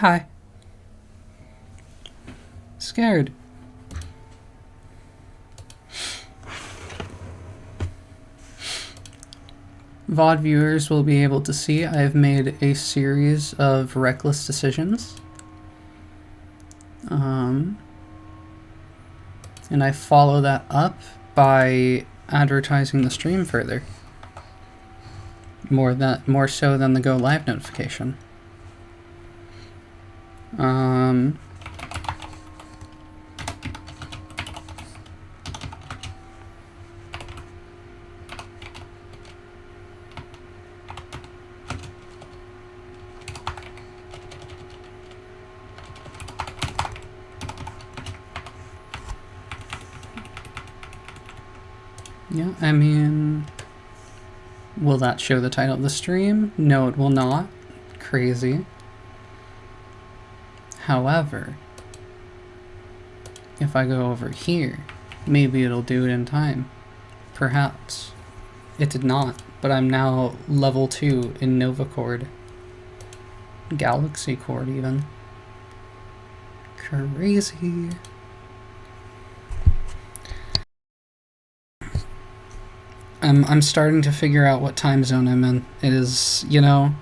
hi. Scared. VOD viewers will be able to see I've made a series of reckless decisions. And I follow that up by advertising the stream further. More so than the go live notification. Yeah, I mean, will that show the title of the stream? No, it will not. Crazy. However, if I go over here, maybe it'll do it in time. Perhaps. It did not, but I'm now level 2 in Nova Chord. Galaxy Chord, even. Crazy. I'm starting to figure out what time zone I'm in. It is, you know,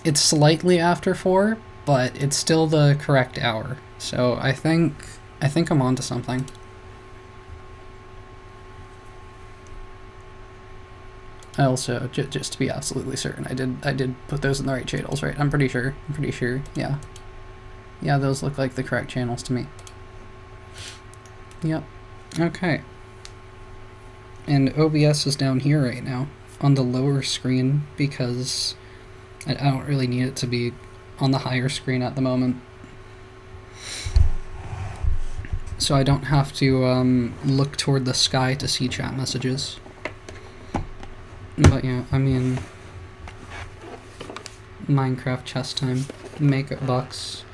it's slightly after 4, but it's still the correct hour. So I think I'm onto something. I also, just to be absolutely certain, I did put those in the right channels, right? I'm pretty sure, yeah. Yeah, those look like the correct channels to me. Yep. Okay. And OBS is down here right now on the lower screen because I don't really need it to be on the higher screen at the moment. So I don't have to look toward the sky to see chat messages. But yeah, I mean, Minecraft chess time, makeup box,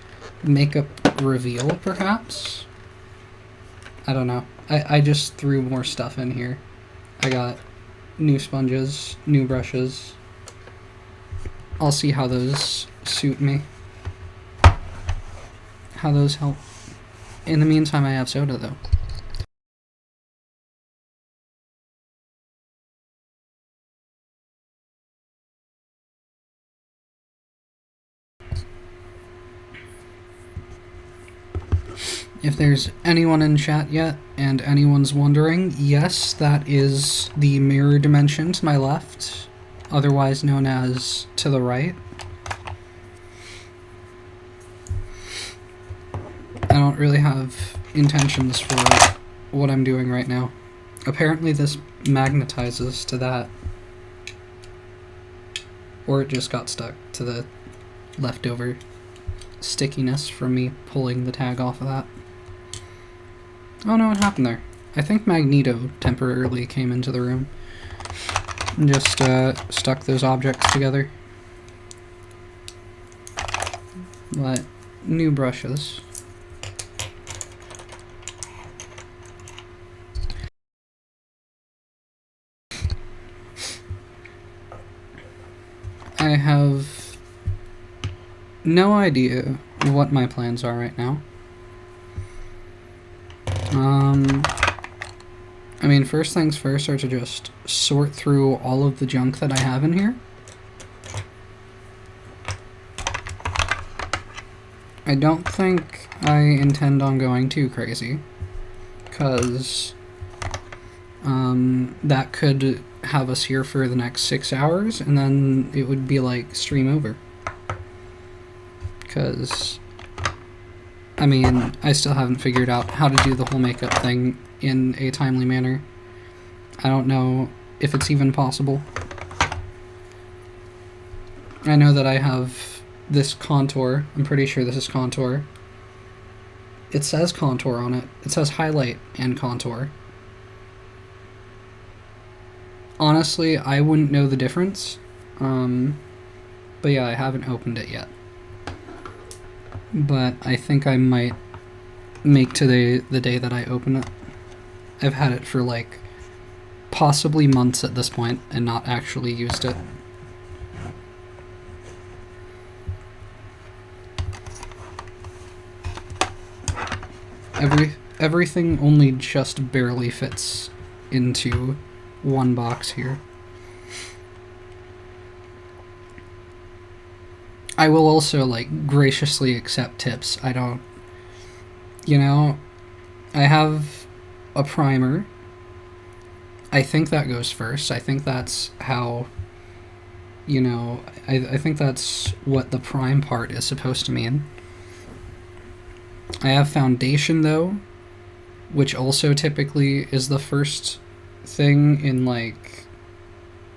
makeup reveal perhaps? I don't know. I just threw more stuff in here. I got new sponges, new brushes. I'll see how those suit me. How those help. In the meantime, I have soda though. If there's anyone in chat yet, and anyone's wondering, yes, that is the mirror dimension to my left, otherwise known as to the right. I don't really have intentions for what I'm doing right now. Apparently this magnetizes to that. Or it just got stuck to the leftover stickiness from me pulling the tag off of that. Oh no, what happened there? I think Magneto temporarily came into the room and just stuck those objects together. But new brushes. I have no idea what my plans are right now. I mean, first things first are to just sort through all of the junk that I have in here. I don't think I intend on going too crazy, because that could have us here for the next 6 hours, and then it would be like stream over. Because, I mean, I still haven't figured out how to do the whole makeup thing in a timely manner. I don't know if it's even possible. I know that I have this contour. I'm pretty sure this is contour. It says contour on it. It says highlight and contour. Honestly, I wouldn't know the difference. But yeah, I haven't opened it yet. But I think I might make today the day that I open it. I've had it for like possibly months at this point and not actually used it. Everything only just barely fits into one box here. I will also, like, graciously accept tips. I don't... You know, I have a primer. I think that goes first. I think that's how... You know, I think that's what the prime part is supposed to mean. I have foundation, though, which also typically is the first thing in, like,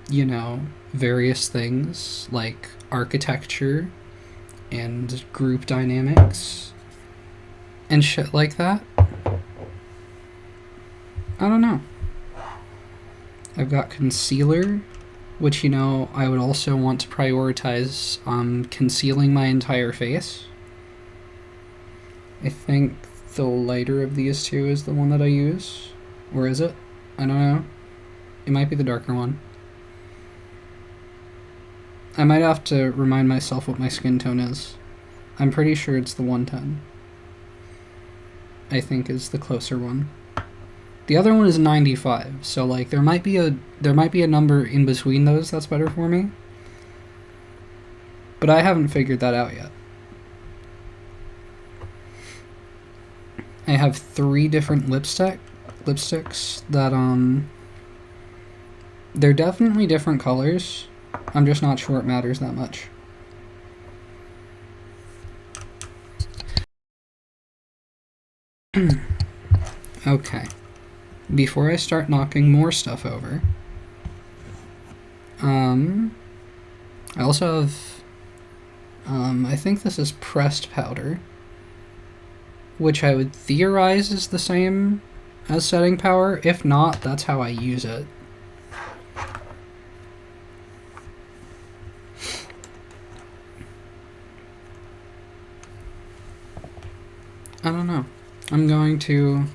you know, various things, like architecture and group dynamics and shit like that. I don't know. I've got concealer, which, you know, I would also want to prioritize concealing my entire face. I think the lighter of these two is the one that I use. Or is it? I don't know. It might be the darker one. I might have to remind myself what my skin tone is. I'm pretty sure it's the 110. I think is the closer one. The other one is 95, so like there might be a number in between those that's better for me. But I haven't figured that out yet. I have 3 different lipsticks that they're definitely different colors. I'm just not sure it matters that much. Okay. Before I start knocking more stuff over, I also have, I think this is pressed powder, which I would theorize is the same as setting power. If not, that's how I use it. I don't know. I'm going to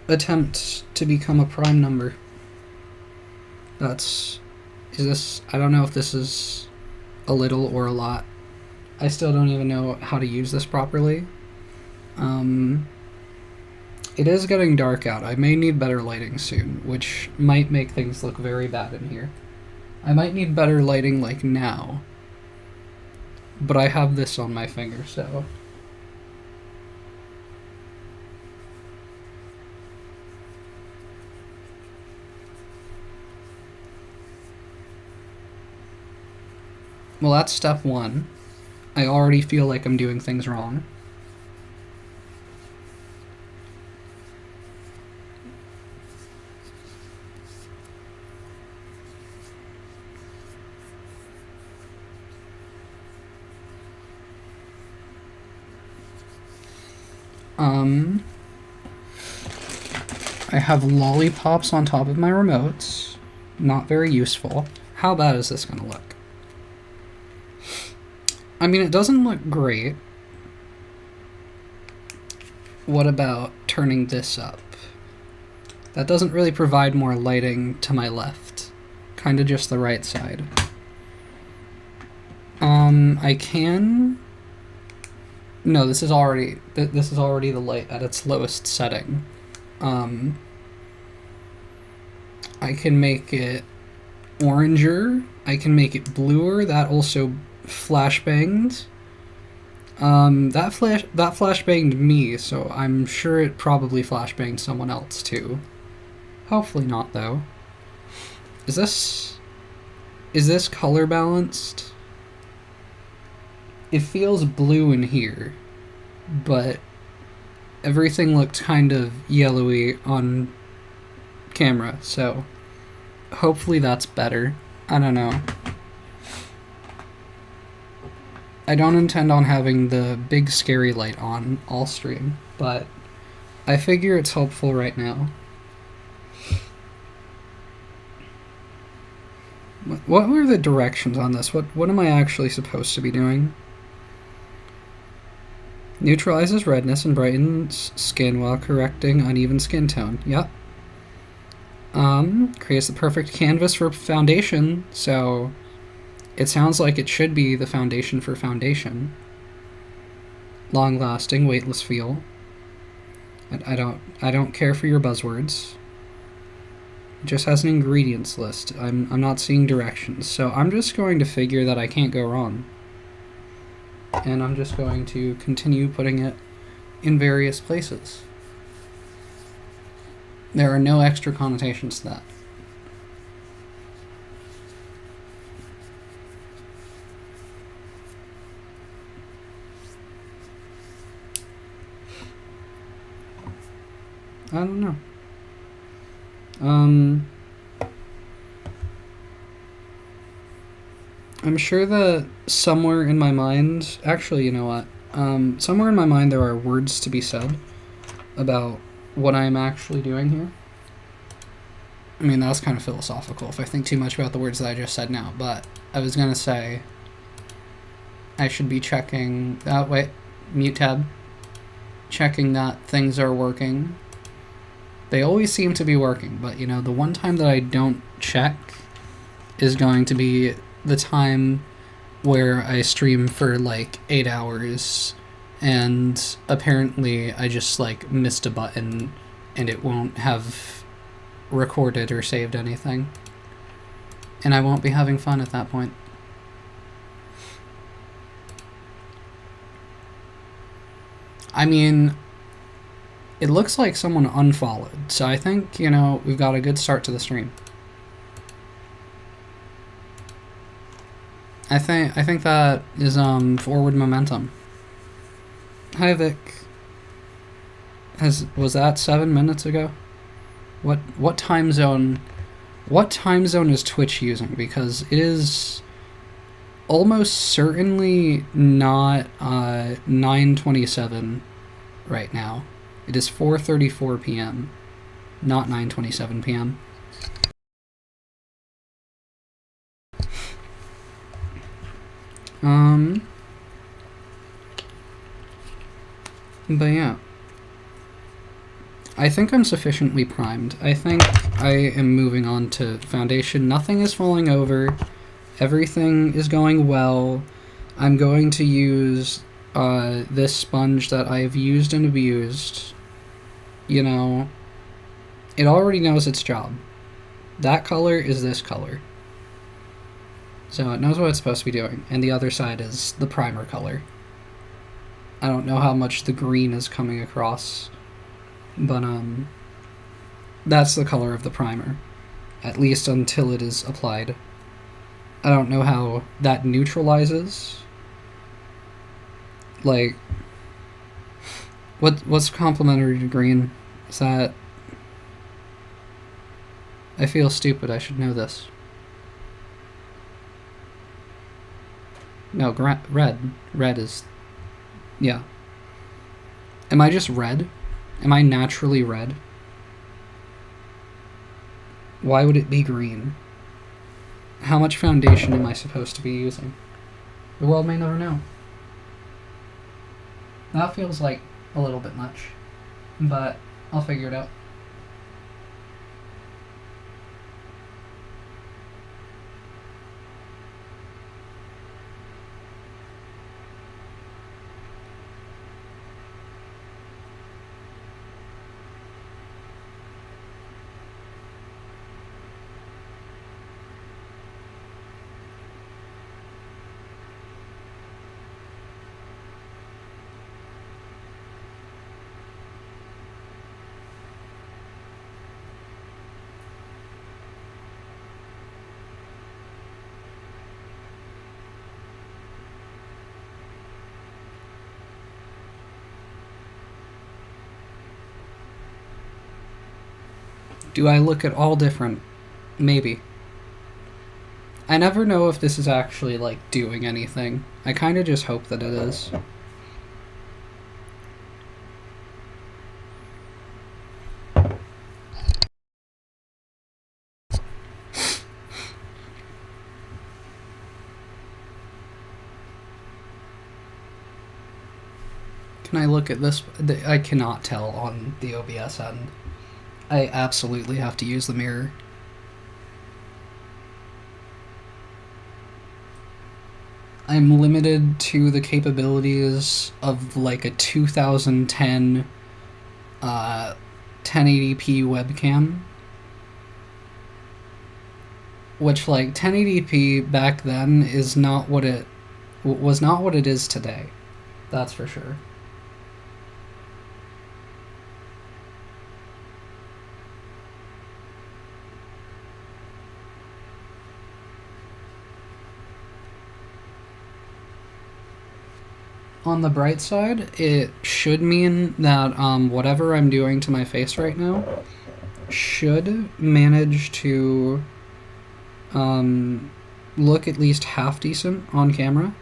attempt to become a prime number. I don't know if this is a little or a lot. I still don't even know how to use this properly. It is getting dark out. I may need better lighting soon, which might make things look very bad in here. I might need better lighting like now. But I have this on my finger, so... Well, that's step 1. I already feel like I'm doing things wrong. I have lollipops on top of my remotes. Not very useful. How bad is this gonna look? I mean, it doesn't look great. What about turning this up? That doesn't really provide more lighting to my left. Kinda just the right side. I can... No, this is already the light at its lowest setting. I can make it oranger. I can make it bluer. That also flashbanged. That flashbanged me, so I'm sure it probably flashbanged someone else too. Hopefully not, though. Is this color balanced? It feels blue in here, but everything looked kind of yellowy on camera, so hopefully that's better. I don't know. I don't intend on having the big scary light on all stream, but I figure it's helpful right now. What were the directions on this? What am I actually supposed to be doing? Neutralizes redness and brightens skin while correcting uneven skin tone. Yep. Creates the perfect canvas for foundation, so it sounds like it should be the foundation for foundation. Long-lasting, weightless feel. I don't care for your buzzwords. It just has an ingredients list. I'm not seeing directions, so I'm just going to figure that I can't go wrong. And I'm just going to continue putting it in various places. There are no extra connotations to that. I don't know. I'm sure that somewhere in my mind, actually, you know what? Somewhere in my mind there are words to be said about what I'm actually doing here. I mean, that's kind of philosophical if I think too much about the words that I just said now, but I was gonna say I should be checking, wait, mute tab, checking that things are working. They always seem to be working, but you know, the one time that I don't check is going to be the time where I stream for like 8 hours and apparently I just like missed a button and it won't have recorded or saved anything. And I won't be having fun at that point. I mean, it looks like someone unfollowed, so I think, you know, we've got a good start to the stream. I think that is forward momentum. Hi Vic. Was that 7 minutes ago? What time zone is Twitch using? Because it is almost certainly not 9:27 right now. It is 4:34 p.m., not 9:27 p.m. But yeah. I think I'm sufficiently primed. I think I am moving on to foundation. Nothing is falling over. Everything is going well. I'm going to use this sponge that I've used and abused. You know, it already knows its job. That color is this color. So it knows what it's supposed to be doing. And the other side is the primer color. I don't know how much the green is coming across, but that's the color of the primer, at least until it is applied. I don't know how that neutralizes. Like, what's complementary to green? Is that... I feel stupid, I should know this. No, red. Red is... Yeah. Am I just red? Am I naturally red? Why would it be green? How much foundation am I supposed to be using? The world may never know. That feels like a little bit much, but I'll figure it out. Do I look at all different? Maybe. I never know if this is actually, like, doing anything. I kind of just hope that it is. Can I look at this? I cannot tell on the OBS end. I absolutely have to use the mirror. I'm limited to the capabilities of like a 2010 1080p webcam, which, like, 1080p back then is not what it was not what it is today. That's for sure. On the bright side, it should mean that whatever I'm doing to my face right now should manage to look at least half decent on camera.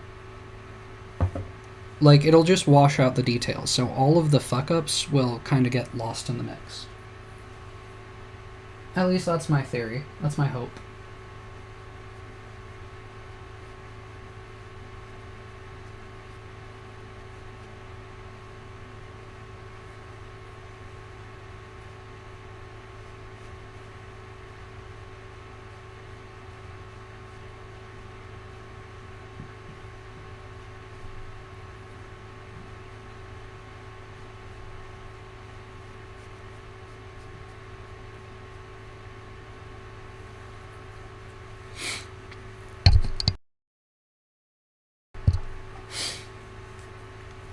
Like, it'll just wash out the details, so all of the fuck-ups will kind of get lost in the mix. At least that's my theory. That's my hope.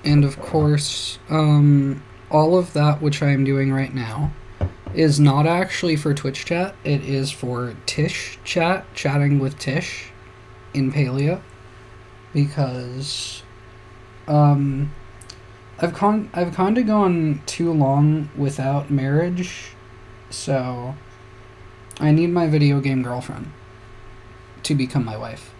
And of course, all of that which I am doing right now is not actually for Twitch chat. It is for Tish chat, chatting with Tish in Palia, because I've kind of gone too long without marriage, so I need my video game girlfriend to become my wife.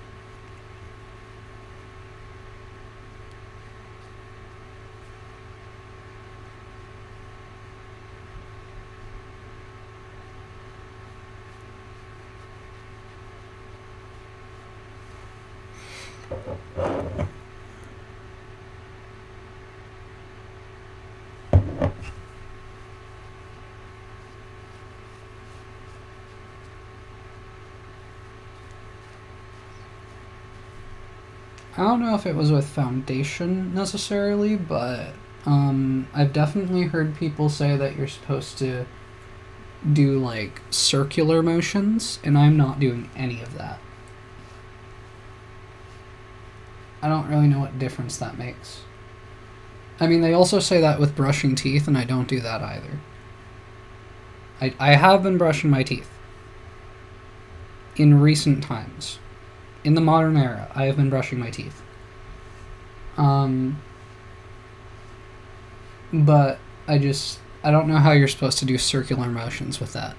I don't know if it was with foundation necessarily, but I've definitely heard people say that you're supposed to do, like, circular motions, and I'm not doing any of that. I don't really know what difference that makes. I mean, they also say that with brushing teeth, and I don't do that either. I have been brushing my teeth in recent times. In the modern era, I have been brushing my teeth. But I don't know how you're supposed to do circular motions with that.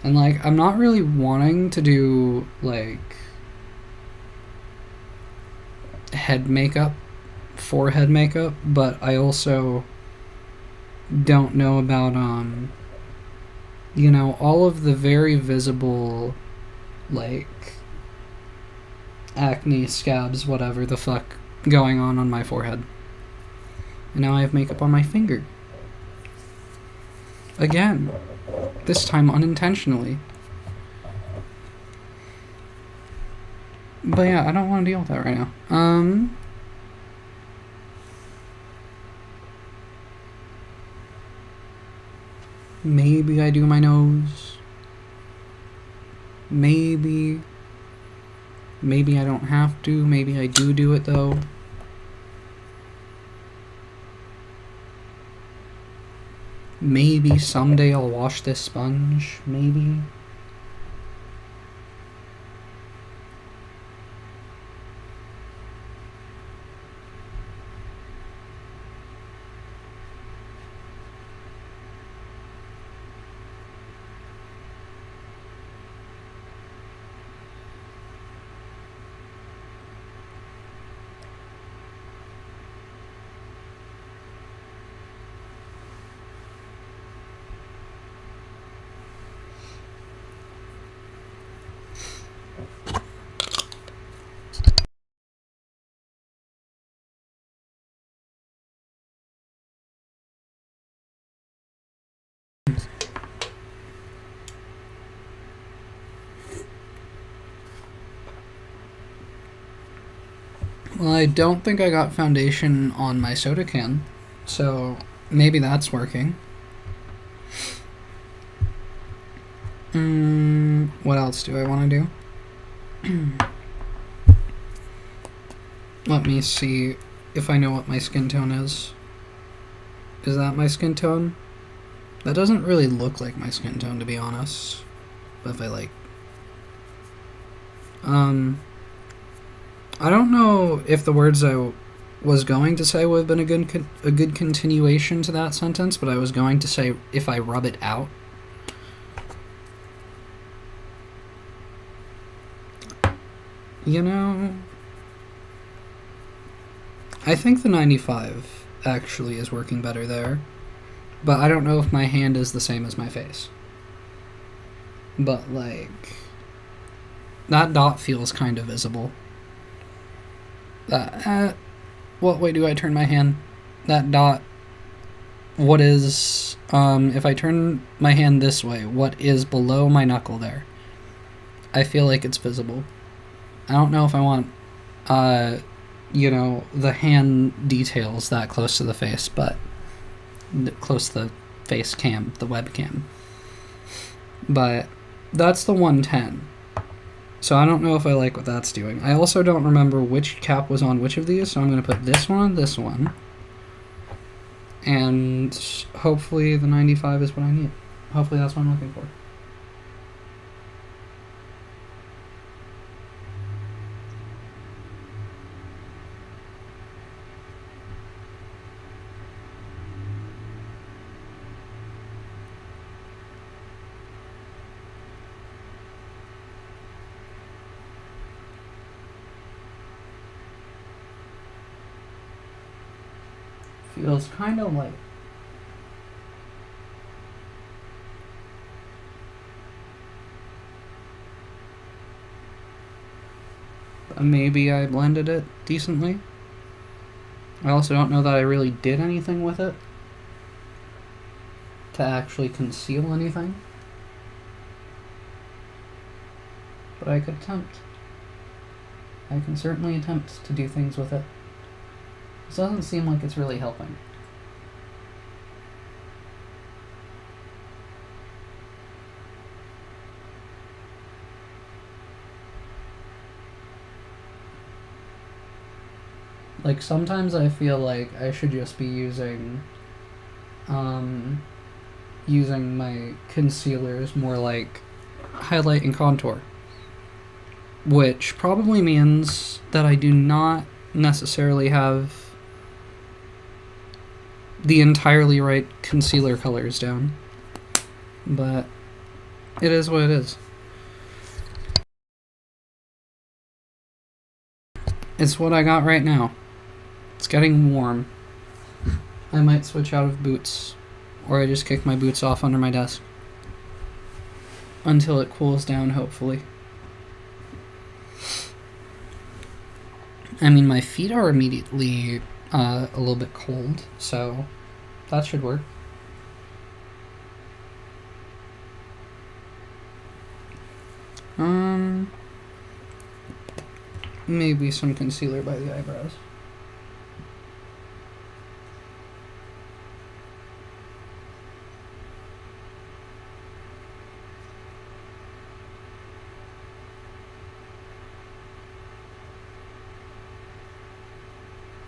And, like, I'm not really wanting to do, like, head makeup, forehead makeup, but I also don't know about, you know, all of the very visible, like, acne, scabs, whatever the fuck going on my forehead. And now I have makeup on my finger. Again. This time unintentionally. But yeah, I don't want to deal with that right now. Maybe I do my nose. Maybe I don't have to. Maybe I do it though. Maybe someday I'll wash this sponge. Maybe. Well, I don't think I got foundation on my soda can, so maybe that's working. What else do I want to do? Let me see if I know what my skin tone is. Is that my skin tone? That doesn't really look like my skin tone, to be honest. But if I like... I don't know if the words I was going to say would have been a good continuation to that sentence, but I was going to say if I rub it out. You know, I think the 95 actually is working better there, but I don't know if my hand is the same as my face. But like, that dot feels kind of visible. What way do I turn my hand? That dot, what is, if I turn my hand this way, what is below my knuckle there? I feel like it's visible. I don't know if I want, you know, the hand details that close to the face, but close to the face cam, the webcam. But that's the 110. So I don't know if I like what that's doing. I also don't remember which cap was on which of these, so I'm going to put this one on this one. And hopefully the 95 is what I need. Hopefully that's what I'm looking for. Feels kind of light. Maybe I blended it decently. I also don't know that I really did anything with it to actually conceal anything. But I could attempt. I can certainly attempt to do things with it. This doesn't seem like it's really helping. Like, sometimes I feel like I should just be using my concealers more like highlight and contour. Which probably means that I do not necessarily have the entirely right concealer colors down. But it is what it is. It's what I got right now. It's getting warm. I might switch out of boots, or I just kick my boots off under my desk until it cools down, hopefully. I mean, my feet are immediately a little bit cold, so that should work. Maybe some concealer by the eyebrows.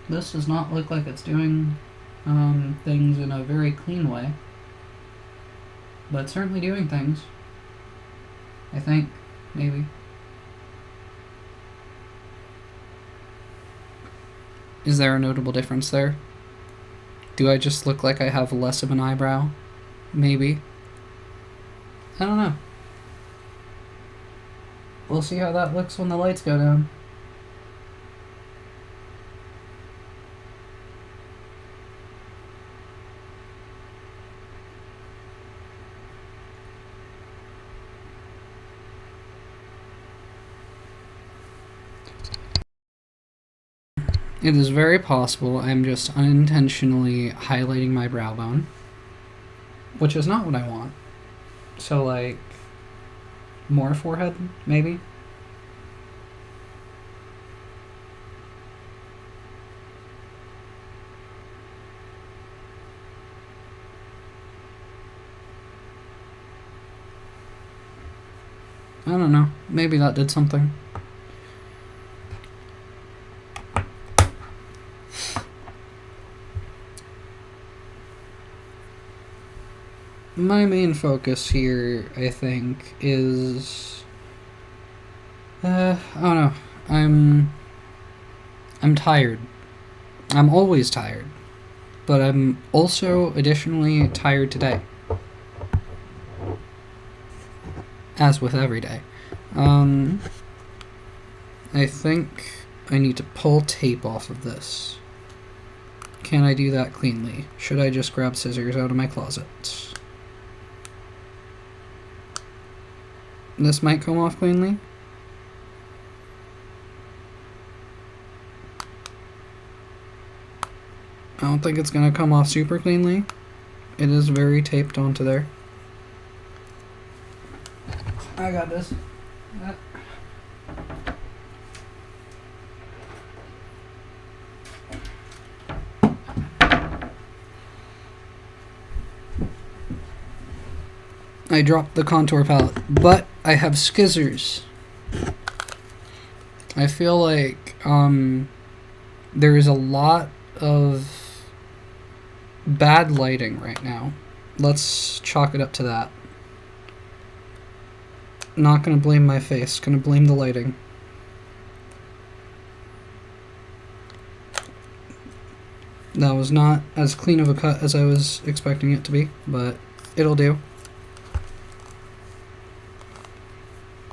This does not look like it's doing things in a very clean way, but it's certainly doing things. I think, maybe. Is there a notable difference there? Do I just look like I have less of an eyebrow? Maybe. I don't know. We'll see how that looks when the lights go down. It is very possible I'm just unintentionally highlighting my brow bone, which is not what I want. So, like, more forehead, maybe? I don't know. Maybe that did something. My main focus here, I think, is... I don't know. I'm tired. I'm always tired. But I'm also additionally tired today. As with every day. I think I need to pull tape off of this. Can I do that cleanly? Should I just grab scissors out of my closet? This might come off cleanly. I don't think it's gonna come off super cleanly. It is very taped onto there. I got this. I dropped the contour palette, but I have scissors. I feel like there is a lot of bad lighting right now. Let's chalk it up to that. Not gonna blame my face, gonna blame the lighting. That was not as clean of a cut as I was expecting it to be, but it'll do.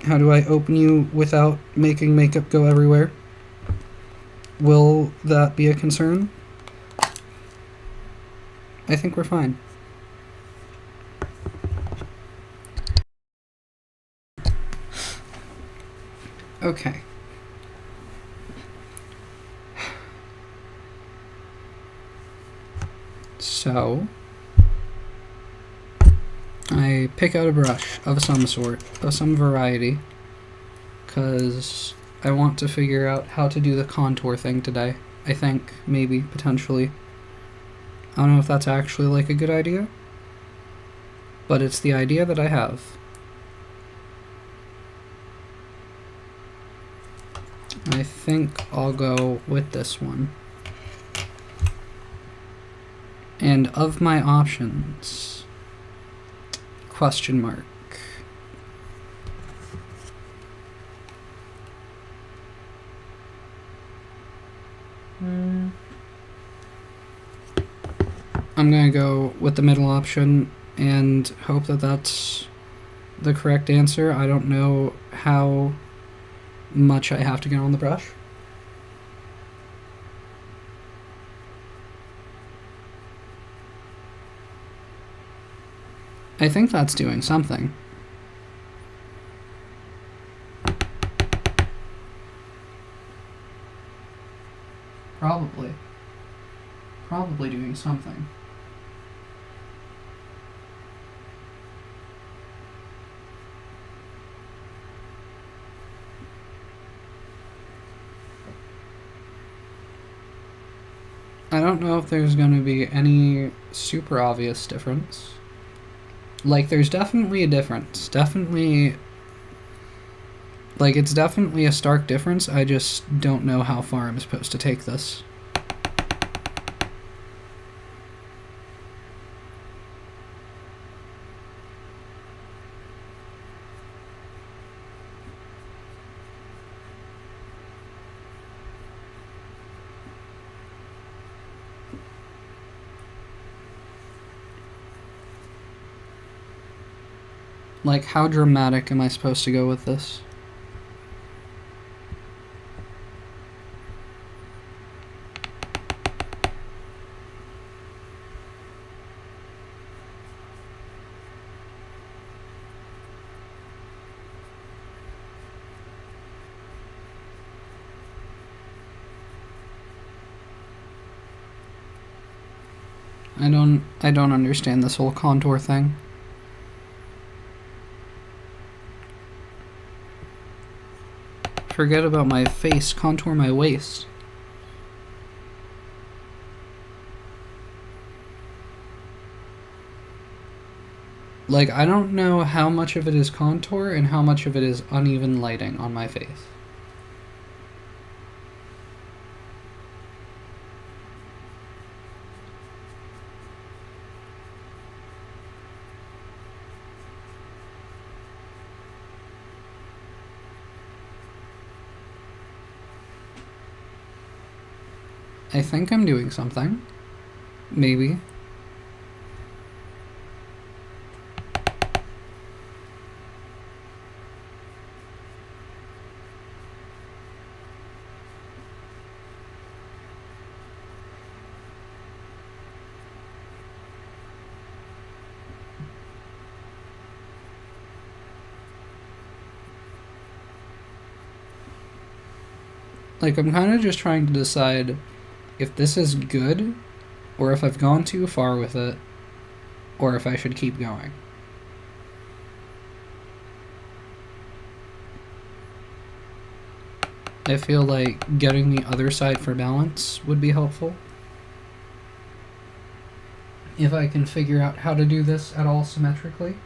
How do I open you without making makeup go everywhere? Will that be a concern? I think we're fine. Okay. So, I pick out a brush of some sort, of some variety, because I want to figure out how to do the contour thing today. I think, maybe, potentially. I don't know if that's actually like a good idea, but it's the idea that I have. I think I'll go with this one. And of my options, question mark. I'm gonna go with the middle option and hope that that's the correct answer. I don't know how much I have to get on the brush. I think that's doing something. Probably. Probably doing something. I don't know if there's going to be any super obvious difference. Like, there's definitely a difference. Definitely, like, it's definitely a stark difference. I just don't know how far I'm supposed to take this. Like, how dramatic am I supposed to go with this? I don't understand this whole contour thing. Forget about my face, contour my waist. Like, I don't know how much of it is contour and how much of it is uneven lighting on my face. I think I'm doing something. Maybe. Like, I'm kind of just trying to decide if this is good, or if I've gone too far with it, or if I should keep going. I feel like getting the other side for balance would be helpful. If I can figure out how to do this at all symmetrically.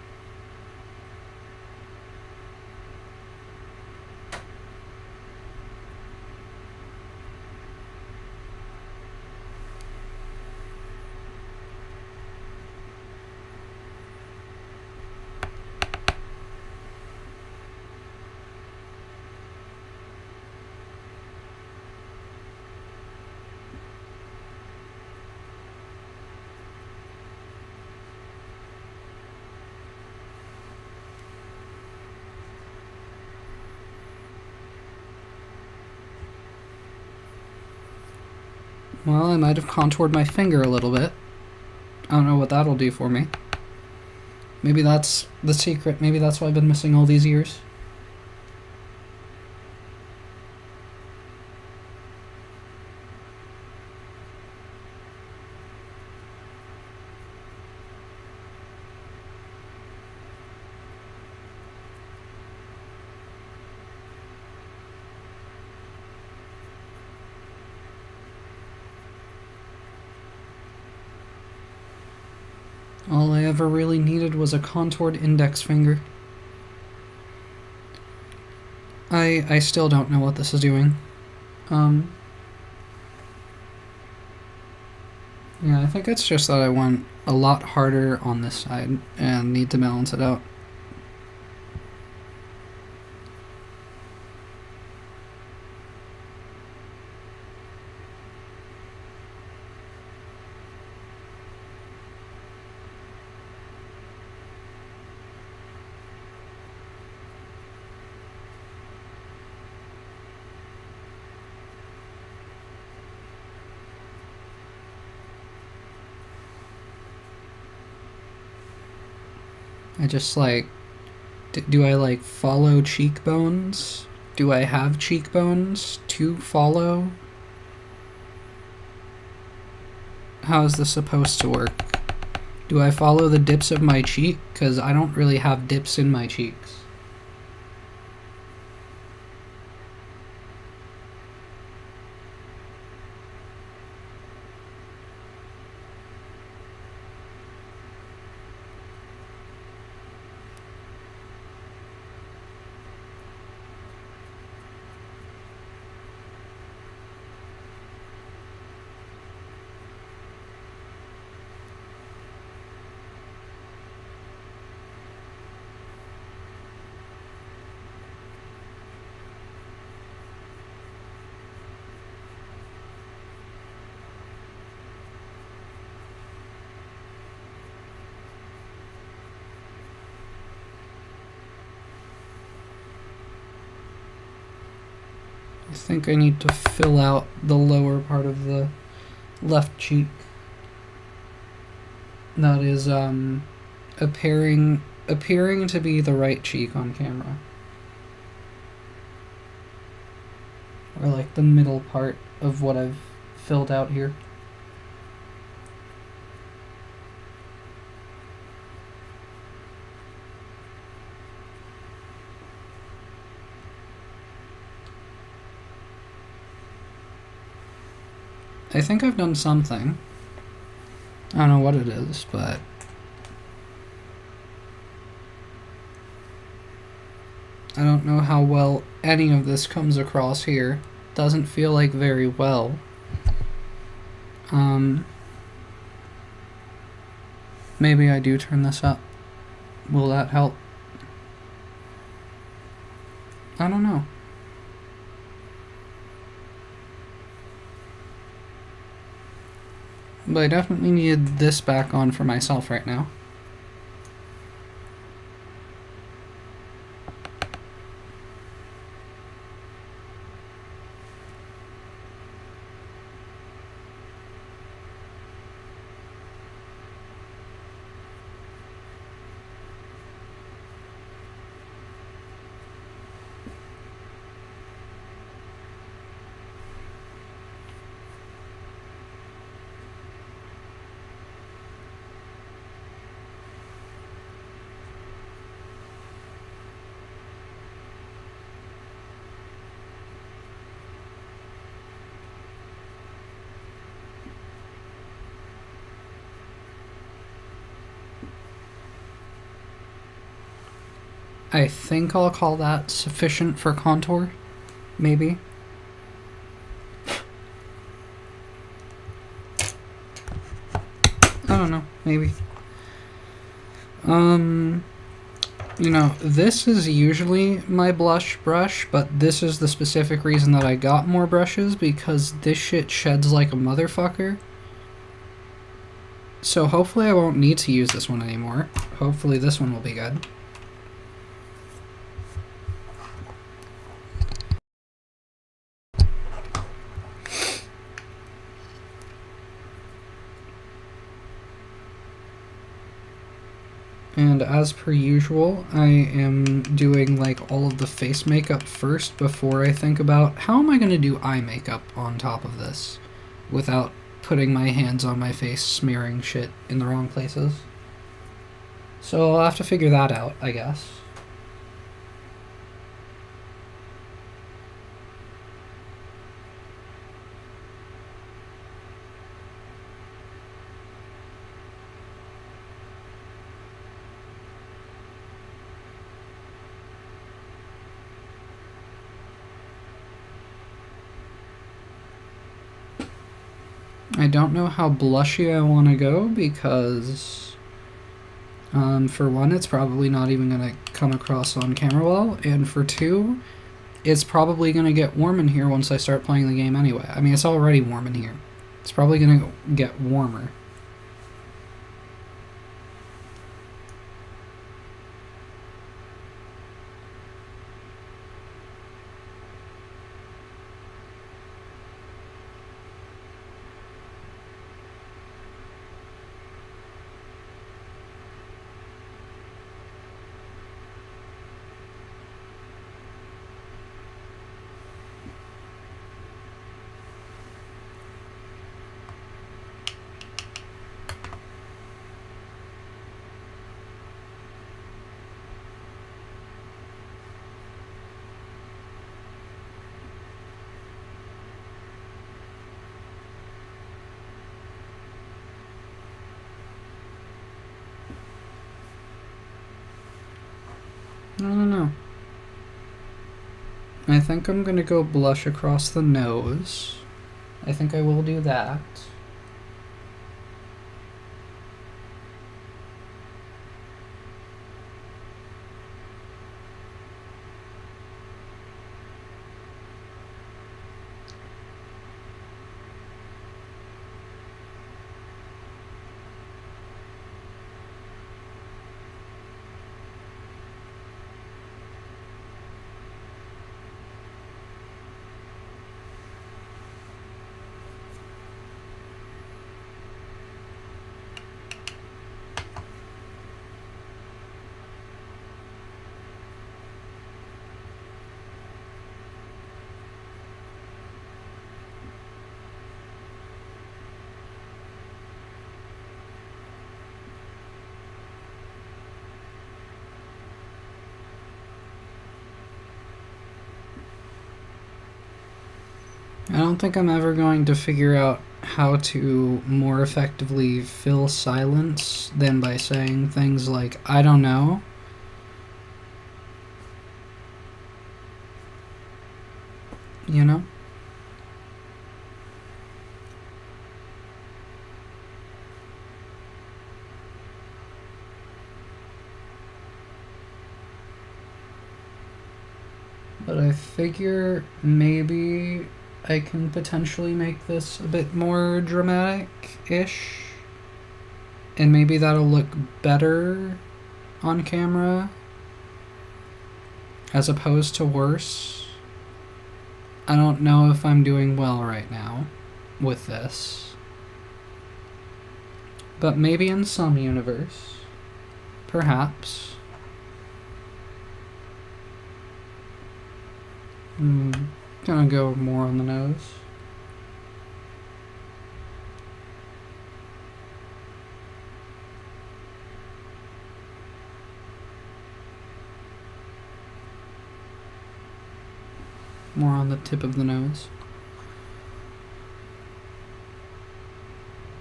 Well, I might have contoured my finger a little bit. I don't know what that'll do for me. Maybe that's the secret. Maybe that's why I've been missing all these years. All I ever really needed was a contoured index finger. I still don't know what this is doing. Yeah, I think it's just that I went a lot harder on this side and need to balance it out. I just like, do I like follow cheekbones? Do I have cheekbones to follow? How is this supposed to work? Do I follow the dips of my cheek? Because I don't really have dips in my cheeks. I think I need to fill out the lower part of the left cheek. That is appearing to be the right cheek on camera. Or like the middle part of what I've filled out here. I think I've done something. I don't know what it is, but... I don't know how well any of this comes across here. Doesn't feel like very well. Maybe I do turn this up. Will that help? I don't know. But I definitely need this back on for myself right now. I think I'll call that sufficient for contour. Maybe. I don't know. Maybe. You know, this is usually my blush brush, but this is the specific reason that I got more brushes, because this shit sheds like a motherfucker. So hopefully I won't need to use this one anymore. Hopefully this one will be good. And as per usual, I am doing like all of the face makeup first before I think about how am I going to do eye makeup on top of this without putting my hands on my face smearing shit in the wrong places. So I'll have to figure that out, I guess. I don't know how blushy I want to go because, for one, it's probably not even going to come across on camera well, and for two, it's probably going to get warm in here once I start playing the game anyway. I mean, it's already warm in here. It's probably going to get warmer. I don't know. I think I'm gonna go blush across the nose. I think I will do that. I don't think I'm ever going to figure out how to more effectively fill silence than by saying things like, I don't know. You know? But I figure maybe I can potentially make this a bit more dramatic-ish. And maybe that'll look better on camera as opposed to worse. I don't know if I'm doing well right now with this. But maybe in some universe. Perhaps. Gonna go more on the nose. More on the tip of the nose.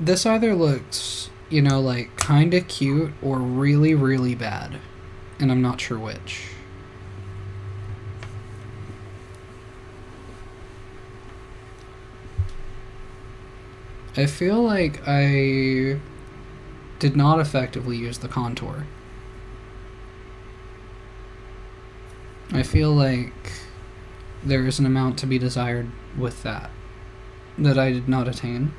This either looks, you know, like kinda cute or really, really bad. And I'm not sure which. I feel like I did not effectively use the contour. I feel like there is an amount to be desired with that I did not attain.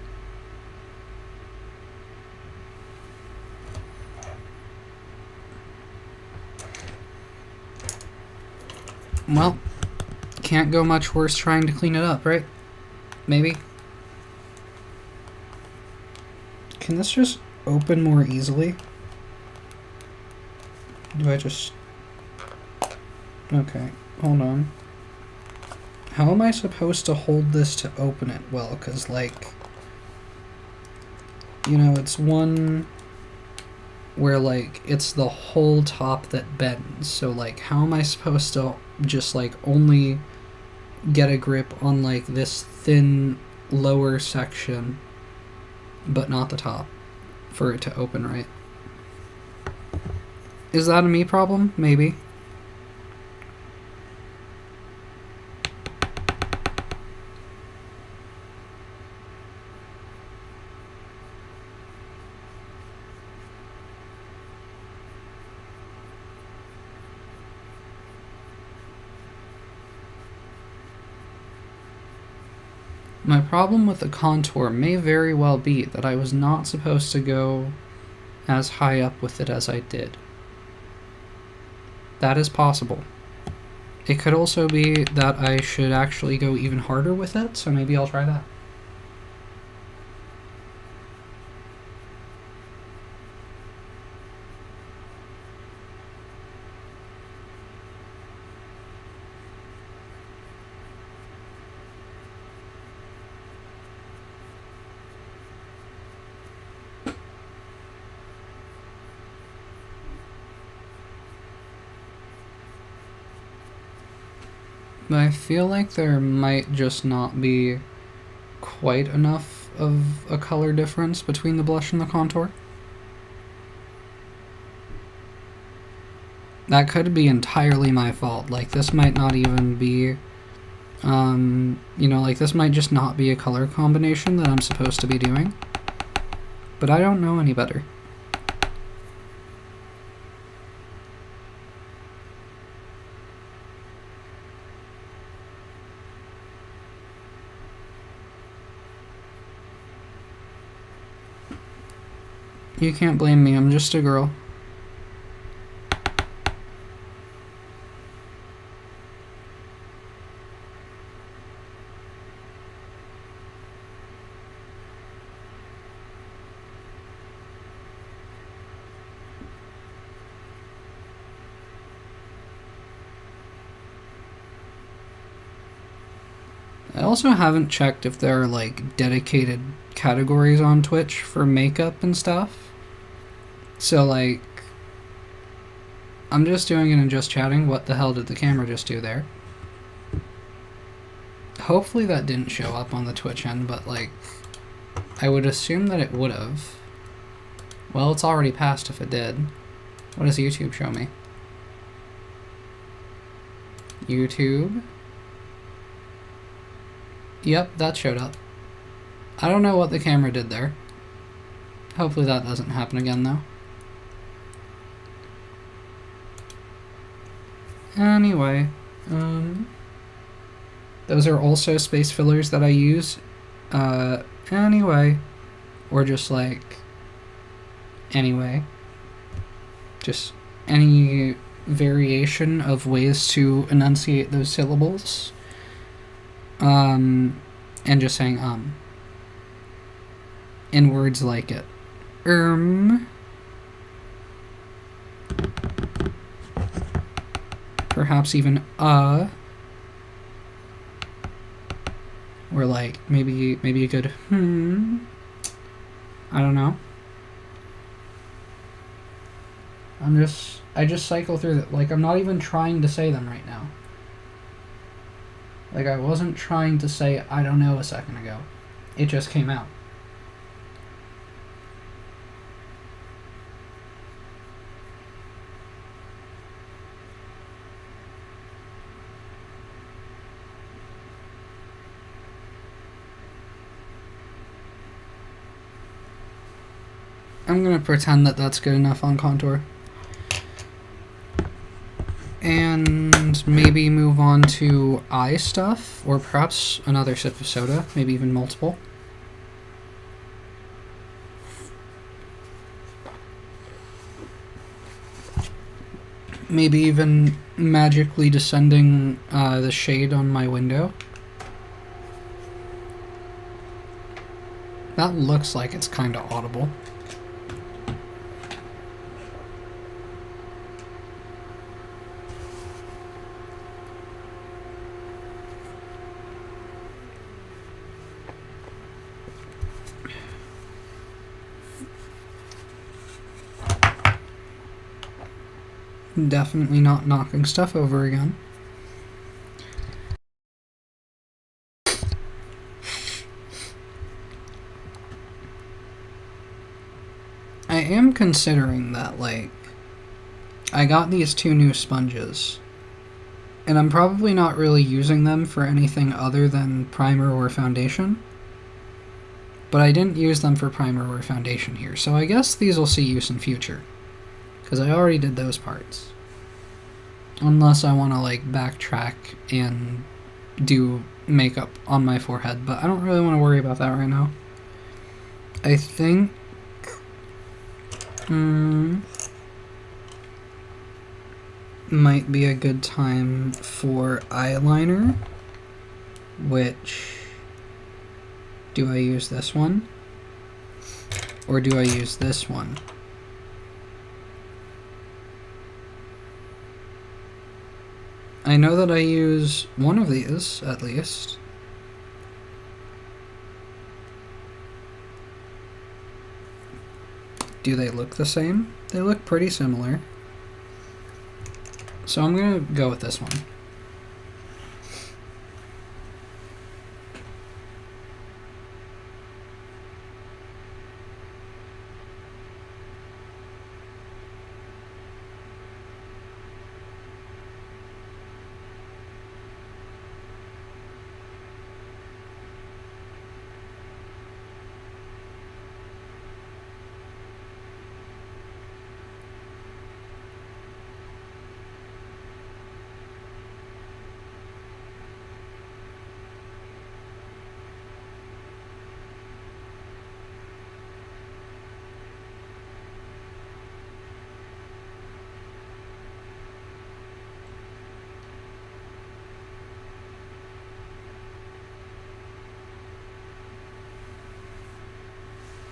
Well, can't go much worse trying to clean it up, right? Maybe. Can this just open more easily? Do I just... Okay, hold on. How am I supposed to hold this to open it well? Because, like, you know, it's one where, like, it's the whole top that bends. So, like, how am I supposed to just, like, only get a grip on, like, this thin lower section, but not the top, for it to open right? Is that a me problem? Maybe. My problem with the contour may very well be that I was not supposed to go as high up with it as I did. That is possible. It could also be that I should actually go even harder with it, so maybe I'll try that. But I feel like there might just not be quite enough of a color difference between the blush and the contour. That could be entirely my fault. Like, this might not even be, you know, like, this might just not be a color combination that I'm supposed to be doing. But I don't know any better. You can't blame me, I'm just a girl. I also haven't checked if there are, like, dedicated categories on Twitch for makeup and stuff. So, like, I'm just doing it and just chatting. What the hell did the camera just do there? Hopefully that didn't show up on the Twitch end, but, like, I would assume that it would have. Well, it's already passed if it did. What does YouTube show me? YouTube. Yep, that showed up. I don't know what the camera did there. Hopefully that doesn't happen again, though. Anyway, those are also space fillers that I use. Anyway, or just like, anyway, just any variation of ways to enunciate those syllables. And just saying, in words like it. Perhaps even, or like, maybe a good, I don't know. I just cycle through that. Like, I'm not even trying to say them right now. Like, I wasn't trying to say, I don't know, a second ago. It just came out. I'm gonna pretend that that's good enough on contour. And maybe move on to eye stuff, or perhaps another sip of soda, maybe even multiple. Maybe even magically descending the shade on my window. That looks like it's kind of audible. Definitely not knocking stuff over again. I am considering that, like, I got these 2 new sponges, and I'm probably not really using them for anything other than primer or foundation. But I didn't use them for primer or foundation here, so I guess these will see use in future. Because I already did those parts. Unless I want to, like, backtrack and do makeup on my forehead, but I don't really want to worry about that right now. I think... might be a good time for eyeliner, which... do I use this one? Or do I use this one? I know that I use one of these, at least. Do they look the same? They look pretty similar. So I'm gonna go with this one.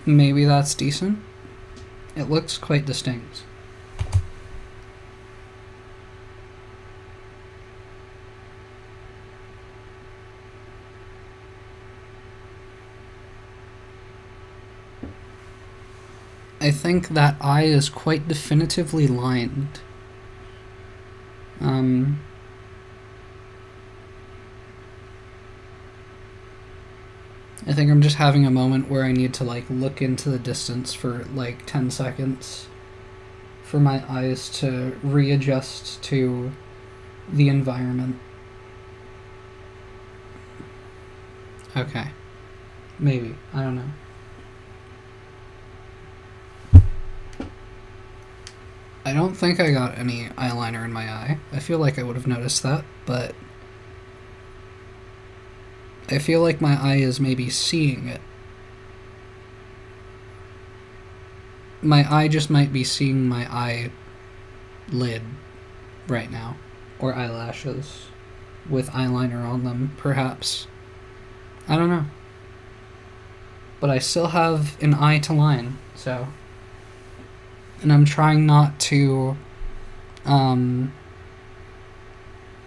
Maybe that's decent. It looks quite distinct. I think that eye is quite definitively lined. I think I'm just having a moment where I need to like look into the distance for like 10 seconds for my eyes to readjust to the environment. Okay. Maybe. I don't know. I don't think I got any eyeliner in my eye. I feel like I would have noticed that, but I feel like my eye is maybe seeing it. My eye just might be seeing my eyelid right now, or eyelashes with eyeliner on them, perhaps. I don't know. But I still have an eye to line, so. And I'm trying not to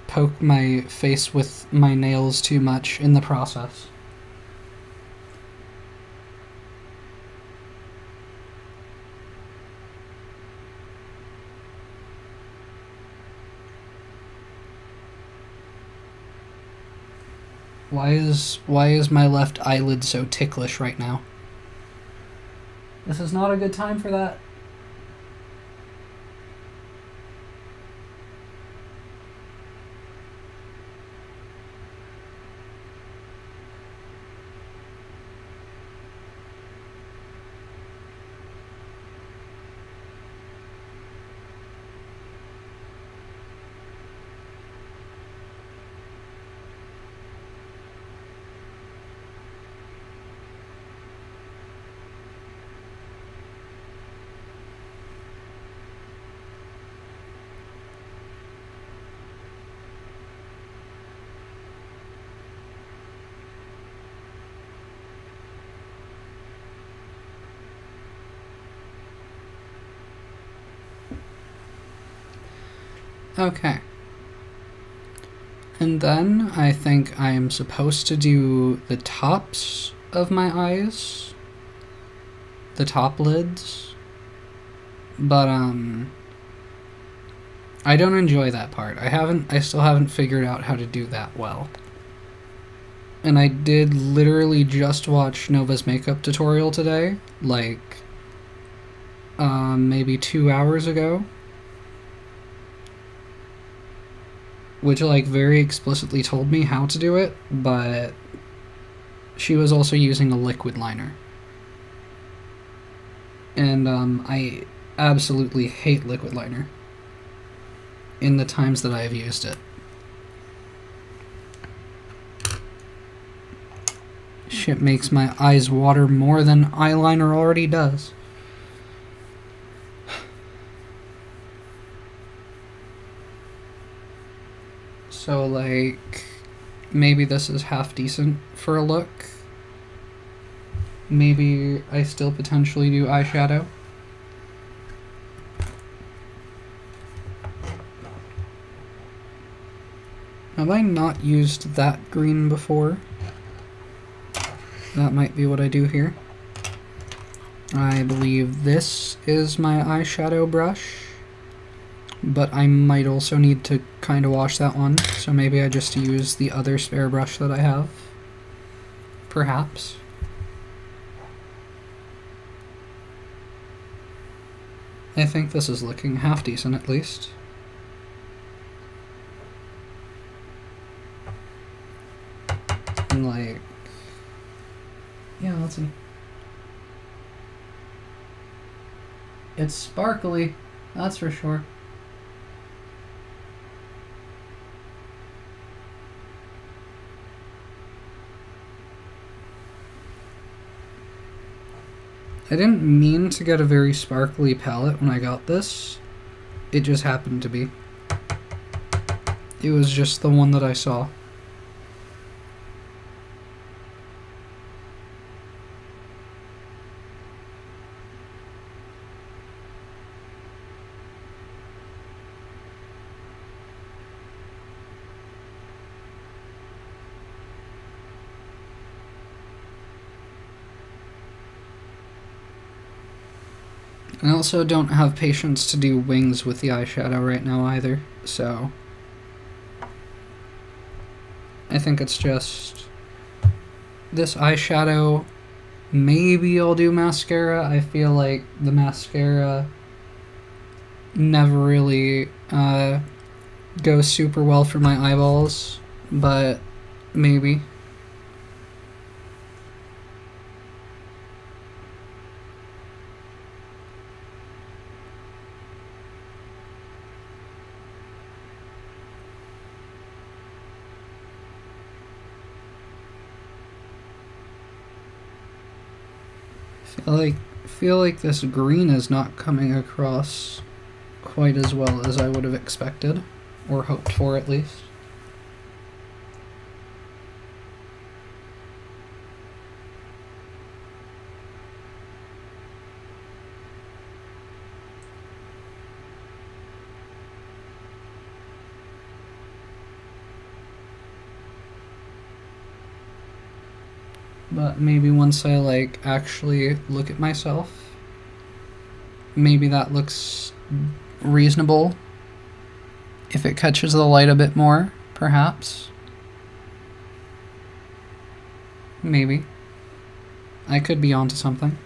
poke my face with my nails too much in the process. Why is my left eyelid so ticklish right now? This is not a good time for that. Okay. And then I think I am supposed to do the tops of my eyes. The top lids. But, I don't enjoy that part. I still haven't figured out how to do that well. And I did literally just watch Nova's makeup tutorial today, like, maybe 2 hours ago. Which, like, very explicitly told me how to do it, but she was also using a liquid liner. And, I absolutely hate liquid liner in the times that I have used it. Shit makes my eyes water more than eyeliner already does. So, like, maybe this is half decent for a look. Maybe I still potentially do eyeshadow. Have I not used that green before? That might be what I do here. I believe this is my eyeshadow brush. But I might also need to kind of wash that one, so maybe I just use the other spare brush that I have. Perhaps. I think this is looking half decent at least. And like, yeah, let's see. It's sparkly, that's for sure. I didn't mean to get a very sparkly palette when I got this. It just happened to be. It was just the one that I saw. I also don't have patience to do wings with the eyeshadow right now either, so I think it's just this eyeshadow, maybe I'll do mascara. I feel like the mascara never really goes super well for my eyeballs, but maybe. Feel like this green is not coming across quite as well as I would have expected, or hoped for at least. But maybe once I like actually look at myself, maybe that looks reasonable. If it catches the light a bit more, perhaps. Maybe. I could be onto something.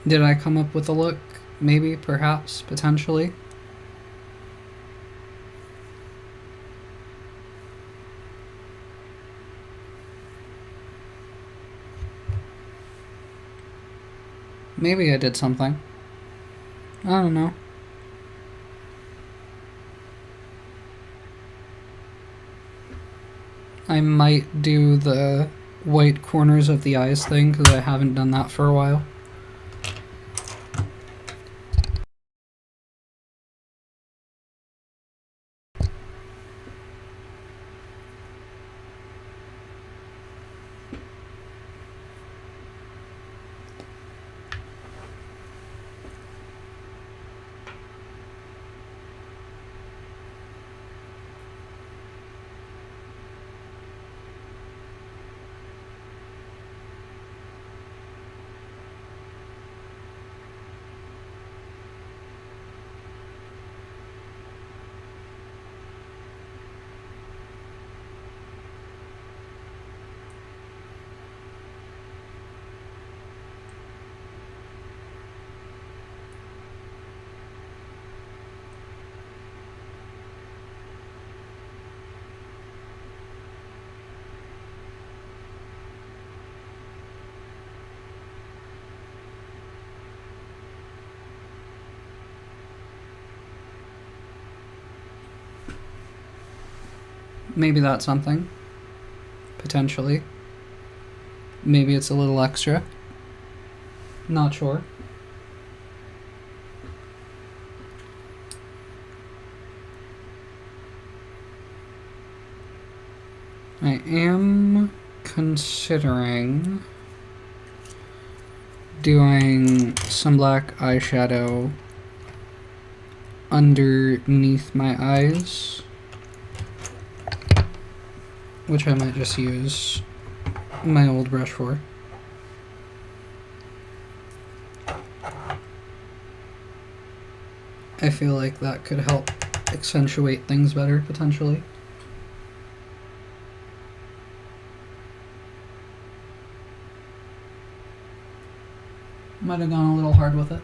Did I come up with a look? Maybe, perhaps, potentially. Maybe I did something. I don't know. I might do the white corners of the eyes thing, because I haven't done that for a while. Maybe that's something. Potentially. Maybe it's a little extra. Not sure. I am considering doing some black eyeshadow underneath my eyes, which I might just use my old brush for. I feel like that could help accentuate things better, potentially. Might have gone a little hard with it.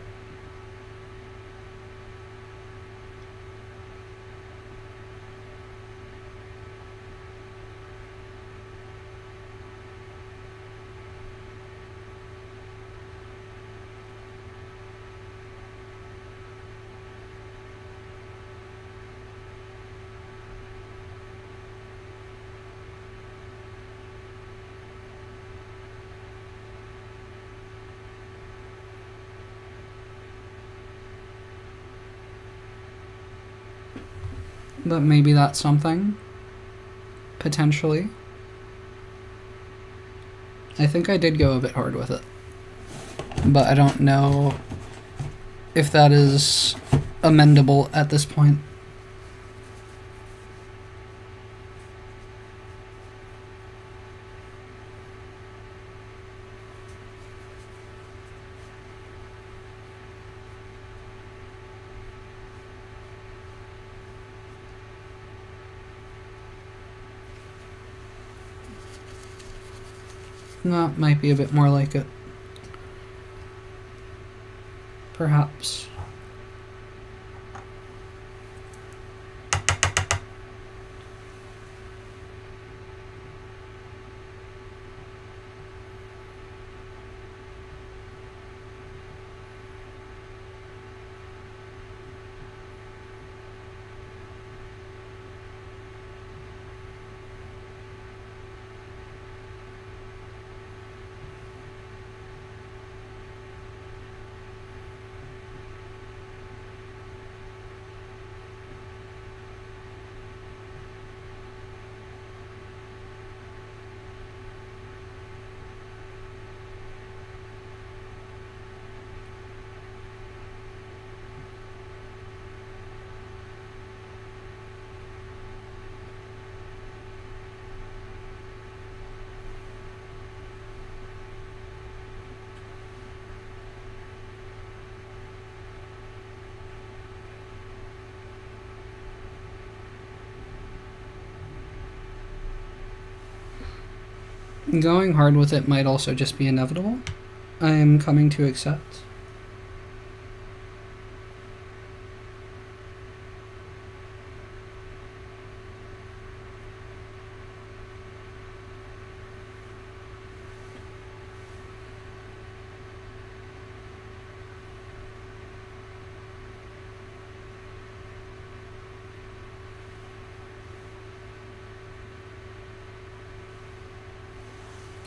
But maybe that's something. Potentially. I think I did go a bit hard with it. But I don't know if that is amendable at this point. That might be a bit more like it. Perhaps. Going hard with it might also just be inevitable. I am coming to accept.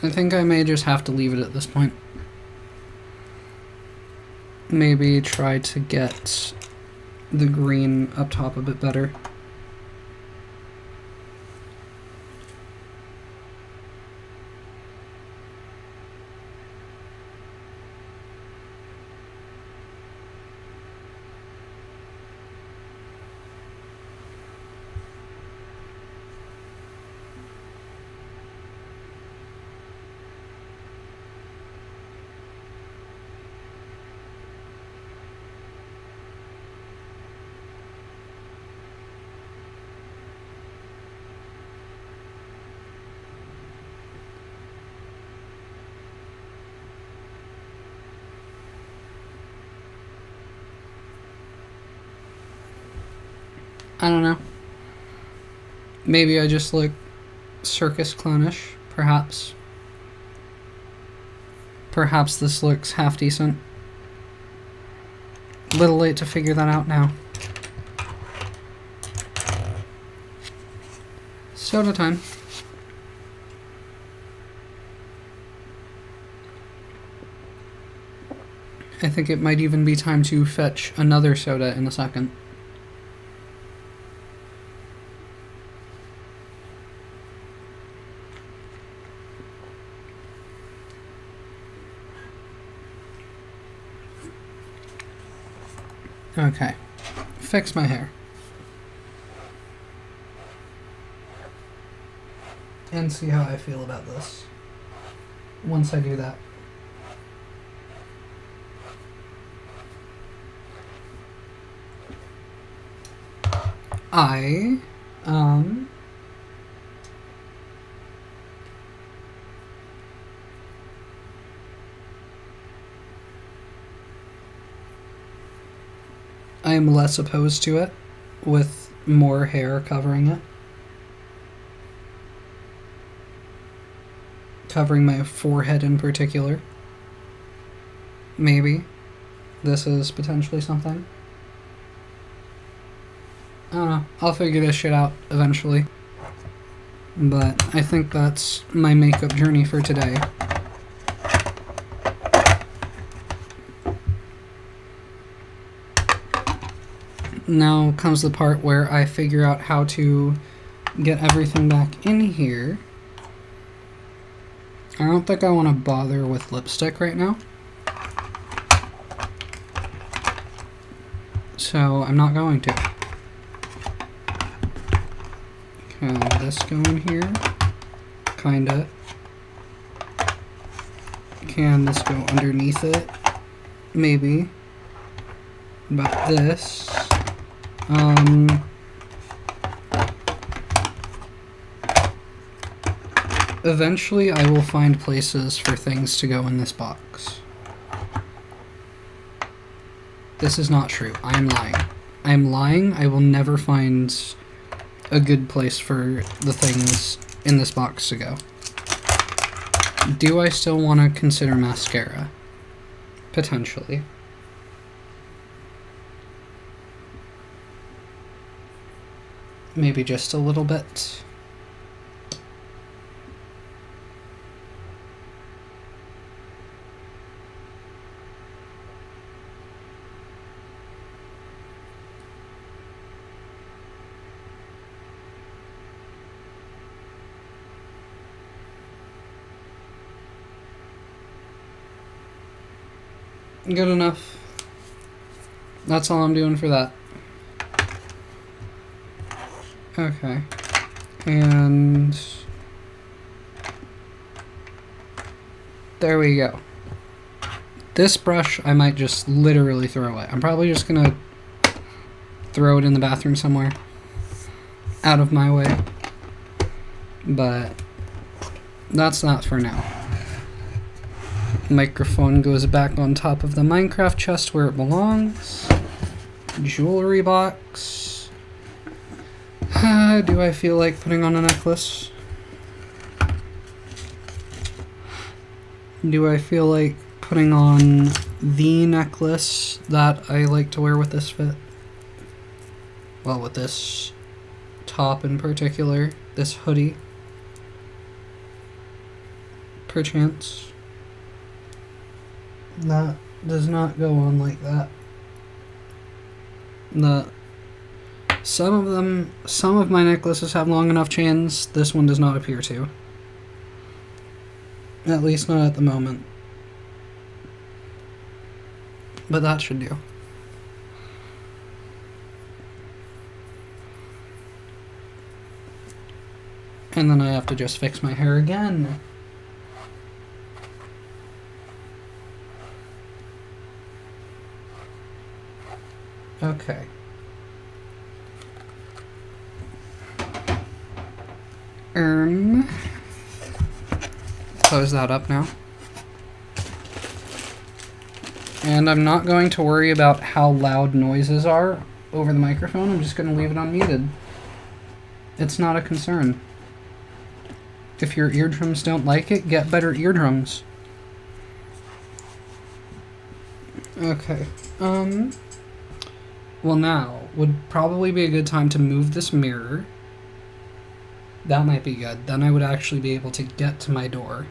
I think I may just have to leave it at this point. Maybe try to get the green up top a bit better. I don't know. Maybe I just look circus clownish, perhaps. Perhaps this looks half decent. Little late to figure that out now. Soda time. I think it might even be time to fetch another soda in a second. Okay, fix my hair. And see how I feel about this once I do that. I am less opposed to it with more hair covering it. Covering my forehead in particular. Maybe this is potentially something. I don't know. I'll figure this shit out eventually. But I think that's my makeup journey for today. Now comes the part where I figure out how to get everything back in here. I don't think I want to bother with lipstick right now. So I'm not going to. Can this go in here? Kinda. Can this go underneath it? Maybe. But this... Eventually I will find places for things to go in this box. This is not true. I am lying. I am lying. I will never find a good place for the things in this box to go. Do I still want to consider mascara? Potentially. Maybe just a little bit. Good enough. That's all I'm doing for that. Okay. And there we go. This brush I might just literally throw away. I'm probably just gonna throw it in the bathroom somewhere out of my way. But that's not for now. Microphone goes back on top of the Minecraft chest where it belongs. Jewelry box. Do I feel like putting on a necklace? Do I feel like putting on the necklace that I like to wear with this fit? Well, with this top in particular, this hoodie. Perchance. That does not go on like that. Some of my necklaces have long enough chains. This one does not appear to. At least not at the moment. But that should do. And then I have to just fix my hair again. Okay. Close that up now. And I'm not going to worry about how loud noises are over the microphone. I'm just going to leave it unmuted. It's not a concern. If your eardrums don't like it, get better eardrums. Okay. Well, now would probably be a good time to move this mirror. That might be good. Then I would actually be able to get to my door.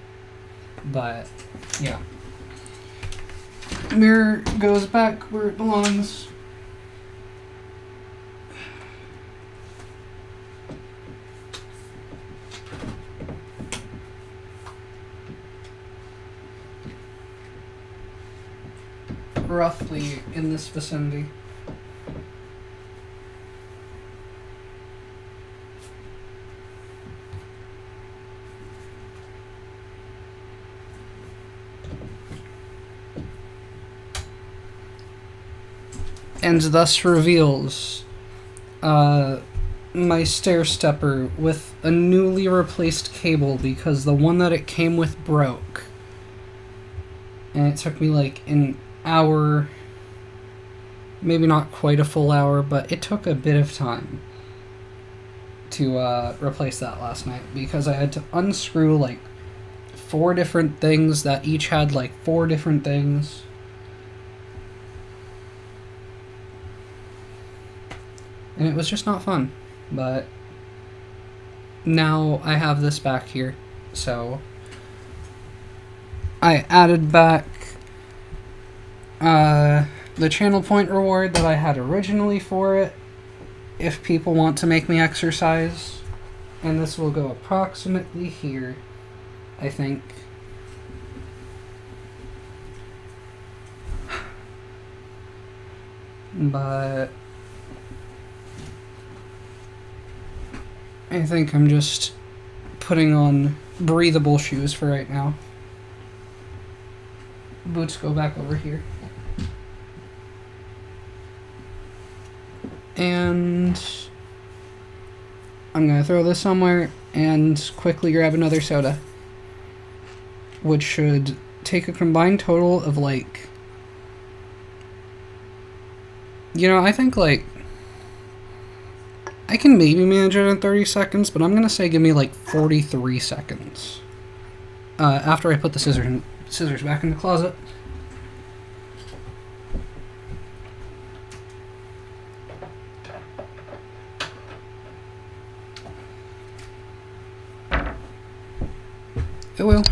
But, yeah. Mirror goes back where it belongs. Roughly in this vicinity. And thus reveals my stair stepper with a newly replaced cable because the one that it came with broke. And it took me like an hour, maybe not quite a full hour, but it took a bit of time to replace that last night because I had to unscrew like 4 different things that each had like 4 different things. And it was just not fun, but now I have this back here, so I added back the channel point reward that I had originally for it, if people want to make me exercise. And this will go approximately here, I think. But I think I'm just putting on breathable shoes for right now. Boots go back over here. And I'm gonna throw this somewhere and quickly grab another soda, which should take a combined total of like, you know, I think like I can maybe manage it in 30 seconds, but I'm gonna say give me like 43 seconds after I put the scissors back in the closet. It will.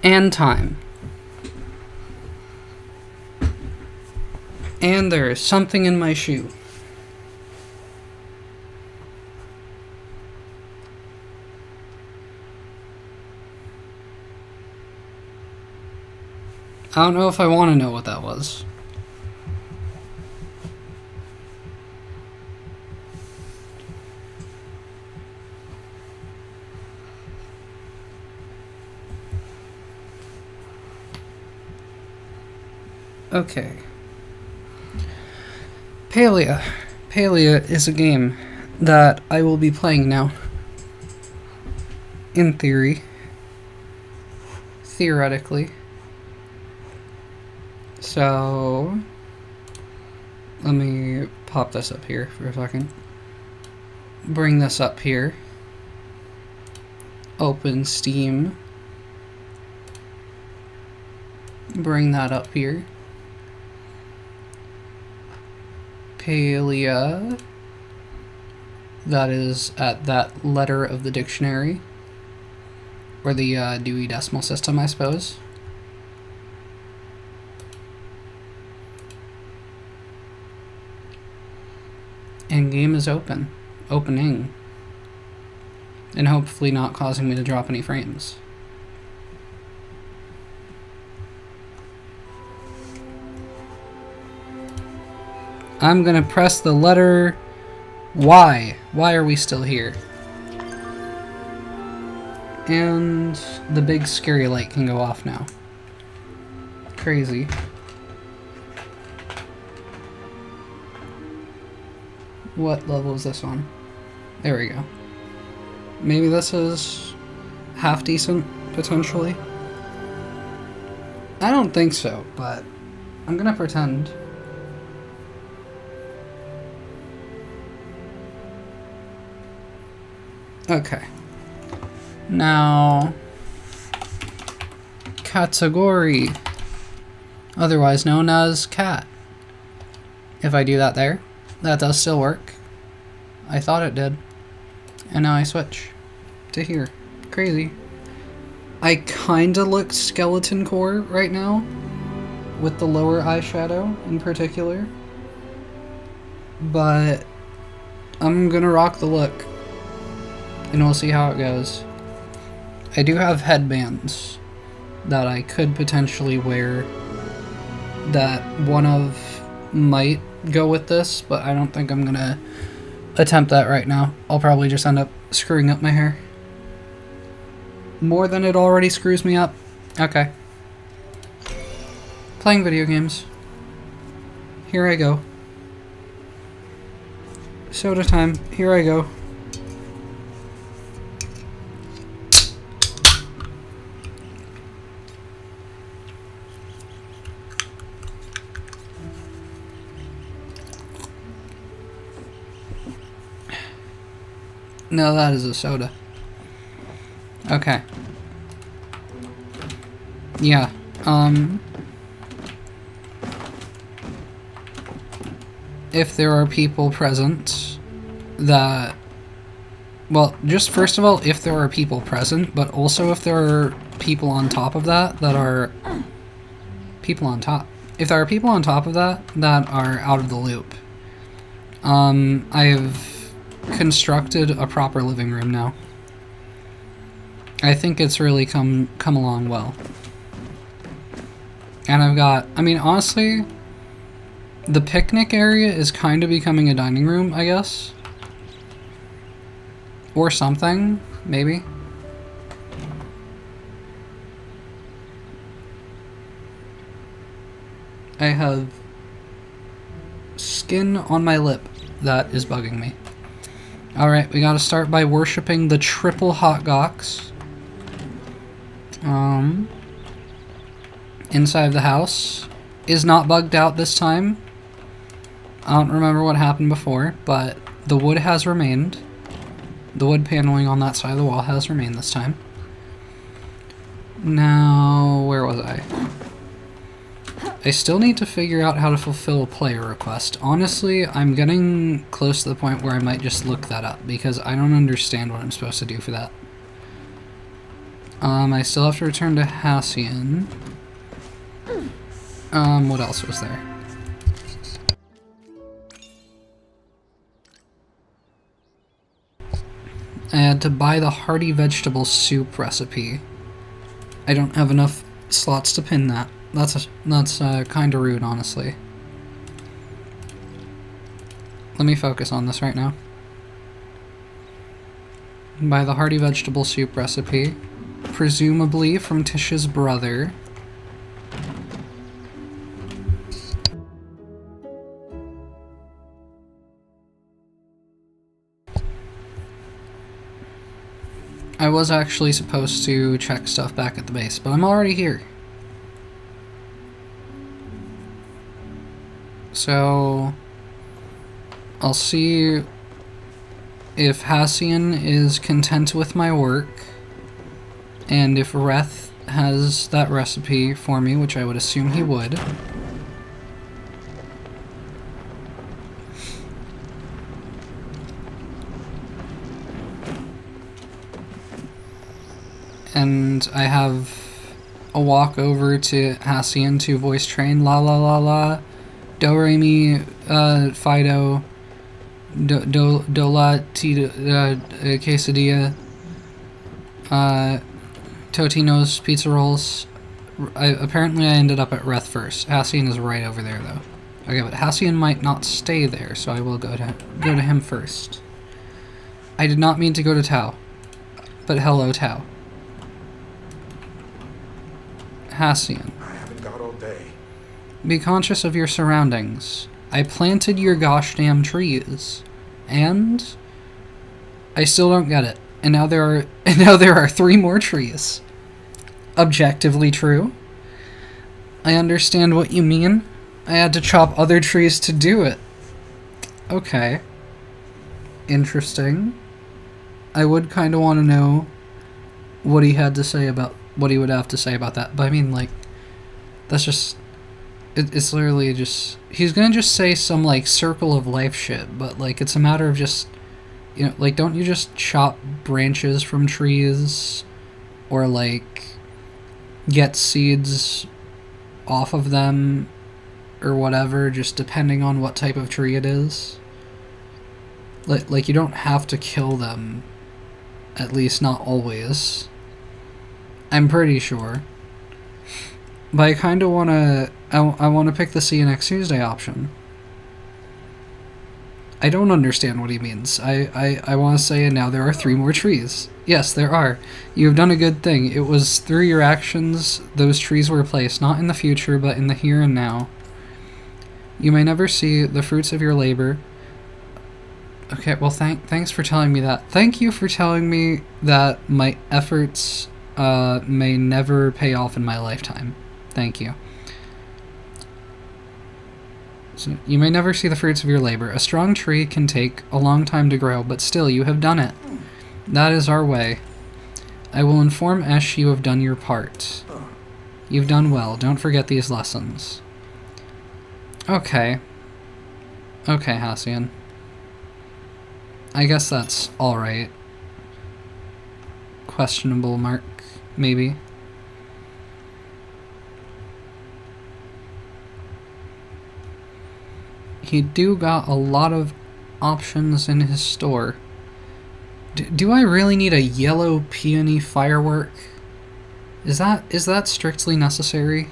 And time. And there is something in my shoe. I don't know if I want to know what that was. Okay. Palia. Palia is a game that I will be playing now. In theory. Theoretically. So, let me pop this up here for a second. Bring this up here. Open Steam. Bring that up here. Palia. That is at that letter of the dictionary. Or the Dewey Decimal System, I suppose. And game is open. Opening. And hopefully not causing me to drop any frames. I'm gonna press the letter Y. Why are we still here? And the big scary light can go off now. Crazy. What level is this on? There we go. Maybe this is half decent, potentially. I don't think so, but I'm gonna pretend. Okay. Now, category, otherwise known as cat. If I do that there, that does still work. I thought it did. And now I switch to here. Crazy. I kinda look skeleton core right now, with the lower eyeshadow in particular. But I'm gonna rock the look. And we'll see how it goes. I do have headbands that I could potentially wear that one of might go with this, but I don't think I'm gonna attempt that right now. I'll probably just end up screwing up my hair. More than it already screws me up. Okay. Playing video games. Here I go. Soda time. Here I go. No, that is a soda. Okay. Yeah. If there are people present that... Well, just first of all, if there are people present, but also if there are people on top of that that are... People on top. If there are people on top of that that are out of the loop. I've constructed a proper living room now. I think it's really come along well. And I've got... I mean, honestly... The picnic area is kind of becoming a dining room, I guess. Or something, maybe. I have skin on my lip that is bugging me. Alright, we gotta start by worshipping the triple hot gocks. Inside of the house is not bugged out this time. I don't remember what happened before, but the wood has remained. The wood paneling on that side of the wall has remained this time. Now, where was I? I still need to figure out how to fulfill a player request. Honestly, I'm getting close to the point where I might just look that up, because I don't understand what I'm supposed to do for that. I still have to return to Hassian. What else was there? I had to buy the hearty vegetable soup recipe. I don't have enough slots to pin that. That's kind of rude, honestly. Let me focus on this right now. Buy the hearty vegetable soup recipe, presumably from Tish's brother. I was actually supposed to check stuff back at the base, but I'm already here. So, I'll see if Hassian is content with my work, and if Reth has that recipe for me, which I would assume he would. And I have a walk over to Hassian to voice train la la la la, do re mi, fido, do la ti quesadilla, Totino's pizza rolls. Apparently I ended up at Reth first. Hassian is right over there though. Okay, but Hassian might not stay there, so I will go to him first. I did not mean to go to Tao, but hello Tao. Hassian. I haven't got all day. Be conscious of your surroundings. I planted your gosh damn trees, and I still don't get it. And now there are 3 more trees. Objectively true. I understand what you mean. I had to chop other trees to do it. Okay. Interesting. I would kind of want to know what he had to say about what he would have to say about that. But I mean, like, that's just... It's literally just... He's gonna just say some, like, circle of life shit, but, like, it's a matter of just... You know, like, don't you just chop branches from trees? Or, like, get seeds off of them? Or whatever, just depending on what type of tree it is? Like, you don't have to kill them. At least not always. I'm pretty sure. But I kind of want to... I want to pick the see you next Tuesday option. I don't understand what he means. I want to say now there are 3 more trees. Yes, there are. You have done a good thing. It was through your actions those trees were placed, not in the future, but in the here and now. You may never see the fruits of your labor, Okay, well, thanks for telling me that. Thank you for telling me that my efforts may never pay off in my lifetime. Thank you. So, you may never see the fruits of your labor. A strong tree can take a long time to grow, but still, you have done it. That is our way. I will inform Esh you have done your part. You've done well. Don't forget these lessons. Okay. Okay, Hassian. I guess that's alright. Questionable mark, maybe. He do got a lot of options in his store. Do I really need a yellow peony firework? Is that strictly necessary?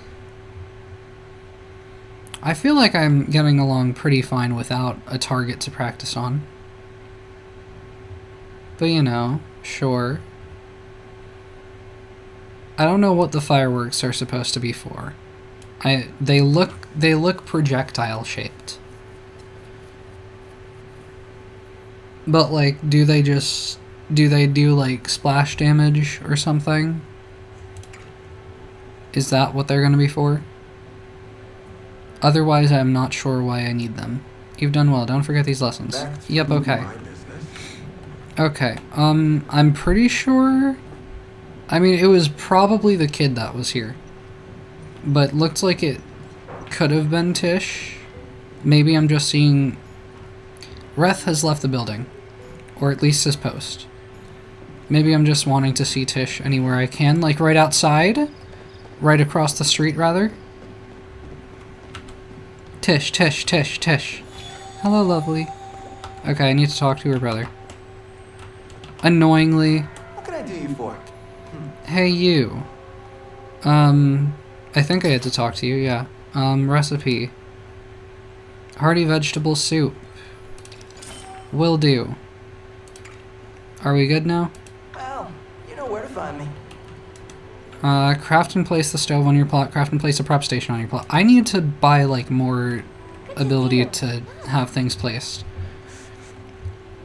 I feel like I'm getting along pretty fine without a target to practice on. But you know, sure. I don't know what the fireworks are supposed to be for. They look projectile shaped. But like, do they do like splash damage or something? Is that what they're gonna be for? Otherwise, I'm not sure why I need them. You've done well. Don't forget these lessons. Yep, okay. Okay, I'm pretty sure... I mean, it was probably the kid that was here. But looked like it could have been Tish. Maybe I'm just seeing... Reth has left the building. Or at least his post. Maybe I'm just wanting to see Tish anywhere I can. Like right outside? Right across the street, rather? Tish, Tish, Tish, Tish. Hello, lovely. Okay, I need to talk to her brother. Annoyingly. What can I do you for? Hey, you. I think I had to talk to you, yeah. Recipe. Hearty vegetable soup. Will do. Are we good now? Well, you know where to find me. Craft and place the stove on your plot. Craft and place a prep station on your plot. I need to buy, like, more ability to have things placed.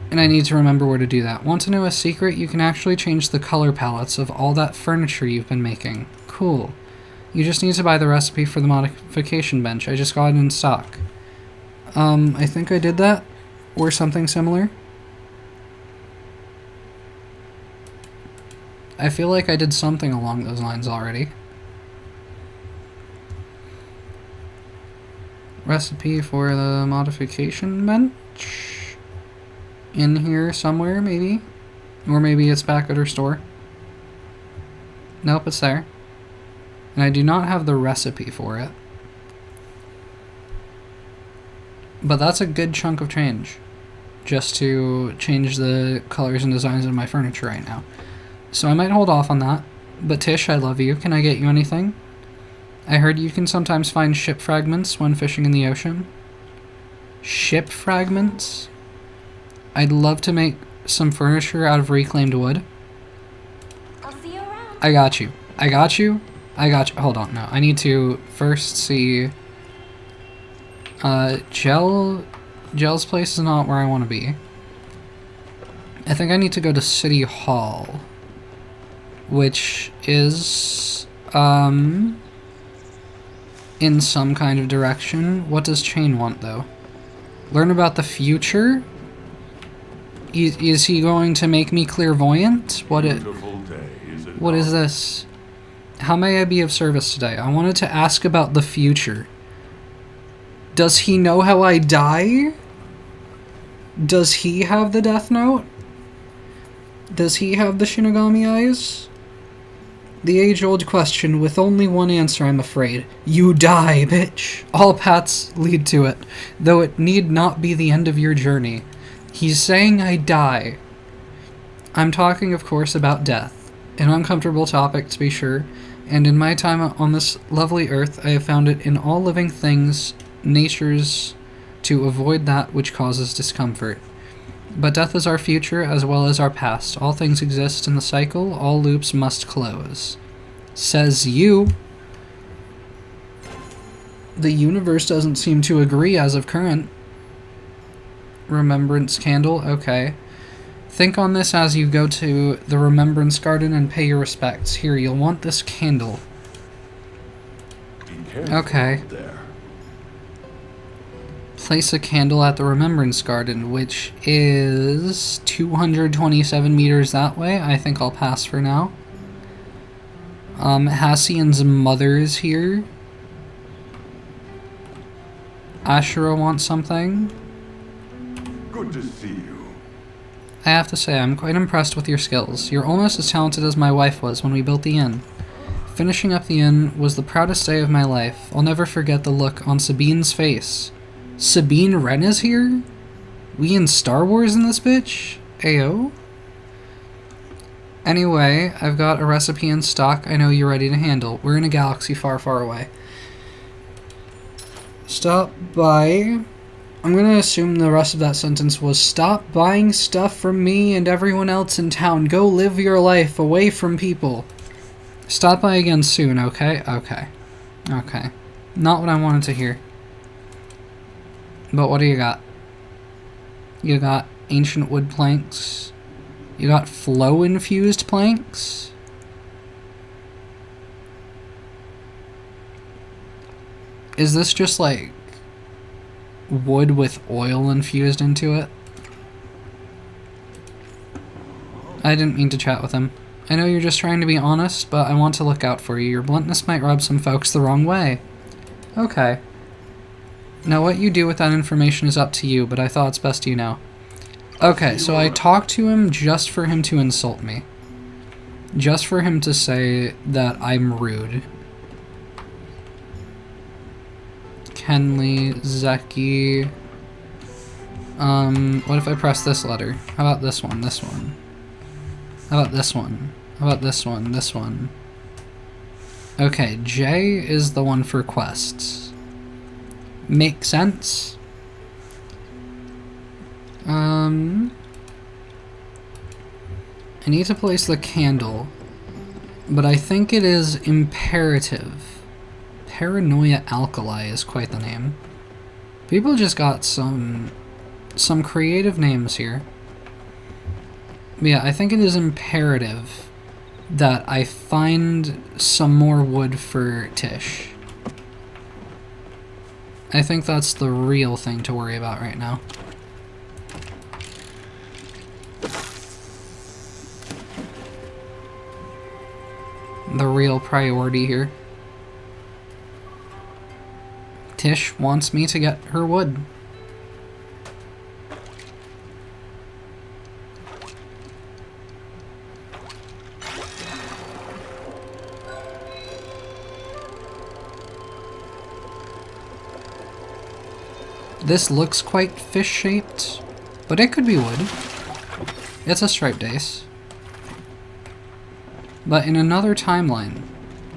And I need to remember where to do that. Want to know a secret? You can actually change the color palettes of all that furniture you've been making. Cool. You just need to buy the recipe for the modification bench. I just got it in stock. I think I did that. Or something similar. I feel like I did something along those lines already. Recipe for the modification bench? In here somewhere, maybe? Or maybe it's back at her store. Nope, it's there. And I do not have the recipe for it. But that's a good chunk of change. Just to change the colors and designs of my furniture right now. So I might hold off on that. But Tish, I love you. Can I get you anything? I heard you can sometimes find ship fragments when fishing in the ocean. Ship fragments? I'd love to make some furniture out of reclaimed wood. I'll see you around. I got you. I got you. I got you. Hold on, no. I need to first see... Gel's place is not where I want to be. I think I need to go to City Hall. Which is... in some kind of direction. What does Chain want, though? Learn about the future? Is he going to make me clairvoyant? What is this? How may I be of service today? I wanted to ask about the future. Does he know how I die? Does he have the Death Note? Does he have the Shinigami eyes? The age-old question with only one answer, I'm afraid. You die, bitch. All paths lead to it, though it need not be the end of your journey. He's saying I die. I'm talking, of course, about death. An uncomfortable topic, to be sure, and in my time on this lovely earth, I have found it in all living things, natures, to avoid that which causes discomfort. But death is our future as well as our past. All things exist in the cycle, all loops must close. Says you. The universe doesn't seem to agree as of current. Remembrance candle, okay. Think on this as you go to the Remembrance Garden and pay your respects. Here, you'll want this candle. Okay. Place a candle at the Remembrance Garden, which is 227 meters that way. I think I'll pass for now. Hassian's mother is here. Ashura wants something. Good to see you. I have to say, I'm quite impressed with your skills. You're almost as talented as my wife was when we built the inn. Finishing up the inn was the proudest day of my life. I'll never forget the look on Sabine's face. Sabine Wren is here? We in Star Wars in this bitch? Ayo? Anyway, I've got a recipe in stock I know you're ready to handle. We're in a galaxy far, far away. Stop by... I'm gonna assume the rest of that sentence was stop buying stuff from me and everyone else in town. Go live your life away from people. Stop by again soon, okay? Okay. Okay. Not what I wanted to hear. But what do you got? You got ancient wood planks. You got flow-infused planks. Is this just like wood with oil infused into it? I didn't mean to chat with him. I know you're just trying to be honest, but I want to look out for you. Your bluntness might rub some folks the wrong way. Okay. Now what you do with that information is up to you, but I thought it's best you know. Okay, so I talked to him just for him to insult me. Just for him to say that I'm rude. Kenley, Zeki. What if I press this letter? How about this one? This one. How about this one? How about this one? This one. Okay, J is the one for quests. Makes sense? I need to place the candle, but I think it is imperative. Paranoia Alkali is quite the name. People just got some creative names here. But yeah, I think it is imperative that I find some more wood for Tish. I think that's the real thing to worry about right now. The real priority here. Tish wants me to get her wood. This looks quite fish-shaped, but it could be wood. It's a striped ace. But in another timeline,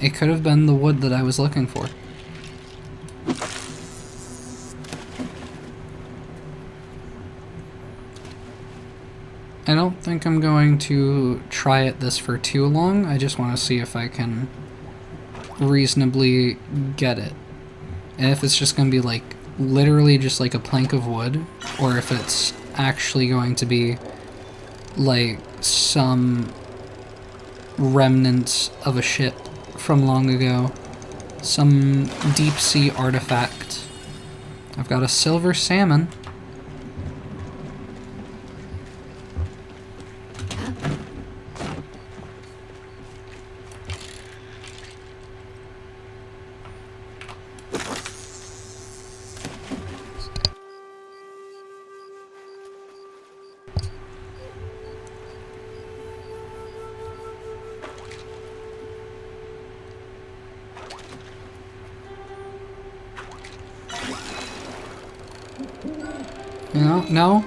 it could have been the wood that I was looking for. I don't think I'm going to try this for too long. I just want to see if I can reasonably get it. And if it's just going to be like literally just like a plank of wood, or if it's actually going to be like some remnants of a ship from long ago. Some deep sea artifact. I've got a silver salmon.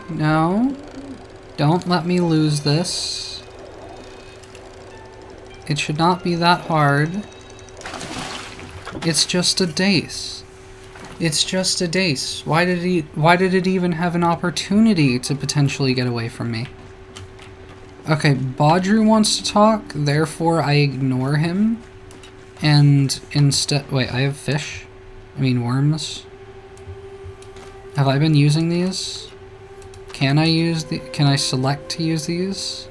No. Don't let me lose this. It should not be that hard. It's just a dace. It's just a dace. Why did it even have an opportunity to potentially get away from me? Okay, Baudru wants to talk, therefore I ignore him. And instead... Wait, I have fish? I mean worms? Have I been using these? Can I select to use these?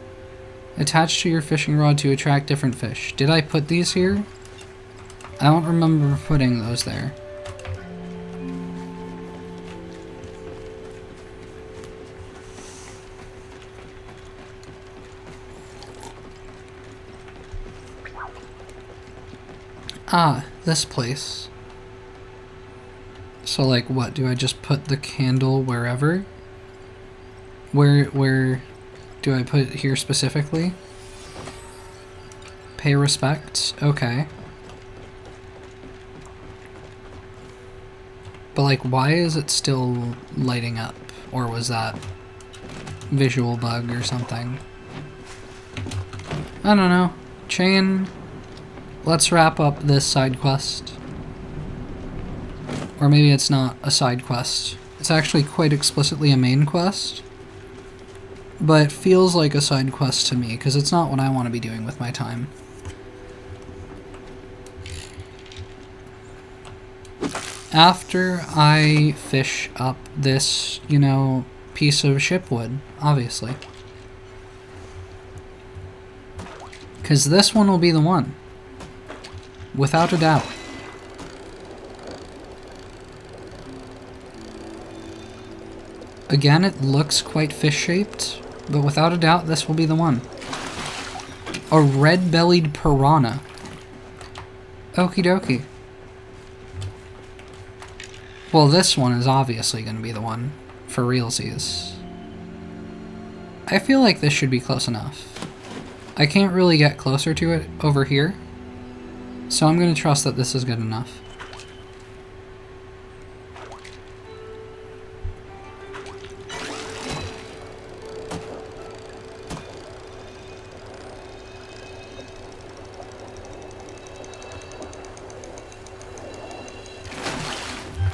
Attach to your fishing rod to attract different fish. Did I put these here? I don't remember putting those there. Ah, this place. So like what, do I just put the candle wherever? Where do I put it here specifically? Pay respect, okay. But like, why is it still lighting up? Or was that visual bug or something? I don't know. Chain. Let's wrap up this side quest. Or maybe it's not a side quest. It's actually quite explicitly a main quest. But it feels like a side quest to me, because it's not what I want to be doing with my time. After I fish up this, you know, piece of shipwood, obviously. Because this one will be the one. Without a doubt. Again, it looks quite fish-shaped, but without a doubt, this will be the one. A red-bellied piranha. Okie dokie. Well, this one is obviously going to be the one, for realsies. I feel like this should be close enough. I can't really get closer to it over here, so I'm going to trust that this is good enough.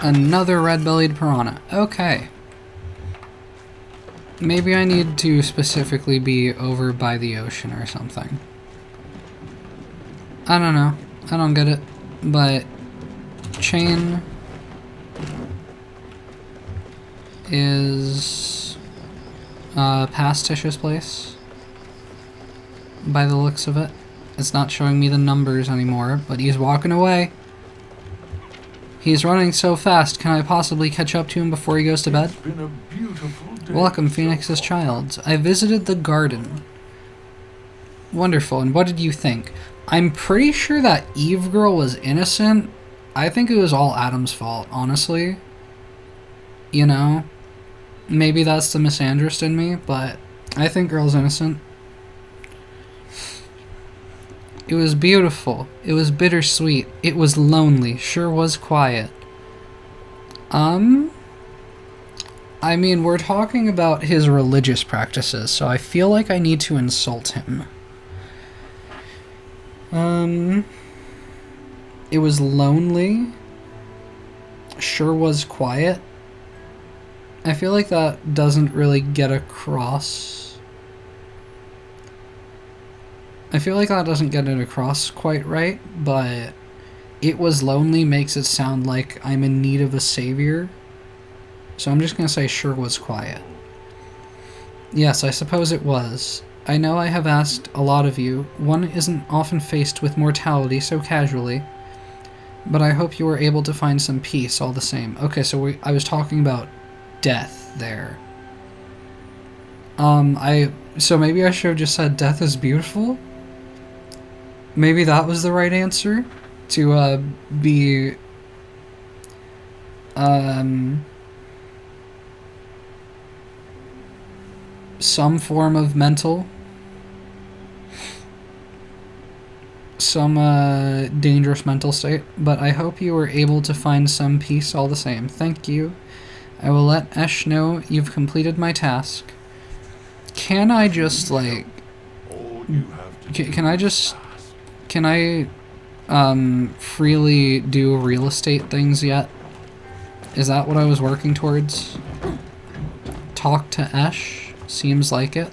Another red-bellied piranha. Okay. Maybe I need to specifically be over by the ocean or something. I don't know. I don't get it. But chain is past Tish's place. By the looks of it. It's not showing me the numbers anymore, but he's walking away. He's running so fast, can I possibly catch up to him before he goes to bed? It's been a beautiful day. Welcome, Phoenix's child. I visited the garden. Wonderful, and what did you think? I'm pretty sure that Eve girl was innocent. I think it was all Adam's fault, honestly. You know? Maybe that's the misandrist in me, but I think girl's innocent. It was beautiful. It was bittersweet. It was lonely. Sure was quiet. I mean, we're talking about his religious practices, so I feel like I need to insult him. It was lonely. Sure was quiet. I feel like that doesn't really get across. I feel like that doesn't get it across quite right, but it was lonely makes it sound like I'm in need of a savior. So I'm just going to say sure was quiet. Yes, I suppose it was. I know I have asked a lot of you. One isn't often faced with mortality so casually. But I hope you were able to find some peace all the same. Okay, so I was talking about death there. So maybe I should have just said death is beautiful? Maybe that was the right answer? To, be... some form of mental. Some, dangerous mental state. But I hope you were able to find some peace all the same. Thank you. I will let Esh know you've completed my task. Can I just, like... All you have to Can I just... Can I, freely do real estate things yet? Is that what I was working towards? Talk to Esh? Seems like it.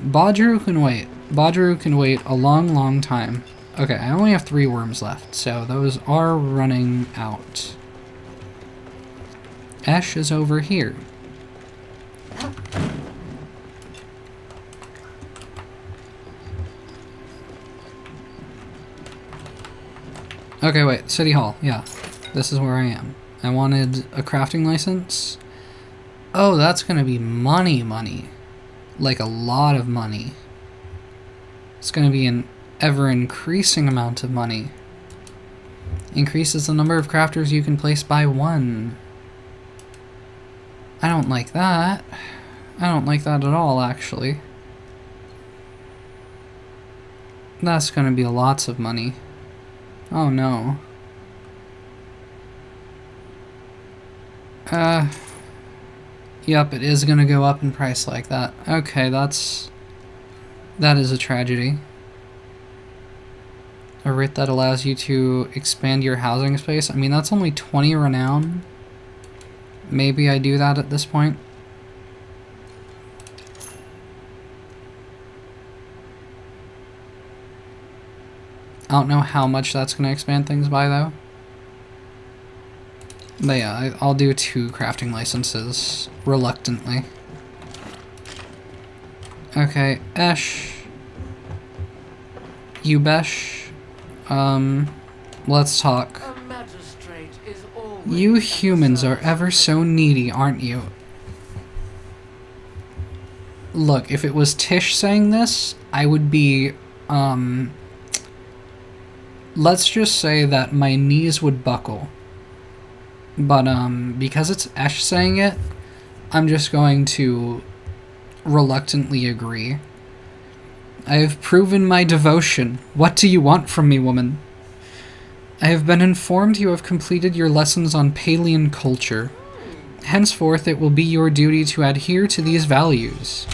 Badru can wait. Badru can wait a long, long time. Okay, I only have 3 worms left, so those are running out. Esh is over here. Okay, wait. City Hall. Yeah. This is where I am. I wanted a crafting license. Oh, that's gonna be money. Like a lot of money. It's gonna be an ever-increasing amount of money. Increases the number of crafters you can place by 1. I don't like that. I don't like that at all, actually. That's gonna be lots of money. Oh no. Yep, it is gonna go up in price like that. Okay, that is a tragedy. A writ that allows you to expand your housing space. I mean, that's only 20 renown. Maybe I do that at this point. I don't know how much that's going to expand things by, though. But yeah, I'll do 2 crafting licenses, reluctantly. Okay, Esh. Ubesh. Let's talk. You humans are ever so needy, aren't you? Look, if it was Tish saying this, I would be, let's just say that my knees would buckle. But, because it's Esh saying it, I'm just going to reluctantly agree. I have proven my devotion. What do you want from me, woman? I have been informed you have completed your lessons on Palian culture. Henceforth, it will be your duty to adhere to these values.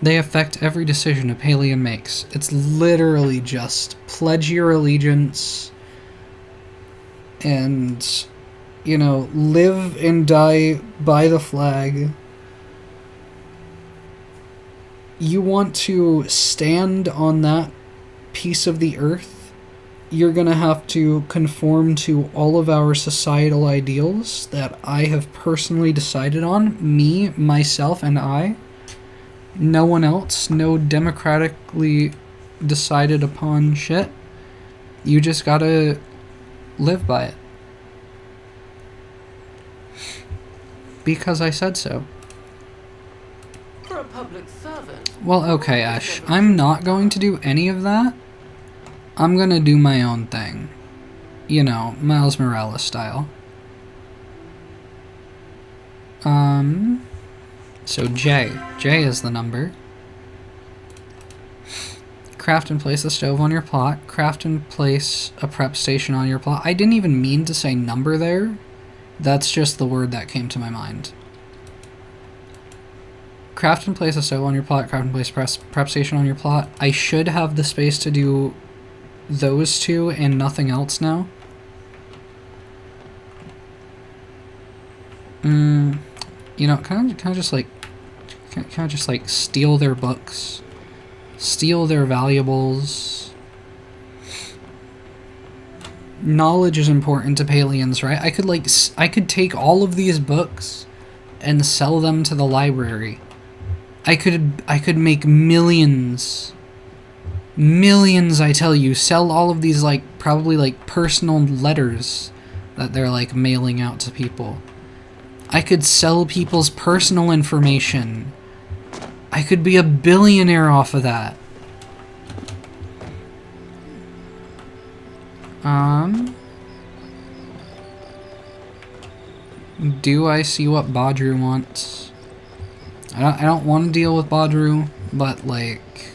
They affect every decision a Palian makes. It's literally just pledge your allegiance and, you know, live and die by the flag. You want to stand on that piece of the earth, you're gonna have to conform to all of our societal ideals that I have personally decided on. Me, myself, and I. No one else. No democratically decided upon shit. You just gotta live by it. Because I said so. For a public servant. Well, okay, Ash. I'm not going to do any of that. I'm gonna do my own thing. You know, Miles Morales style. So J. J is the number. Craft and place a stove on your plot. Craft and place a prep station on your plot. I didn't even mean to say number there. That's just the word that came to my mind. Craft and place a stove on your plot. Craft and place a prep station on your plot. I should have the space to do those 2 and nothing else now. You know, can I just like steal their books, steal their valuables? Knowledge is important to Palians, right? I could take all of these books and sell them to the library. I could make millions, I tell you. Sell all of these, like, probably like personal letters that they're like mailing out to people. I could sell people's personal information. I could be a billionaire off of that. Do I see what Badru wants? I don't want to deal with Badru, but like...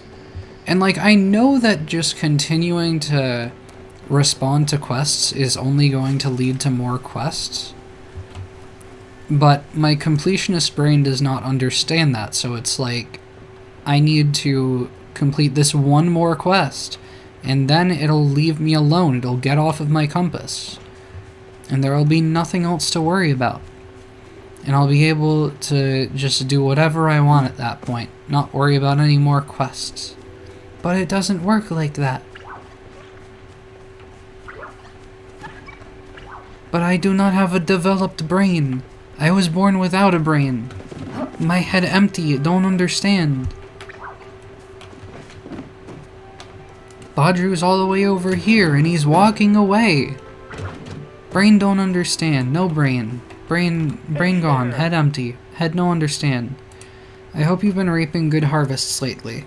And like, I know that just continuing to respond to quests is only going to lead to more quests. But my completionist brain does not understand that, so it's like, I need to complete this one more quest, and then it'll leave me alone. It'll get off of my compass. And there will be nothing else to worry about. And I'll be able to just do whatever I want at that point, not worry about any more quests. But it doesn't work like that. But I do not have a developed brain. I was born without a brain. My head empty, don't understand. Badru's all the way over here and he's walking away. Brain don't understand. No brain. Brain gone. Head empty. Head no understand. I hope you've been reaping good harvests lately.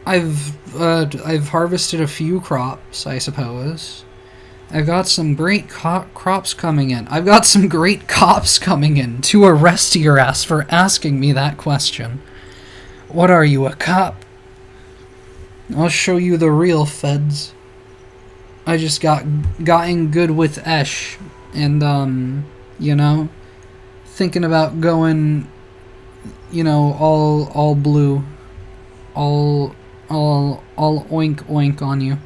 I've harvested a few crops, I suppose. I've got some great crops coming in. I've got some great cops coming in to arrest your ass for asking me that question. What are you, a cop? I'll show you the real feds. I just got in good with Esh, and you know, thinking about going, you know, all blue, all oink oink on you.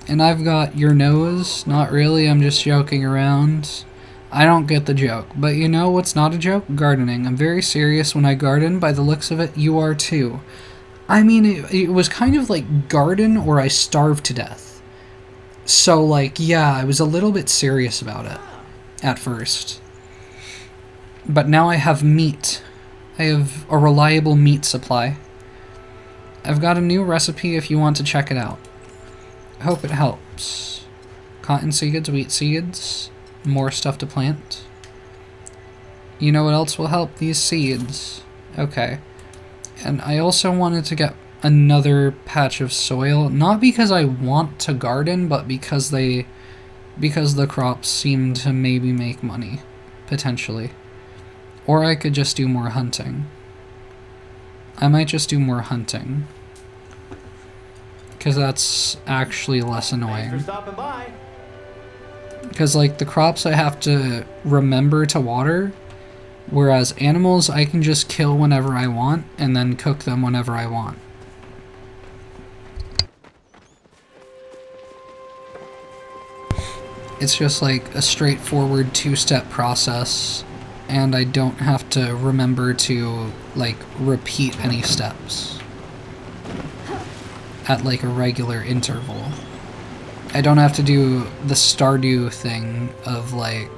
And I've got your nose. Not really, I'm just joking around. I don't get the joke. But you know what's not a joke? Gardening. I'm very serious when I garden. By the looks of it, you are too. I mean, it was kind of like garden or I starved to death. So, like, yeah, I was a little bit serious about it at first. But now I have meat. I have a reliable meat supply. I've got a new recipe if you want to check it out. Hope it helps. Cotton seeds, wheat seeds, more stuff to plant. You know what else will help? These seeds. Okay. And I also wanted to get another patch of soil, not because I want to garden, but because the crops seem to maybe make money, potentially. Or I could just do more hunting. I might just do more hunting. Because that's actually less annoying. Thanks for stopping by. Because, like, the crops I have to remember to water, whereas animals I can just kill whenever I want and then cook them whenever I want. It's just like a straightforward two-step process, and I don't have to remember to, like, repeat any steps at, like, a regular interval. I don't have to do the Stardew thing of, like,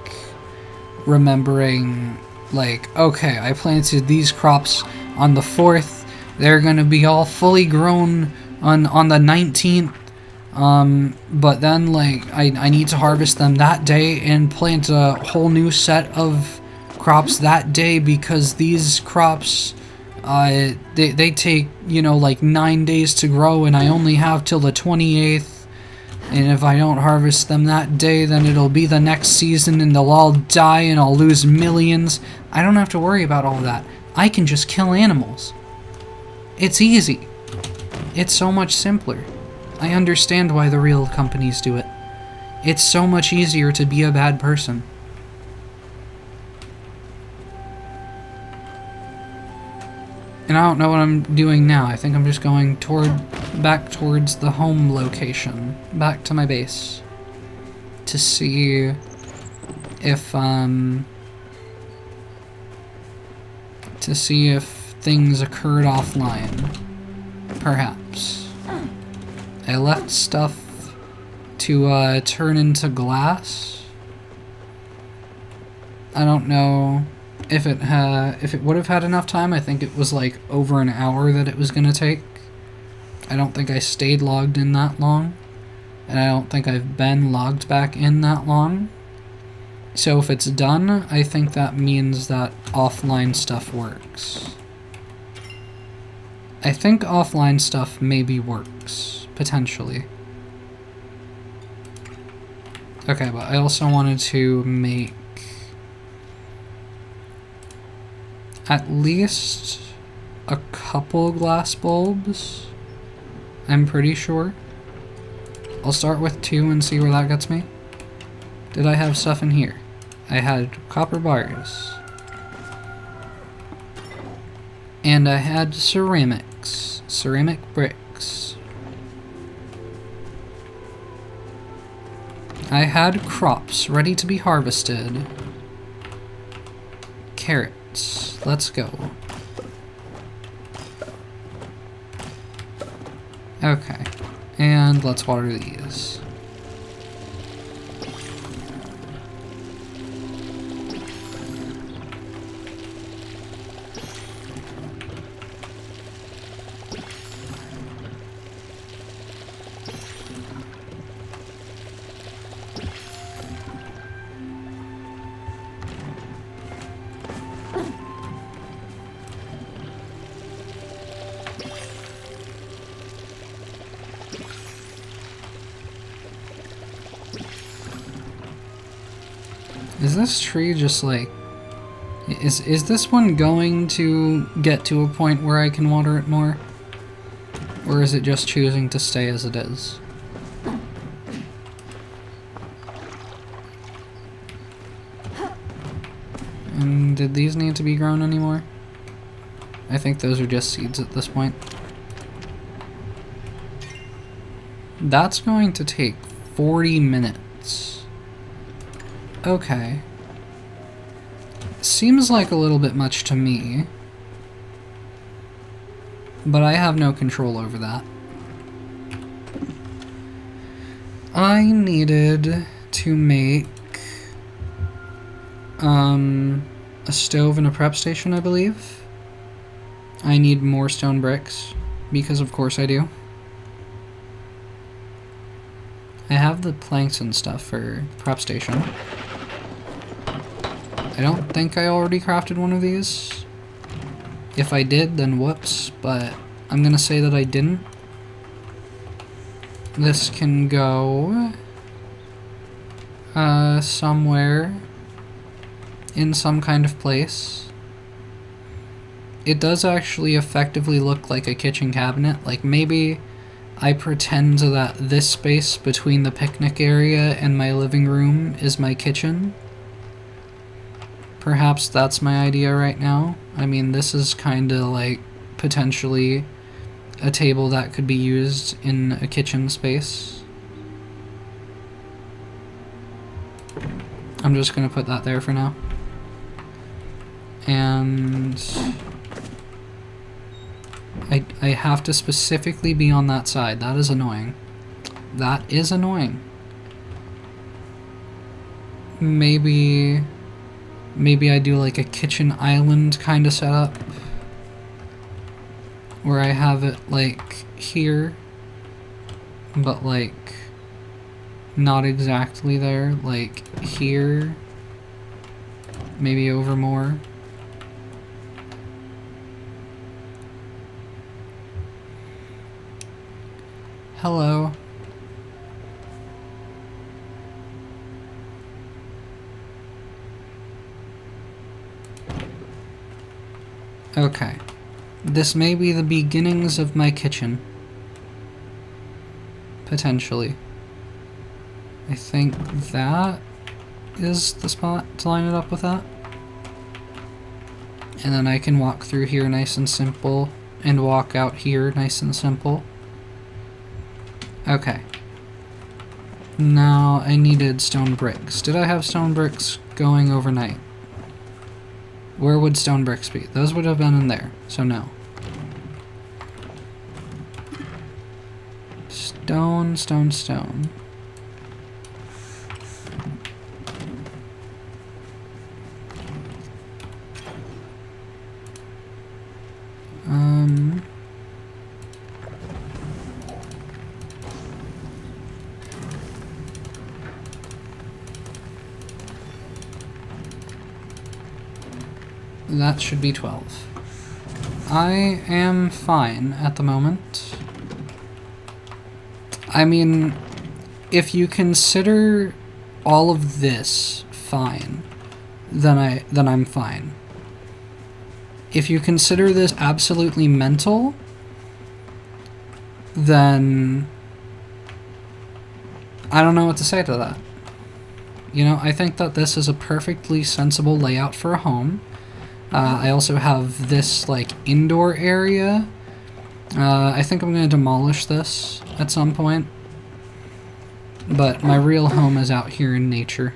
remembering, like, okay, I planted these crops on the 4th, they're gonna be all fully grown on the 19th, but then, like, I need to harvest them that day and plant a whole new set of crops that day because these crops, they take, you know, like 9 days to grow and I only have till the 28th, and if I don't harvest them that day, then it'll be the next season and they'll all die and I'll lose millions. I don't have to worry about all that. I can just kill animals. It's easy. It's so much simpler. I understand why the real companies do it. It's so much easier to be a bad person. And I don't know what I'm doing now. I think I'm just going back towards the home location, back to my base, to see if things occurred offline. Perhaps. I left stuff to turn into glass. I don't know if it would have had enough time. I think it was like over an hour that it was gonna take. I don't think I stayed logged in that long, and I don't think I've been logged back in that long. So if it's done, I think that means that offline stuff works. I think offline stuff maybe works, potentially. Okay, but I also wanted to make at least a couple glass bulbs, I'm pretty sure. I'll start with 2 and see where that gets me. Did I have stuff in here? I had copper bars. And I had ceramics. Ceramic bricks. I had crops ready to be harvested. Carrots. Let's go. Okay. And let's water these. Is this tree just like... Is this one going to get to a point where I can water it more? Or is it just choosing to stay as it is? And did these need to be grown anymore? I think those are just seeds at this point. That's going to take 40 minutes. Okay. Seems like a little bit much to me. But I have no control over that. I needed to make a stove and a prep station, I believe. I need more stone bricks, because of course I do. I have the planks and stuff for prep station. I don't think I already crafted one of these. If I did, then whoops, but I'm gonna say that I didn't. This can go somewhere in some kind of place. It does actually effectively look like a kitchen cabinet. Like maybe I pretend that this space between the picnic area and my living room is my kitchen. Perhaps that's my idea right now. I mean, this is kind of like potentially a table that could be used in a kitchen space. I'm just gonna put that there for now. And I have to specifically be on that side. That is annoying. That is annoying. Maybe I do like a kitchen island kind of setup where I have it like here, but like not exactly there, like here, maybe over more. Hello. Okay. This may be the beginnings of my kitchen. Potentially. I think that is the spot to line it up with that. And then I can walk through here nice and simple, and walk out here nice and simple. Okay. Now I needed stone bricks. Did I have stone bricks going overnight? Where would stone bricks be? Those would have been in there, so no. Stone, stone, stone. That should be 12. I am fine at the moment. I mean, if you consider all of this fine, then I'm fine. If you consider this absolutely mental, then I don't know what to say to that. You know, I think that this is a perfectly sensible layout for a home. I also have this, like, indoor area. I think I'm going to demolish this at some point. But my real home is out here in nature.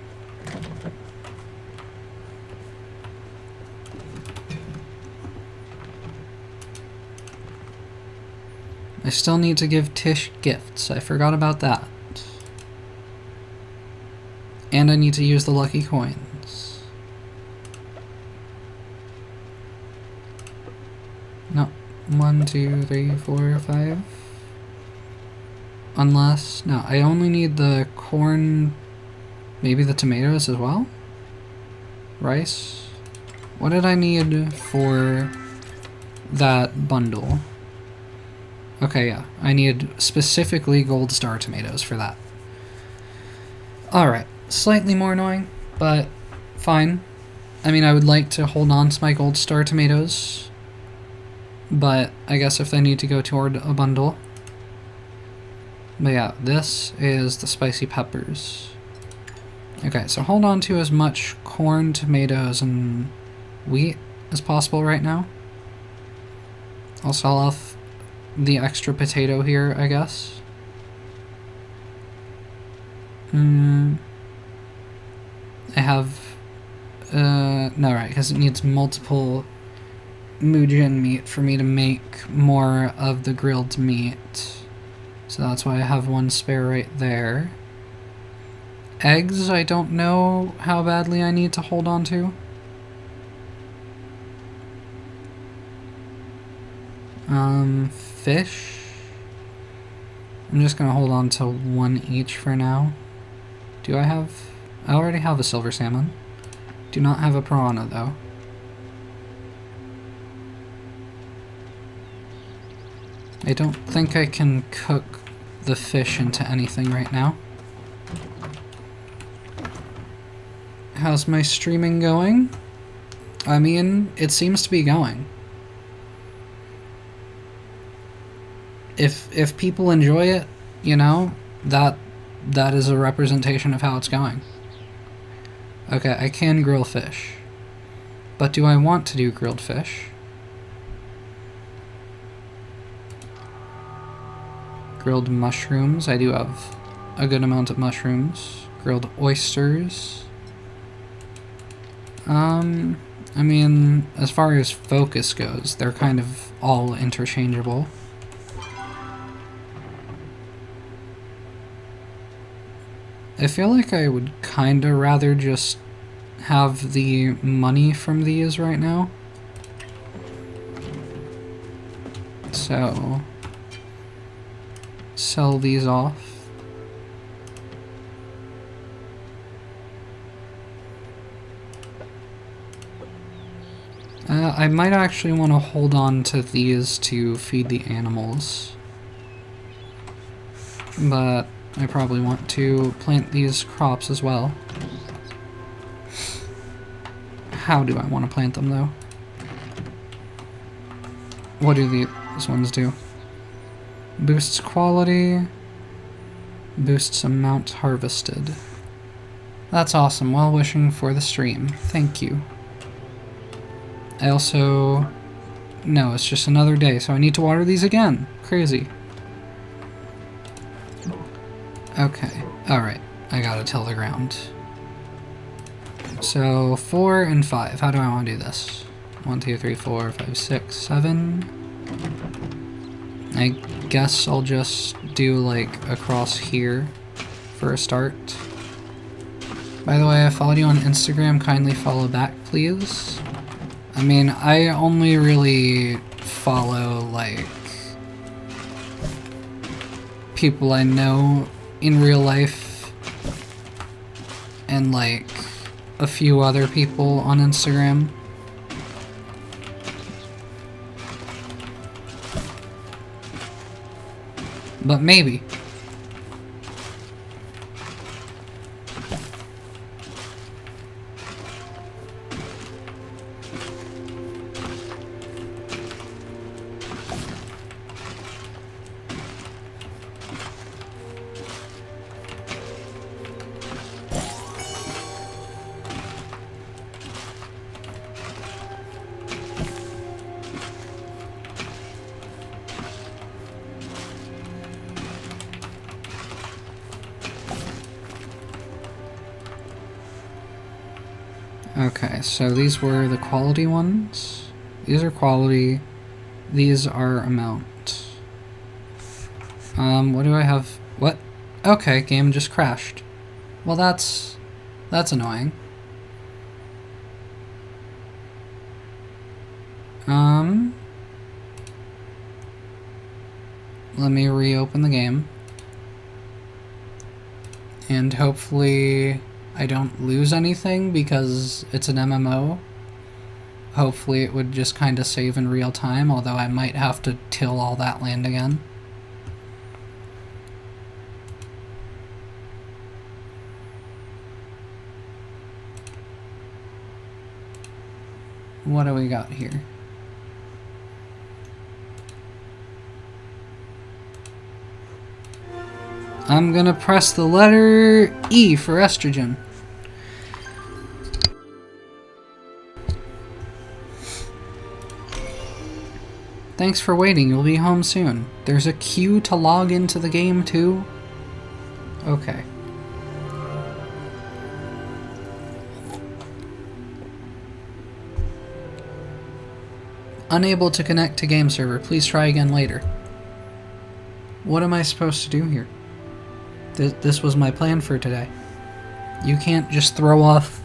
I still need to give Tish gifts. I forgot about that. And I need to use the lucky coins. No. 1, 2, 3, 4, 5. Unless... no, I only need the corn... maybe the tomatoes as well? Rice? What did I need for that bundle? Okay, yeah. I need specifically gold star tomatoes for that. Alright. Slightly more annoying, but fine. I mean, I would like to hold on to my gold star tomatoes, but I guess if they need to go toward a bundle. But yeah, this is the spicy peppers. Okay, so hold on to as much corn, tomatoes, and wheat as possible right now. I'll sell off the extra potato here, I guess. I have... no, right, because it needs multiple Mujin meat for me to make more of the grilled meat. So that's why I have one spare right there. Eggs, I don't know how badly I need to hold on to. Fish. I'm just gonna hold on to one each for now. Do I have... I already have a silver salmon. Do not have a piranha, though. I don't think I can cook the fish into anything right now. How's my streaming going? I mean, it seems to be going. If people enjoy it, you know, that is a representation of how it's going. Okay, I can grill fish. But do I want to do grilled fish? Grilled mushrooms. I do have a good amount of mushrooms. Grilled oysters. I mean, as far as focus goes, they're kind of all interchangeable. I feel like I would kinda rather just have the money from these right now. So, sell these off. I might actually want to hold on to these to feed the animals. But I probably want to plant these crops as well. How do I want to plant them, though? What do these ones do? Boosts quality. Boosts amount harvested. That's awesome. Well wishing for the stream. Thank you. I also... No, it's just another day, so I need to water these again. Crazy. Okay, alright. I gotta till the ground. So, 4 and 5. How do I want to do this? 1, 2, 3, 4, 5, 6, 7. I guess I'll just do, like, across here for a start. By the way, I followed you on Instagram. Kindly follow back, please. I mean, I only really follow, like, people I know in real life and, like, a few other people on Instagram. But maybe. Okay, so these were the quality ones. These are quality. These are amount. What do I have? What? Okay, game just crashed. Well, that's annoying. Let me reopen the game. And hopefully I don't lose anything because it's an MMO. Hopefully it would just kind of save in real time, although I might have to till all that land again. what do we got here? I'm gonna press the letter E for estrogen. Thanks for waiting, you'll be home soon. There's a queue to log into the game too? Okay. Unable to connect to game server, please try again later. What am I supposed to do here? This was my plan for today. You can't just throw off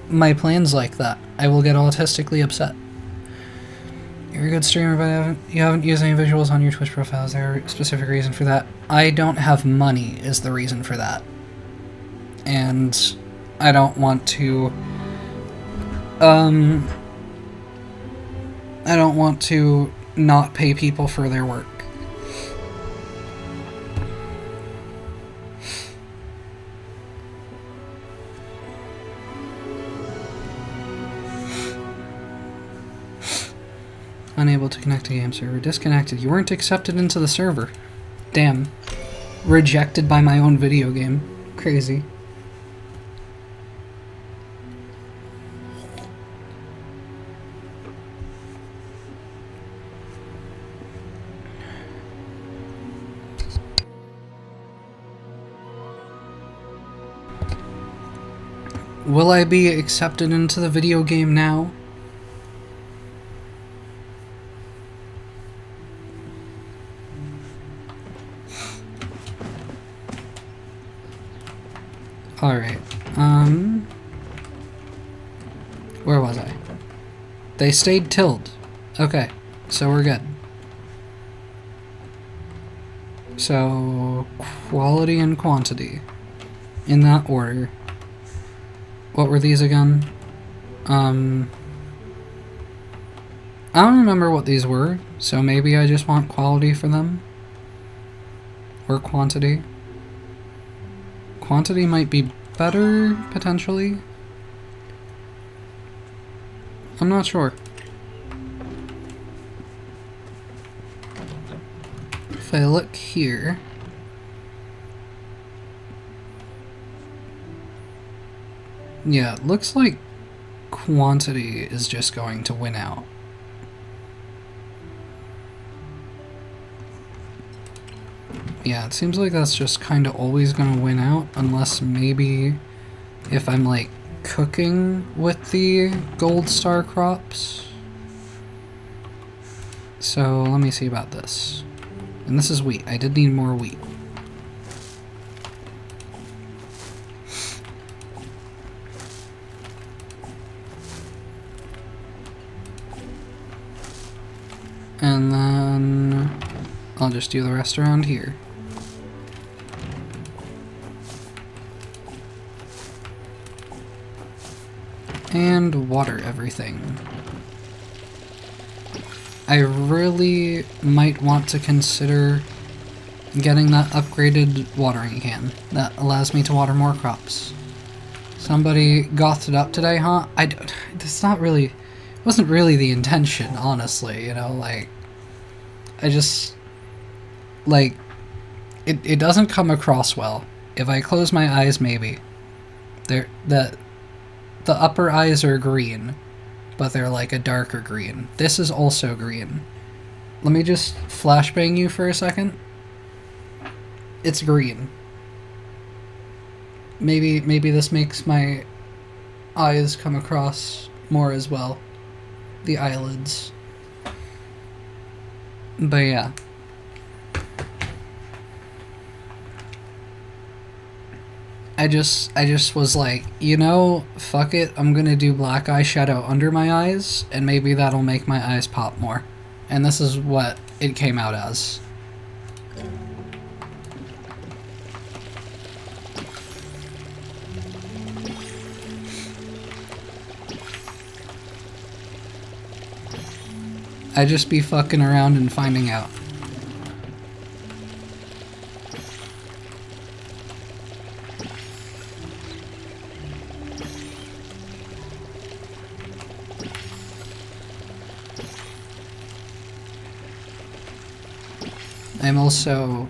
my plans like that. I will get autistically upset. You're a good streamer, but you haven't used any visuals on your Twitch profile. Is there a specific reason for that? I don't have money is the reason for that. And I don't want to... I don't want to not pay people for their work. Unable to connect to game server. Disconnected. You weren't accepted into the server. Damn. Rejected by my own video game. Crazy. Will I be accepted into the video game now? Alright, where was I? They stayed tilled. Okay, so we're good. So, quality and quantity. In that order. What were these again? I don't remember what these were, so maybe I just want quality for them. Or quantity. Quantity might be better, potentially. I'm not sure. If I look here... Yeah, it looks like quantity is just going to win out. Yeah, it seems like that's just kind of always going to win out, unless maybe if I'm, like, cooking with the gold star crops. So, let me see about this. And this is wheat. I did need more wheat. And then I'll just do the rest around here. And water everything. I really might want to consider getting that upgraded watering can that allows me to water more crops. Somebody gothed it up today, huh? That's not really, wasn't really the intention, honestly, you know, like, I just, like, it doesn't come across well. If I close my eyes, maybe. The upper eyes are green, but they're like a darker green. This is also green. Let me just flashbang you for a second. It's green. Maybe this makes my eyes come across more as well. The eyelids. But yeah. I just was like, you know, fuck it, I'm gonna do black eyeshadow under my eyes, and maybe that'll make my eyes pop more. And this is what it came out as. I just be fucking around and finding out. I'm also,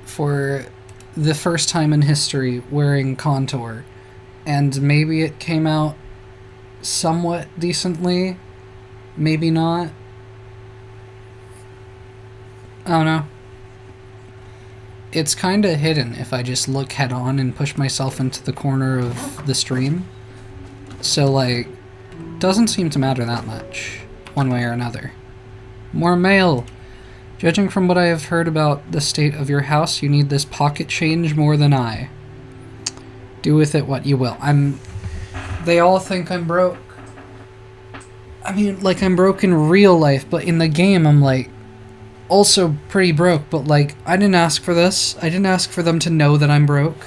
for the first time in history, wearing contour. And maybe it came out somewhat decently, maybe not. I don't know. It's kind of hidden if I just look head on and push myself into the corner of the stream. So, like, doesn't seem to matter that much, one way or another. More mail! Judging from what I have heard about the state of your house, you need this pocket change more than I. Do with it what you will. They all think I'm broke. I mean, like, I'm broke in real life, but in the game, I'm, like, also pretty broke, but, like, I didn't ask for this. I didn't ask for them to know that I'm broke.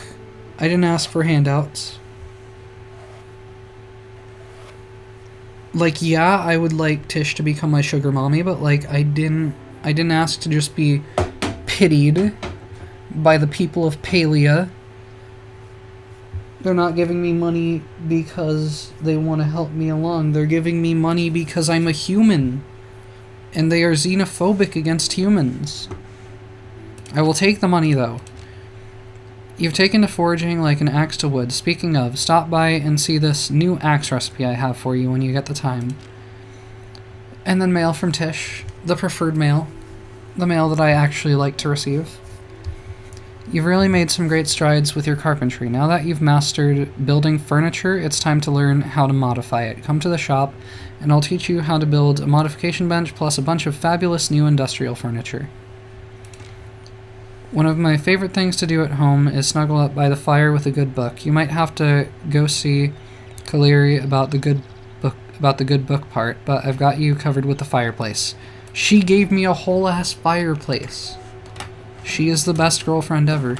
I didn't ask for handouts. Like, yeah, I would like Tish to become my sugar mommy, but, like, I didn't ask to just be pitied by the people of Palia. They're not giving me money because they want to help me along. They're giving me money because I'm a human. And they are xenophobic against humans. I will take the money, though. You've taken to foraging like an axe to wood. Speaking of, stop by and see this new axe recipe I have for you when you get the time. And then mail from Tish. The preferred mail. The mail that I actually like to receive. You've really made some great strides with your carpentry. Now that you've mastered building furniture, it's time to learn how to modify it. Come to the shop, and I'll teach you how to build a modification bench plus a bunch of fabulous new industrial furniture. One of my favorite things to do at home is snuggle up by the fire with a good book. You might have to go see Kaleri about the good book part, but I've got you covered with the fireplace. She gave me a whole ass fireplace. She is the best girlfriend ever.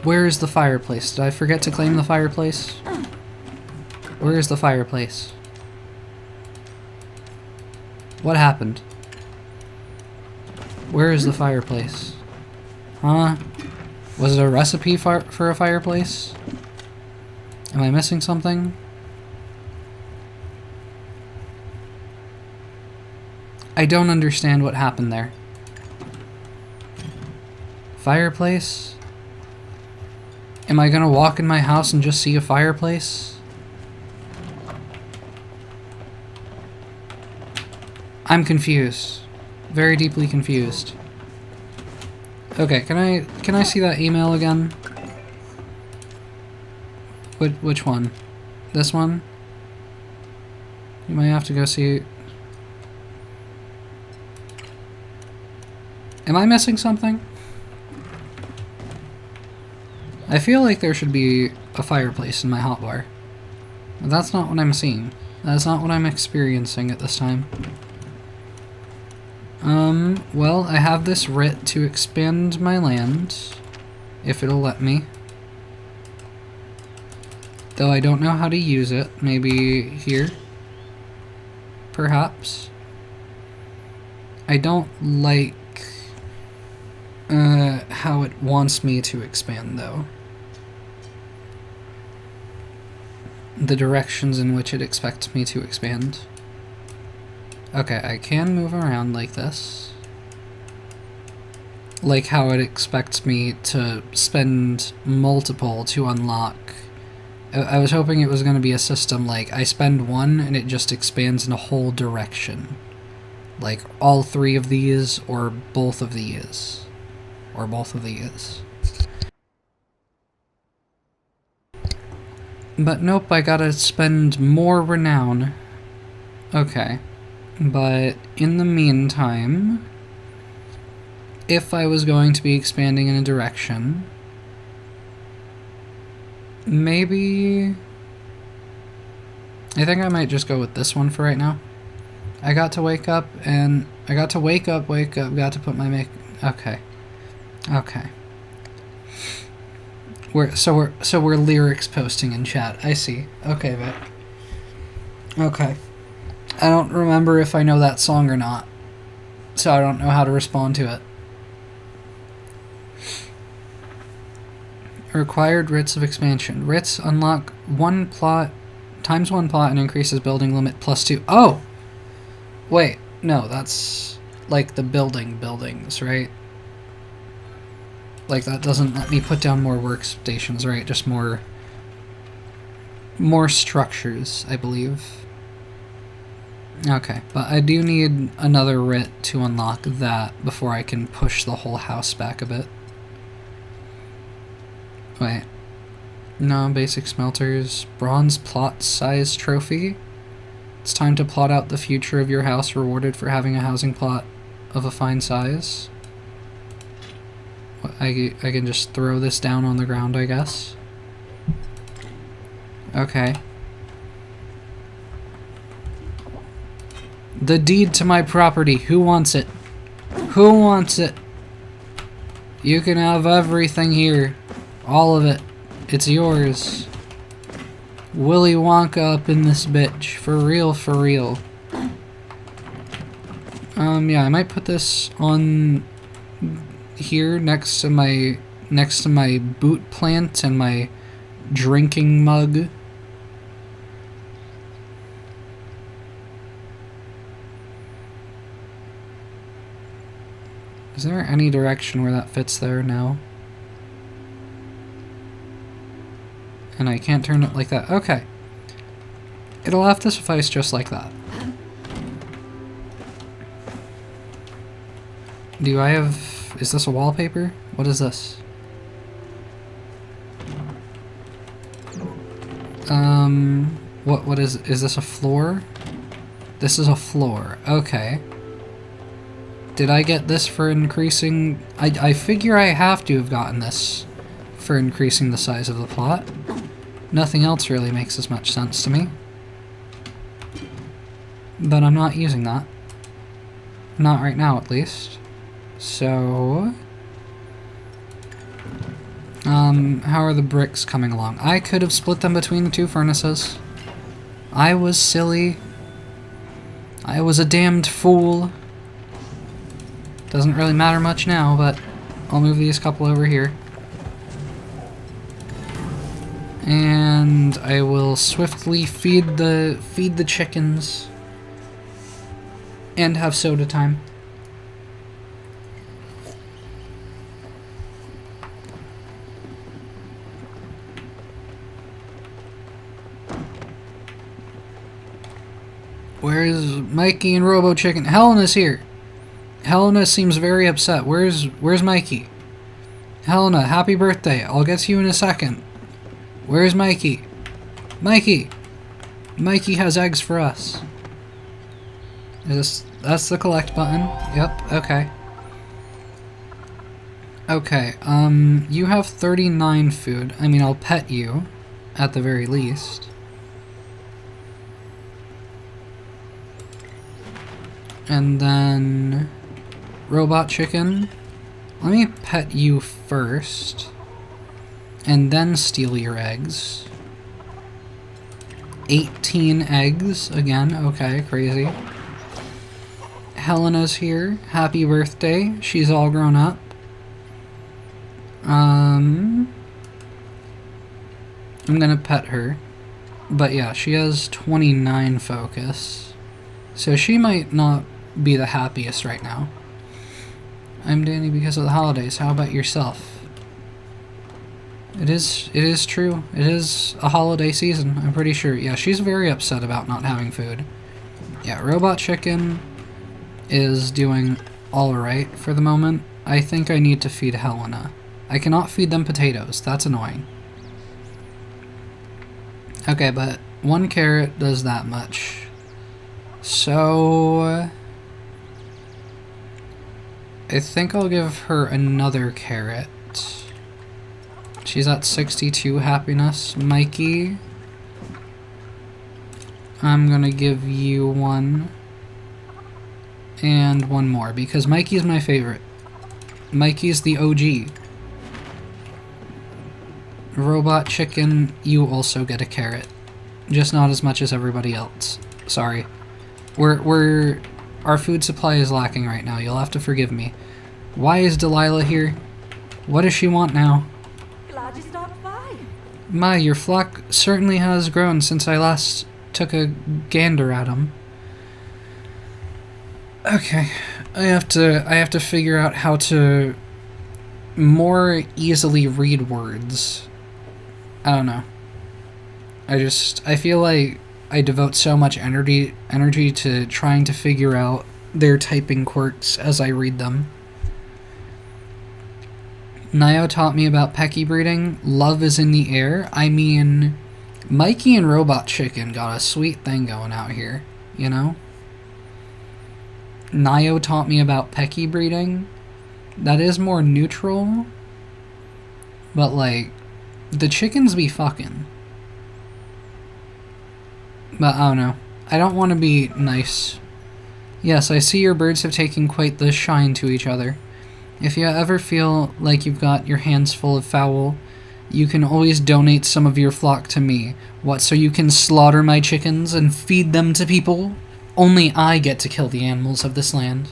Where is the fireplace? Did I forget to claim the fireplace? Where is the fireplace? What happened? Where is the fireplace? Huh? Was it a recipe for a fireplace? Am I missing something? I don't understand what happened there. Fireplace? Am I gonna walk in my house and just see a fireplace? I'm confused. Very deeply confused. Okay, can I see that email again? Which one? This one? You might have to go see... Am I missing something? I feel like there should be a fireplace in my hotbar. But that's not what I'm seeing. That's not what I'm experiencing at this time. Well, I have this writ to expand my land, if it'll let me. Though I don't know how to use it. Maybe here? Perhaps? I don't like how it wants me to expand, though. The directions in which it expects me to expand. Okay, I can move around like this. Like how it expects me to spend multiple to unlock. I was hoping it was going to be a system like I spend one and it just expands in a whole direction. Like all three of these or both of these. Or both of these. But nope, I gotta spend more renown. Okay. But in the meantime, if I was going to be expanding in a direction, maybe... I think I might just go with this one for right now. I got to wake up and... I got to wake up, got to put my make... Okay. Okay. We're lyrics posting in chat. I see. Okay, Vic. Okay. I don't remember if I know that song or not, so I don't know how to respond to it. Required writs of expansion. Writs unlock one plot times one plot and increases building limit +2. Oh! Wait, no, that's like the buildings, right? Like that doesn't let me put down more workstations, right? Just more structures, I believe. Okay, but I do need another writ to unlock that before I can push the whole house back a bit. Wait. No, basic smelters. Bronze plot size trophy. It's time to plot out the future of your house, rewarded for having a housing plot of a fine size. I can just throw this down on the ground, I guess. Okay. The deed to my property. Who wants it? Who wants it? You can have everything here. All of it. It's yours. Willy Wonka up in this bitch. For real, for real. Yeah, I might put this on here next to my boot plant and my drinking mug. Is there any direction where that fits there? No. And I can't turn it like that. Okay. It'll have to suffice just like that. Do I have... Is this a wallpaper? What is this? What is this a floor? This is a floor. Okay. Did I get this for increasing... I figure I have to have gotten this for increasing the size of the plot. Nothing else really makes as much sense to me. But I'm not using that. Not right now, at least. So... how are the bricks coming along? I could have split them between the two furnaces. I was silly. I was a damned fool. Doesn't really matter much now, but I'll move these couple over here. And I will swiftly feed the chickens and have soda time. Where's Mikey and Robo Chicken? Helena's here. Helena seems very upset. Where's Mikey? Helena, happy birthday. I'll get to you in a second. Where's Mikey? Mikey! Mikey has eggs for us. That's the collect button. Yep, okay. Okay, you have 39 food. I mean, I'll pet you, at the very least. And then... Robot Chicken. Let me pet you first. And then steal your eggs. 18 eggs, again, okay, crazy. Helena's here, happy birthday, she's all grown up. I'm gonna pet her. But yeah, she has 29 focus. So she might not be the happiest right now. I'm Danny because of the holidays, how about yourself? It is true. It is a holiday season, I'm pretty sure. Yeah, she's very upset about not having food. Yeah, Robot Chicken is doing alright for the moment. I think I need to feed Helena. I cannot feed them potatoes. That's annoying. Okay, but 1 carrot does that much. So... I think I'll give her another carrot. She's at 62 happiness. Mikey, I'm gonna give you 1. And 1 more, because Mikey's my favorite. Mikey's the OG. Robot Chicken, you also get a carrot. Just not as much as everybody else. Sorry. Our food supply is lacking right now. You'll have to forgive me. Why is Delilah here? What does she want now? Glad you stopped My, your flock certainly has grown since I last took a gander at them. Okay, I have to figure out how to more easily read words. I don't know. I feel like I devote so much energy to trying to figure out their typing quirks as I read them. Nio taught me about Pecky breeding. Love is in the air. I mean, Mikey and Robot Chicken got a sweet thing going out here, you know? Nio taught me about Pecky breeding. That is more neutral. But, like, the chickens be fucking. But, I don't know. I don't want to be nice. Yes, I see your birds have taken quite the shine to each other. If you ever feel like you've got your hands full of fowl, you can always donate some of your flock to me. What, so you can slaughter my chickens and feed them to people? Only I get to kill the animals of this land.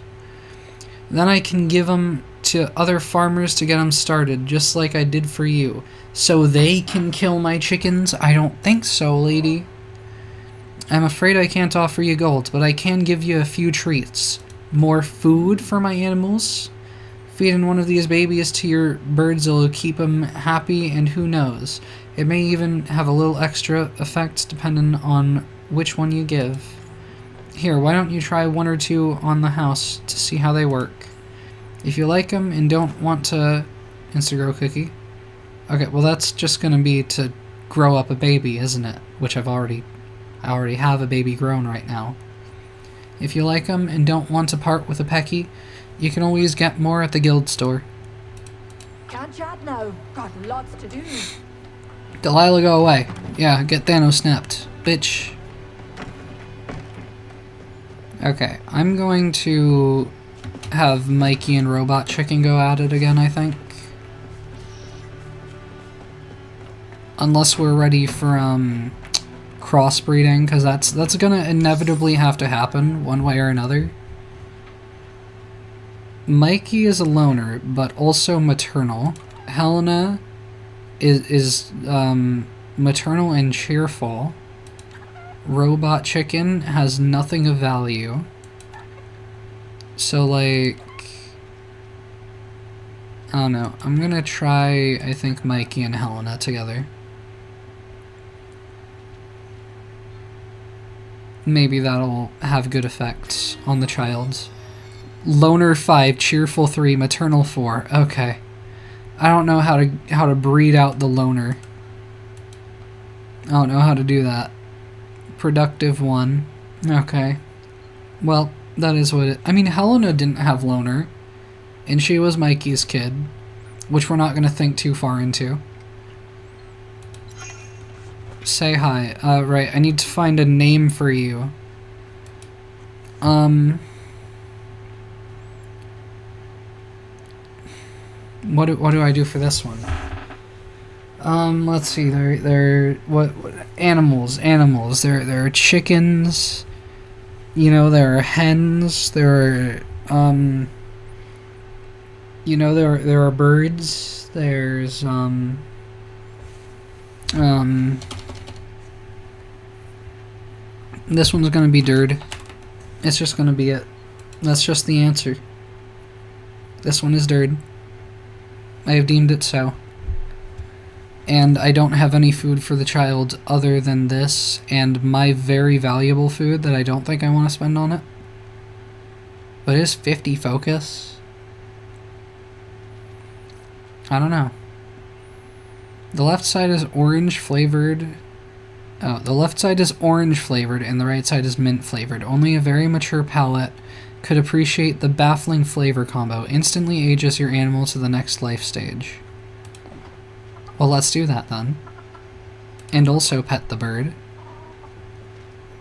Then I can give them to other farmers to get them started, just like I did for you. So they can kill my chickens? I don't think so, lady. I'm afraid I can't offer you gold, but I can give you a few treats. More food for my animals? Feeding one of these babies to your birds will keep them happy, and who knows, it may even have a little extra effect depending on which one you give. Here, why don't you try one or two on the house to see how they work? If you like them and don't want to insta-grow cookie. Okay, well that's just gonna be to grow up a baby, isn't it? Which I already have a baby grown right now. If you like them and don't want to part with a Pecky, you can always get more at the guild store. Can't chat now. Got lots to do. Delilah, go away. Yeah, get Thanos snapped. Bitch. Okay, I'm going to have Mikey and Robot Chicken go at it again, I think. Unless we're ready for, crossbreeding, because that's gonna inevitably have to happen, one way or another. Mikey is a loner, but also maternal. Helena is maternal and cheerful. Robot Chicken has nothing of value. So, like, I don't know. I'm gonna try, I think, Mikey and Helena together. Maybe that'll have good effects on the child. Loner 5, cheerful 3, maternal 4. Okay. I don't know how to breed out the loner. I don't know how to do that. Productive 1. Okay. Well, that is what it... I mean, Helena didn't have loner. And she was Mikey's kid. Which we're not going to think too far into. Say hi. Right, I need to find a name for you. What do I do for this one? Let's see. They're what animals? There are chickens. You know, there are hens. There are you know, there are birds. There's this one's gonna be dirt. It's just gonna be it. That's just the answer. This one is dirt. I have deemed it so. And I don't have any food for the child other than this and my very valuable food that I don't think I want to spend on it. But it is 50 focus. I don't know. The left side is orange flavored. Oh, the left side is orange flavored and the right side is mint flavored. Only a very mature palate could appreciate the baffling flavor combo. Instantly ages your animal to the next life stage. Well, let's do that then. And also pet the bird.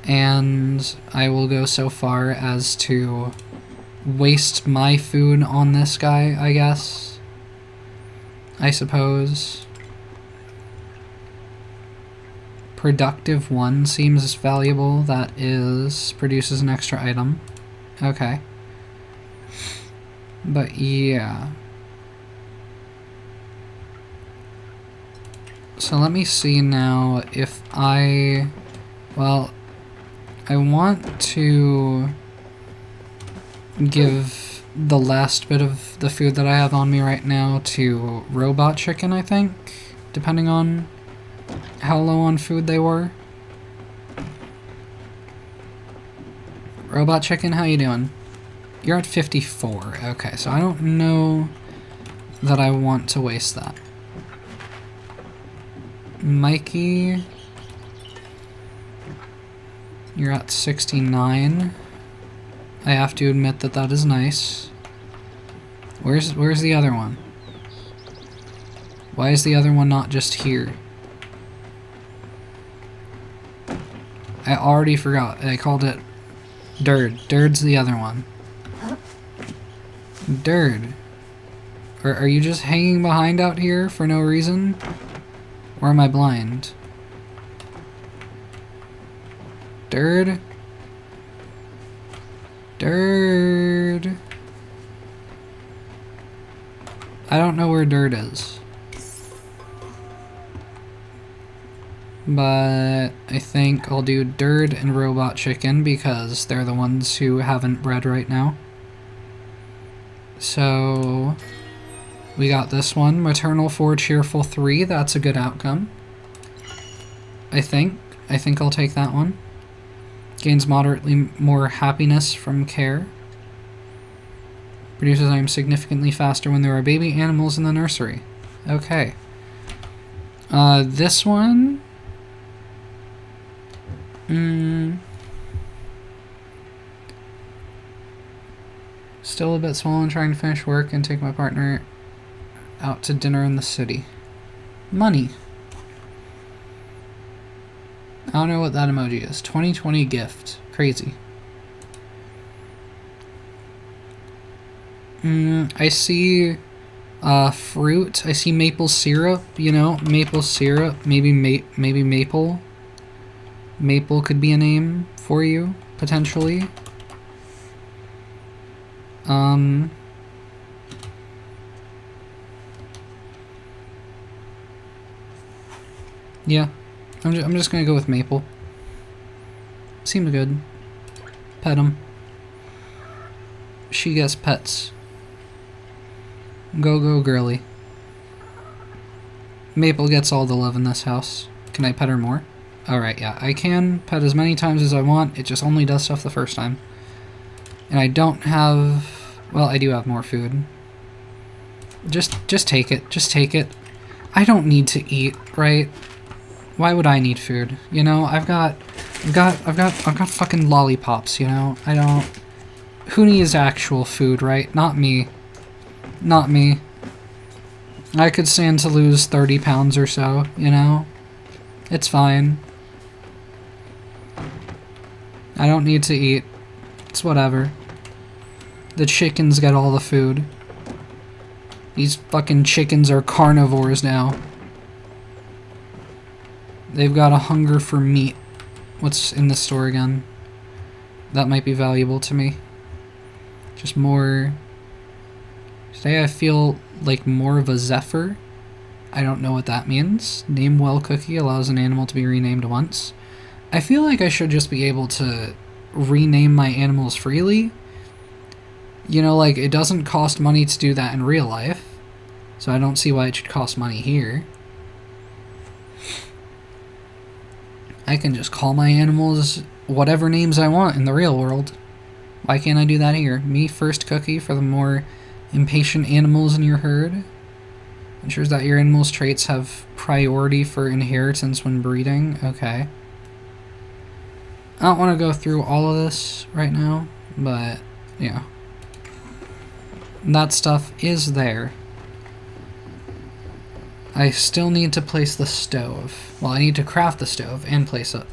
And I will go so far as to waste my food on this guy, I guess. I suppose. Productive 1 seems valuable. That is, produces an extra item. Okay. But yeah. So let me see now if I... Well, I want to give the last bit of the food that I have on me right now to robot chicken, I think, depending on how low on food they were. Robot chicken, how you doing? You're at 54. Okay, so I don't know that I want to waste that. Mikey, you're at 69. I have to admit that that is nice. Where's the other one? Why is the other one not just here? I already forgot. I called it Dird. Dird's the other one. Dird. Are you just hanging behind out here for no reason? Or am I blind? Dird? Dird. I don't know where Dird is. But I think I'll do Dird and Robot Chicken because they're the ones who haven't bred right now. So we got this one, Maternal 4, Cheerful 3. That's a good outcome. I think I'll take that one. Gains moderately more happiness from care. Produces I am significantly faster when there are baby animals in the nursery. Okay. This one... Still a bit swollen, trying to finish work and take my partner out to dinner in the city. Money. I don't know what that emoji is. 2020 gift. Crazy. I see fruit. I see maple syrup, you know, maple syrup. Maybe maple. Maple could be a name for you, potentially. Yeah. I'm just gonna go with maple. Seems good. Pet him. She gets pets. Go girly. Maple gets all the love in this house. Can I pet her more? Alright, yeah. I can pet as many times as I want. It just only does stuff the first time. And I don't have... Well, I do have more food. Just take it. Just take it. I don't need to eat, right? Why would I need food? You know, I've got fucking lollipops, you know? I don't... Who needs actual food, right? Not me. Not me. I could stand to lose 30 pounds or so, you know? It's fine. I don't need to eat. It's whatever. The chickens get all the food. These fucking chickens are carnivores now. They've got a hunger for meat. What's in the store again? That might be valuable to me. Just more... Today I feel like more of a Zephyr. I don't know what that means. Name well cookie allows an animal to be renamed once. I feel like I should just be able to rename my animals freely. You know, like, it doesn't cost money to do that in real life. So I don't see why it should cost money here. I can just call my animals whatever names I want in the real world. Why can't I do that here? Me first cookie for the more impatient animals in your herd. Ensures that your animal's traits have priority for inheritance when breeding. Okay. I don't want to go through all of this right now, but yeah. That stuff is there. I still need to place the stove. Well, I need to craft the stove and place it.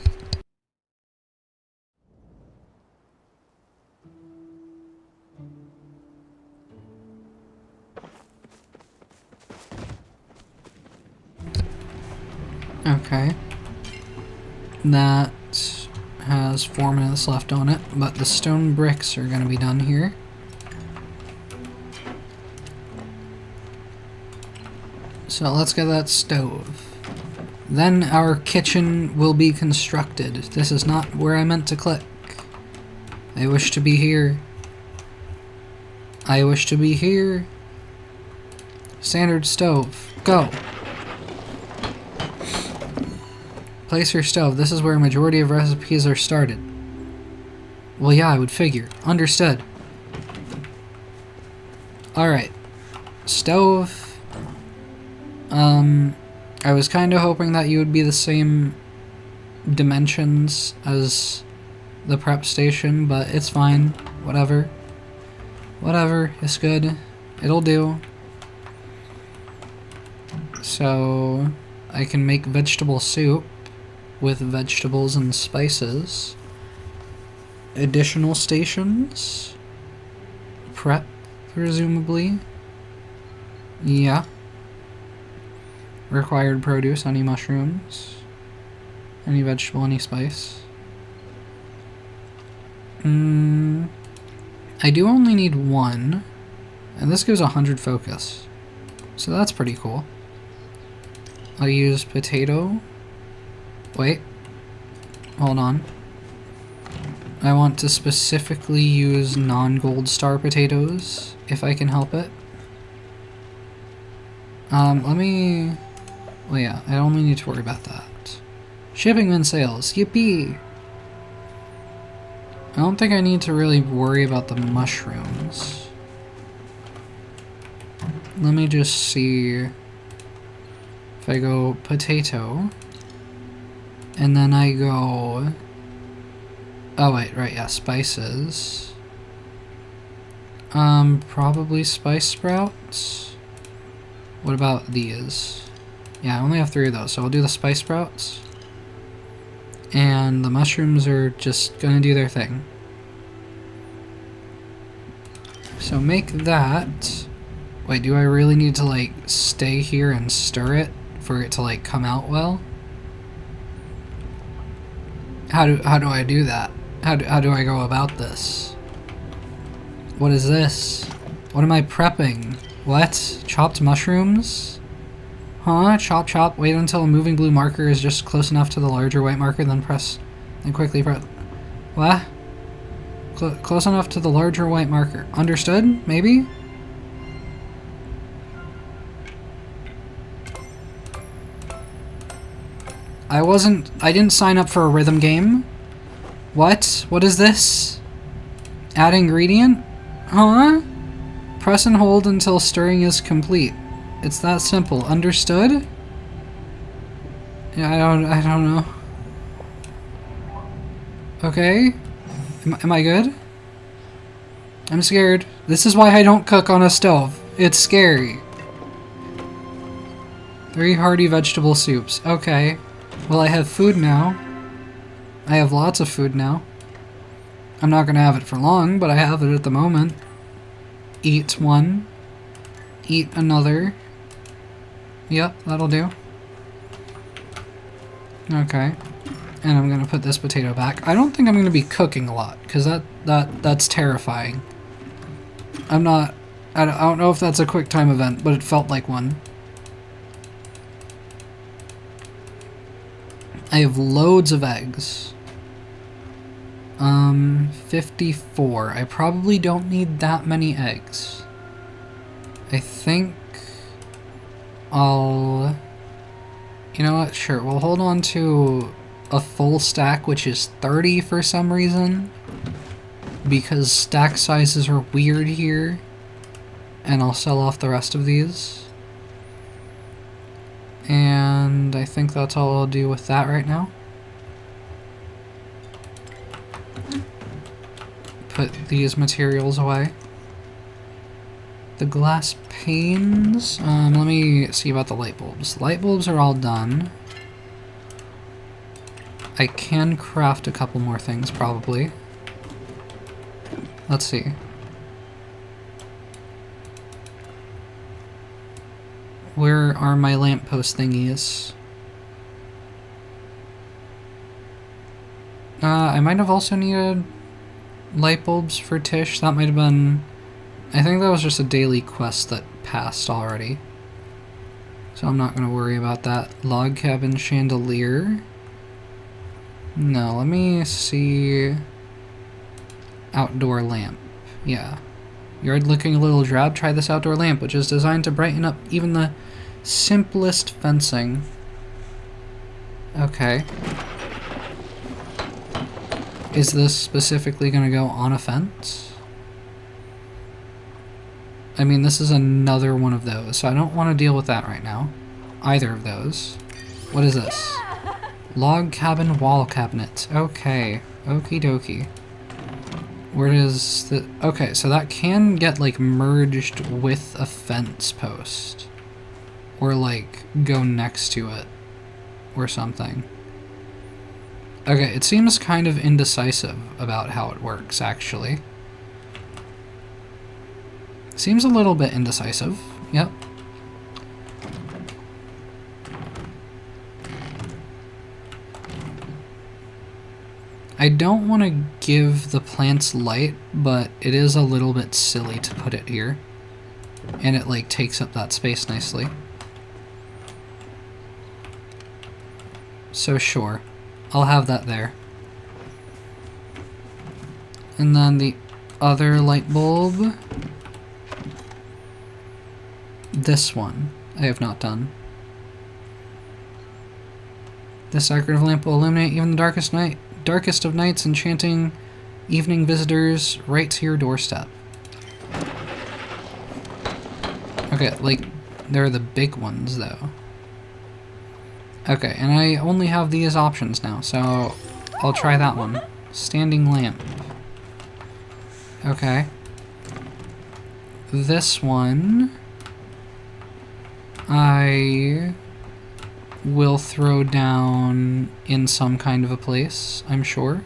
Okay. That has 4 minutes left on it, but the stone bricks are going to be done here. So let's get that stove. Then our kitchen will be constructed. This is not where I meant to click. I wish to be here. I wish to be here. Standard stove. Go. Place your stove. This is where a majority of recipes are started. Well, yeah, I would figure. Understood. Alright. Stove. I was kind of hoping that you would be the same dimensions as the prep station, but it's fine. Whatever. Whatever. It's good. It'll do. So, I can make vegetable soup with vegetables and spices. Additional stations. Prep, presumably. Yeah. Required produce, any mushrooms. Any vegetable, any spice. I do only need one. And this gives 100 focus. So that's pretty cool. I'll use potato. Wait. Hold on. I want to specifically use non-gold star potatoes, if I can help it. Let me... Well, yeah, I only need to worry about that. Shipping and sales. Yippee! I don't think I need to really worry about the mushrooms. Let me just see... If I go potato... And then I go... Oh wait, right, yeah, spices. Probably spice sprouts. What about these? Yeah, I only have 3 of those, so I'll do the spice sprouts. And the mushrooms are just gonna do their thing. So make that. Wait, do I really need to, like, stay here and stir it for it to, like, come out well? How do I do that? How do I go about this? What is this? What am I prepping? What? Chopped mushrooms? Huh? Chop chop. Wait until a moving blue marker is just close enough to the larger white marker, then press... Then quickly press... What? Close enough to the larger white marker. Understood? Maybe? I didn't sign up for a rhythm game. What? What is this? Add ingredient? Huh? Press and hold until stirring is complete. It's that simple. Understood? Yeah, I don't know. Okay. Am I good? I'm scared. This is why I don't cook on a stove. It's scary. 3 hearty vegetable soups. Okay. Well, I have food now. I have lots of food now. I'm not gonna have it for long, but I have it at the moment. Eat one. Eat another. Yep, that'll do. Okay. And I'm gonna put this potato back. I don't think I'm gonna be cooking a lot, because that's terrifying. I don't know if that's a quick time event, but it felt like one. I have loads of eggs. 54. I probably don't need that many eggs. I think I'll... You know what? Sure, we'll hold on to a full stack, which is 30 for some reason. Because stack sizes are weird here. And I'll sell off the rest of these. And I think that's all I'll do with that right now. Put these materials away. The glass panes. Let me see about the light bulbs. The light bulbs are all done. I can craft a couple more things, probably. Let's see. Where are my lamppost thingies? I might have also needed light bulbs for Tish. That might have been... I think that was just a daily quest that passed already. So I'm not gonna worry about that. Log cabin chandelier. No, let me see. Outdoor lamp. Yeah. Yard looking a little drab? Try this outdoor lamp, which is designed to brighten up even the simplest fencing. Okay. Is this specifically gonna go on a fence? I mean, this is another one of those, so I don't want to deal with that right now. Either of those. What is this? Log cabin wall cabinet. Okay. Okie dokie. Where does the... Okay, so that can get, like, merged with a fence post. Or, like, go next to it. Or something. Okay, it seems kind of indecisive about how it works, actually. Seems a little bit indecisive. Yep. I don't want to give the plants light, but it is a little bit silly to put it here. And it, like, takes up that space nicely. So sure. I'll have that there. And then the other light bulb. This one I have not done. This decorative lamp will illuminate even the darkest of nights, enchanting evening visitors right to your doorstep. Okay, like, they're the big ones, though. Okay, and I only have these options now, so I'll try that one. Standing lamp. Okay. This one I will throw down in some kind of a place, I'm sure.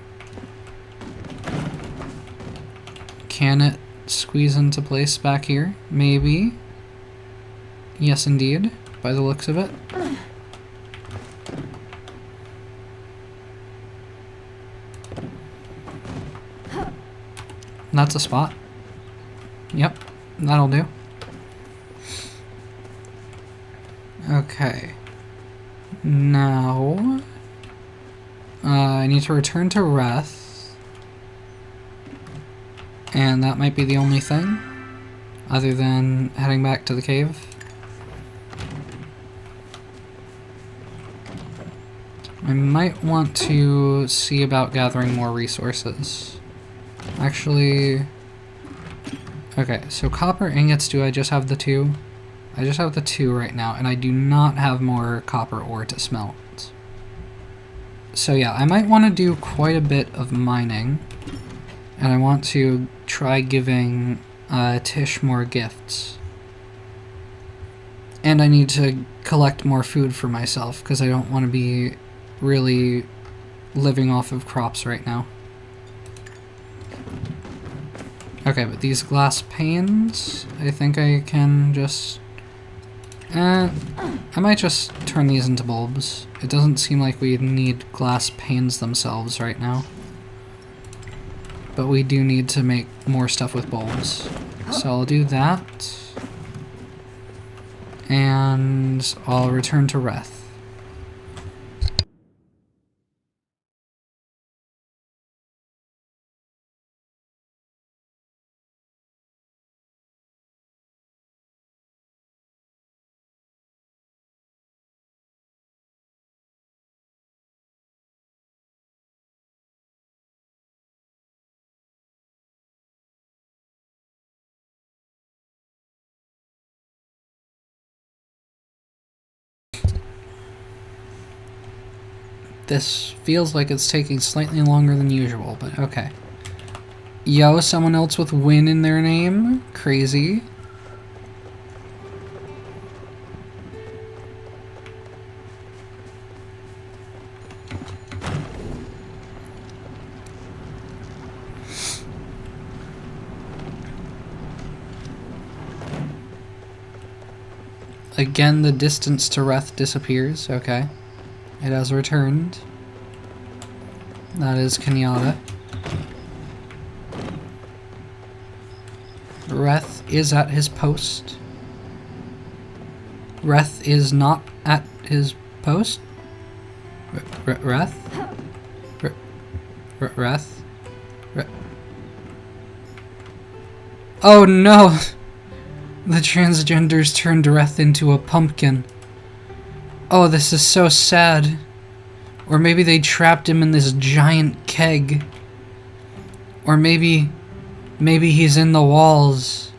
Can it squeeze into place back here? Maybe. Yes, indeed, by the looks of it. That's a spot. Yep, that'll do. Okay. Now, I need to return to Reth. And that might be the only thing, other than heading back to the cave. I might want to see about gathering more resources. Actually, okay, so copper ingots, do I just have the 2? I just have the 2 right now, and I do not have more copper ore to smelt. So yeah, I might want to do quite a bit of mining, and I want to try giving Tish more gifts. And I need to collect more food for myself, because I don't want to be really living off of crops right now. Okay, but these glass panes, I think I can just... I might just turn these into bulbs. It doesn't seem like we need glass panes themselves right now. But we do need to make more stuff with bulbs. So I'll do that. And I'll return to Reth. This feels like it's taking slightly longer than usual, but okay. Yo, someone else with Win in their name? Crazy. Again, the distance to Reth disappears, okay. It has returned. That is Kenyatta. Reth is at his post. Reth is not at his post? Reth? Reth? Oh no! The transgenders turned Reth into a pumpkin. Oh, this is so sad. Or maybe they trapped him in this giant keg. Or maybe he's in the walls.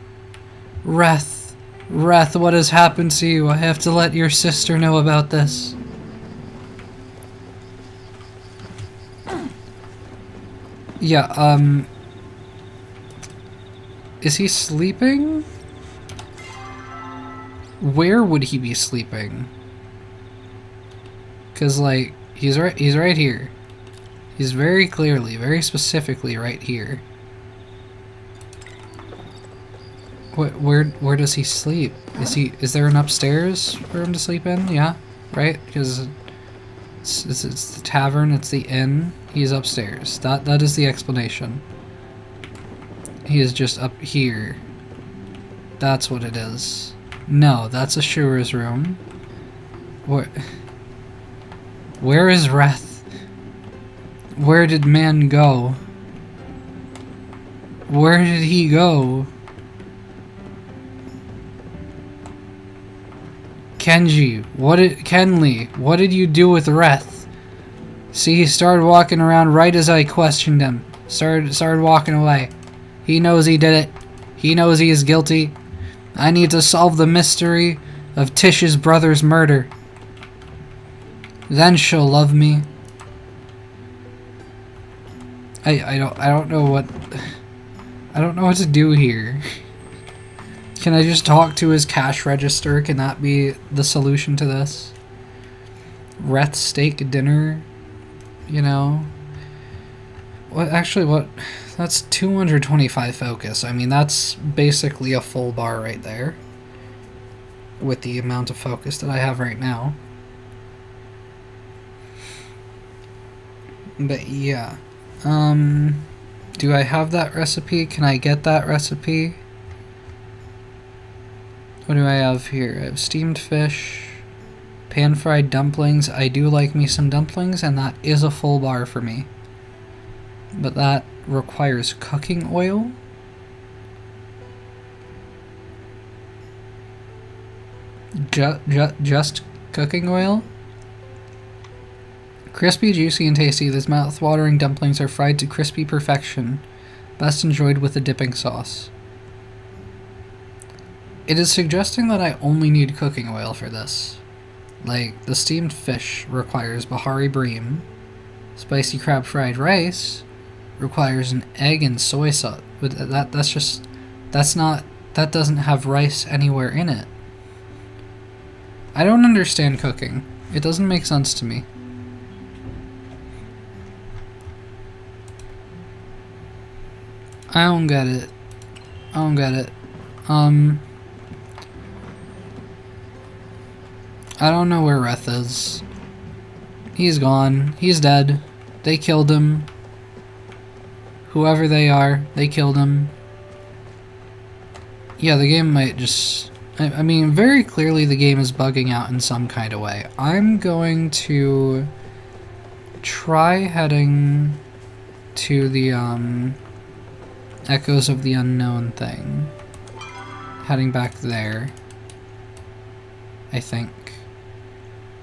Reth, what has happened to you? I have to let your sister know about this. Yeah, is he sleeping? Where would he be sleeping? 'Cause, like, he's right here. He's very clearly, very specifically right here. Where does he sleep? Is there an upstairs for him to sleep in? Yeah, right? Because it's the tavern, it's the inn. He's upstairs. That is the explanation. He is just up here. That's what it is. No, that's Ashura's room. Where is Reth? Where did man go? Where did he go? Kenji, Kenley, what did you do with Reth? See, he started walking around right as I questioned him. Started walking away. He knows he did it. He knows he is guilty. I need to solve the mystery of Tish's brother's murder. Then she'll love me. I don't know what to do here. Can I just talk to his cash register? Can that be the solution to this? Reth steak dinner, you know? What? That's 225 focus. I mean, that's basically a full bar right there. With the amount of focus that I have right now. But yeah. Do I have that recipe? Can I get that recipe? What do I have here? I have steamed fish, pan-fried dumplings. I do like me some dumplings, and that is a full bar for me. But that requires cooking oil. Just cooking oil? Crispy, juicy, and tasty, these mouth-watering dumplings are fried to crispy perfection, best enjoyed with a dipping sauce. It is suggesting that I only need cooking oil for this. Like, the steamed fish requires Bahari Bream, spicy crab fried rice requires an egg and soy sauce. But that doesn't have rice anywhere in it. I don't understand cooking. It doesn't make sense to me. I don't get it. I don't know where Reth is. He's gone. He's dead. They killed him. Whoever they are, they killed him. Yeah, the game might just... I mean, very clearly the game is bugging out in some kind of way. I'm going to try heading to the, Echoes of the Unknown thing. Heading back there. I think.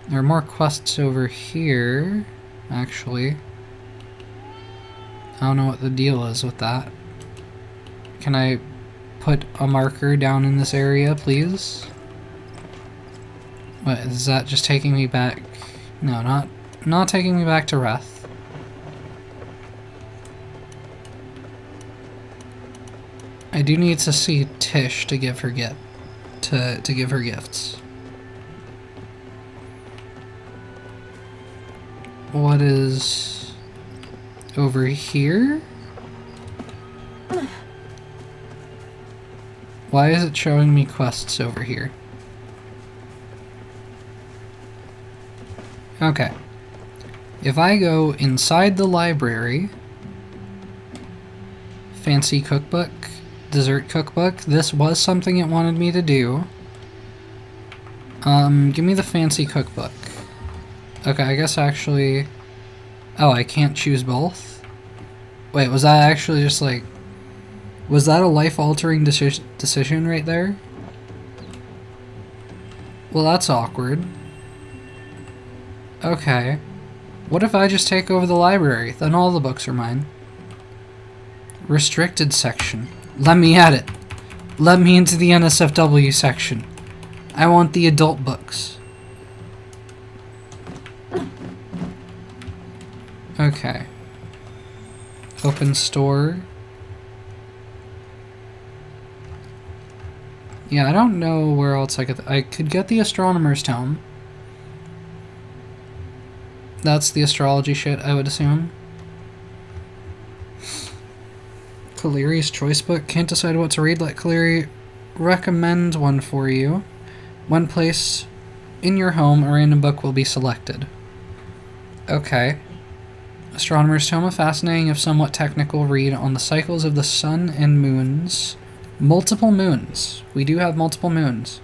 There are more quests over here, actually. I don't know what the deal is with that. Can I put a marker down in this area, please? What, is that just taking me back? No, not taking me back to Reth. I do need to see Tish to give her to give her gifts. What is over here? Why is it showing me quests over here? Okay. If I go inside the library, fancy cookbook, dessert cookbook, this was something it wanted me to do. Give me the fancy cookbook. Okay, I guess actually... Oh, I can't choose both? Wait, was that actually just like... Was that a life-altering decision right there? Well, that's awkward. Okay. What if I just take over the library? Then all the books are mine. Restricted section. Let me at it. Let me into the NSFW section. I want the adult books. Okay. Open store. Yeah, I don't know where else I could get the astronomer's tome. That's the astrology shit, I would assume. Kaliri's choice book. Can't decide what to read. Let Kaliri recommend one for you. When placed in your home, a random book will be selected. Okay. Astronomer's Tome, a fascinating if somewhat technical read on the cycles of the sun and moons. Multiple moons. We do have multiple moons.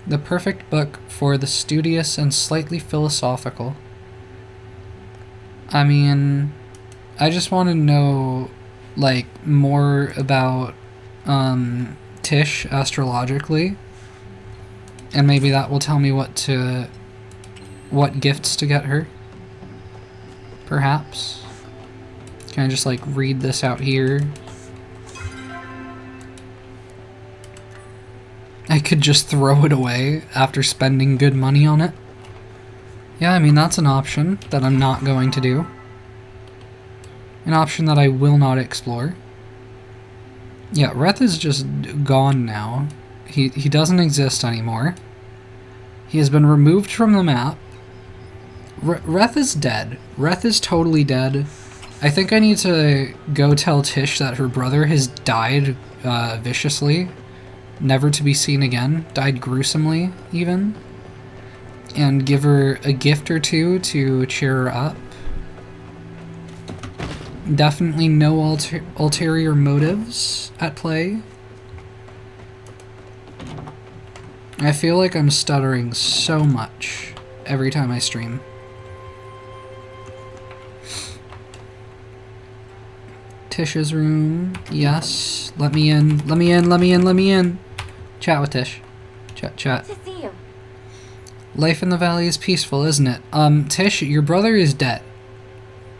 The perfect book for the studious and slightly philosophical. I mean, I just want to know, like, more about Tish astrologically. And maybe that will tell me what gifts to get her. Perhaps. Can I just, like, read this out here? I could just throw it away after spending good money on it. Yeah, I mean, that's an option that I'm not going to do. An option that I will not explore. Yeah, Reth is just gone now. He doesn't exist anymore. He has been removed from the map. Reth is dead. Reth is totally dead. I think I need to go tell Tish that her brother has died viciously. Never to be seen again. Died gruesomely, even. And give her a gift or two to cheer her up. Definitely no ulterior motives at play. I feel like I'm stuttering so much every time I stream. Tish's room. Yes. Let me in. Let me in. Let me in. Let me in. Chat with Tish. Chat. To see you. Life in the valley is peaceful, isn't it? Tish, your brother is dead.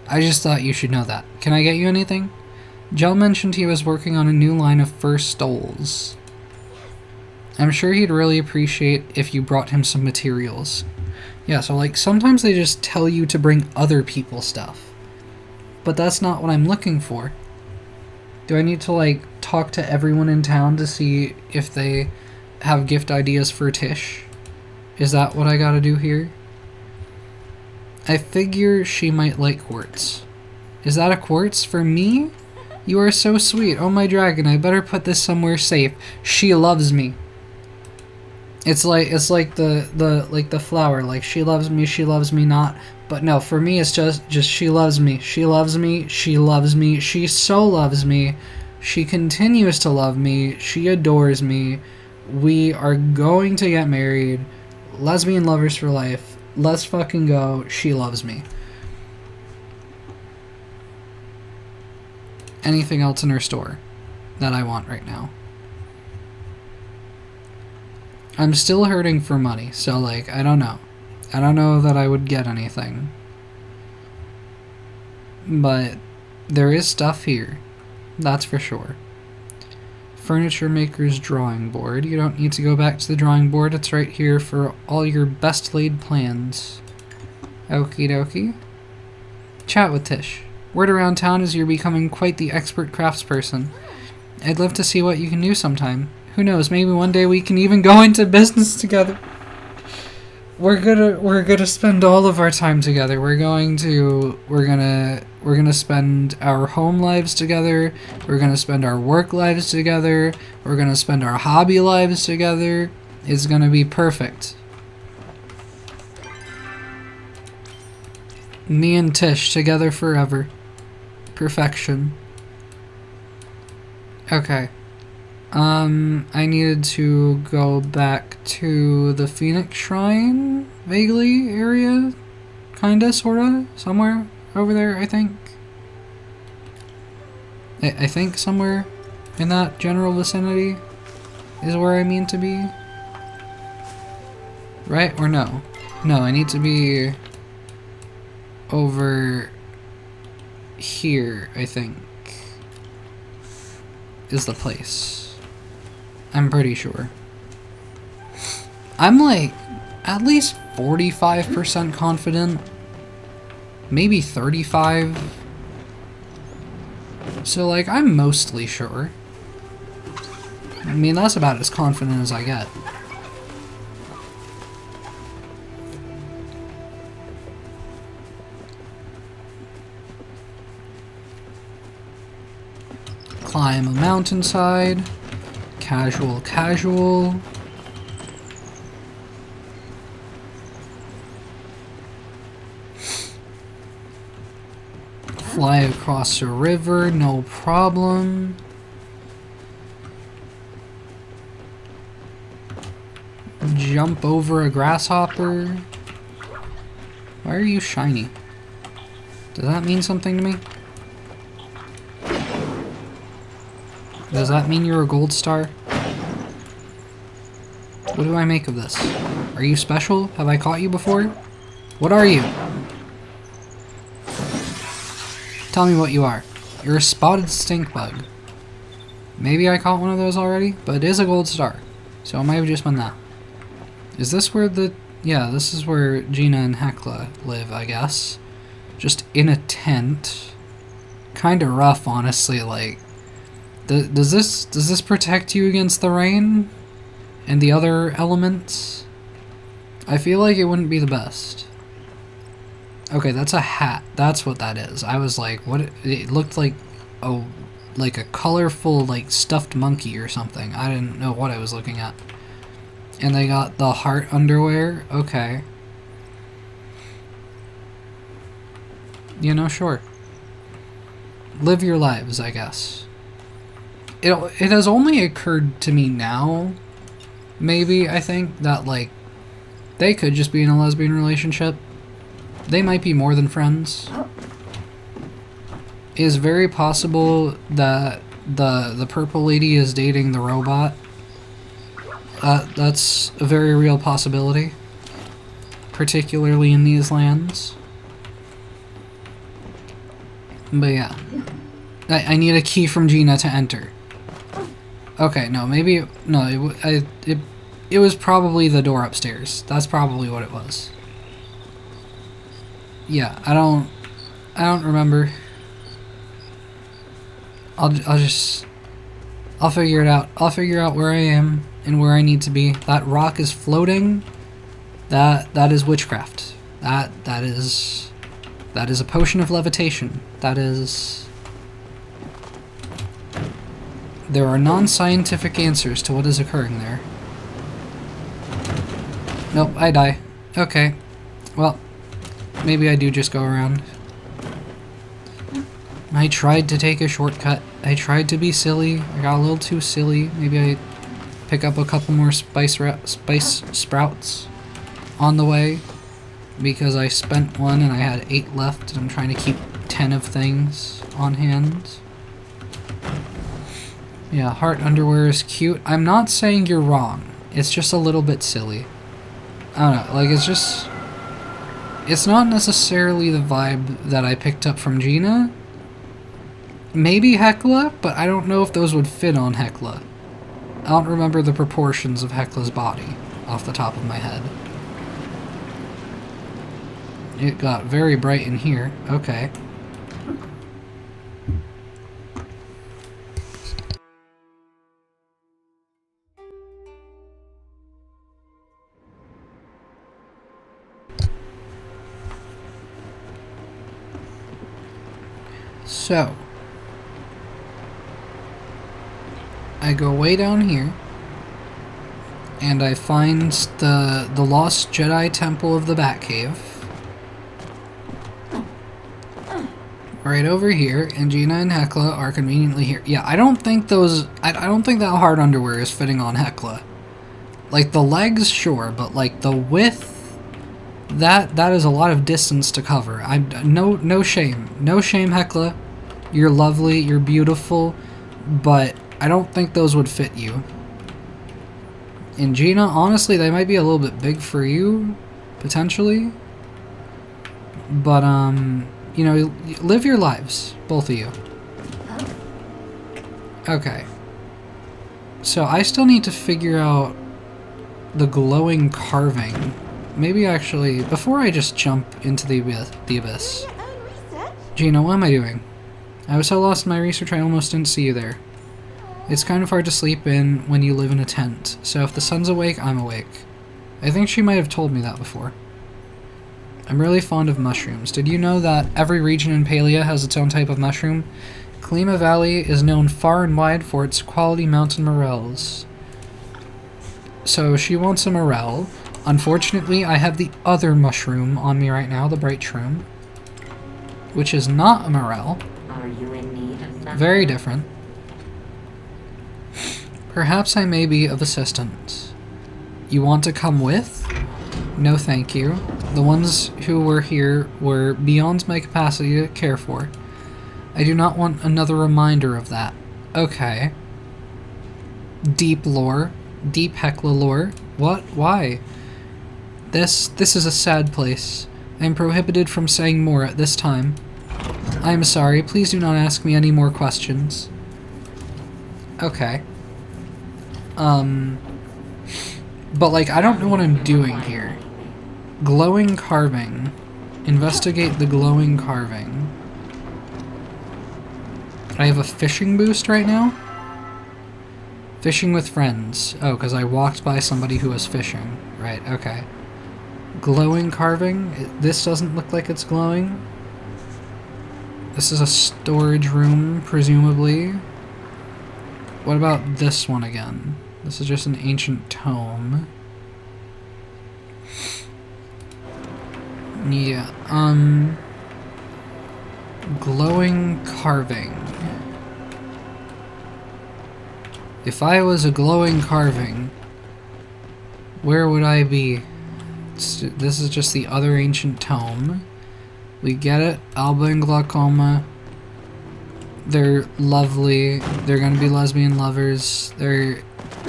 I just thought you should know that. Can I get you anything? Jel mentioned he was working on a new line of fur stoles. I'm sure he'd really appreciate if you brought him some materials. Yeah, so like sometimes they just tell you to bring other people stuff. But that's not what I'm looking for. Do I need to like talk to everyone in town to see if they have gift ideas for Tish? Is that what I gotta do here? I figure she might like quartz. Is that a quartz for me? You are so sweet. Oh my dragon, I better put this somewhere safe. She loves me. It's like the flower, like she loves me not. But no, for me it's just she loves me. She loves me. She loves me. She so loves me. She continues to love me. She adores me. We are going to get married. Lesbian lovers for life. Let's fucking go. She loves me. Anything else in her store that I want right now? I'm still hurting for money, so like, I don't know. I don't know that I would get anything. But there is stuff here. That's for sure. Furniture maker's drawing board. You don't need to go back to the drawing board. It's right here for all your best laid plans. Okie dokie. Chat with Tish. Word around town is you're becoming quite the expert craftsperson. I'd love to see what you can do sometime. Who knows, maybe one day we can even go into business together. We're gonna spend all of our time together. We're gonna spend our home lives together. We're gonna spend our work lives together. We're gonna spend our hobby lives together. It's gonna be perfect. Me and Tish together forever. Perfection. Okay. I needed to go back to the Phoenix Shrine, vaguely, area. Kinda, sorta, somewhere over there, I think. I think somewhere in that general vicinity is where I mean to be. Right, or no? No, I need to be over here, I think, is the place. I'm pretty sure. I'm like at least 45% confident, maybe 35. So like I'm mostly sure. I mean, that's about as confident as I get. Climb a mountainside. Casual, casual. Fly across a river, no problem. Jump over a grasshopper. Why are you shiny? Does that mean something to me? Does that mean you're a gold star? What do I make of this? Are you special? Have I caught you before? What are you? Tell me what you are. You're a spotted stink bug. Maybe I caught one of those already, but it is a gold star. So it might have just been that. Is this where the... Yeah, this is where Gina and Hecla live, I guess. Just in a tent. Kinda rough, honestly, like... Does this protect you against the rain? And the other elements? I feel like it wouldn't be the best. Okay, that's a hat. That's what that is. I was like, what? It looked like a colorful, like, stuffed monkey or something. I didn't know what I was looking at. And they got the heart underwear. Okay. You know, sure. Live your lives, I guess. It has only occurred to me now, maybe, I think, that, like, they could just be in a lesbian relationship. They might be more than friends. It is very possible that the purple lady is dating the robot. That's a very real possibility, particularly in these lands. But yeah. I need a key from Gina to enter. Okay, no, maybe... No, it was probably the door upstairs. That's probably what it was. Yeah, I don't remember. I'll figure it out. I'll figure out where I am and where I need to be. That rock is floating. That is witchcraft. That is a potion of levitation. That is... There are non-scientific answers to what is occurring there. Nope, I die. Okay. Well, maybe I do just go around. I tried to take a shortcut. I tried to be silly. I got a little too silly. Maybe I pick up a couple more spice sprouts on the way. Because I spent one and I had 8 left. And I'm trying to keep 10 of things on hand. Yeah, heart underwear is cute. I'm not saying you're wrong. It's just a little bit silly. I don't know, like it's just... It's not necessarily the vibe that I picked up from Gina. Maybe Hecla, but I don't know if those would fit on Hecla. I don't remember the proportions of Hecla's body off the top of my head. It got very bright in here. Okay. So, I go way down here, and I find the lost Jedi Temple of the Batcave, right over here, and Gina and Hecla are conveniently here. Yeah, I don't think those... I don't think that hard underwear is fitting on Hecla. Like, the legs, sure, but, like, the width... That is a lot of distance to cover. No shame. No shame, Hecla. You're lovely, you're beautiful, but I don't think those would fit you. And Gina, honestly, they might be a little bit big for you, potentially. But, you know, live your lives, both of you. Okay. So I still need to figure out the glowing carving. Maybe actually, before I just jump into the abyss. Gina, what am I doing? I was so lost in my research I almost didn't see you there. It's kind of hard to sleep in when you live in a tent, so if the sun's awake, I'm awake. I think she might have told me that before. I'm really fond of mushrooms. Did you know that every region in Palia has its own type of mushroom? Klima Valley is known far and wide for its quality mountain morels. So she wants a morel. Unfortunately, I have the other mushroom on me right now, the bright shroom, which is not a morel. Are you in need of something? Very different. Perhaps I may be of assistance. You want to come with? No thank you. The ones who were here were beyond my capacity to care for. I do not want another reminder of that. Okay. Deep lore. Deep Hecla lore. What? Why? This is a sad place. I am prohibited from saying more at this time. I am sorry. Please do not ask me any more questions. Okay. But like, I don't know what I'm doing here. Glowing carving. Investigate the glowing carving. I have a fishing boost right now? Fishing with friends. Oh, because I walked by somebody who was fishing. Right, okay. Glowing carving? This doesn't look like it's glowing. This is a storage room, presumably. What about this one again? This is just an ancient tome. Yeah, glowing carving. If I was a glowing carving, where would I be? This is just the other ancient tome. We get it. Alba and glaucoma. They're lovely. They're gonna be lesbian lovers.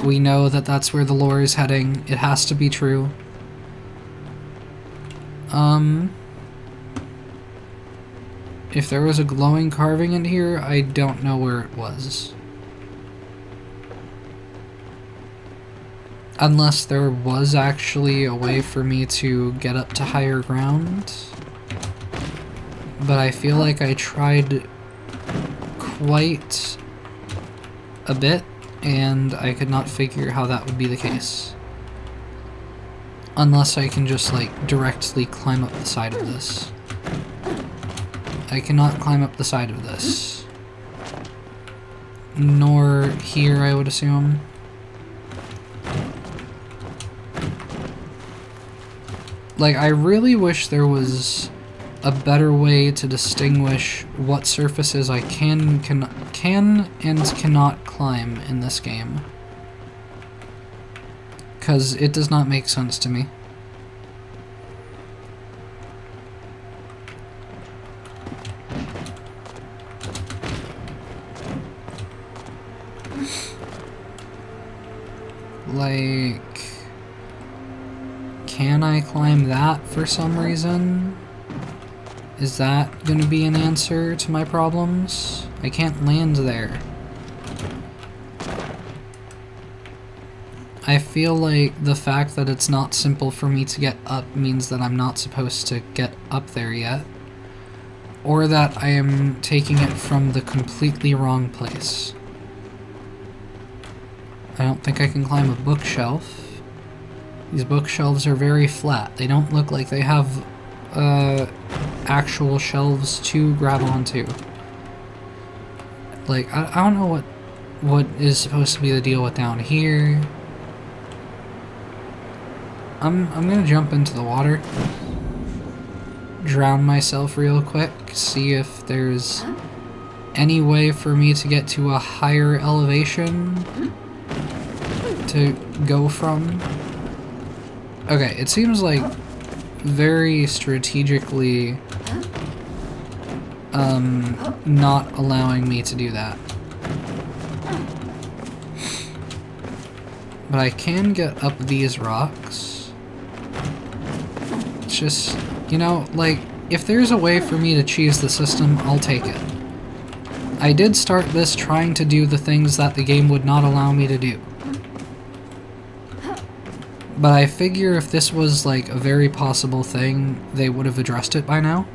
We know that that's where the lore is heading. It has to be true. If there was a glowing carving in here, I don't know where it was. Unless there was actually a way for me to get up to higher ground. But I feel like I tried quite a bit, and I could not figure how that would be the case. Unless I can just, like, directly climb up the side of this. I cannot climb up the side of this. Nor here, I would assume. Like, I really wish there was a better way to distinguish what surfaces I can and cannot climb in this game. 'Cause it does not make sense to me. Like, can I climb that for some reason? Is that gonna be an answer to my problems? I can't land there. I feel like the fact that it's not simple for me to get up means that I'm not supposed to get up there yet. Or that I am taking it from the completely wrong place. I don't think I can climb a bookshelf. These bookshelves are very flat. They don't look like they have actual shelves to grab onto. Like, I don't know what is supposed to be the deal with down here. I'm gonna jump into the water. drown myself real quick, see if there's any way for me to get to a higher elevation to go from. Okay, it seems like very strategically not allowing me to do that. But I can get up these rocks. It's just, you know, like, if there's a way for me to cheese the system, I'll take it. I did start this trying to do the things that the game would not allow me to do. But I figure if this was, like, a very possible thing, they would have addressed it by now.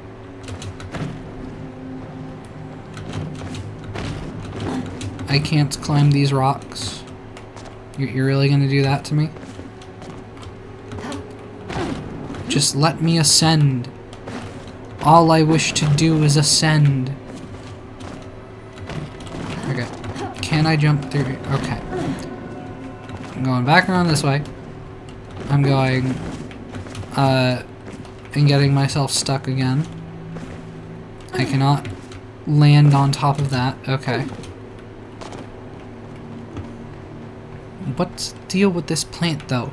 I can't climb these rocks. You're really gonna do that to me? Just let me ascend. All I wish to do is ascend. Okay. Can I jump through here? Okay. I'm going back around this way. I'm going, and getting myself stuck again. I cannot land on top of that. Okay. What's the deal with this plant, though?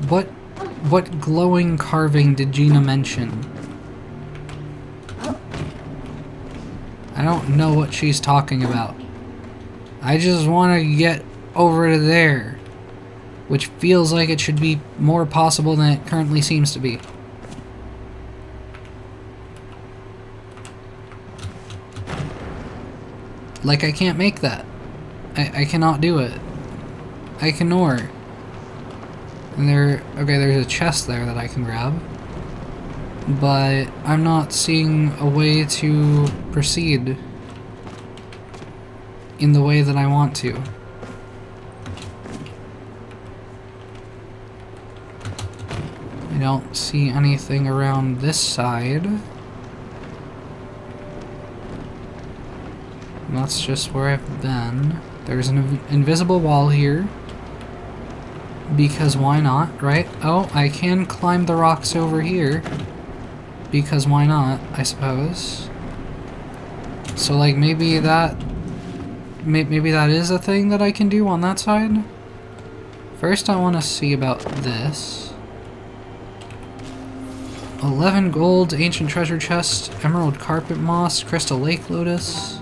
What glowing carving did Gina mention? I don't know what she's talking about. I just want to get over to there, which feels like it should be more possible than it currently seems to be. Like, I can't make that. I cannot do it. I cannot. And okay, there's a chest there that I can grab. But I'm not seeing a way to proceed in the way that I want to. I don't see anything around this side. That's just where I've been. There's an invisible wall here. Because why not, right? Oh, I can climb the rocks over here. Because why not, I suppose. So, like, maybe that is a thing that I can do on that side. First, I want to see about this. 11 gold, ancient treasure chest, emerald carpet moss, crystal lake lotus.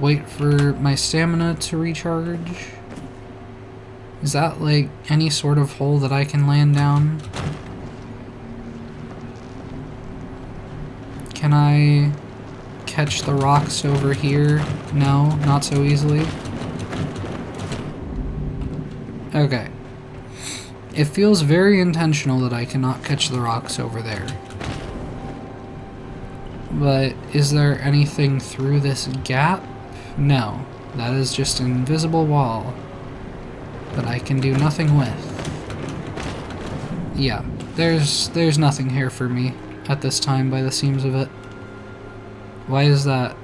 Wait for my stamina to recharge. Is that like any sort of hole that I can land down? Can I catch the rocks over here? No, not so easily. Okay. It feels very intentional that I cannot catch the rocks over there. But is there anything through this gap? No. That is just an invisible wall that I can do nothing with. Yeah, there's nothing here for me at this time by the seams of it. Why is that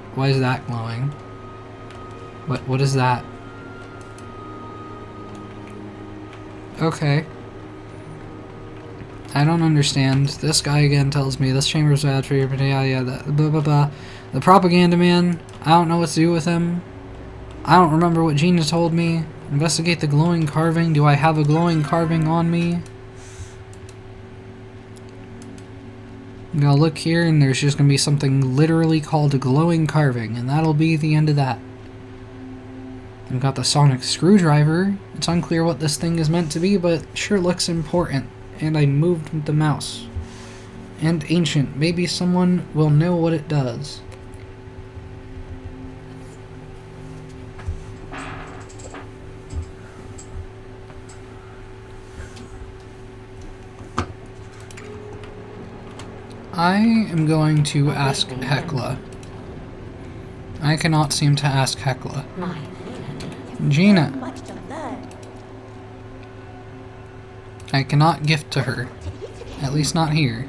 glowing? What is that? Okay. I don't understand. This guy again tells me this chamber's bad for you, but yeah, that blah blah blah. The propaganda man, I don't know what to do with him. I don't remember what Gina told me. Investigate the glowing carving. Do I have a glowing carving on me? I'm gonna look here and there's just gonna be something literally called a glowing carving, and that'll be the end of that. I've got the sonic screwdriver. It's unclear what this thing is meant to be, but it sure looks important. And I moved with the mouse. And ancient. Maybe someone will know what it does. I am going to ask Hecla. I cannot seem to ask Hecla. Gina. Much to learn. I cannot gift to her. At least not here.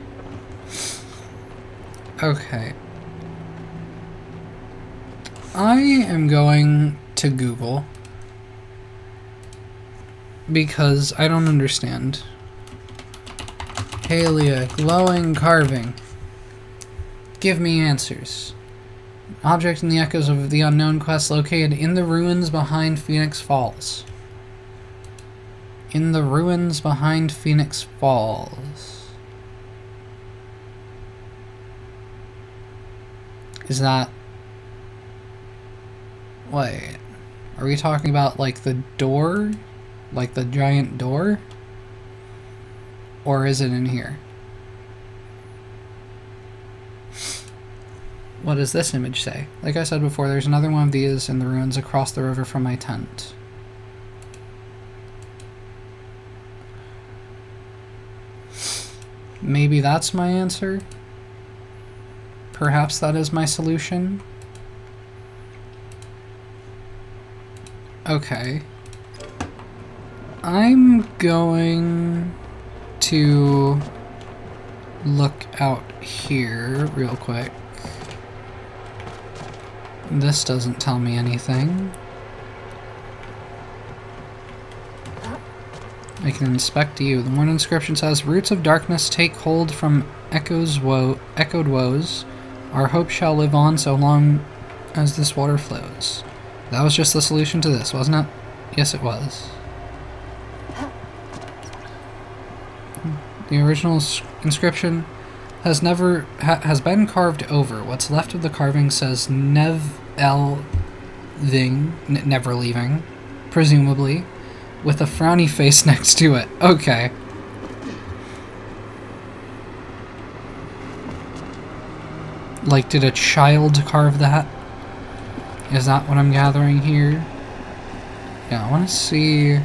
Okay. I am going to Google. Because I don't understand. Palia, glowing carving. Give me answers. Object in the echoes of the unknown quest located in the ruins behind Phoenix Falls. In the ruins behind Phoenix Falls. Is that... Wait. Are we talking about, like, the door? Like the giant door? Or is it in here? What does this image say? Like I said before, there's another one of these in the ruins across the river from my tent. Maybe that's my answer? Perhaps that is my solution? Okay. I'm going to look out here real quick. This doesn't tell me anything. I can inspect you. The one inscription says, "Roots of darkness take hold from echoed woes. Our hope shall live on so long as this water flows." That was just the solution to this, wasn't it? Yes, it was. The original inscription has been carved over. What's left of the carving says never leaving, presumably, with a frowny face next to it. Okay. Like, did a child carve that? Is that what I'm gathering here? Yeah, I want to see...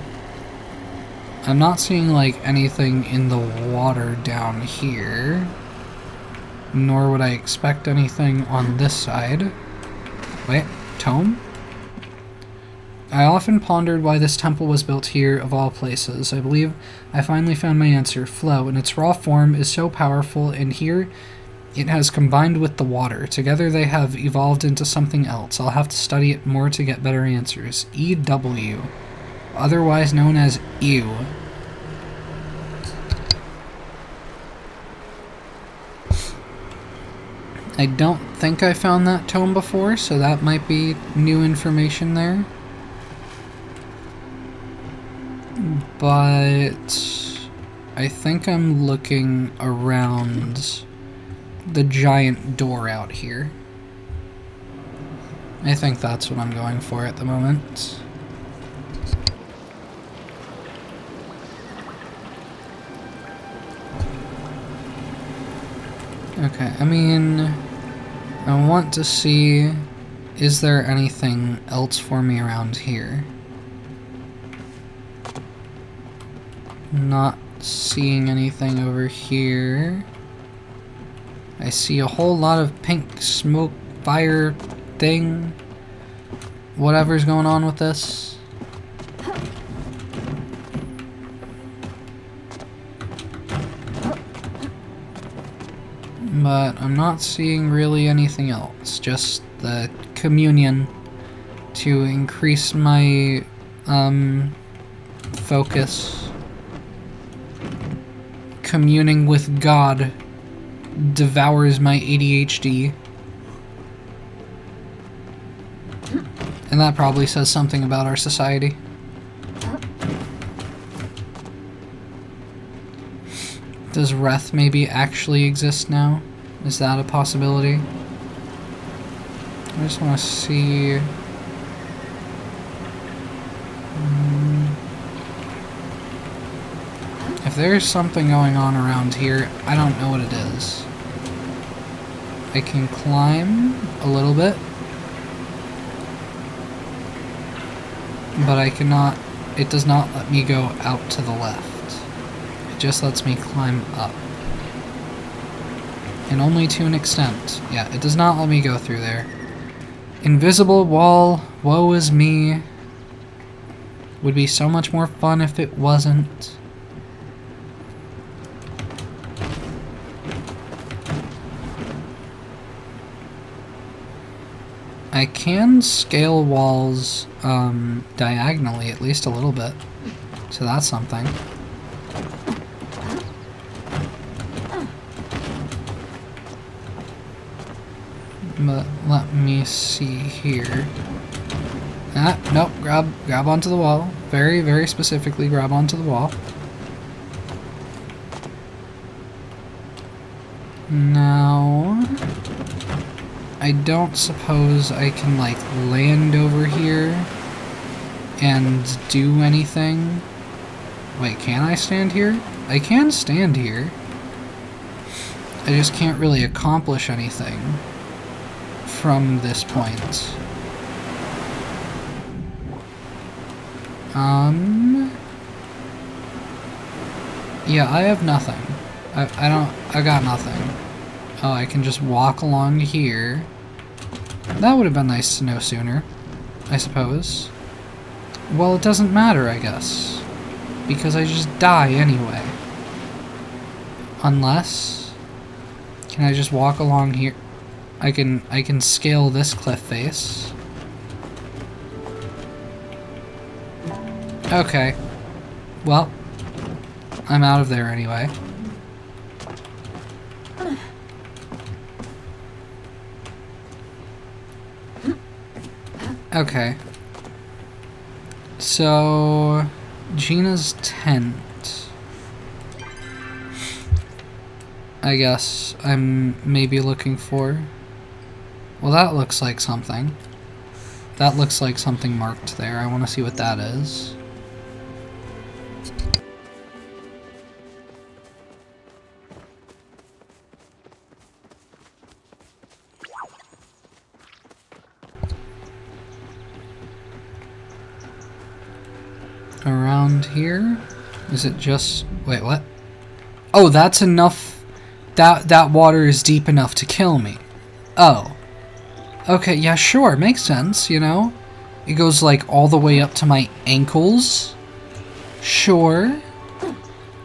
I'm not seeing, like, anything in the water down here. Nor would I expect anything on this side. Wait, tome? I often pondered why this temple was built here, of all places. I believe I finally found my answer. Flow, in its raw form, is so powerful, and here it has combined with the water. Together they have evolved into something else. I'll have to study it more to get better answers. EW, otherwise known as EW. I don't think I found that tome before, so that might be new information there. But I think I'm looking around the giant door out here. I think that's what I'm going for at the moment. Okay, I mean, I want to see, is there anything else for me around here? Not seeing anything over here. I see a whole lot of pink smoke fire thing. Whatever's going on with this. But I'm not seeing really anything else. Just the communion to increase my focus. Communing with God devours my ADHD. And that probably says something about our society. Does Reth maybe actually exist now? Is that a possibility? I just want to see... If there's something going on around here, I don't know what it is. I can climb a little bit, but I cannot, it does not let me go out to the left. It just lets me climb up. And only to an extent. Yeah, it does not let me go through there. Invisible wall, woe is me. Would be so much more fun if it wasn't. I can scale walls diagonally at least a little bit, so that's something. But let me see here. Ah, nope, grab onto the wall. Very, very specifically grab onto the wall. Now, I don't suppose I can, like, land over here and do anything. Wait, can I stand here? I can stand here. I just can't really accomplish anything from this point. Yeah, I have nothing. I got nothing. Oh, I can just walk along here. That would have been nice to know sooner, I suppose. Well, it doesn't matter, I guess. Because I just die anyway. Unless... Can I just walk along here? I can scale this cliff face. Okay. Well, I'm out of there anyway. Okay. So, Gina's tent. I guess I'm maybe looking for. Well, that looks like something. That looks like something marked there. I want to see what that is. Around here? Is it just... Wait, what? Oh, that's enough... That water is deep enough to kill me. Oh. Okay, yeah, sure. Makes sense, you know? It goes, like, all the way up to my ankles. Sure.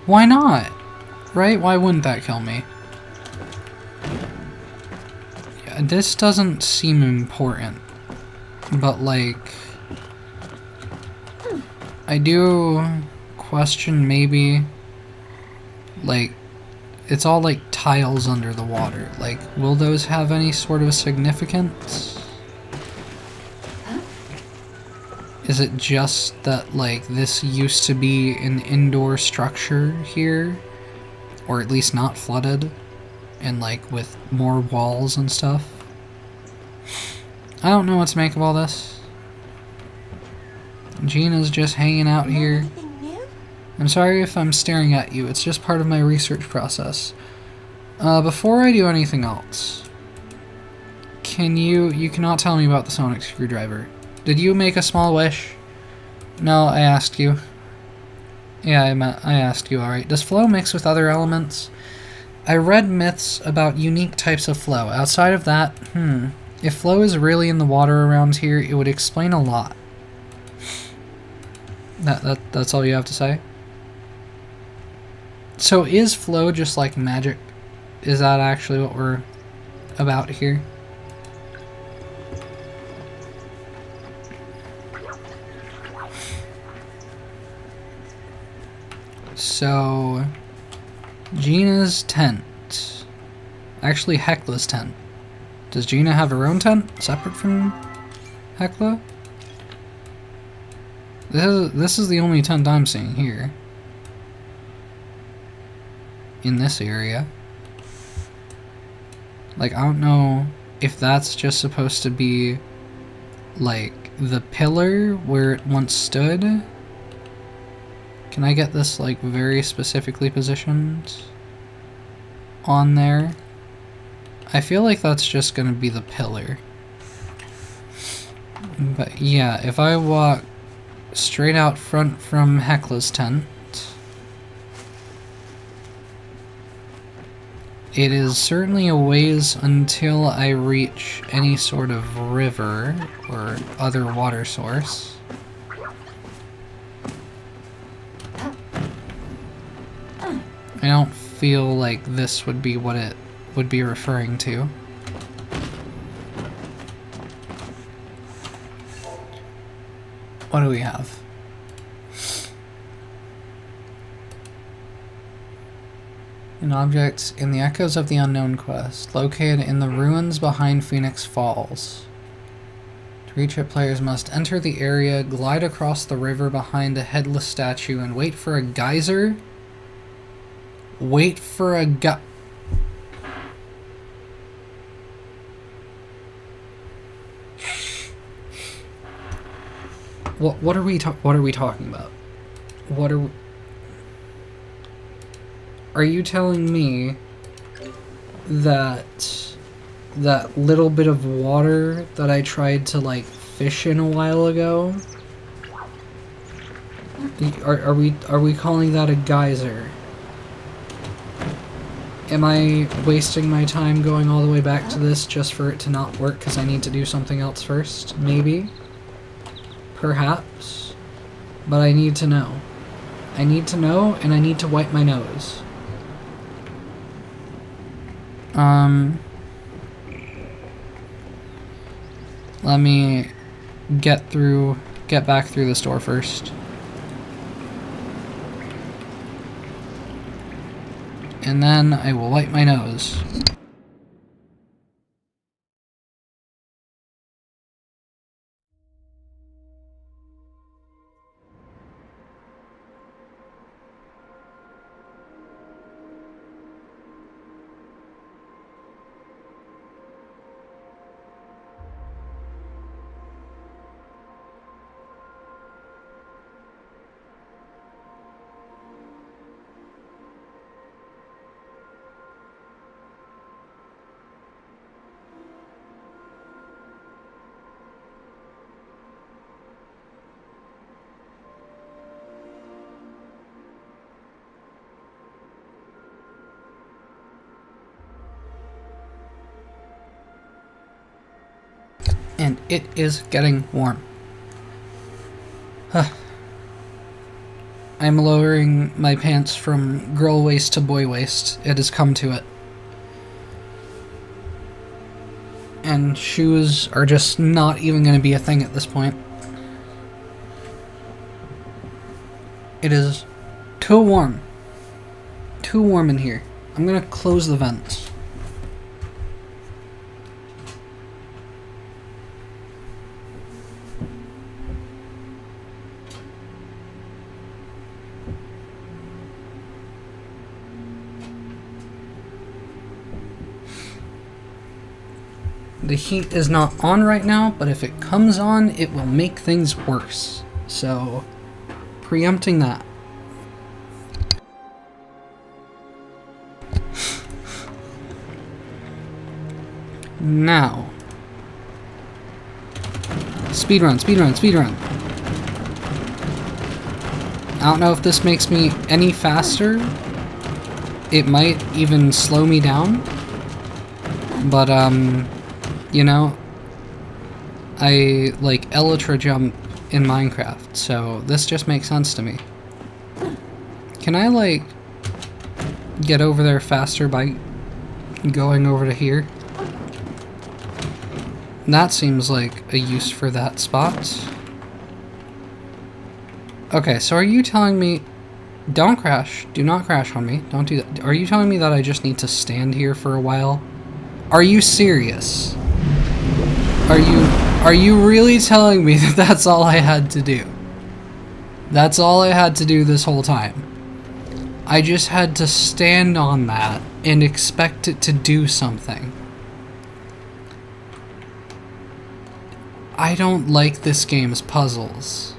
Why not? Right? Why wouldn't that kill me? Yeah, this doesn't seem important. But, like... I do question maybe, like, it's all like tiles under the water. Like, will those have any sort of significance? Is it just that, like, this used to be an indoor structure here? Or at least not flooded? And, like, with more walls and stuff? I don't know what to make of all this. Gina's just hanging out here. I'm sorry if I'm staring at you, it's just part of my research process. Before I do anything else, you cannot tell me about the sonic screwdriver. Did you make a small wish? No, I asked you. Yeah, I asked you, alright. Does flow mix with other elements? I read myths about unique types of flow. Outside of that, if flow is really in the water around here, it would explain a lot. That's all you have to say? So is flow just like magic? Is that actually what we're about here? So, Gina's tent. Actually, Hecla's tent. Does Gina have her own tent, separate from Hecla? This is the only tent I'm seeing here. In this area. Like, I don't know if that's just supposed to be, like, the pillar where it once stood. Can I get this, like, very specifically positioned on there? I feel like that's just gonna be the pillar. But yeah, if I walk straight out front from Hecla's tent, it is certainly a ways until I reach any sort of river or other water source. I don't feel like this would be what it would be referring to. What do we have? An object in the Echoes of the Unknown quest, located in the ruins behind Phoenix Falls. To reach it, players must enter the area, glide across the river behind a headless statue, and wait for a geyser? Wait for a What are we talking about? Are you telling me that that little bit of water that I tried to like fish in a while ago, are we calling that a geyser? Am I wasting my time going all the way back to this just for it to not work because I need to do something else first? Maybe. Perhaps. But I need to know. I need to know, and I need to wipe my nose. Let me get back through this door first. And then I will wipe my nose. And it is getting warm. I'm lowering my pants from girl waist to boy waist. It has come to it. And shoes are just not even going to be a thing at this point. It is too warm. Too warm in here. I'm going to close the vents. The heat is not on right now, but if it comes on, it will make things worse. So, preempting that. Now. Speedrun, speedrun, speedrun. I don't know if this makes me any faster. It might even slow me down. But, you know, I like elytra jump in Minecraft, so this just makes sense to me. Can I like get over there faster by going over to here? That seems like a use for that spot. Okay, so are you telling me... Don't crash. Do not crash on me. Don't do that. Are you telling me that I just need to stand here for a while? Are you serious? Are you really telling me that that's all I had to do? That's all I had to do this whole time. I just had to stand on that and expect it to do something. I don't like this game's puzzles.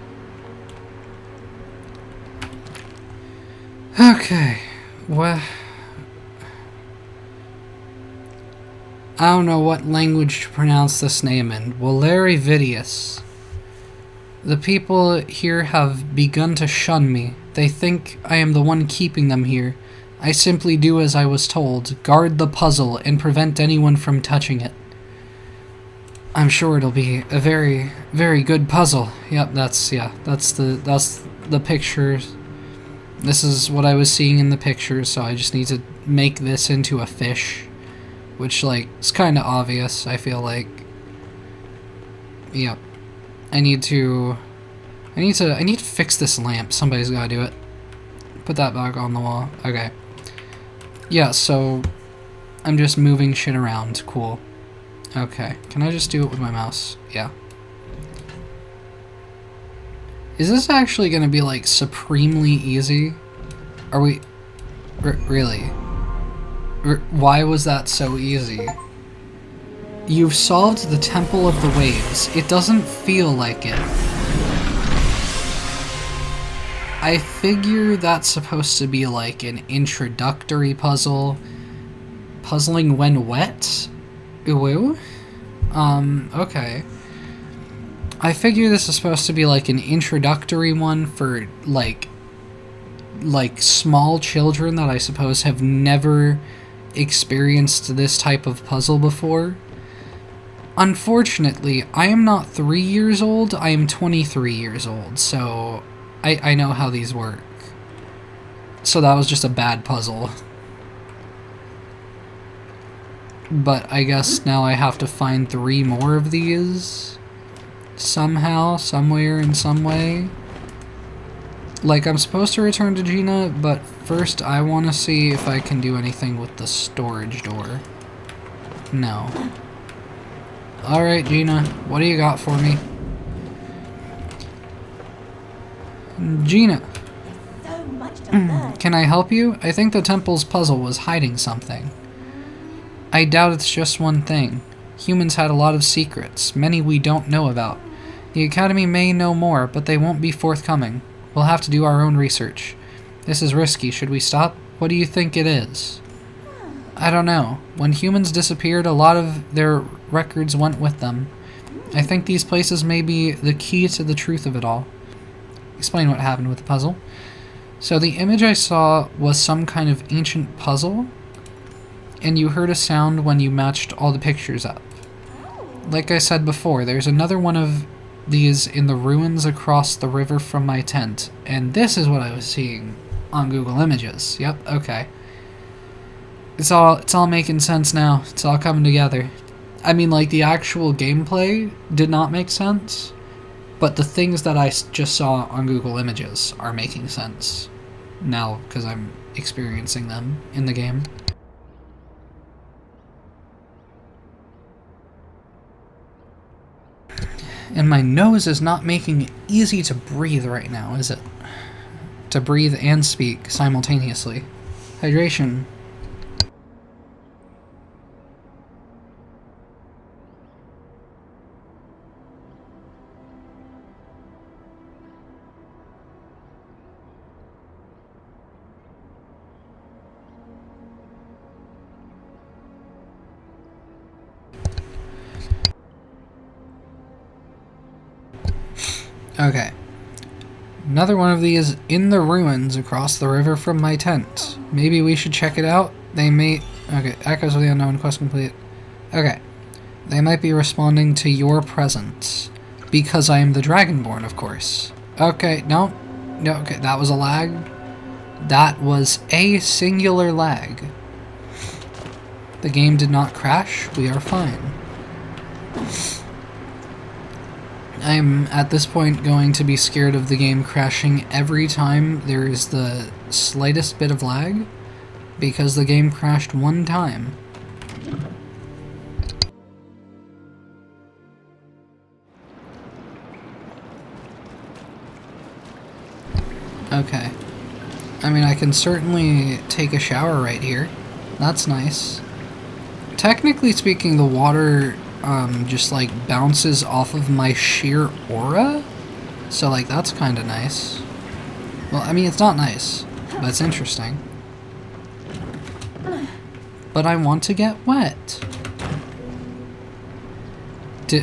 Okay, well... I don't know what language to pronounce this name in. Waleri Vidius. The people here have begun to shun me. They think I am the one keeping them here. I simply do as I was told. Guard the puzzle and prevent anyone from touching it. I'm sure it'll be a very, very good puzzle. Yep, that's the pictures. This is what I was seeing in the pictures, so I just need to make this into a fish. Which, like, is kind of obvious, I feel like. Yep. I need to fix this lamp. Somebody's gotta do it. Put that back on the wall. Okay. Yeah, so I'm just moving shit around. Cool. Okay, can I just do it with my mouse? Yeah. Is this actually gonna be like supremely easy? Are we... really? Why was that so easy? You've solved the Temple of the Waves. It doesn't feel like it. I figure that's supposed to be like an introductory puzzle. Puzzling when wet? Ooh. Okay. I figure this is supposed to be like an introductory one for like small children that I suppose have never experienced this type of puzzle before. Unfortunately, I am not 3 years old, I am 23 years old, so I know how these work. So that was just a bad puzzle. But I guess now I have to find 3 more of these. Somehow, somewhere, in some way. Like, I'm supposed to return to Gina, but first I want to see if I can do anything with the storage door. No. Alright, Gina, what do you got for me? Gina! So much to learn. Can I help you? I think the temple's puzzle was hiding something. I doubt it's just one thing. Humans had a lot of secrets, many we don't know about. The Academy may know more, but they won't be forthcoming. We'll have to do our own research. This is risky. Should we stop? What do you think it is? I don't know. When humans disappeared, a lot of their records went with them. I think these places may be the key to the truth of it all. Explain what happened with the puzzle. So the image I saw was some kind of ancient puzzle, and you heard a sound when you matched all the pictures up. Like I said before, there's another one of these in the ruins across the river from my tent, and this is what I was seeing on Google Images. Yep, okay. It's all making sense now. It's all coming together. I mean, like, the actual gameplay did not make sense, but the things that I just saw on Google Images are making sense now because I'm experiencing them in the game. And my nose is not making it easy to breathe right now, is it? To breathe and speak simultaneously. Hydration. Okay. Another one of these in the ruins across the river from my tent. Maybe we should check it out. They may... Okay, Echoes of the Unknown, quest complete. Okay. They might be responding to your presence. Because I am the Dragonborn, of course. Okay, no. No, okay, that was a lag. That was a singular lag. The game did not crash. We are fine. I'm, at this point, going to be scared of the game crashing every time there is the slightest bit of lag, because the game crashed one time. Okay. I mean, I can certainly take a shower right here. That's nice. Technically speaking, the water... just like bounces off of my sheer aura, so like that's kind of nice. Well, I mean, it's not nice, but it's interesting. But I want to get wet.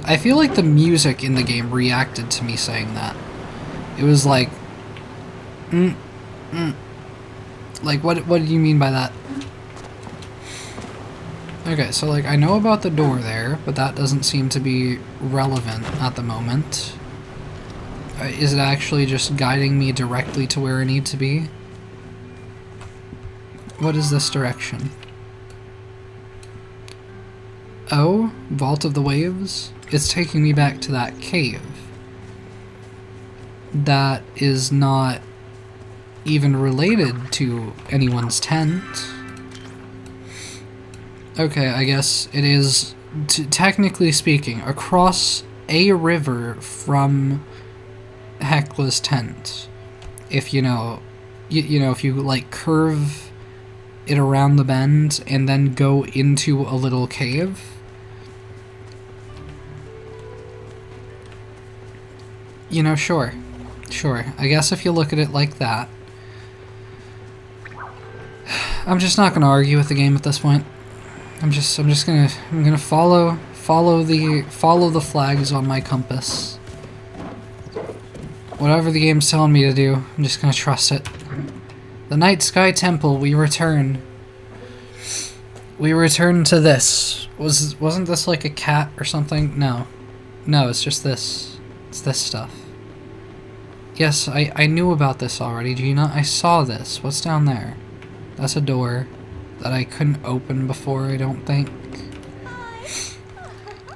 I feel like the music in the game reacted to me saying that. It was like, like what do you mean by that? Okay, so like I know about the door there, but that doesn't seem to be relevant at the moment. Is it actually just guiding me directly to where I need to be? What is this direction? Oh, Vault of the Waves? It's taking me back to that cave. That is not even related to anyone's tent. Okay, I guess it is, technically speaking, across a river from Hecla's tent. If you know, if you like curve it around the bend and then go into a little cave. You know, sure. I guess if you look at it like that. I'm just not gonna argue with the game at this point. I'm gonna follow the flags on my compass. Whatever the game's telling me to do, I'm just gonna trust it. The Night Sky Temple, we return. We return to this. Wasn't this like a cat or something? No, it's just this. It's this stuff. Yes, I knew about this already, do you not? I saw this. What's down there? That's a door that I couldn't open before, I don't think.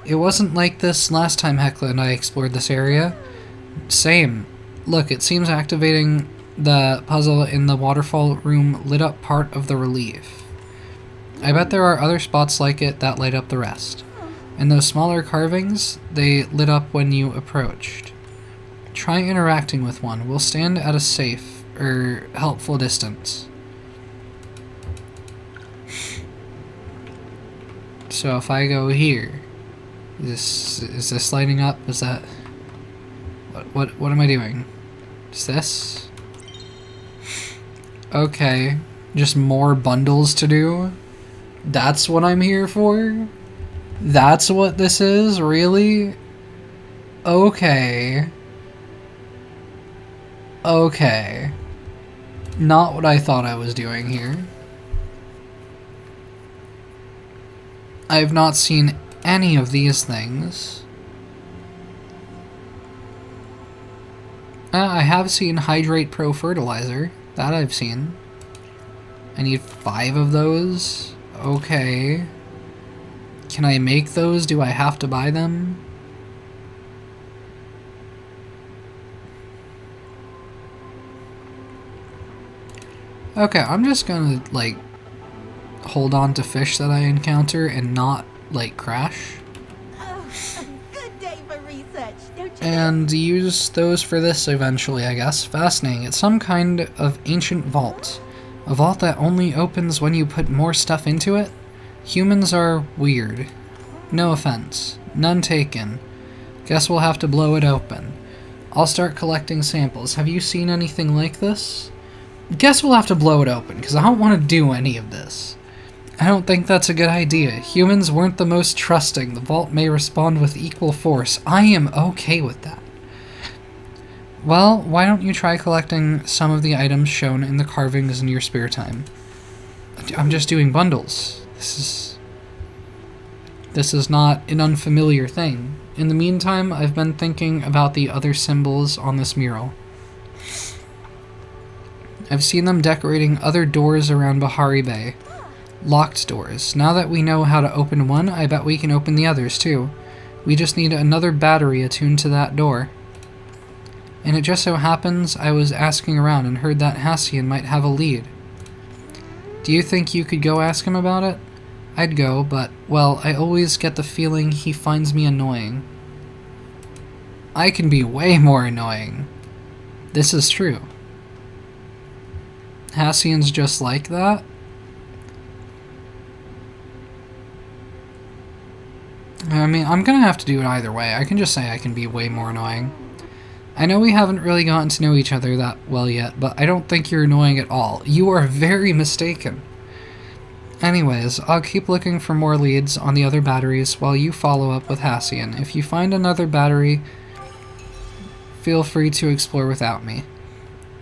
It wasn't like this last time Hecla and I explored this area. Same. Look, it seems activating the puzzle in the waterfall room lit up part of the relief. I bet there are other spots like it that light up the rest. And those smaller carvings, they lit up when you approached. Try interacting with one. We'll stand at a safe, helpful distance. So if I go here, is this lighting up? Is that... What am I doing? Is this? Okay. Just more bundles to do? That's what I'm here for? That's what this is? Really? Okay. Okay. Not what I thought I was doing here. I have not seen any of these things. I have seen Hydrate Pro Fertilizer. That I've seen. I need 5 of those. Okay. Can I make those? Do I have to buy them? Okay, I'm just gonna, like, hold on to fish that I encounter and not, like, crash. Oh, a good day for research, don't you? And use those for this eventually, I guess. Fascinating. It's some kind of ancient vault. A vault that only opens when you put more stuff into it? Humans are weird. No offense. None taken. Guess we'll have to blow it open. I'll start collecting samples. Have you seen anything like this? Guess we'll have to blow it open, because I don't want to do any of this. I don't think that's a good idea. Humans weren't the most trusting. The vault may respond with equal force. I am okay with that. Well, why don't you try collecting some of the items shown in the carvings in your spare time? I'm just doing bundles. This is not an unfamiliar thing. In the meantime, I've been thinking about the other symbols on this mural. I've seen them decorating other doors around Bahari Bay. Locked doors. Now that we know how to open one, I bet we can open the others too. We just need another battery attuned to that door. And it just so happens I was asking around and heard that Hassian might have a lead. Do you think you could go ask him about it? I'd go, but, well, I always get the feeling he finds me annoying. I can be way more annoying. This is true. Hassian's just like that? I mean, I'm gonna have to do it either way. I can just say I can be way more annoying. I know we haven't really gotten to know each other that well yet, but I don't think you're annoying at all. You are very mistaken. Anyways, I'll keep looking for more leads on the other batteries while you follow up with Hassian. If you find another battery, feel free to explore without me.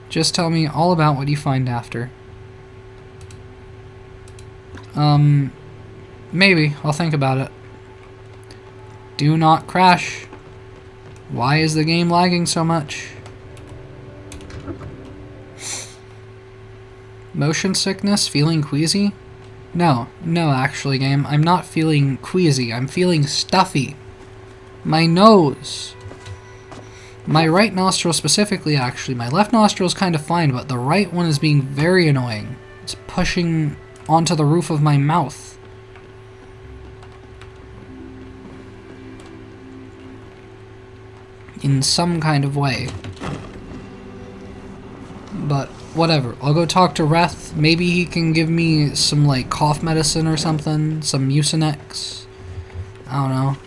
Just tell me all about what you find after. Maybe. I'll think about it. Do not crash. Why is the game lagging so much? Motion sickness? Feeling queasy? No, actually, game. I'm not feeling queasy. I'm feeling stuffy. My nose. My right nostril specifically, actually. My left nostril is kind of fine, but the right one is being very annoying. It's pushing onto the roof of my mouth. in some kind of way. But whatever, I'll go talk to Reth. Maybe he can give me some like cough medicine or something, some Mucinex. I don't know.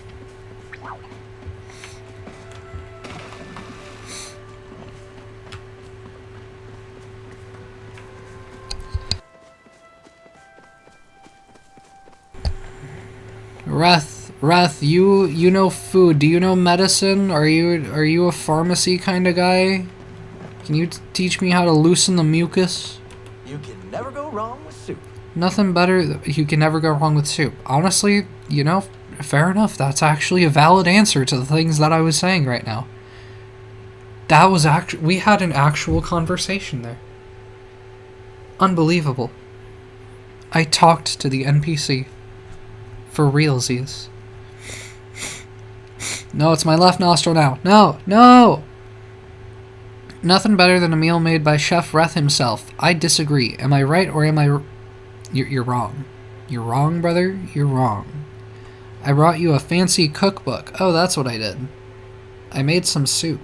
Reth, you know food. Do you know medicine? Are you a pharmacy kind of guy? Can you teach me how to loosen the mucus? You can never go wrong with soup. Nothing better. You can never go wrong with soup. Honestly, you know, fair enough. That's actually a valid answer to the things that I was saying right now. That was we had an actual conversation there. Unbelievable. I talked to the NPC. For realsies. No, it's my left nostril now. No! No! Nothing better than a meal made by Chef Reth himself. I disagree. Am I right or am I... You're wrong. You're wrong, brother. You're wrong. I brought you a fancy cookbook. Oh, that's what I did. I made some soup.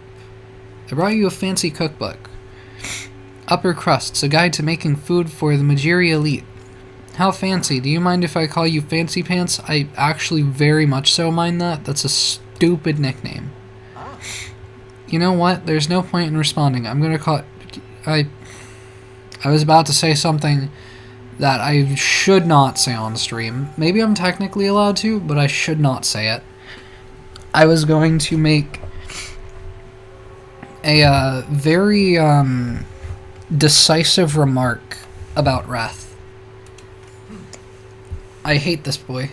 I brought you a fancy cookbook. Upper Crusts, a guide to making food for the Majiri elite. How fancy. Do you mind if I call you Fancy Pants? I actually very much so mind that. That's a stupid nickname. You know what? There's no point in responding. I'm gonna call it... I was about to say something that I should not say on stream. Maybe I'm technically allowed to, but I should not say it. I was going to make a very decisive remark about Reth. I hate this boy.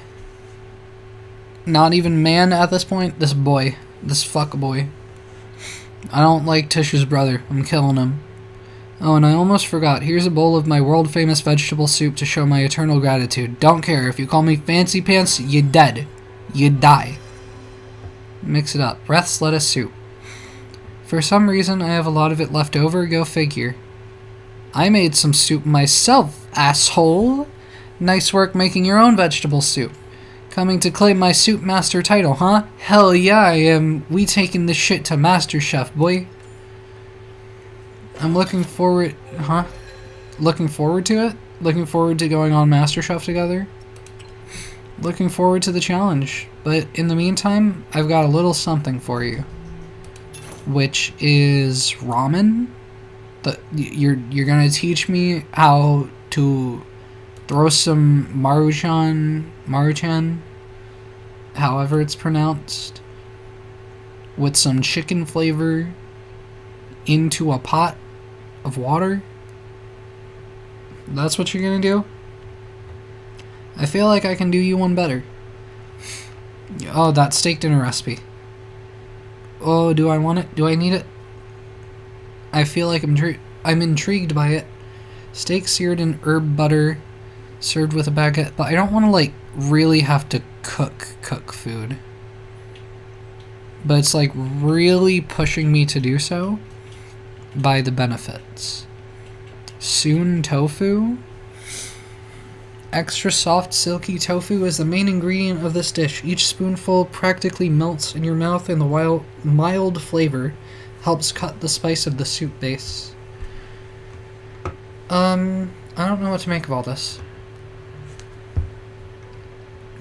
Not even man at this point. This boy. This fuck boy. I don't like Tish's brother. I'm killing him. Oh, and I almost forgot. Here's a bowl of my world-famous vegetable soup to show my eternal gratitude. Don't care. If you call me Fancy Pants, you dead. You die. Mix it up. Reth's lettuce soup. For some reason, I have a lot of it left over. Go figure. I made some soup myself, asshole. Nice work making your own vegetable soup. Coming to claim my soup master title, huh? Hell yeah, I am. We taking this shit to Master Chef, boy. I'm looking forward... Huh? Looking forward to it? Looking forward to going on Master Chef together? Looking forward to the challenge. But in the meantime, I've got a little something for you. Which is ramen. You're gonna teach me how to... throw some Maruchan, however it's pronounced, with some chicken flavor into a pot of water. That's what you're gonna do? I feel like I can do you one better. Oh, that steak dinner recipe. Oh, do I want it? Do I need it? I feel like I'm intrigued by it. Steak seared in herb butter, served with a baguette, but I don't want to, like, really have to cook food. But it's, like, really pushing me to do so by the benefits. Soon tofu. Extra soft, silky tofu is the main ingredient of this dish. Each spoonful practically melts in your mouth, and the mild flavor helps cut the spice of the soup base. I don't know what to make of all this.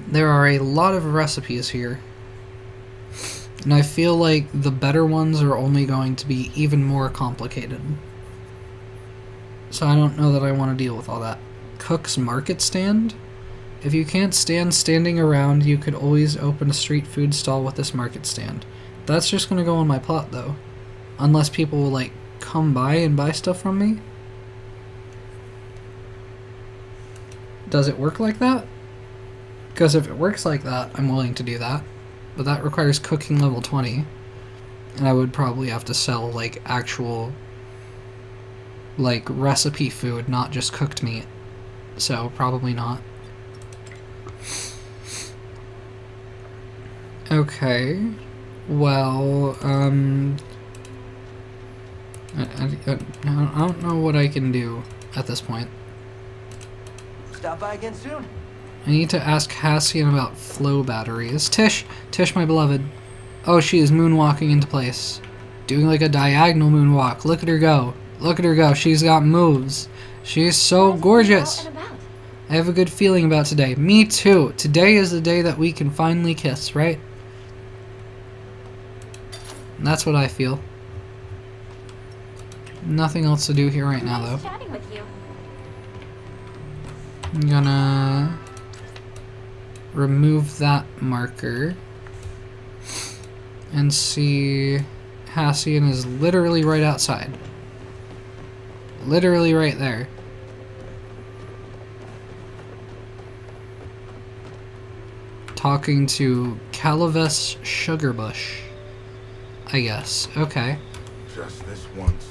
There are a lot of recipes here, and I feel like the better ones are only going to be even more complicated. So I don't know that I want to deal with all that. Cook's Market Stand? If you can't stand standing around, you could always open a street food stall with this market stand. That's just going to go on my plot, though. Unless people will, like, come by and buy stuff from me. Does it work like that? Because if it works like that, I'm willing to do that. But that requires cooking level 20. And I would probably have to sell, like, actual, like, recipe food, not just cooked meat. So, probably not. Okay. Well, I don't know what I can do at this point. Stop by again soon. I need to ask Cassian about flow batteries. Tish, my beloved. Oh, she is moonwalking into place. Doing like a diagonal moonwalk. Look at her go. Look at her go. She's got moves. She's so gorgeous. I have a good feeling about today. Me too. Today is the day that we can finally kiss, right? And that's what I feel. Nothing else to do here right now, though. Chatting with you. I'm gonna remove that marker and see Hassian is literally right outside. Literally right there. Talking to Calaves Sugarbush, I guess. Okay. Just this once.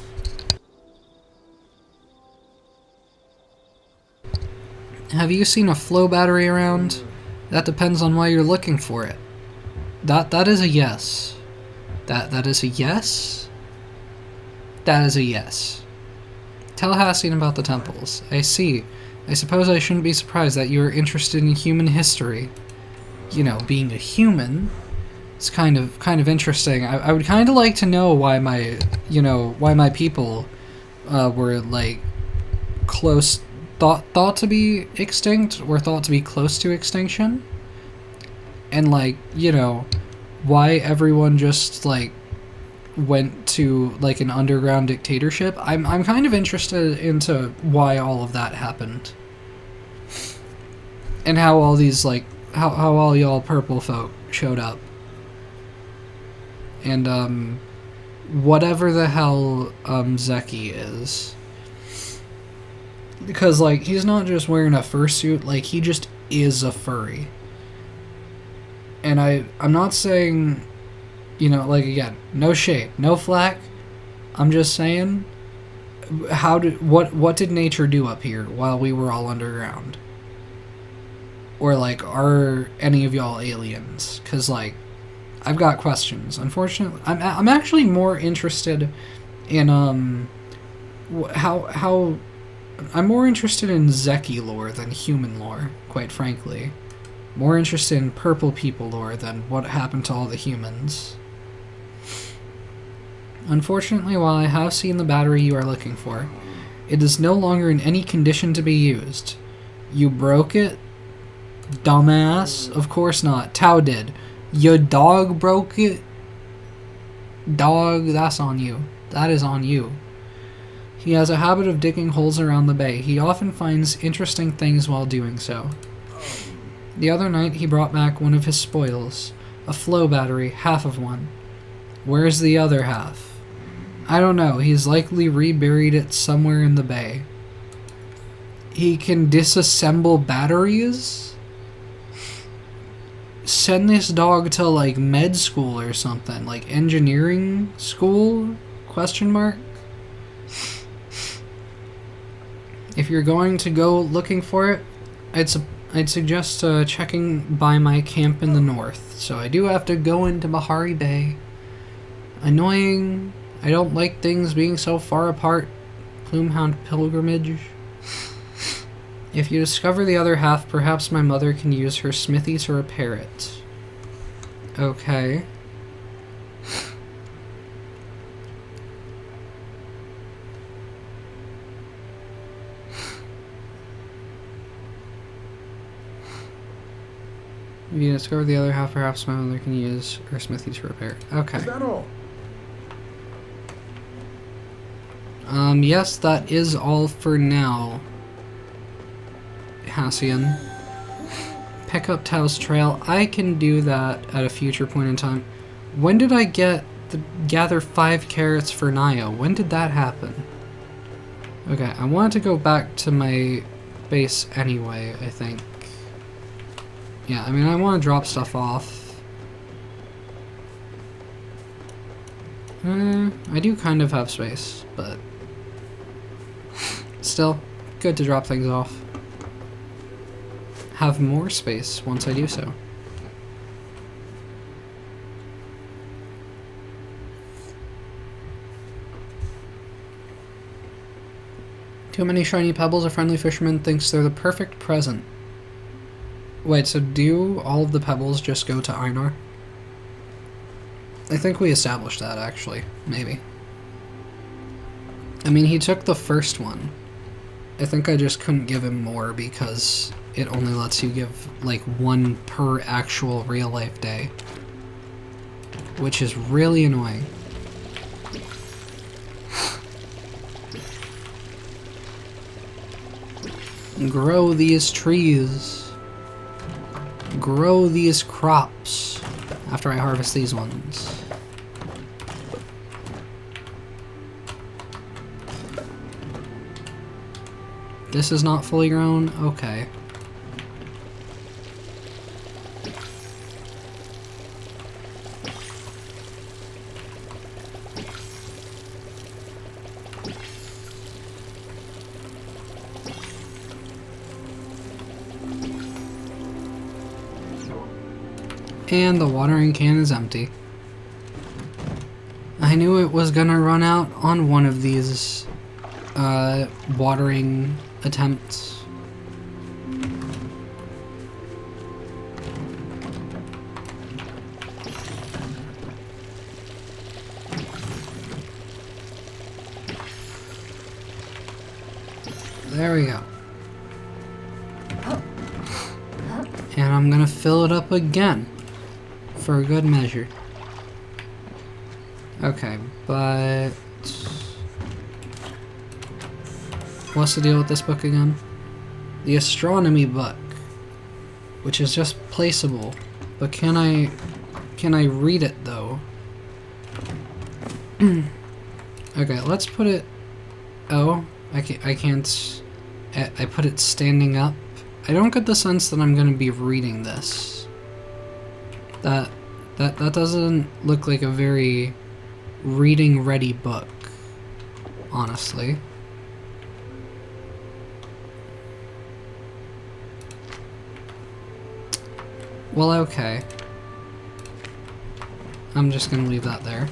Have you seen a flow battery around? That depends on why you're looking for it. That is a yes. That is a yes? That is a yes. Tell Hassian about the temples. I see. I suppose I shouldn't be surprised that you are interested in human history. You know, being a human, it's kind of interesting. I would kind of like to know why my people were like thought to be extinct or thought to be close to extinction, and like, you know, why everyone just like went to like an underground dictatorship. I'm kind of interested into why all of that happened, and how all these like how all y'all purple folk showed up, and whatever the hell Zeki is. Because, like, he's not just wearing a fursuit, like, he just is a furry. And I'm not saying, you know, like, again, no shade, no flack. I'm just saying, what did nature do up here while we were all underground? Or, like, are any of y'all aliens? Because, like, I've got questions. Unfortunately, I'm actually more interested in, how... I'm more interested in Zeki lore than human lore, quite frankly. More interested in purple people lore than what happened to all the humans. Unfortunately, while I have seen the battery you are looking for, it is no longer in any condition to be used. You broke it? Dumbass? Of course not. Tao did. Your dog broke it? Dog, that's on you. That is on you. He has a habit of digging holes around the bay. He often finds interesting things while doing so. The other night he brought back one of his spoils. A flow battery, half of one. Where's the other half? I don't know. He's likely reburied it somewhere in the bay. He can disassemble batteries? Send this dog to, like, med school or something. Like, engineering school? Question mark? If you're going to go looking for it, I'd suggest checking by my camp in the north. So I do have to go into Bahari Bay. Annoying. I don't like things being so far apart. Plumehound pilgrimage. If you discover the other half, perhaps my mother can use her smithy to repair it. Okay. If you discover the other half, perhaps my mother can use her smithy to repair it. Okay. Is that all? Yes, that is all for now. Hassian. Pick up Tao's trail. I can do that at a future point in time. When did I gather 5 carrots for Naya? When did that happen? Okay, I wanted to go back to my base anyway, I think. Yeah, I mean, I want to drop stuff off. I do kind of have space, but still, good to drop things off. Have more space once I do so. Too many shiny pebbles, a friendly fisherman thinks they're the perfect present. Wait, so do all of the pebbles just go to Einar? I think we established that, actually. Maybe. I mean, he took the first one. I think I just couldn't give him more because it only lets you give, like, one per actual real-life day. Which is really annoying. Grow these trees. Grow these crops after I harvest these ones. This is not fully grown? Okay. And the watering can is empty. I knew it was gonna run out on one of these watering attempts. There we go. And I'm gonna fill it up again for a good measure. Okay, but what's the deal with this book again? The astronomy book, which is just placeable, but can I read it though? Okay, let's put it. Oh, I can't. I put it standing up. I don't get the sense that I'm gonna be reading this. That doesn't look like a very reading ready book, honestly. Well, okay. I'm just gonna leave that there.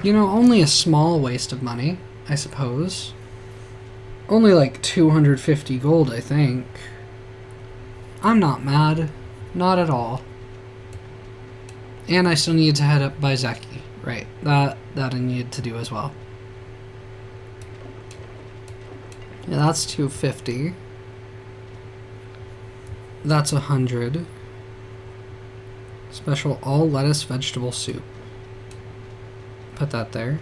You know, only a small waste of money, I suppose. Only like 250 gold, I think. I'm not mad. Not at all. And I still need to head up by Zeki. Right, that I need to do as well. Yeah, that's 250. That's 100. Special all lettuce vegetable soup. Put that there.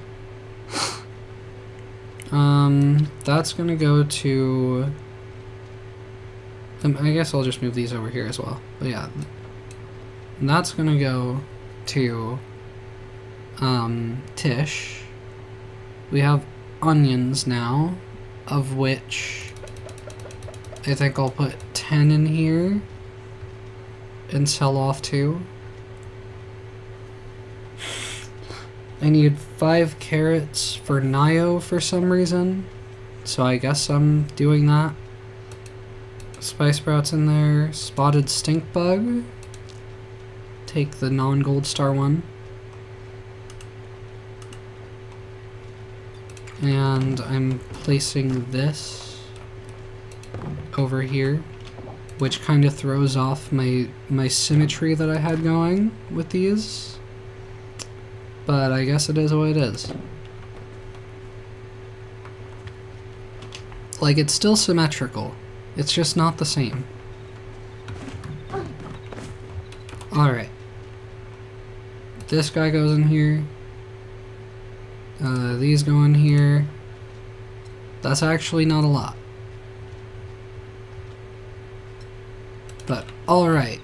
That's gonna go to... I guess I'll just move these over here as well. But yeah, that's gonna go to Tish. We have onions now, of which I think I'll put 10 in here and sell off 2. I need 5 carrots for Nio for some reason, so I guess I'm doing that. Spice sprouts in there, spotted stink bug. Take the non-gold star one. And I'm placing this over here, which kind of throws off my symmetry that I had going with these. But I guess it is what it is. Like, it's still symmetrical. It's just not the same. Alright. This guy goes in here. These go in here. That's actually not a lot. But, alright.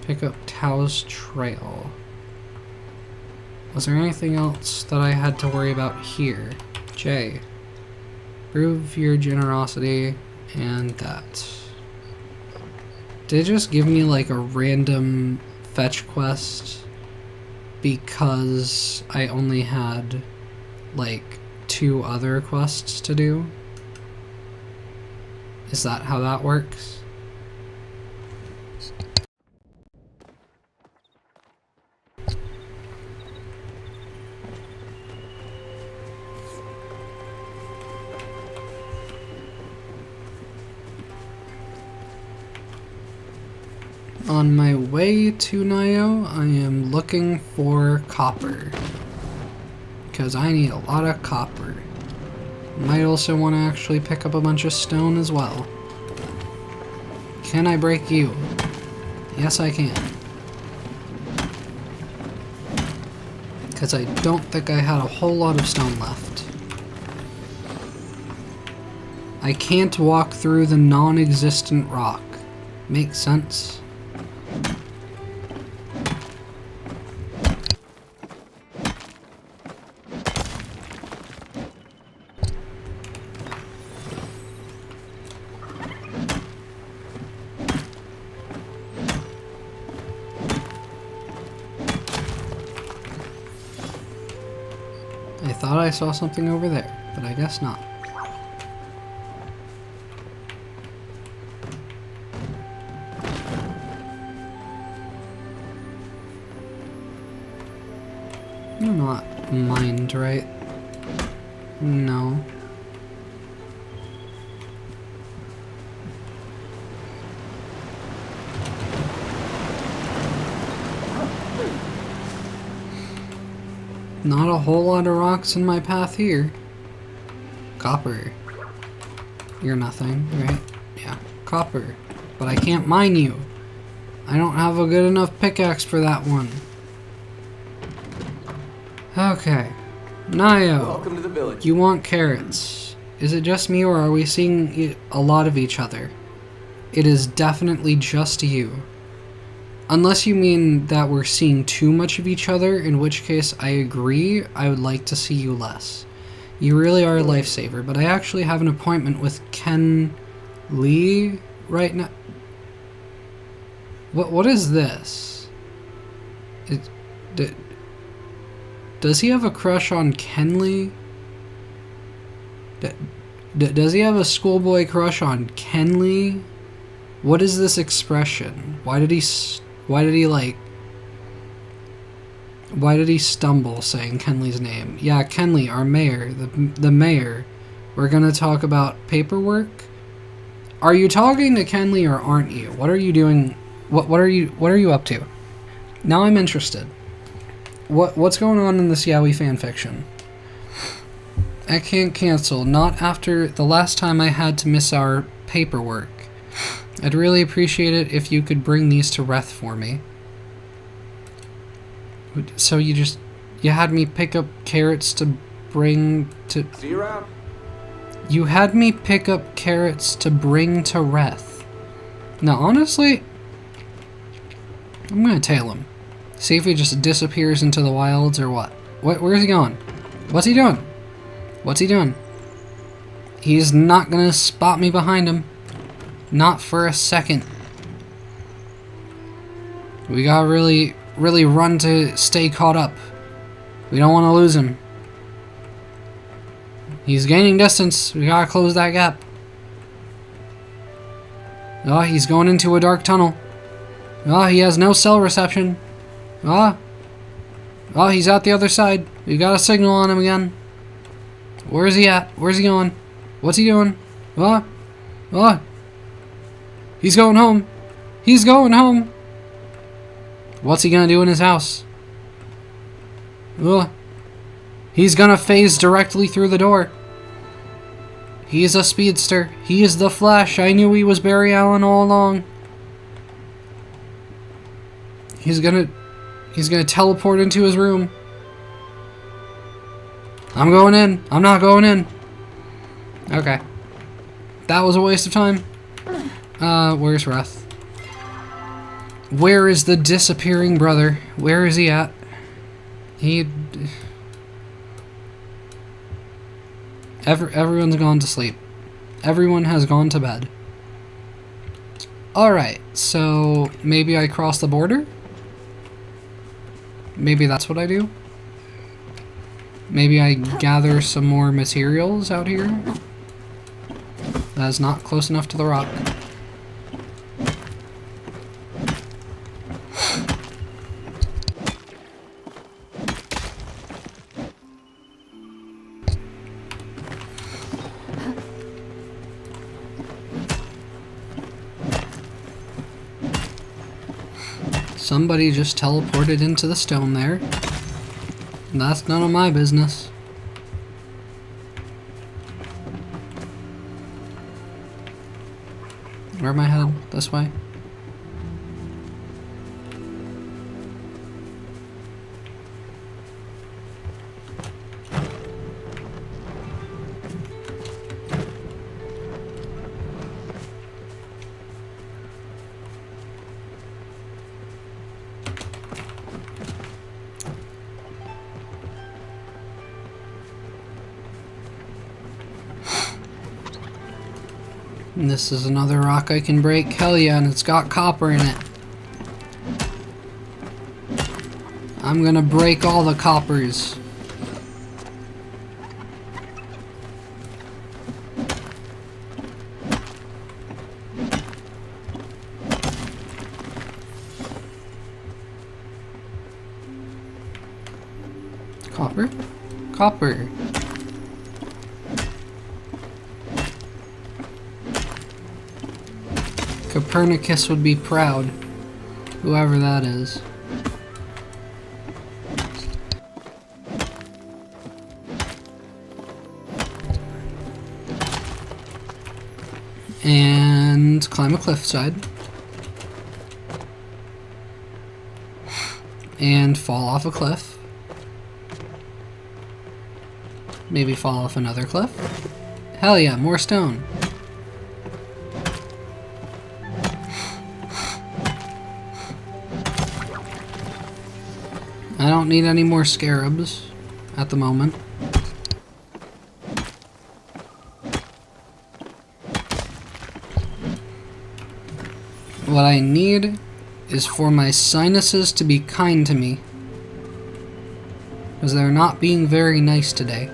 Pick up Tao's Trail. Was there anything else that I had to worry about here? J. Prove your generosity and that. Did it just give me like a random fetch quest because I only had like 2 other quests to do? Is that how that works? On my way to Nio, I am looking for copper. Because I need a lot of copper. Might also want to actually pick up a bunch of stone as well. Can I break you? Yes, I can. Because I don't think I had a whole lot of stone left. I can't walk through the non-existent rock. Makes sense? I thought I saw something over there, but I guess not. You're not mined, right? No. Not a whole lot of rocks in my path here. Copper. You're nothing, right? Yeah, copper. But I can't mine you. I don't have a good enough pickaxe for that one. Okay. Nio. Welcome to the village. You want carrots. Is it just me or are we seeing a lot of each other? It is definitely just you. Unless you mean that we're seeing too much of each other, in which case I agree, I would like to see you less. You really are a lifesaver, but I actually have an appointment with Ken Lee right now. What is this? Does he have a crush on Kenley? Does he have a schoolboy crush on Kenley? What is this expression? Why did he stumble saying Kenley's name? Yeah, Kenley, our mayor, the mayor. We're gonna talk about paperwork. Are you talking to Kenley or aren't you? What are you doing? What are you up to? Now I'm interested. What's going on in this Yaoi fanfiction? I can't cancel, not after the last time I had to miss our paperwork. I'd really appreciate it if you could bring these to Reth for me. So you had me pick up carrots to bring to... See you around. You had me pick up carrots to bring to Reth. Now honestly, I'm gonna tail him. See if he just disappears into the wilds or what. Where's he going? What's he doing? What's he doing? He's not gonna spot me behind him. Not for a second. We gotta really run to stay caught up. We don't want to lose him. He's gaining distance. We gotta close that gap. Oh, he's going into a dark tunnel. Oh, he has no cell reception. Oh, he's out the other side. We got a signal on him again. Where is he at? Where's he going? What's he doing? Oh, he's going home. He's going home. What's he gonna do in his house? Oh, he's gonna phase directly through the door. He's a speedster. He is the Flash. I knew he was Barry Allen all along. He's gonna teleport into his room. I'm going in. I'm not going in. Okay. That was a waste of time. Where's Reth? Where is the disappearing brother? Where is he at? Everyone's gone to sleep. Everyone has gone to bed. Alright, so maybe I cross the border? Maybe that's what I do? Maybe I gather some more materials out here? That is not close enough to the rock. Somebody just teleported into the stone there. That's none of my business. Where am I headed? This way? And this is another rock I can break. Hell yeah, and it's got copper in it. I'm gonna break all the coppers. Copper? Copper. Copernicus would be proud. Whoever that is. And climb a cliffside. And fall off a cliff. Maybe fall off another cliff. Hell yeah, more stone. I don't need any more scarabs at the moment. What I need is for my sinuses to be kind to me, because they're not being very nice today.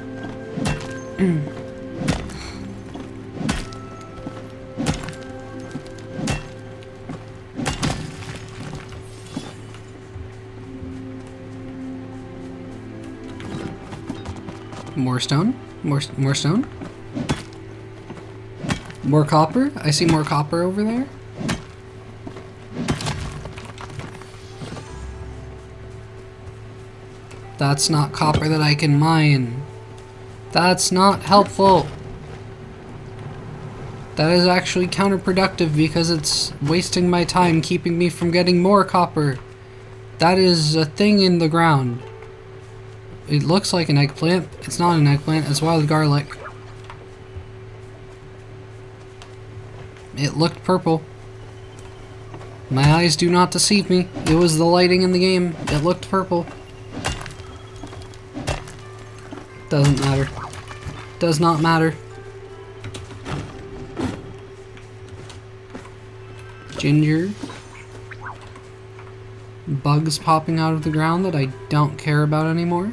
More stone? More stone? More copper? I see more copper over there. That's not copper that I can mine. That's not helpful. That is actually counterproductive because it's wasting my time, keeping me from getting more copper. That is a thing in the ground. It looks like an eggplant. It's not an eggplant, it's wild garlic. It looked purple. My eyes do not deceive me. It was the lighting in the game. It looked purple. Doesn't matter. Does not matter. Ginger. Bugs popping out of the ground that I don't care about anymore.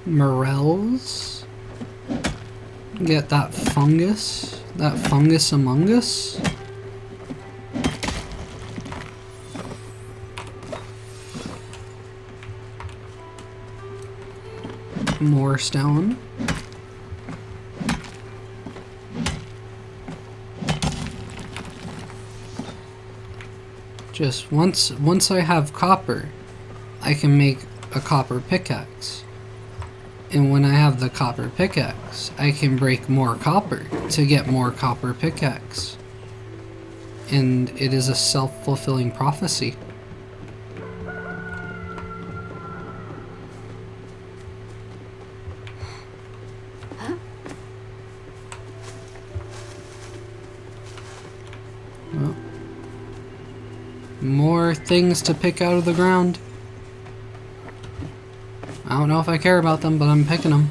Morels. Get that fungus. That fungus among us. More stone. Just once I have copper, I can make a copper pickaxe. And when I have the copper pickaxe, I can break more copper to get more copper pickaxe. And it is a self-fulfilling prophecy. Well, more things to pick out of the ground. I don't know if I care about them, but I'm picking them.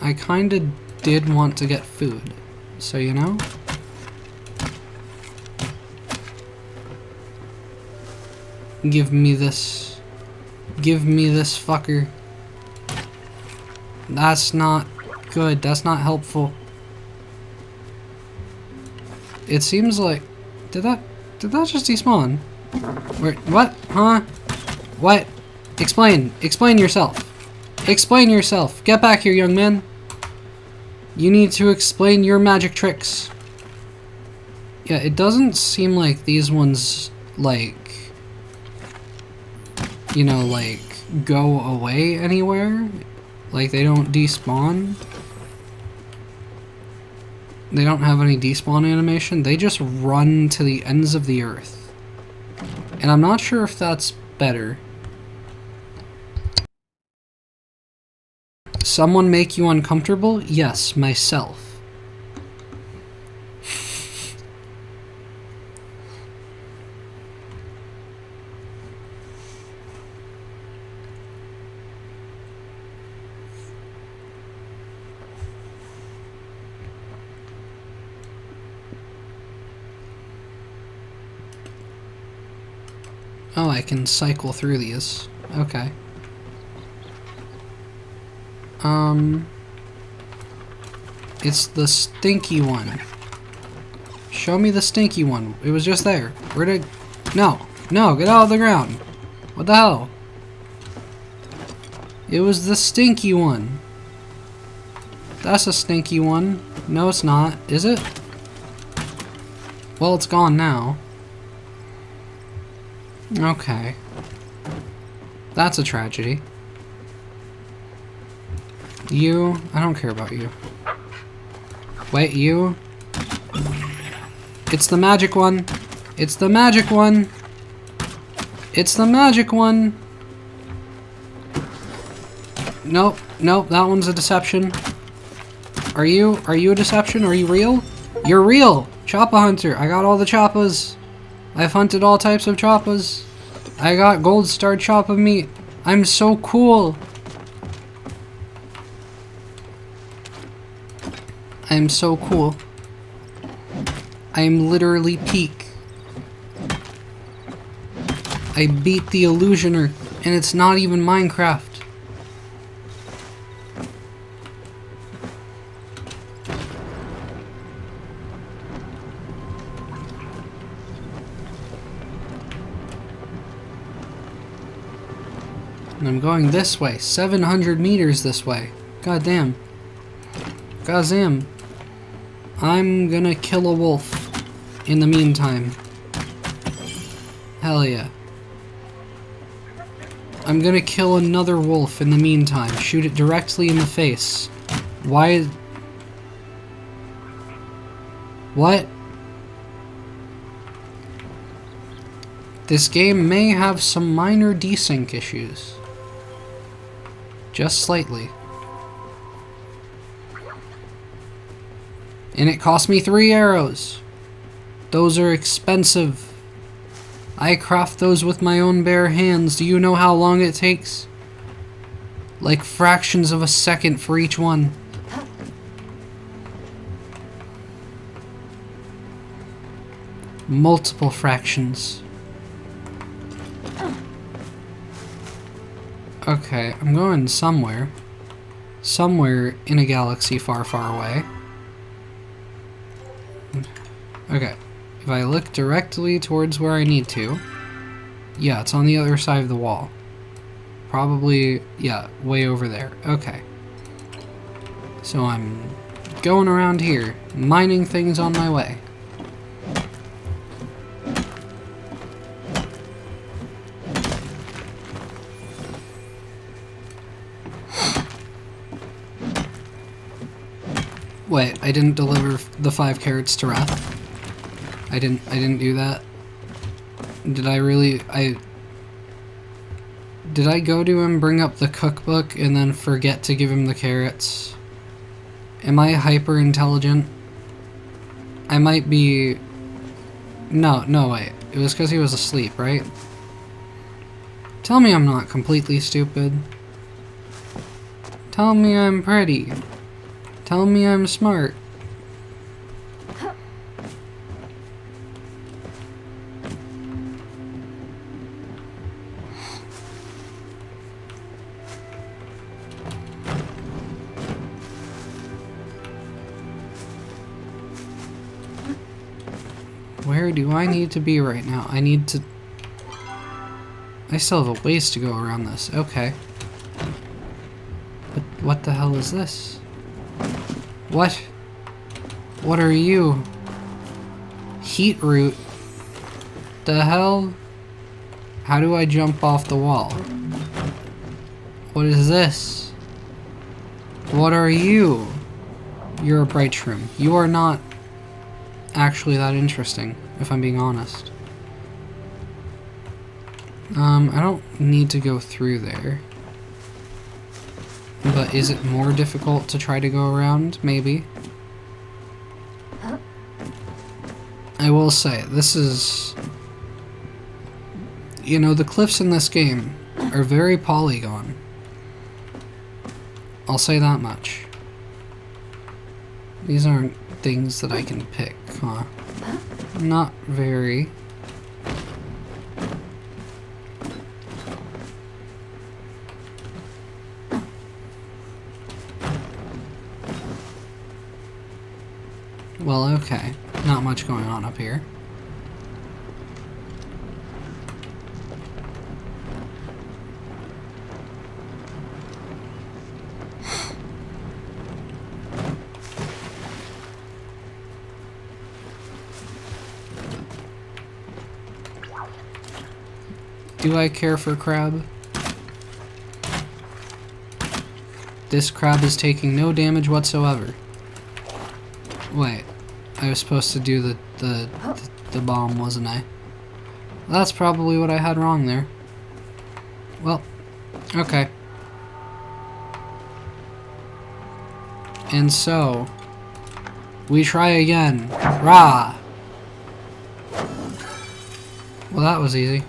I kinda did want to get food, so you know? Give me this. Give me this fucker. That's not good. That's not helpful. It seems like... Did that just despawn? Where, what? Huh? What? Explain. Explain yourself. Explain yourself. Get back here, young man. You need to explain your magic tricks. Yeah, it doesn't seem like these ones, like, you know, like, go away anywhere. Like, they don't despawn. They don't have any despawn animation. They just run to the ends of the earth. And I'm not sure if that's better. Someone make you uncomfortable? Yes, myself. Oh, I can cycle through these. Okay. It's the stinky one. Show me the stinky one. It was just there. Where did... No. No, get out of the ground. What the hell? It was the stinky one. That's a stinky one. No, it's not. Is it? Well, it's gone now. Okay. That's a tragedy. You... I don't care about you. Wait, you... It's the magic one! It's the magic one! It's the magic one! Nope, nope, that one's a deception. Are you a deception? Are you real? You're real! Choppa Hunter! I got all the choppas! I've hunted all types of choppas. I got gold star choppa meat. I'm so cool! I'm so cool. I am literally peak. I beat the Illusioner, and it's not even Minecraft. And I'm going this way, 700 meters this way. God damn. Goddamn. I'm gonna kill a wolf in the meantime. Hell yeah. I'm gonna kill another wolf in the meantime. Shoot it directly in the face. Why? What? This game may have some minor desync issues. Just slightly. And it cost me 3 arrows. Those are expensive. I craft those with my own bare hands. Do you know how long it takes? Like fractions of a second for each one. Multiple fractions. Okay, I'm going somewhere. Somewhere in a galaxy far, far away. Okay, if I look directly towards where I need to, yeah, it's on the other side of the wall. Probably, yeah, way over there. Okay. So I'm going around here, mining things on my way. Wait, I didn't deliver the 5 carrots to Wrath. I didn't do that. Did I really? Did I go to him, bring up the cookbook, and then forget to give him the carrots? Am I hyper intelligent? I might be... No, wait. It was because he was asleep, right? Tell me I'm not completely stupid. Tell me I'm pretty. Tell me I'm smart. Where do I need to be right now? I need to... I still have a ways to go around this. Okay. But what the hell is this? What? What are you? Heat root? The hell? How do I jump off the wall? What is this? What are you? You're a bright shroom. You are not actually that interesting, if I'm being honest. I don't need to go through there. But is it more difficult to try to go around? Maybe. I will say, this is... You know, the cliffs in this game are very polygon. I'll say that much. These aren't things that I can pick, huh? Not very. Well, okay. Not much going on up here. Do I care for crab? This crab is taking no damage whatsoever. Wait, I was supposed to do the bomb, wasn't I? That's probably what I had wrong there. Well, okay. And so, we try again. Rah! Well, that was easy.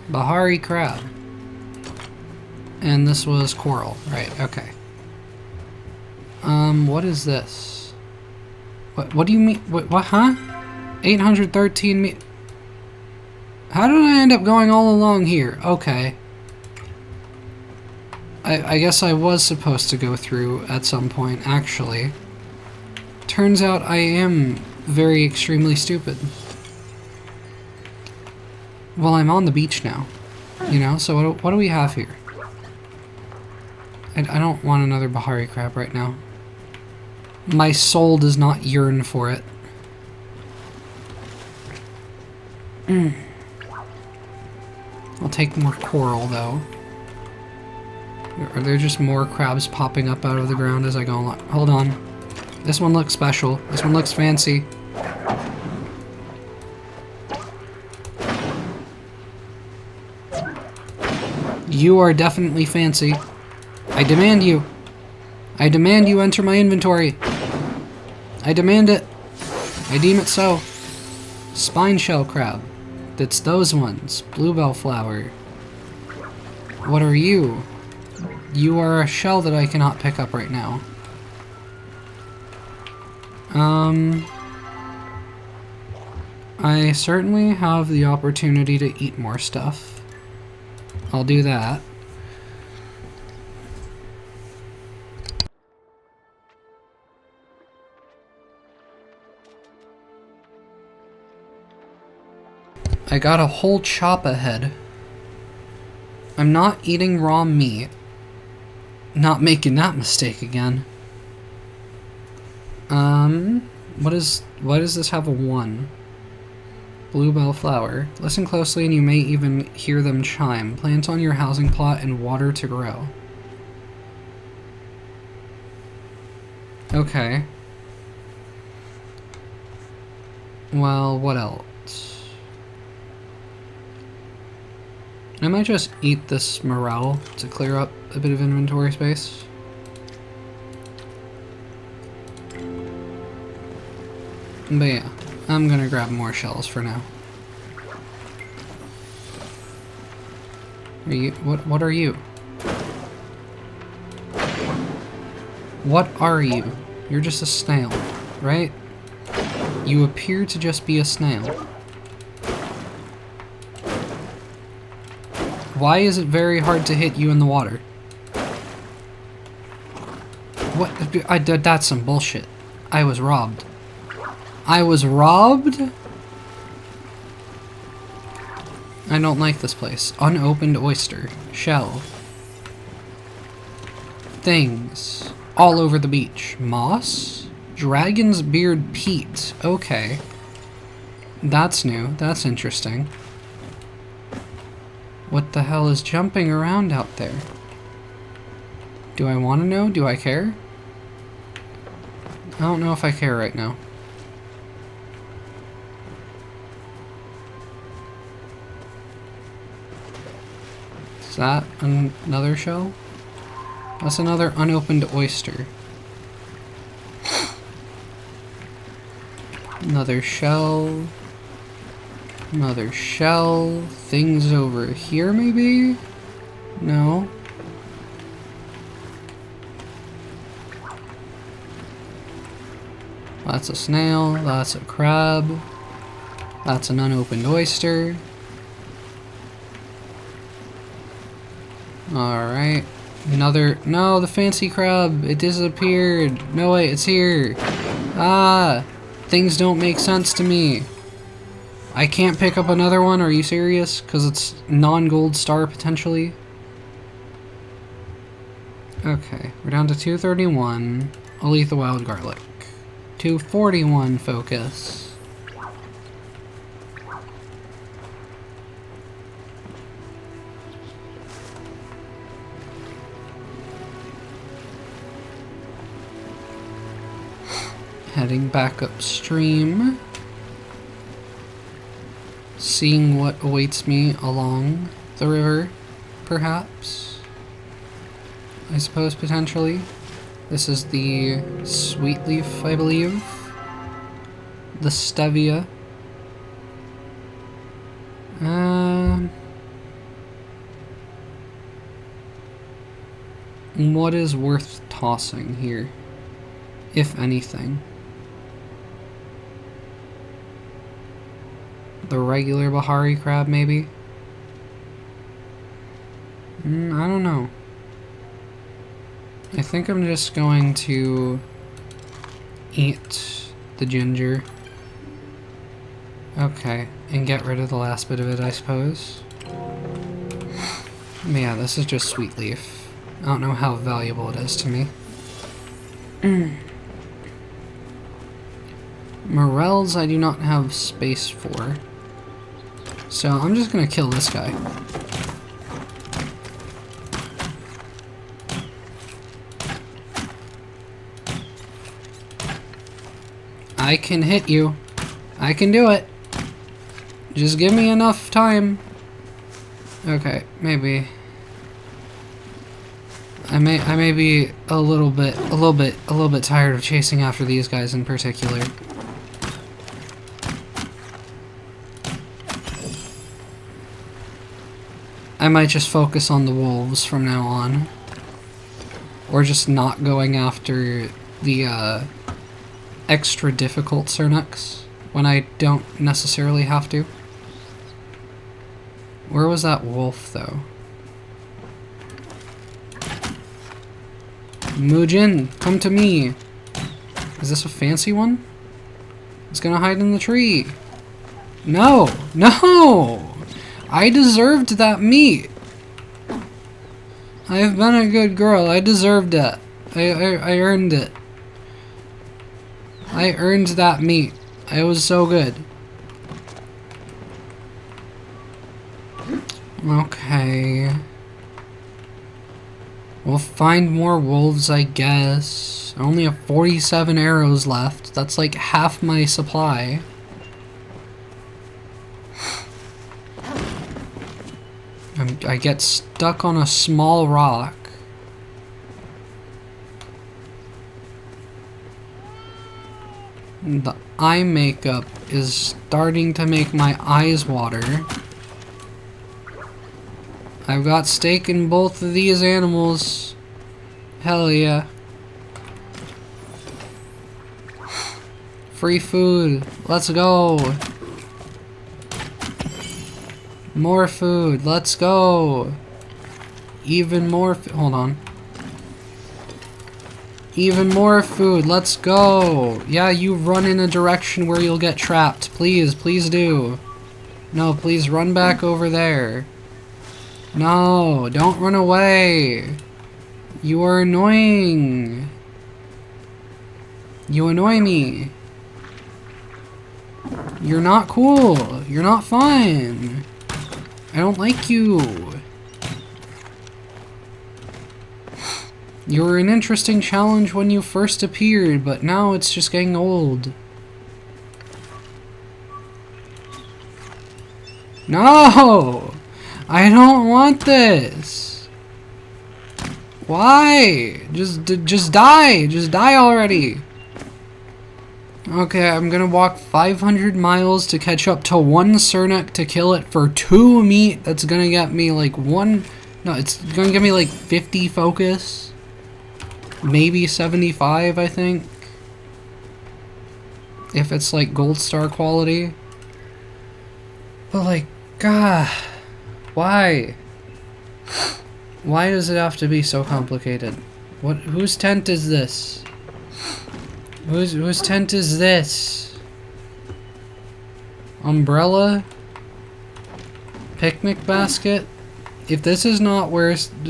Bahari crab. And this was coral, right, okay. What is this? What do you mean? What, huh? 813 me. How did I end up going all along here? Okay. I guess I was supposed to go through at some point, actually. Turns out I am very extremely stupid. Well, I'm on the beach now, you know, so what do we have here? I don't want another Bahari crab right now. My soul does not yearn for it. I'll take more coral, though. Are there just more crabs popping up out of the ground as I go along? Hold on. This one looks special. This one looks fancy. You are definitely fancy. I demand you. I demand you enter my inventory. I demand it. I deem it so. Spine shell crab. That's those ones. Bluebell flower. What are you? You are a shell that I cannot pick up right now. I certainly have the opportunity to eat more stuff. I'll do that. I got a whole chop ahead. I'm not eating raw meat. Not making that mistake again. Why does this have a 1? Bluebell flower. Listen closely and you may even hear them chime. Plant on your housing plot and water to grow. Okay. Well, what else? I might just eat this morel to clear up a bit of inventory space. But yeah, I'm gonna grab more shells for now. Are you, what are you? What are you? You're just a snail, right? You appear to just be a snail. Why is it very hard to hit you in the water? What? That's some bullshit. I was robbed. I was robbed? I don't like this place. Unopened oyster. Shell. Things. all over the beach. Moss? Dragon's beard peat. Okay. That's new. That's interesting. What the hell is jumping around out there? Do I want to know? Do I care? I don't know if I care right now. Is that another shell? That's another unopened oyster. Another shell. Another shell. Things over here, maybe? No. That's a snail. That's a crab. That's an unopened oyster. Alright. Another... No, the fancy crab. It disappeared. No, wait, it's here. Ah! Things don't make sense to me. I can't pick up another one? Are you serious? Because it's non-gold star, potentially? Okay, we're down to 231. I'll eat the wild garlic. 241 focus. Heading back upstream. Seeing what awaits me along the river, perhaps. I suppose, potentially. This is the sweet leaf, I believe. The stevia. What is worth tossing here, if anything? The regular Bahari crab, maybe? I don't know. I think I'm just going to eat the ginger. Okay, and get rid of the last bit of it, I suppose. But yeah, this is just sweet leaf. I don't know how valuable it is to me. Morels I do not have space for. So I'm just gonna kill this guy. I can hit you. I can do it. Just give me enough time. Okay, maybe. I may be a little bit tired of chasing after these guys in particular. I might just focus on the wolves from now on. Or just not going after the extra difficult Cernuks when I don't necessarily have to. Where was that wolf, though? Mujin, come to me. Is this a fancy one? It's gonna hide in the tree. No! No! I deserved that meat. I've been a good girl. I deserved it. I earned it. I earned that meat. It was so good. Okay. We'll find more wolves, I guess. I only have 47 arrows left. That's like half my supply. I get stuck on a small rock. The eye makeup is starting to make my eyes water. I've got steak in both of these animals. Hell yeah. Free food. Let's go. More food. Let's go. Even more. Hold on. Even more food. Let's go. Yeah, you run in a direction where you'll get trapped. Please, please do. No, please run back over there. No, don't run away. You are annoying. You annoy me. You're not cool. You're not fun. I don't like you. You were an interesting challenge when you first appeared, but now it's just getting old. No! I don't want this. Why? Just die. Just die already. Okay, I'm gonna walk 500 miles to catch up to one Cernic to kill it for 2 meat. That's gonna get me like it's gonna give me like 50 focus. Maybe 75, I think. If it's like gold star quality. But like, God, why? Why does it have to be so complicated? Whose tent is this? Whose tent is this? Umbrella? Picnic basket? If this is not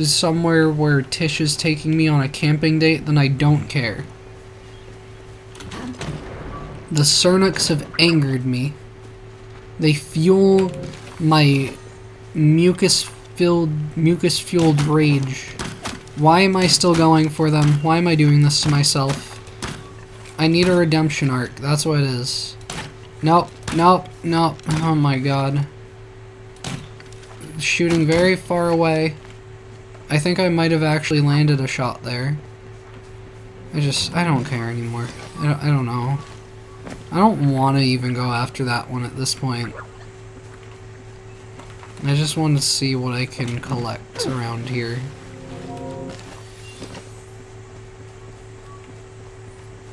somewhere where Tish is taking me on a camping date, then I don't care. The Cernics have angered me. They fuel my mucus-fueled rage. Why am I still going for them? Why am I doing this to myself? I need a redemption arc. That's what it is. Nope. Nope. Nope. Oh my god. Shooting very far away. I think I might have actually landed a shot there. I don't care anymore. I don't know. I don't want to even go after that one at this point. I just want to see what I can collect around here.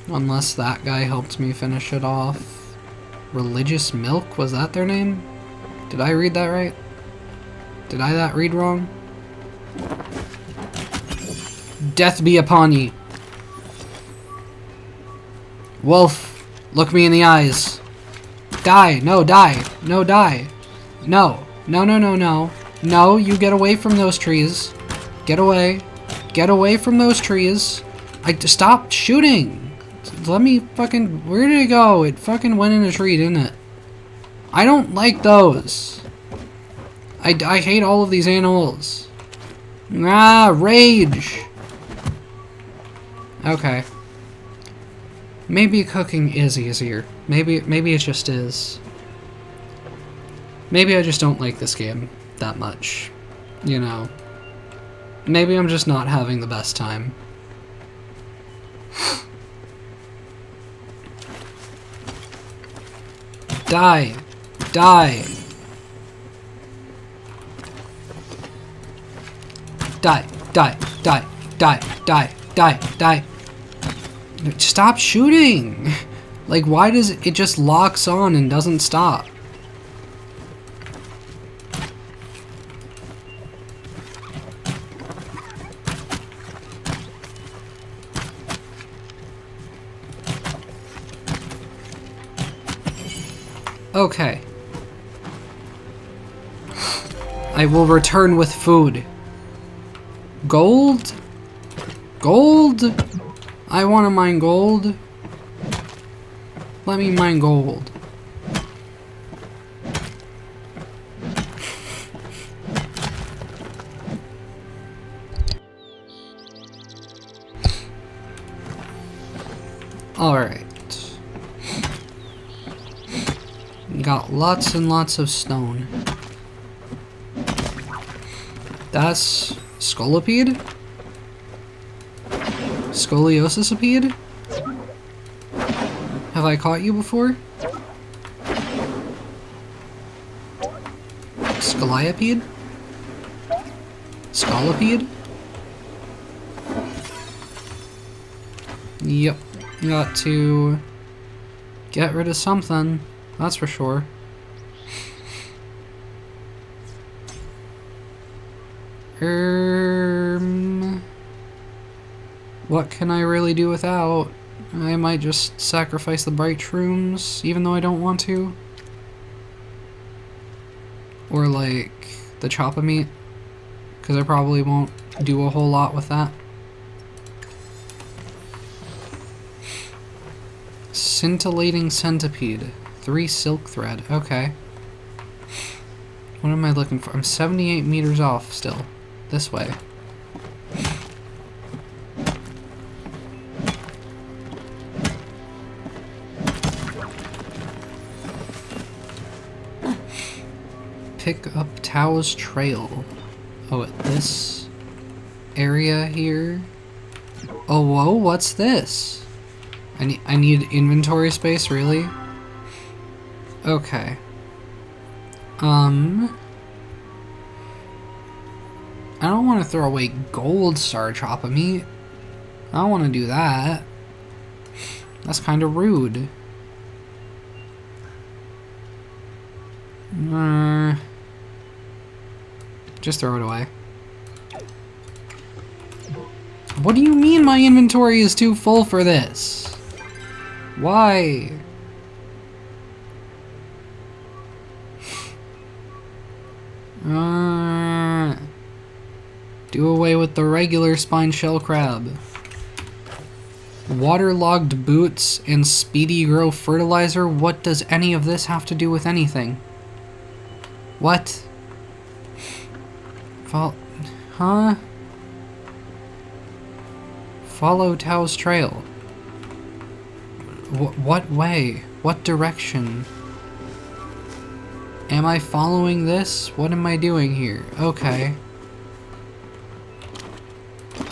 Unless that guy helped me finish it off. Religious Milk? Was that their name? Did I read that right? Did I that read wrong? Death be upon ye. Wolf, look me in the eyes. Die. No, die. No, die. No. No, no, no, no. No, you get away from those trees. Get away. Get away from those trees. Stop shooting. Let me fucking... Where did it go? It fucking went in a tree, didn't it? I don't like those. I hate all of these animals. Ah, rage. Okay. Maybe cooking is easier. Maybe it just is. Maybe I just don't like this game that much. You know. Maybe I'm just not having the best time. Die. Die. Die. Die. Die. Die. Die. Die. Die. Stop shooting! Like, why does it just locks on and doesn't stop? Okay. I will return with food. Gold? Gold? I want to mine gold. Let me mine gold. Alright. Got lots and lots of stone. That's Scolipede? Scoliosisipede? Have I caught you before? Scoliopede? Scolipede? Yep. Got to get rid of something, that's for sure. What can I really do without? I might just sacrifice the bright shrooms, even though I don't want to. Or like the choppa meat, because I probably won't do a whole lot with that. Scintillating centipede. 3 silk thread. Okay. What am I looking for? I'm 78 meters off still. This way. Pick up Tao's trail. Oh, at this area here. Oh, whoa, what's this? I need inventory space, really? Okay. I don't want to throw away gold star choppa meat. I don't want to do that. That's kind of rude. Just throw it away. What do you mean my inventory is too full for this? Why? Do away with the regular spine shell crab. Waterlogged boots and speedy grow fertilizer? What does any of this have to do with anything? What? Huh? Follow Tao's trail. What way? What direction? Am I following this? What am I doing here? Okay.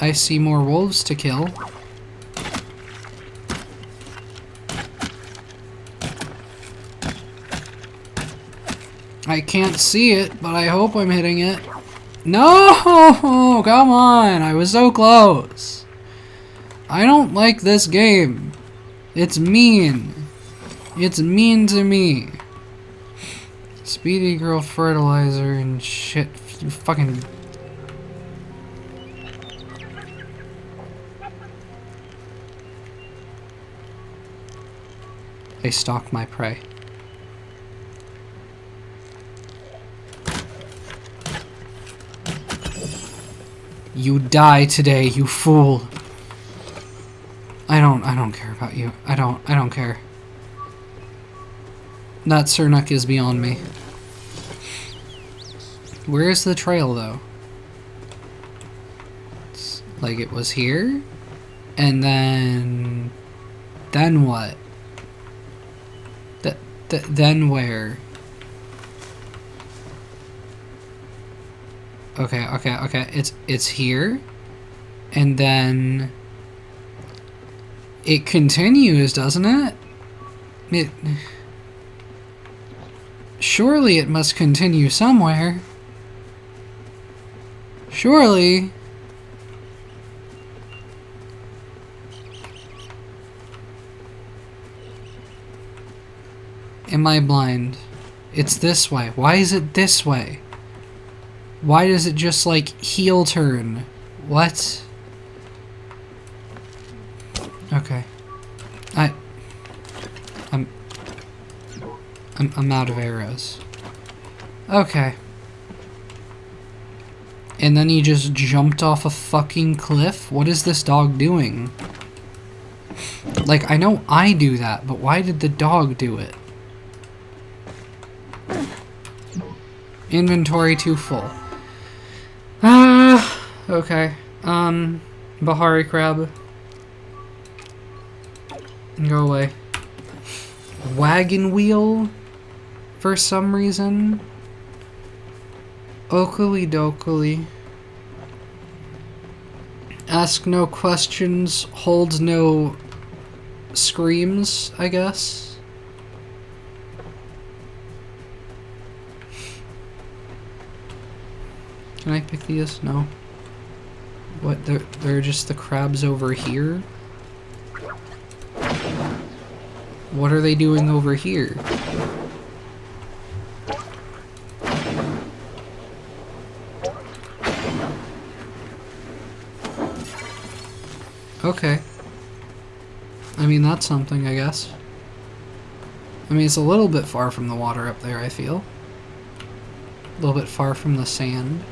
I see more wolves to kill. I can't see it, but I hope I'm hitting it. No! Come on! I was so close. I don't like this game. It's mean. It's mean to me. Speedy girl fertilizer and shit. You fucking... I stalk my prey. You die today, you fool. I don't care about you. I don't care. That Sernuk is beyond me. Where is the trail, though? It's like it was here? And then... Then what? Then where? Okay. It's here. And then... It continues, doesn't it? Surely it must continue somewhere. Surely. Am I blind? It's this way. Why is it this way? Why does it just, like, heel turn? What? Okay. I'm out of arrows. Okay. And then he just jumped off a fucking cliff? What is this dog doing? Like, I know I do that, but why did the dog do it? Inventory too full. Okay. Bahari crab. Go away. Wagon wheel? For some reason? Oakley dokley. Ask no questions, hold no screams, I guess. Can I pick these? No. What, they're just the crabs over here? What are they doing over here? Okay. I mean, that's something, I guess. I mean, it's a little bit far from the water up there, I feel. A little bit far from the sand.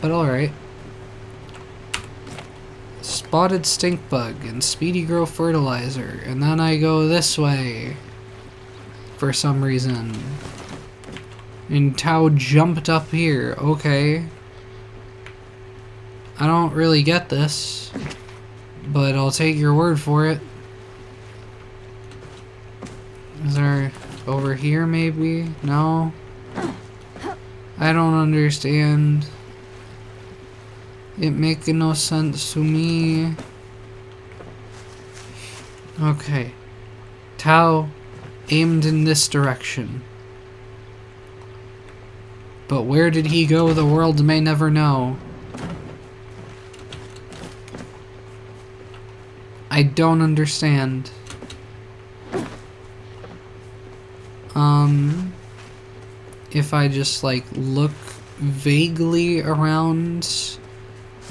But alright. spotted stink bug and speedy grow fertilizer, and then I go this way for some reason. And Tao jumped up here. Okay. I don't really get this, but I'll take your word for it. Is there over here maybe? No? I don't understand. It making no sense to me. Okay. Tao aimed in this direction. But where did he go, the world may never know. I don't understand. If I just like look vaguely around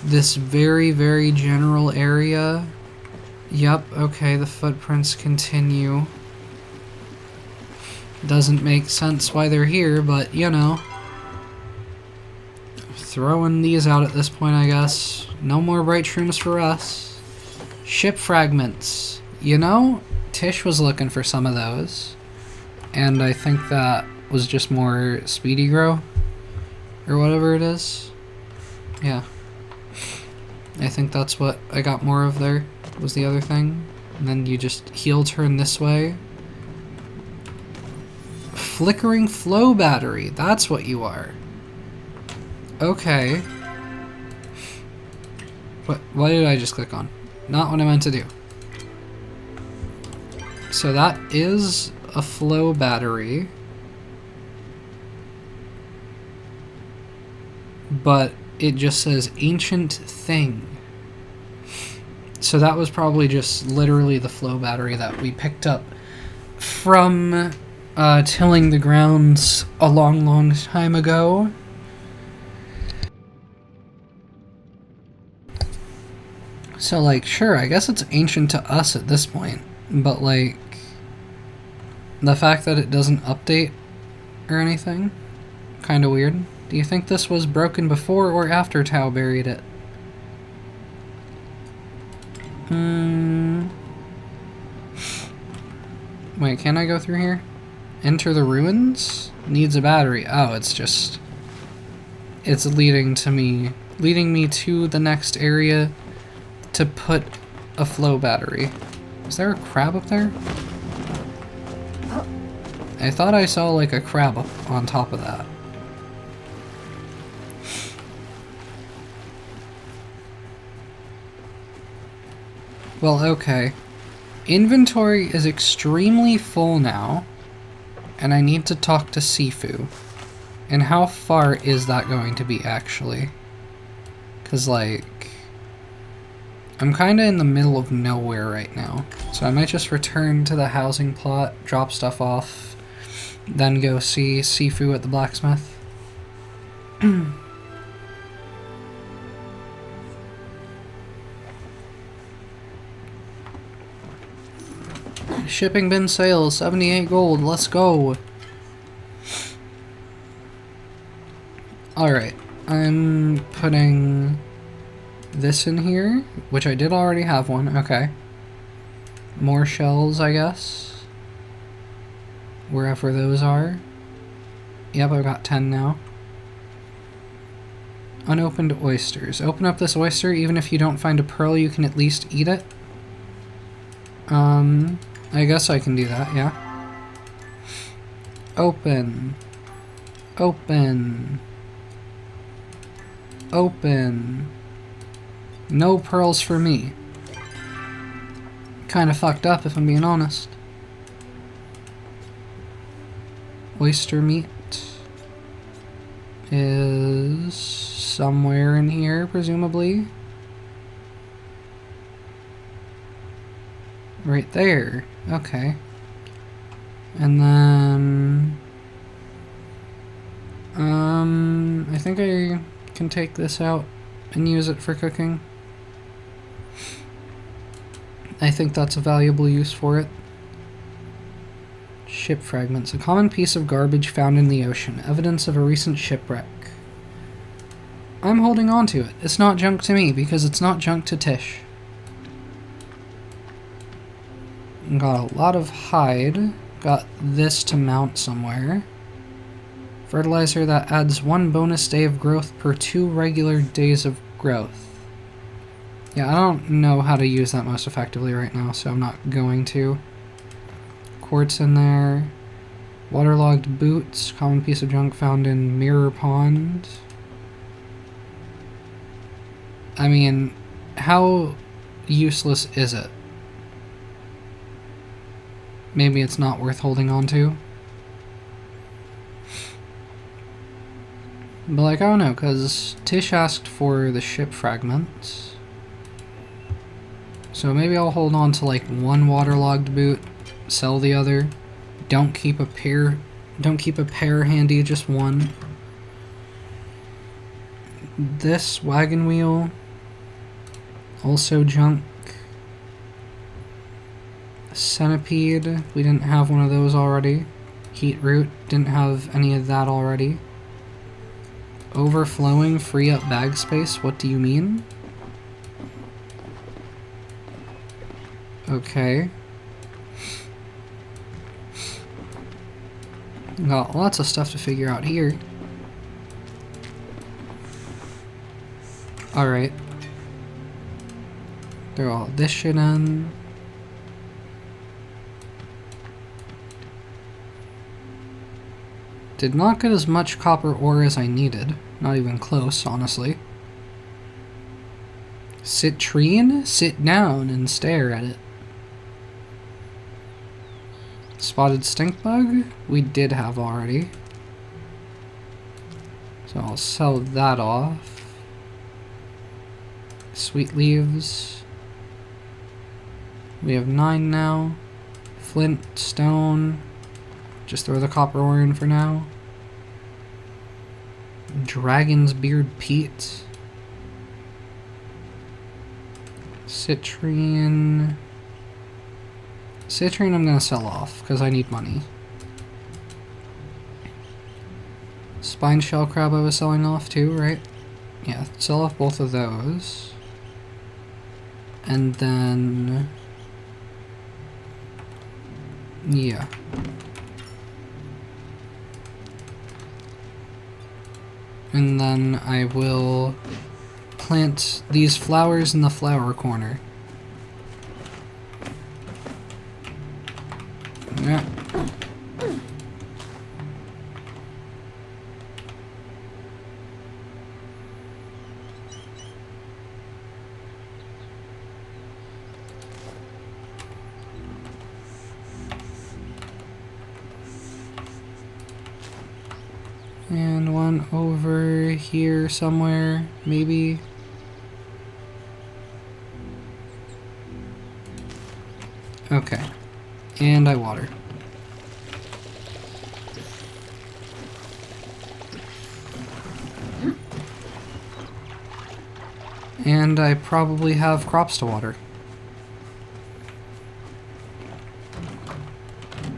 this very, very general area. Yep, okay, the footprints continue. Doesn't make sense why they're here, but you know. Throwing these out at this point, I guess. No more bright shrooms for us. Ship fragments. You know, Tish was looking for some of those. And I think that was just more speedy grow. Or whatever it is. Yeah. I think that's what I got more of there, was the other thing. And then you just heel turn this way. Flickering flow battery, that's what you are. Okay. What did I just click on? Not what I meant to do. So that is a flow battery. But it just says ancient thing. So that was probably just literally the flow battery that we picked up from tilling the grounds a long, long time ago. So, like, sure, I guess it's ancient to us at this point, but, like, the fact that it doesn't update or anything, kind of weird. Do you think this was broken before or after Tao buried it? Wait, can I go through here? Enter the ruins? Needs a battery. Oh, it's just... It's leading me to the next area to put a flow battery. Is there a crab up there? I thought I saw like a crab up on top of that. Well, okay. Inventory is extremely full now, and I need to talk to Sifu. And how far is that going to be, actually? 'Cause, like, I'm kinda in the middle of nowhere right now. So I might just return to the housing plot, drop stuff off, then go see Sifu at the blacksmith. Shipping bin sales, 78 gold, let's go! Alright, I'm putting this in here, which I did already have one, okay. More shells, I guess. Wherever those are. Yep, I've got 10 now. Unopened oysters. Open up this oyster, even if you don't find a pearl, you can at least eat it. I guess I can do that, yeah. Open. Open. Open. No pearls for me. Kinda fucked up if I'm being honest. Oyster meat is somewhere in here, presumably. Right there. Okay. And then... I think I can take this out and use it for cooking. I think that's a valuable use for it. Ship fragments. A common piece of garbage found in the ocean. Evidence of a recent shipwreck. I'm holding on to it. It's not junk to me because it's not junk to Tish. Got a lot of hide. Got this to mount somewhere. Fertilizer that adds 1 bonus day of growth per 2 regular days of growth. Yeah, I don't know how to use that most effectively right now, so I'm not going to. Quartz in there. Waterlogged boots. Common piece of junk found in Mirror Pond. I mean, how useless is it? Maybe it's not worth holding on to. But like, I don't know, because Tish asked for the ship fragments. So maybe I'll hold on to like 1 waterlogged boot, sell the other. Don't keep a pair handy, just 1. This wagon wheel, also junk. Centipede, we didn't have one of those already. Heat root, didn't have any of that already. Overflowing, free up bag space, what do you mean? Okay. Got lots of stuff to figure out here. Alright. Throw all this shit in. Did not get as much copper ore as I needed. Not even close, honestly. Citrine? Sit down and stare at it. Spotted stink bug? We did have already. So I'll sell that off. Sweet leaves. We have 9 now. Flint, stone. Just throw the copper ore in for now. Dragon's beard peat. Citrine. Citrine I'm gonna sell off, because I need money. Spine shell crab I was selling off too, right? Yeah, sell off both of those. And then... yeah. And then I will plant these flowers in the flower corner. Yeah. And one over here somewhere, maybe. Okay. And I water. And I probably have crops to water.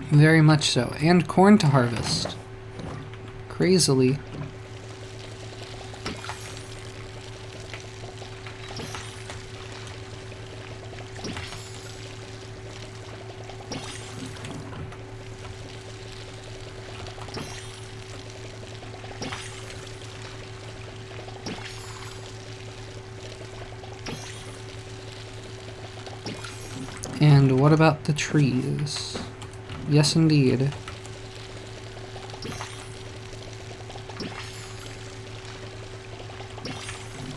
Very much so. And corn to harvest. Crazily. And what about the trees? Yes, indeed.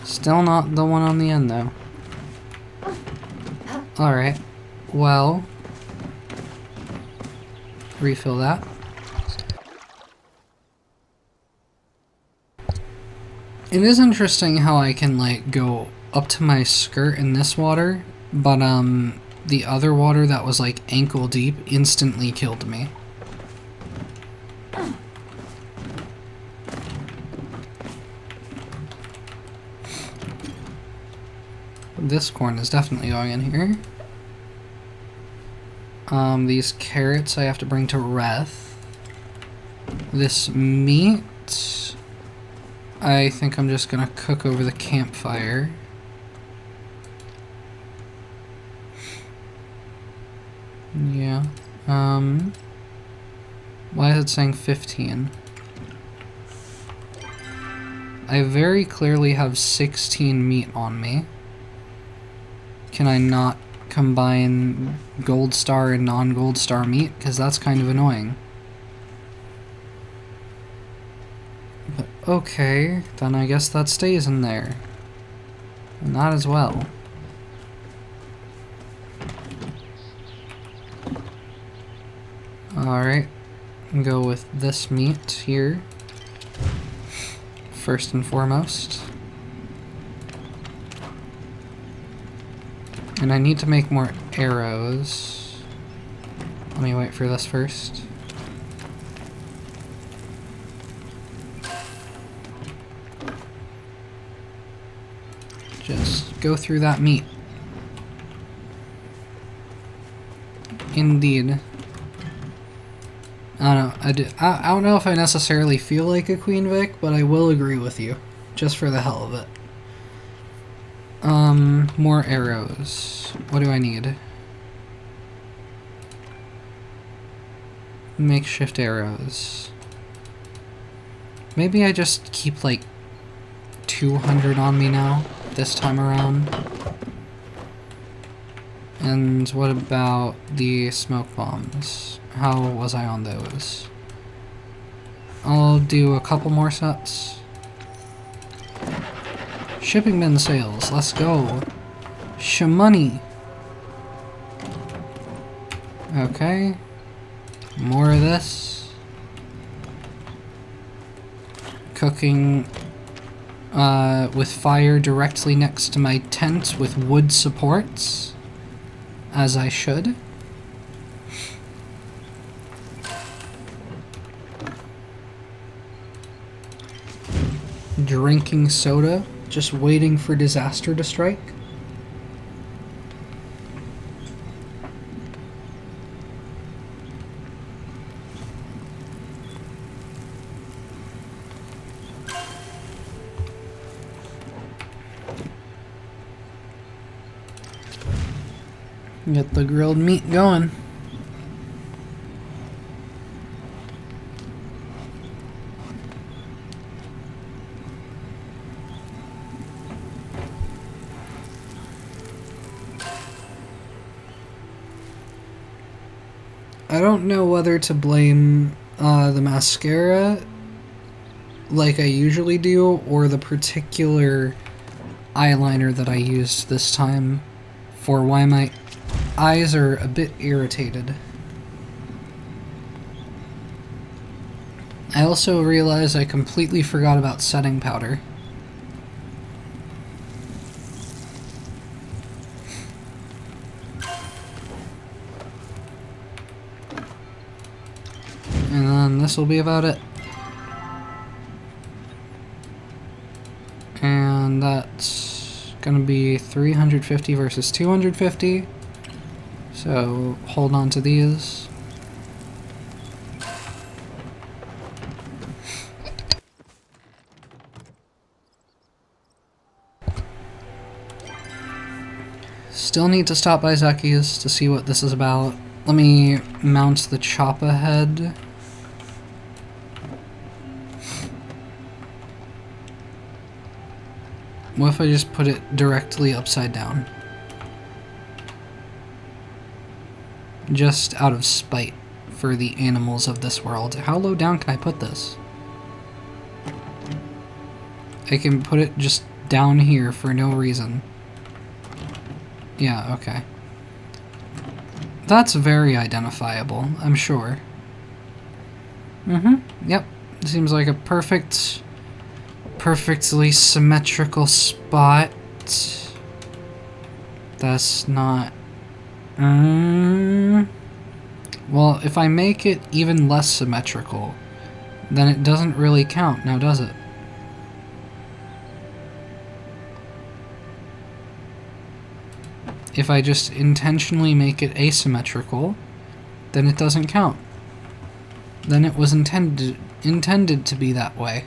Still not the one on the end, though. Alright. Well. Refill that. It is interesting how I can, like, go up to my skirt in this water, but, the other water that was, like, ankle deep instantly killed me. This corn is definitely going in here. These carrots I have to bring to Reth. This meat, I think I'm just gonna cook over the campfire. Yeah. Why is it saying 15? I very clearly have 16 meat on me. Can I not combine gold star and non-gold star meat? Because that's kind of annoying. But okay, then I guess that stays in there. And that as well. Alright, go with this meat here. First and foremost. And I need to make more arrows. Let me wait for this first. Just go through that meat. Indeed. I don't know. I don't know if I necessarily feel like a Queen Vic, but I will agree with you, just for the hell of it. More arrows. What do I need? Makeshift arrows. Maybe I just keep like 200 on me now, this time around. And what about the smoke bombs? How was I on those? I'll do a couple more sets. Shipping bin sales, let's go. Shamoney. Okay. More of this. Cooking with fire directly next to my tent with wood supports. As I should. Drinking soda, just waiting for disaster to strike. Get the grilled meat going. I don't know whether to blame the mascara like I usually do, or the particular eyeliner that I used this time for why my eyes are a bit irritated. I also realized I completely forgot about setting powder. And then this will be about it. And that's gonna be 350 versus 250. So hold on to these. Still need to stop by Zeki's to see what this is about. Let me mount the chop ahead. What if I just put it directly upside down? Just out of spite for the animals of this world. How low down can I put this? I can put it just down here for no reason. Yeah, okay. That's very identifiable, I'm sure. Yep. Seems like a perfectly symmetrical spot. That's not... Well, if I make it even less symmetrical, then it doesn't really count, now does it? If I just intentionally make it asymmetrical, then it doesn't count. Then it was intended to be that way.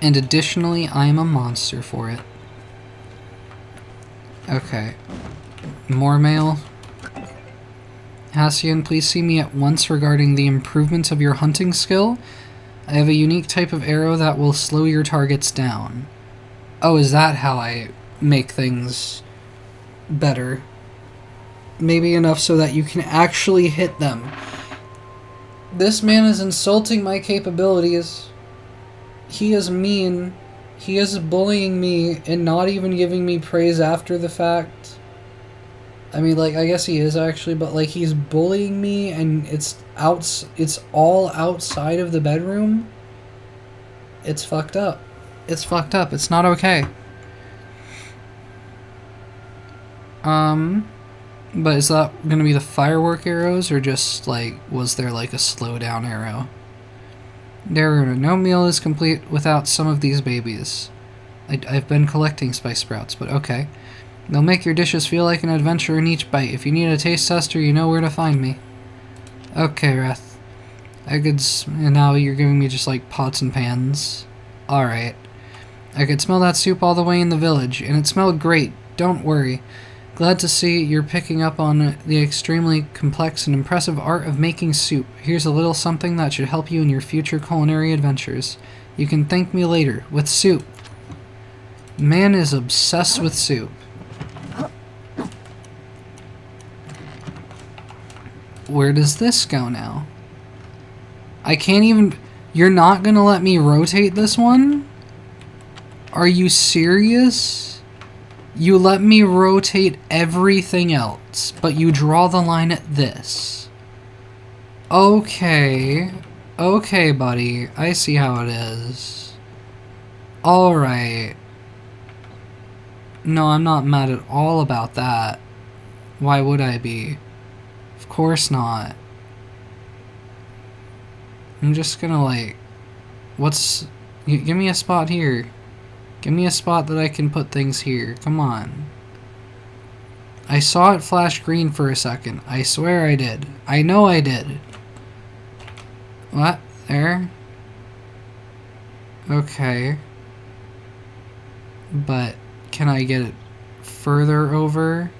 And additionally, I am a monster for it. Okay. More mail. Hassian, please see me at once regarding the improvements of your hunting skill. I have a unique type of arrow that will slow your targets down. Oh, is that how I make things better? Maybe enough so that you can actually hit them. This man is insulting my capabilities. He is mean. He is bullying me and not even giving me praise after the fact. I mean, like, I guess he is actually, but like, he's bullying me and it's all outside of the bedroom. It's fucked up. It's fucked up. It's not okay. But is that gonna be the firework arrows, or just, like, was there, like, a slowdown arrow? No meal is complete without some of these babies. I've been collecting spice sprouts, but okay. They'll make your dishes feel like an adventure in each bite. If you need a taste tester, you know where to find me. Okay, Reth. And now you're giving me just, like, pots and pans. Alright. I could smell that soup all the way in the village, and it smelled great. Don't worry. Glad to see you're picking up on the extremely complex and impressive art of making soup. Here's a little something that should help you in your future culinary adventures. You can thank me later, with soup. Man is obsessed with soup. Where does this go now? I can't even... You're not gonna let me rotate this one? Are you serious? You let me rotate everything else, but you draw the line at this. Okay. Okay, buddy. I see how it is. Alright. No, I'm not mad at all about that. Why would I be? Of course not. I'm just gonna, like... Give me a spot here. Give me a spot that I can put things here. Come on. I saw it flash green for a second. I swear I did. I know I did. What? There? Okay. But can I get it further over?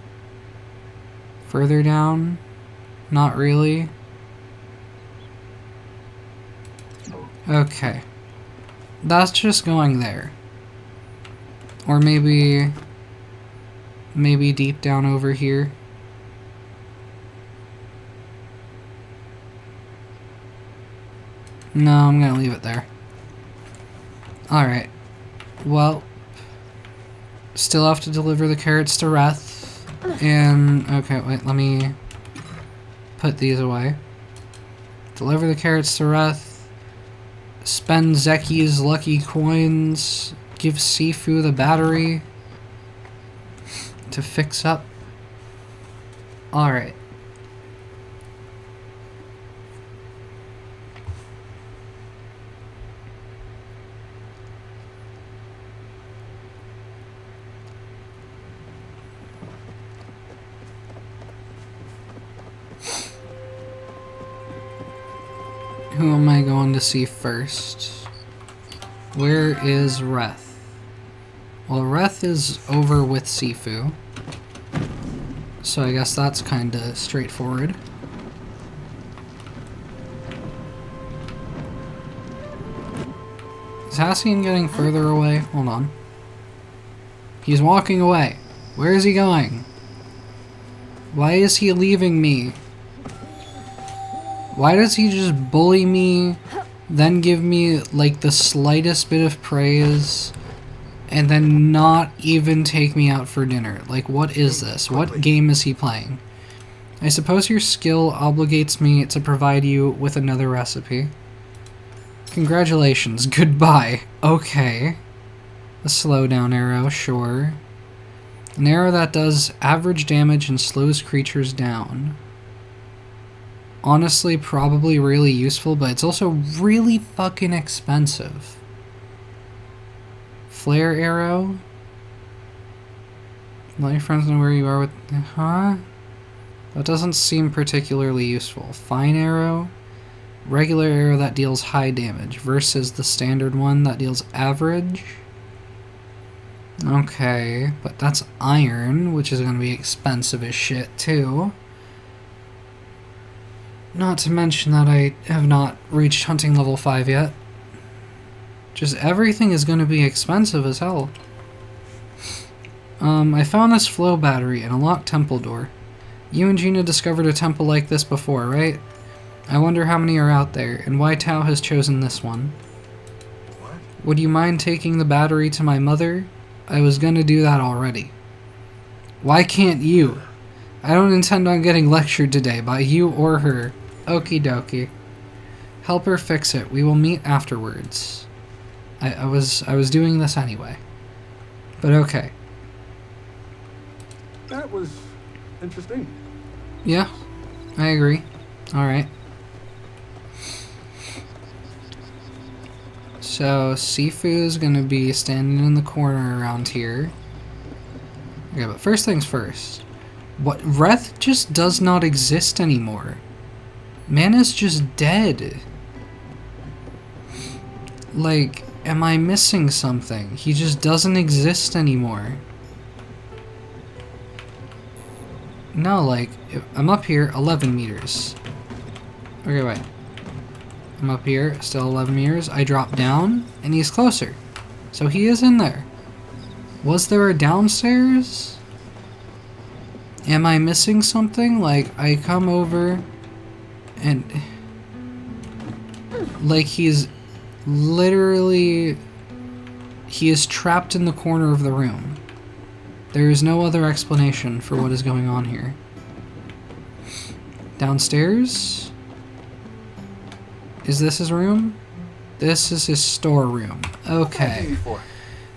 Further down? Not really. Okay. That's just going there. Or maybe deep down over here. No, I'm gonna leave it there. Alright. Well, still have to deliver the carrots to Reth. And, okay, wait, let me put these away. Deliver the carrots to Reth. Spend Zeki's lucky coins. Give Sifu the battery to fix up. Alright. Who am I going to see first? Where is Reth? Well, Reth is over with Sifu. So I guess that's kinda straightforward. Is Hassian getting further away? Hold on. He's walking away. Where is he going? Why is he leaving me? Why does he just bully me, then give me, like, the slightest bit of praise, and then not even take me out for dinner? Like, what is this? What game is he playing? I suppose your skill obligates me to provide you with another recipe. Congratulations. Goodbye. Okay. A slowdown arrow, sure. An arrow that does average damage and slows creatures down. Honestly, probably really useful, but it's also really fucking expensive. Flare arrow. Let your friends know where you are with... Huh? That doesn't seem particularly useful. Fine arrow. Regular arrow that deals high damage versus the standard one that deals average. Okay, but that's iron, which is going to be expensive as shit, too. Not to mention that I have not reached hunting level 5 yet. Just everything is going to be expensive as hell. I found this flow battery and a locked temple door. You and Gina discovered a temple like this before, right? I wonder how many are out there, and why Tao has chosen this one. What? Would you mind taking the battery to my mother? I was gonna do that already. Why can't you? I don't intend on getting lectured today by you or her. Okie dokie. Help her fix it. We will meet afterwards. I was doing this anyway. But okay. That was interesting. Yeah, I agree. Alright. So, Sifu's gonna be standing in the corner around here. Okay, but first things first. What? Reth just does not exist anymore. Man is just dead. Like, am I missing something? He just doesn't exist anymore. No, like, I'm up here 11 meters. Okay, wait. I'm up here, still 11 meters. I drop down, and he's closer. So he is in there. Was there a downstairs? Am I missing something? Like, I come over, and... like, he's literally... he is trapped in the corner of the room. There is no other explanation for what is going on here. Downstairs? Is this his room? This is his storeroom. Okay.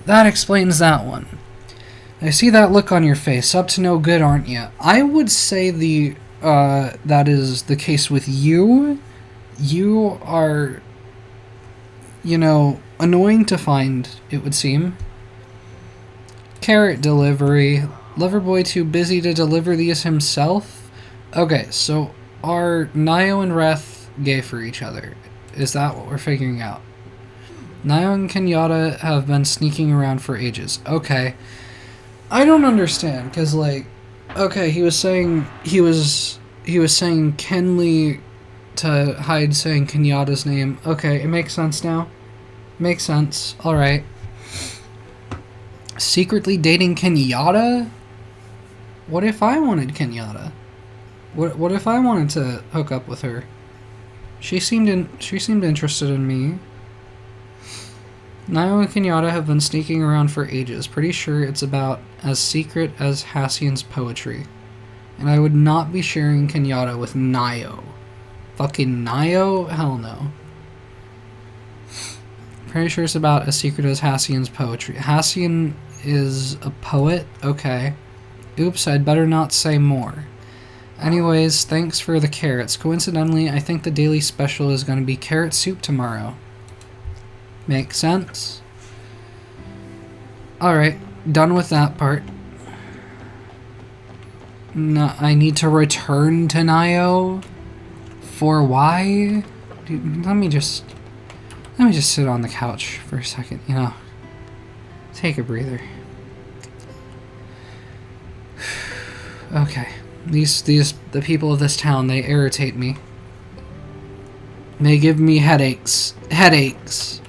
That explains that one. I see that look on your face. Up to no good, aren't you? I would say that is the case with you. You are, you know, annoying to find, it would seem. Carrot delivery. Loverboy too busy to deliver these himself? Okay, so are Nio and Reth gay for each other? Is that what we're figuring out? Nio and Kenyatta have been sneaking around for ages. Okay. I don't understand, because, like, okay, he was saying Kenley to hide saying Kenyatta's name. Okay, it makes sense now. Makes sense. Alright. Secretly dating Kenyatta? What if I wanted Kenyatta? What if I wanted to hook up with her? She seemed interested in me. Nio and Kenyatta have been sneaking around for ages. Pretty sure it's about as secret as Hassian's poetry. And I would not be sharing Kenyatta with Nio. Fucking Nio? Hell no. Pretty sure it's about as secret as Hassian's poetry. Hassian is a poet? Okay. Oops, I'd better not say more. Anyways, thanks for the carrots. Coincidentally, I think the daily special is going to be carrot soup tomorrow. Makes sense? Alright, done with that part. No, I need to return to Nio? For why? Dude, let me just sit on the couch for a second, you know. Take a breather. Okay. The people of this town, they irritate me. They give me headaches. Headaches.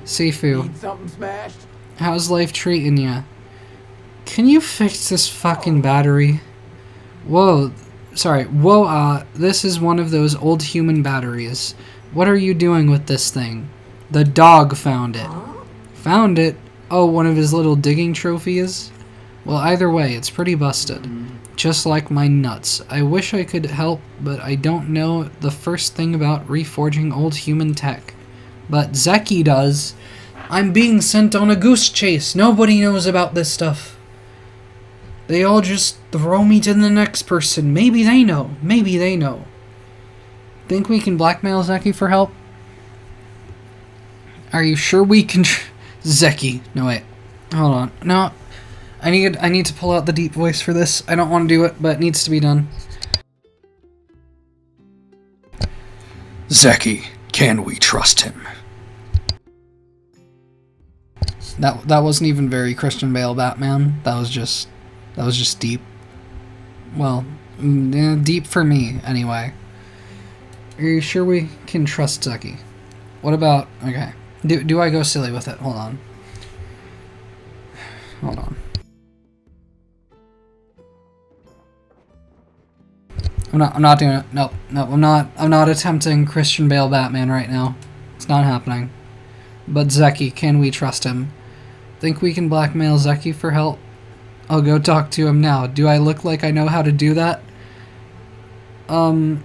Sifu, Need something smashed? how's life treating ya? Can you fix this fucking battery? Whoa, sorry. Whoa, this is one of those old human batteries. What are you doing with this thing? The dog found it. Found it? Oh, one of his little digging trophies? Well, either way, it's pretty busted. Just like my nuts. I wish I could help, but I don't know the first thing about reforging old human tech. But Zeki does. I'm being sent on a goose chase. Nobody knows about this stuff. They all just throw me to the next person. Maybe they know. Maybe they know. Think we can blackmail Zeki for help? Are you sure we can... Zeki. No, wait. Hold on. No. I need to pull out the deep voice for this. I don't want to do it, but it needs to be done. Zeki, can we trust him? That wasn't even very Christian Bale Batman. That was just deep. Well, deep for me anyway. Are you sure we can trust Zeki? What about, okay. Do I go silly with it? Hold on. Hold on. I'm not doing it. Nope. I'm not attempting Christian Bale Batman right now. It's not happening. But Zeki, can we trust him? Think we can blackmail Zeki for help? I'll go talk to him now. Do I look like I know how to do that? Oh,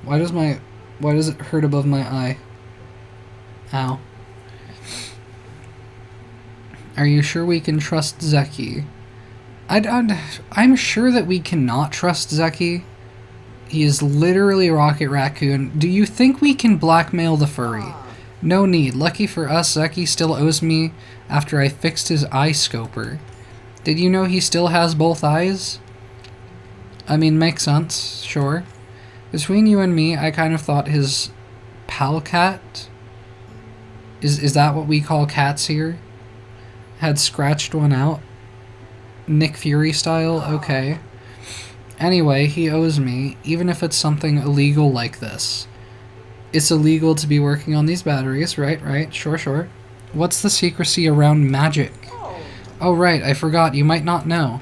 why does it hurt above my eye? Ow. Are you sure we can trust Zeki? I'm sure that we cannot trust Zeki. He is literally Rocket Raccoon. Do you think we can blackmail the furry? No need. Lucky for us, Zeki still owes me after I fixed his eye scoper. Did you know he still has both eyes? I mean, makes sense, sure. Between you and me, I kind of thought his pal cat, is that what we call cats here? Had scratched one out. Nick Fury style, okay. Anyway, he owes me, even if it's something illegal like this. It's illegal to be working on these batteries, right, sure. What's the secrecy around magic? Oh right, I forgot, you might not know.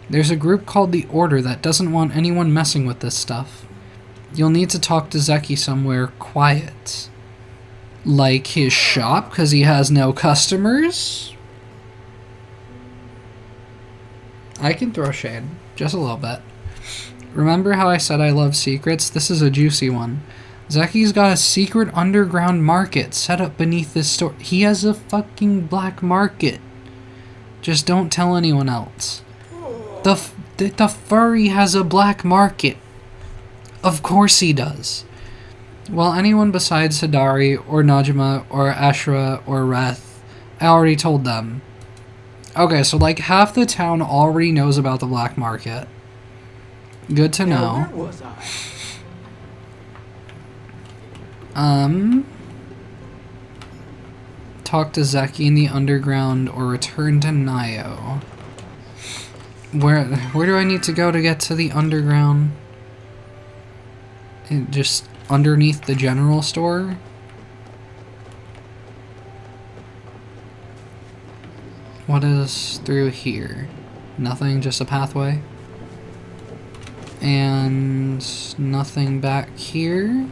There's a group called the Order that doesn't want anyone messing with this stuff. You'll need to talk to Zeki somewhere quiet. Like his shop, because he has no customers? I can throw shade, just a little bit. Remember how I said I love secrets? This is a juicy one. Zeki's got a secret underground market set up beneath this store. He has a fucking black market. Just don't tell anyone else. The furry has a black market. Of course he does. Well, anyone besides Hidari or Najima or Ashra or Reth, I already told them. Okay, so like half the town already knows about the black market. Good to know. Now, where was I? Talk to Zeki in the underground or return to Nio. Where do I need to go to get to the underground? Just underneath the general store? What is through here? Nothing, just a pathway. And nothing back here.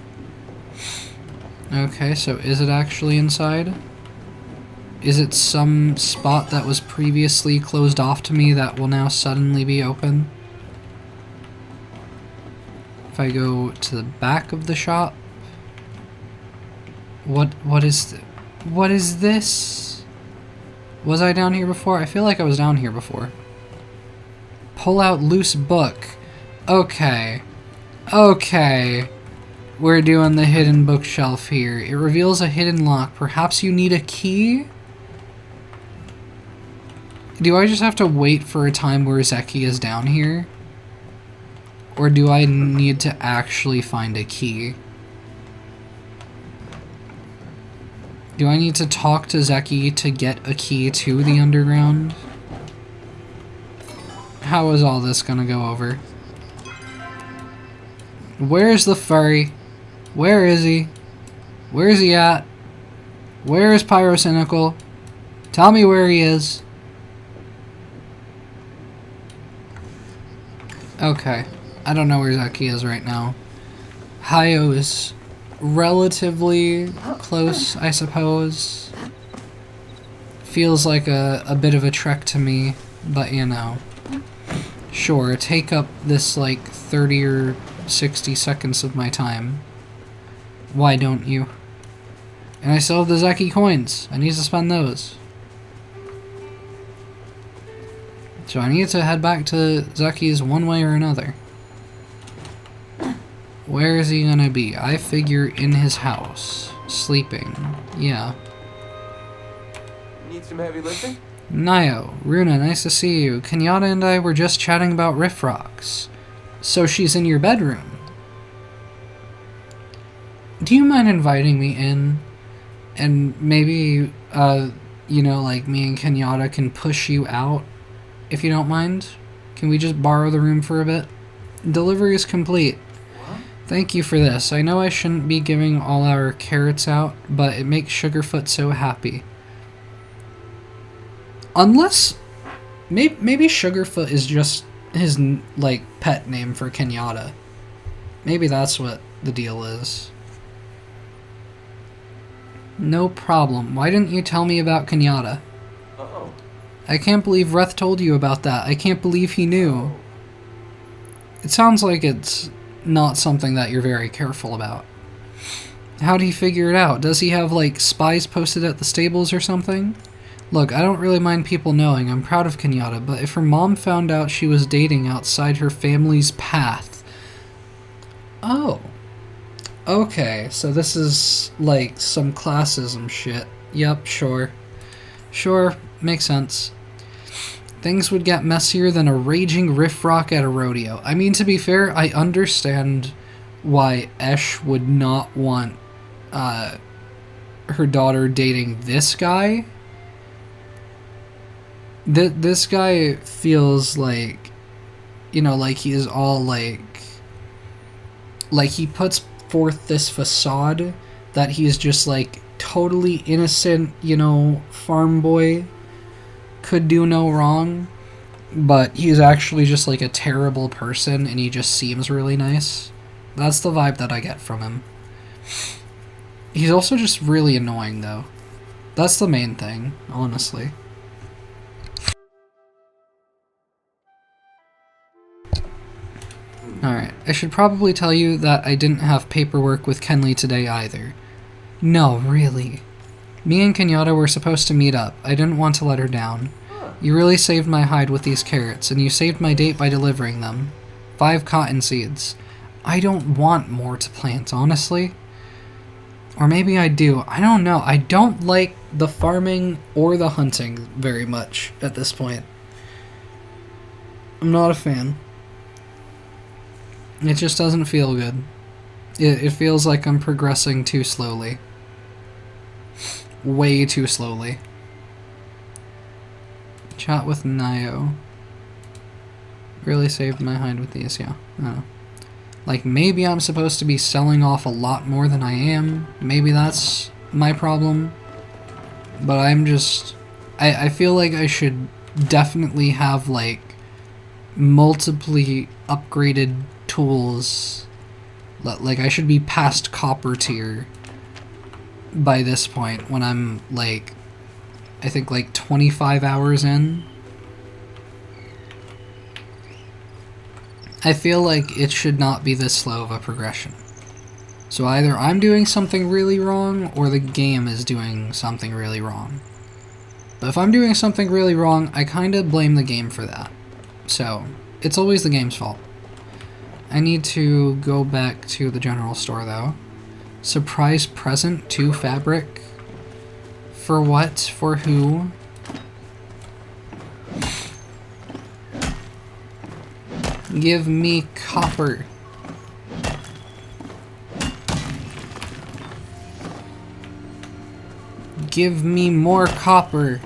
Okay, so is it actually inside? Is it some spot that was previously closed off to me that will now suddenly be open? If I go to the back of the shop, what is this? Was I down here before? I feel like I was down here before. Pull out loose book. Okay. We're doing the hidden bookshelf here. It reveals a hidden lock. Perhaps you need a key? Do I just have to wait for a time where Zeki is down here? Or do I need to actually find a key? Do I need to talk to Zeki to get a key to the underground? How is all this gonna go over? Where's the furry? Where is he? Where is he at? Where is Pyrocynical? Tell me where he is. Okay. I don't know where Zeki is right now. Hayo is relatively close, I suppose. Feels like a bit of a trek to me, but you know. Sure, take up this like 30 or 60 seconds of my time. Why don't you? And I still have the Zeki coins. I need to spend those. So I need to head back to Zeki's one way or another. Where is he gonna be? I figure in his house. Sleeping. Yeah. Need some heavy lifting? Nio, Runa, nice to see you. Kenyatta and I were just chatting about Riff Rocks. So she's in your bedroom. Do you mind inviting me in? And maybe, you know, like me and Kenyatta can push you out, if you don't mind. Can we just borrow the room for a bit? Delivery is complete. Thank you for this. I know I shouldn't be giving all our carrots out, but it makes Sugarfoot so happy. Unless, maybe Sugarfoot is just his, like, pet name for Kenyatta. Maybe that's what the deal is. No problem. Why didn't you tell me about Kenyatta? Uh-oh. I can't believe Reth told you about that. I can't believe he knew. It sounds like it's not something that you're very careful about. How'd he figure it out? Does he have, like, spies posted at the stables or something? Look, I don't really mind people knowing. I'm proud of Kenyatta, but if her mom found out she was dating outside her family's path... Oh. Okay, so this is, like, some classism shit. Yep, sure. Sure, makes sense. Things would get messier than a raging riffraff at a rodeo. I mean, to be fair, I understand why Esh would not want her daughter dating this guy. This guy feels like, you know, like he is all like he puts forth this facade that he's just like totally innocent, you know, farm boy, could do no wrong, but he's actually just like a terrible person and he just seems really nice. That's the vibe that I get from him. He's also just really annoying though. That's the main thing, honestly. Alright, I should probably tell you that I didn't have paperwork with Kenley today either. No, really. Me and Kenyatta were supposed to meet up. I didn't want to let her down. You really saved my hide with these carrots, and you saved my date by delivering them. 5 cotton seeds. I don't want more to plant, honestly. Or maybe I do. I don't know. I don't like the farming or the hunting very much at this point. I'm not a fan. It just doesn't feel good. It feels like I'm progressing too slowly. Way too slowly. Chat with Nio. Really saved my hide with these, yeah. I don't know. Like, maybe I'm supposed to be selling off a lot more than I am. Maybe that's my problem. But I'm just... I feel like I should definitely have, like, multiply upgraded tools. Like, I should be past copper tier by this point when I'm, like, I think, like, 25 hours in. I feel like it should not be this slow of a progression. So either I'm doing something really wrong, or the game is doing something really wrong. But if I'm doing something really wrong, I kinda blame the game for that. So, it's always the game's fault. I need to go back to the general store, though. Surprise present to fabric? For what? For who? Give me copper. Give me more copper.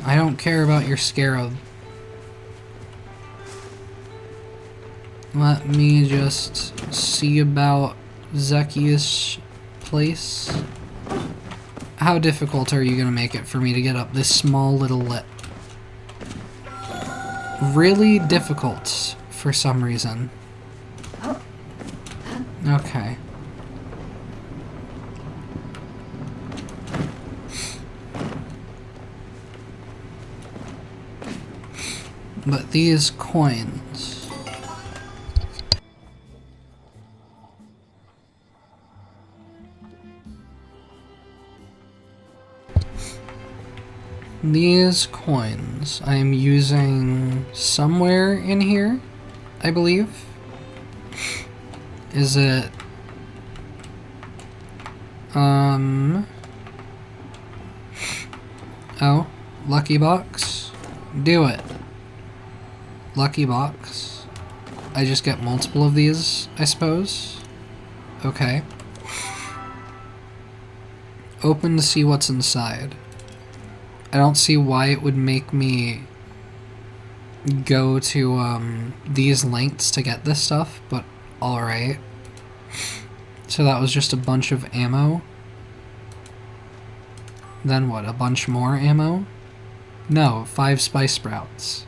I don't care about your scarab. Let me just see about Zekia's place. How difficult are you gonna make it for me to get up this small little lip? Really difficult for some reason. Okay. But these coins... These coins I am using somewhere in here, I believe. Is it... Oh, lucky box? Do it. Lucky box. I just get multiple of these, I suppose. Okay. Open to see what's inside. I don't see why it would make me go to these lengths to get this stuff, but alright. So that was just a bunch of ammo. Then what, a bunch more ammo? No, 5 spice sprouts.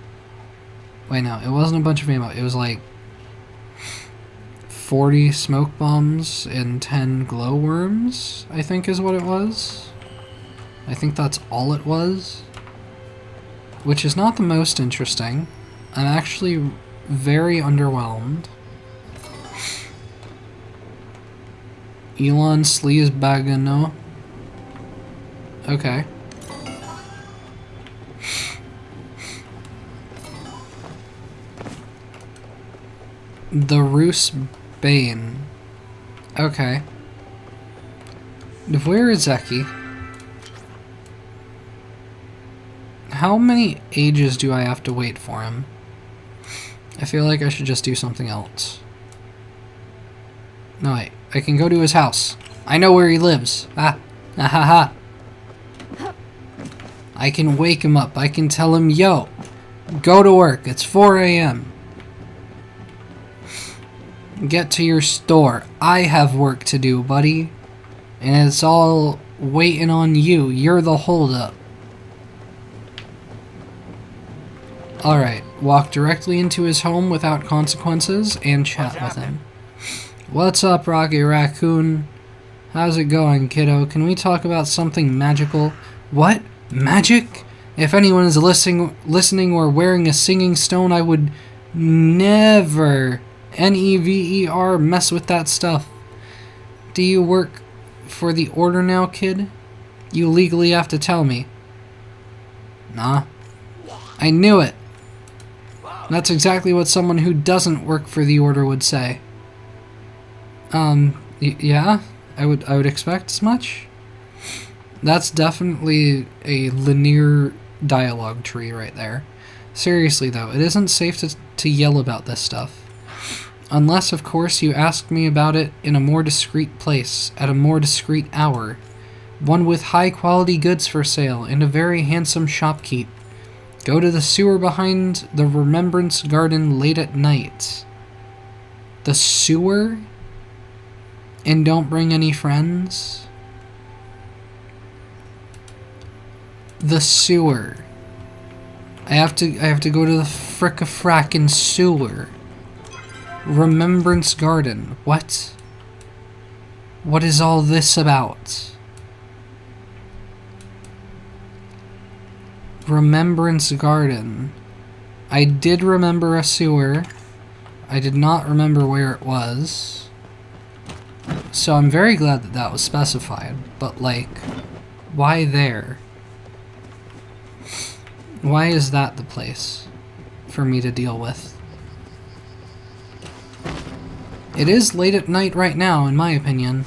Wait, no, it wasn't a bunch of ammo. It was like 40 smoke bombs and 10 glowworms, I think is what it was. I think that's all it was. Which is not the most interesting. I'm actually very underwhelmed. Elon Sleazebagano. Okay. The Roos Bane. Okay. Where is Zeki? How many ages do I have to wait for him? I feel like I should just do something else. No, wait. I can go to his house. I know where he lives. Ah. Ah ha ha. I can wake him up. I can tell him, yo, go to work. It's 4 a.m. Get to your store. I have work to do, buddy. And it's all waiting on you. You're the holdup. Alright, walk directly into his home without consequences and chat with him. What's up, Rocky Raccoon? How's it going, kiddo? Can we talk about something magical? What? Magic? If anyone is listening or wearing a singing stone, I would never, N-E-V-E-R, mess with that stuff. Do you work for the order now, kid? You legally have to tell me. Nah. I knew it. That's exactly what someone who doesn't work for the order would say. Yeah, I would expect as much. That's definitely a linear dialogue tree right there. Seriously though, it isn't safe to yell about this stuff. Unless, of course, you ask me about it in a more discreet place, at a more discreet hour. One with high-quality goods for sale, and a very handsome shopkeep. Go to the sewer behind the Remembrance Garden late at night. The sewer? And don't bring any friends? The sewer. I have to go to the fricka-frackin' sewer. Remembrance Garden. What? What is all this about? Remembrance Garden. I did remember a sewer. I did not remember where it was. So I'm very glad that that was specified. But, like, why there? Why is that the place for me to deal with? It is late at night right now, in my opinion.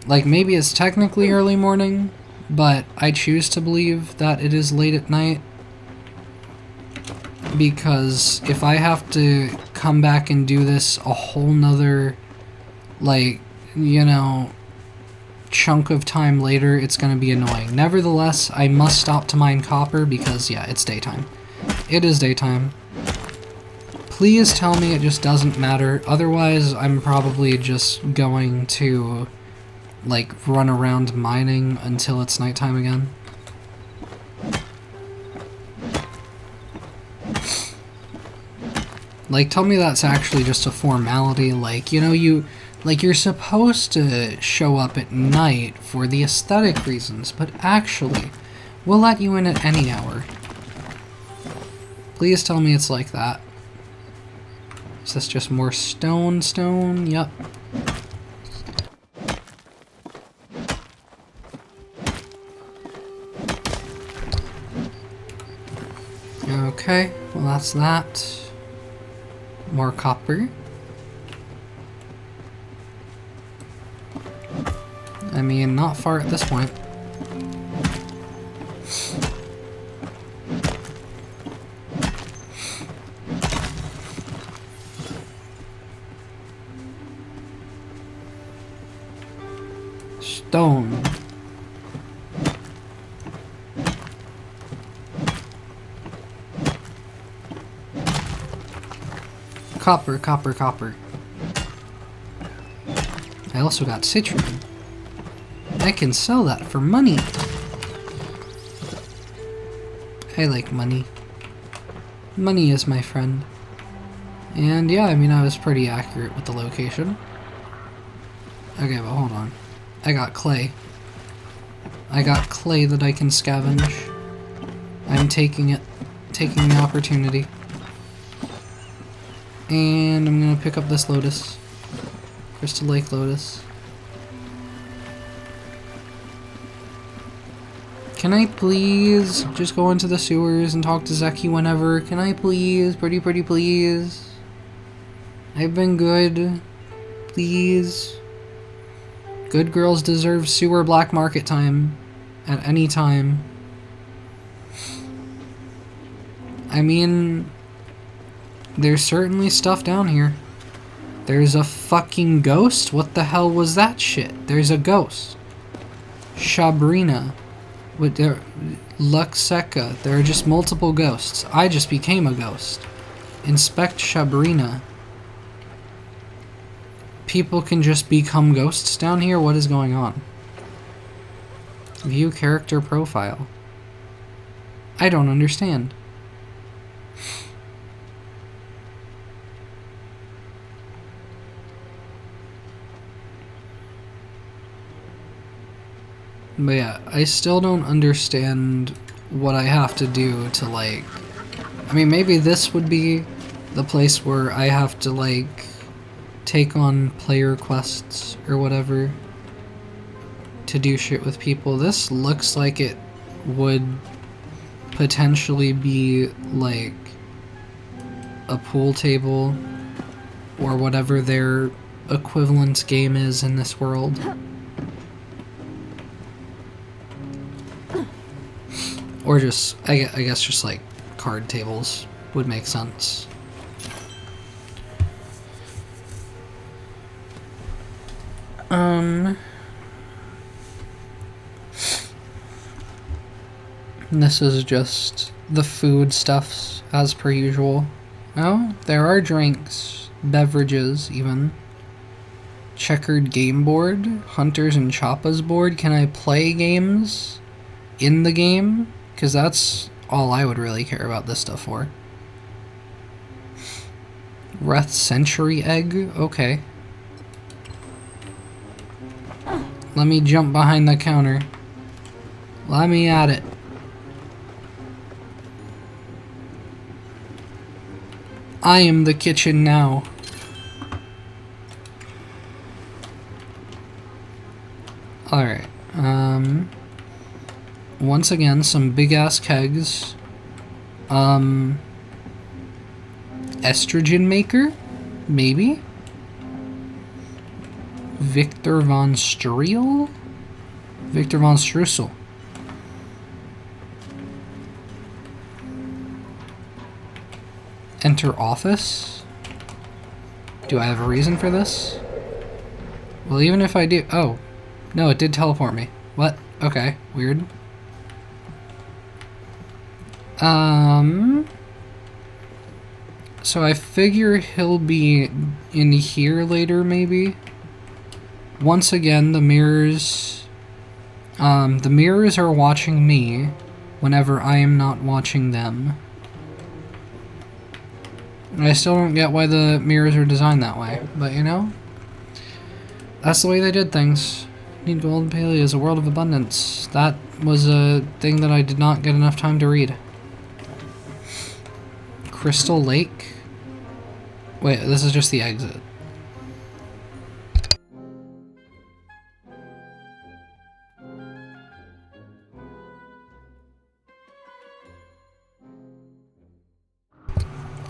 Like, maybe it's technically early morning, but I choose to believe that it is late at night. Because if I have to come back and do this a whole nother, like, you know, chunk of time later, it's gonna be annoying. Nevertheless, I must stop to mine copper because, yeah, it's daytime. It is daytime. Please tell me it just doesn't matter. Otherwise, I'm probably just going to, like, run around mining until it's nighttime again. Like, tell me that's actually just a formality. Like, you know, you're supposed to show up at night for the aesthetic reasons, but actually, we'll let you in at any hour. Please tell me it's like that. Is this just more stone? Yep. Okay, well that's that. More copper. I mean, not far at this point. Stone. Copper, copper, copper. I also got citrine. I can sell that for money. I like money. Money is my friend. And yeah, I mean, I was pretty accurate with the location. Okay, but hold on. I got clay. I got clay that I can scavenge. I'm taking it. Taking the opportunity. And I'm gonna pick up this lotus. Crystal Lake lotus. Can I please just go into the sewers and talk to Zeki whenever? Can I please? Pretty please? I've been good. Please. Good girls deserve sewer black market time. At any time. I mean, there's certainly stuff down here. There's a fucking ghost? What the hell was that shit? There's a ghost. Shabrina. With their Luxeca. There are just multiple ghosts. I just became a ghost. Inspect Shabrina. People can just become ghosts down here? What is going on? View character profile. I don't understand. But yeah, I still don't understand what I have to do to, like... I mean, maybe this would be the place where I have to, like, take on player quests or whatever to do shit with people. This looks like it would potentially be, like, a pool table or whatever their equivalent game is in this world. Or just, I guess just like card tables would make sense. This is just the food stuffs as per usual. Oh, there are drinks, beverages even. Checkered game board, Hunters and Choppas board. Can I play games in the game? Because that's all I would really care about this stuff for. Wrath Century Egg? Okay. Let me jump behind the counter. Let me at it. I am the kitchen now. Alright, once again, some big-ass kegs. Estrogen maker? Maybe? Victor von Striel? Victor von Strussel. Enter office? Do I have a reason for this? Well, even if I do... Oh. No, it did teleport me. What? Okay, weird. So I figure he'll be in here later, maybe? Once again, the mirrors are watching me whenever I am not watching them. I still don't get why the mirrors are designed that way, but you know? That's the way they did things. Need gold, palia is a world of abundance. That was a thing that I did not get enough time to read. Crystal Lake? Wait, this is just the exit.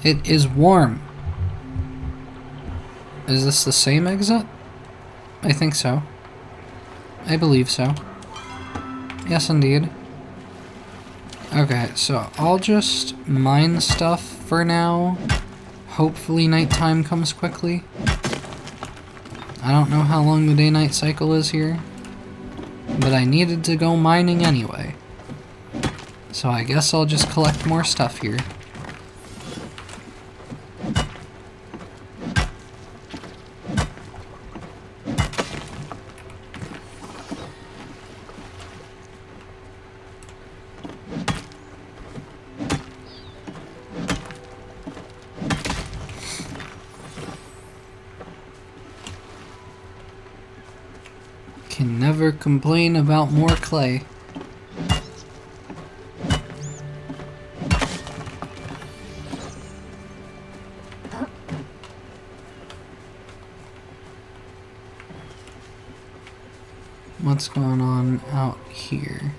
It is warm. Is this the same exit? I think so. I believe so. Yes, indeed. Okay, so I'll just mine stuff for now. Hopefully nighttime comes quickly. I don't know how long the day-night cycle is here. But I needed to go mining anyway. So I guess I'll just collect more stuff here. Can never complain about more clay. What's going on out here?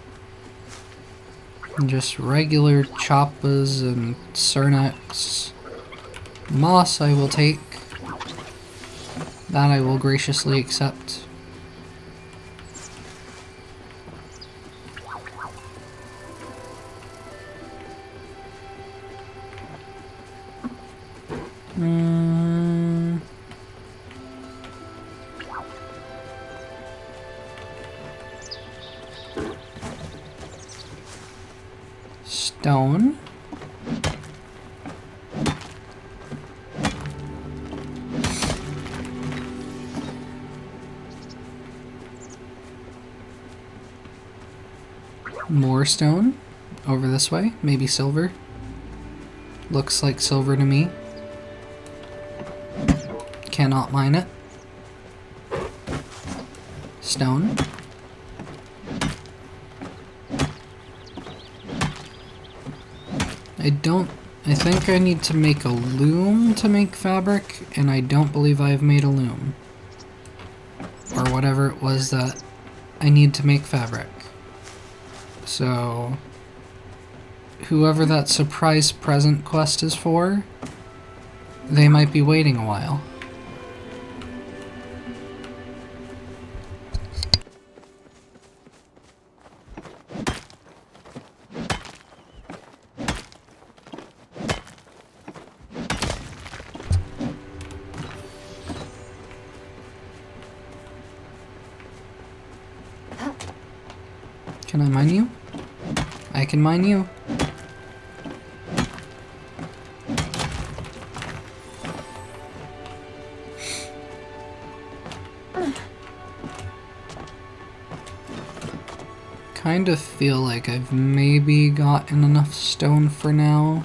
Just regular choppas and cernex. Moss I will take. That I will graciously accept. Stone. More stone. Over this way. Maybe silver. Looks like silver to me. Cannot mine it. Stone. I think I need to make a loom to make fabric, and I don't believe I've made a loom. Or whatever it was that I need to make fabric. So, whoever that surprise present quest is for, they might be waiting a while. Can I mine you? I can mine you. Kind of feel like I've maybe gotten enough stone for now.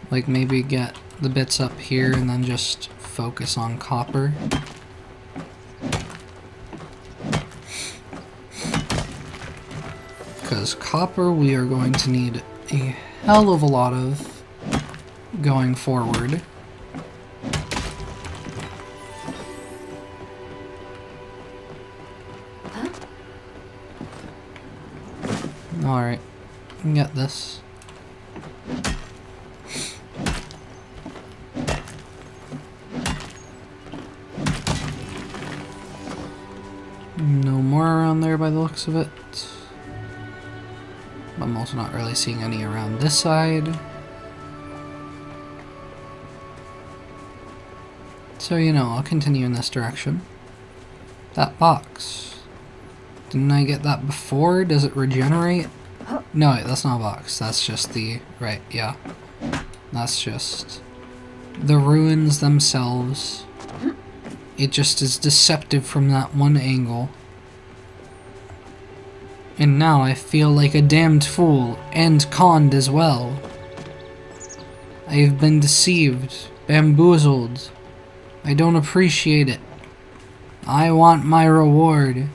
Like maybe get the bits up here and then just focus on copper. Because copper we are going to need a hell of a lot of going forward. Alright, get this. No more around there by the looks of it. I'm also not really seeing any around this side. So, you know, I'll continue in this direction. That box. Didn't I get that before? Does it regenerate? No, wait, that's not a box. That's just the... Right, yeah. That's just the ruins themselves. It just is deceptive from that one angle. And now I feel like a damned fool, and conned as well. I have been deceived, bamboozled. I don't appreciate it. I want my reward.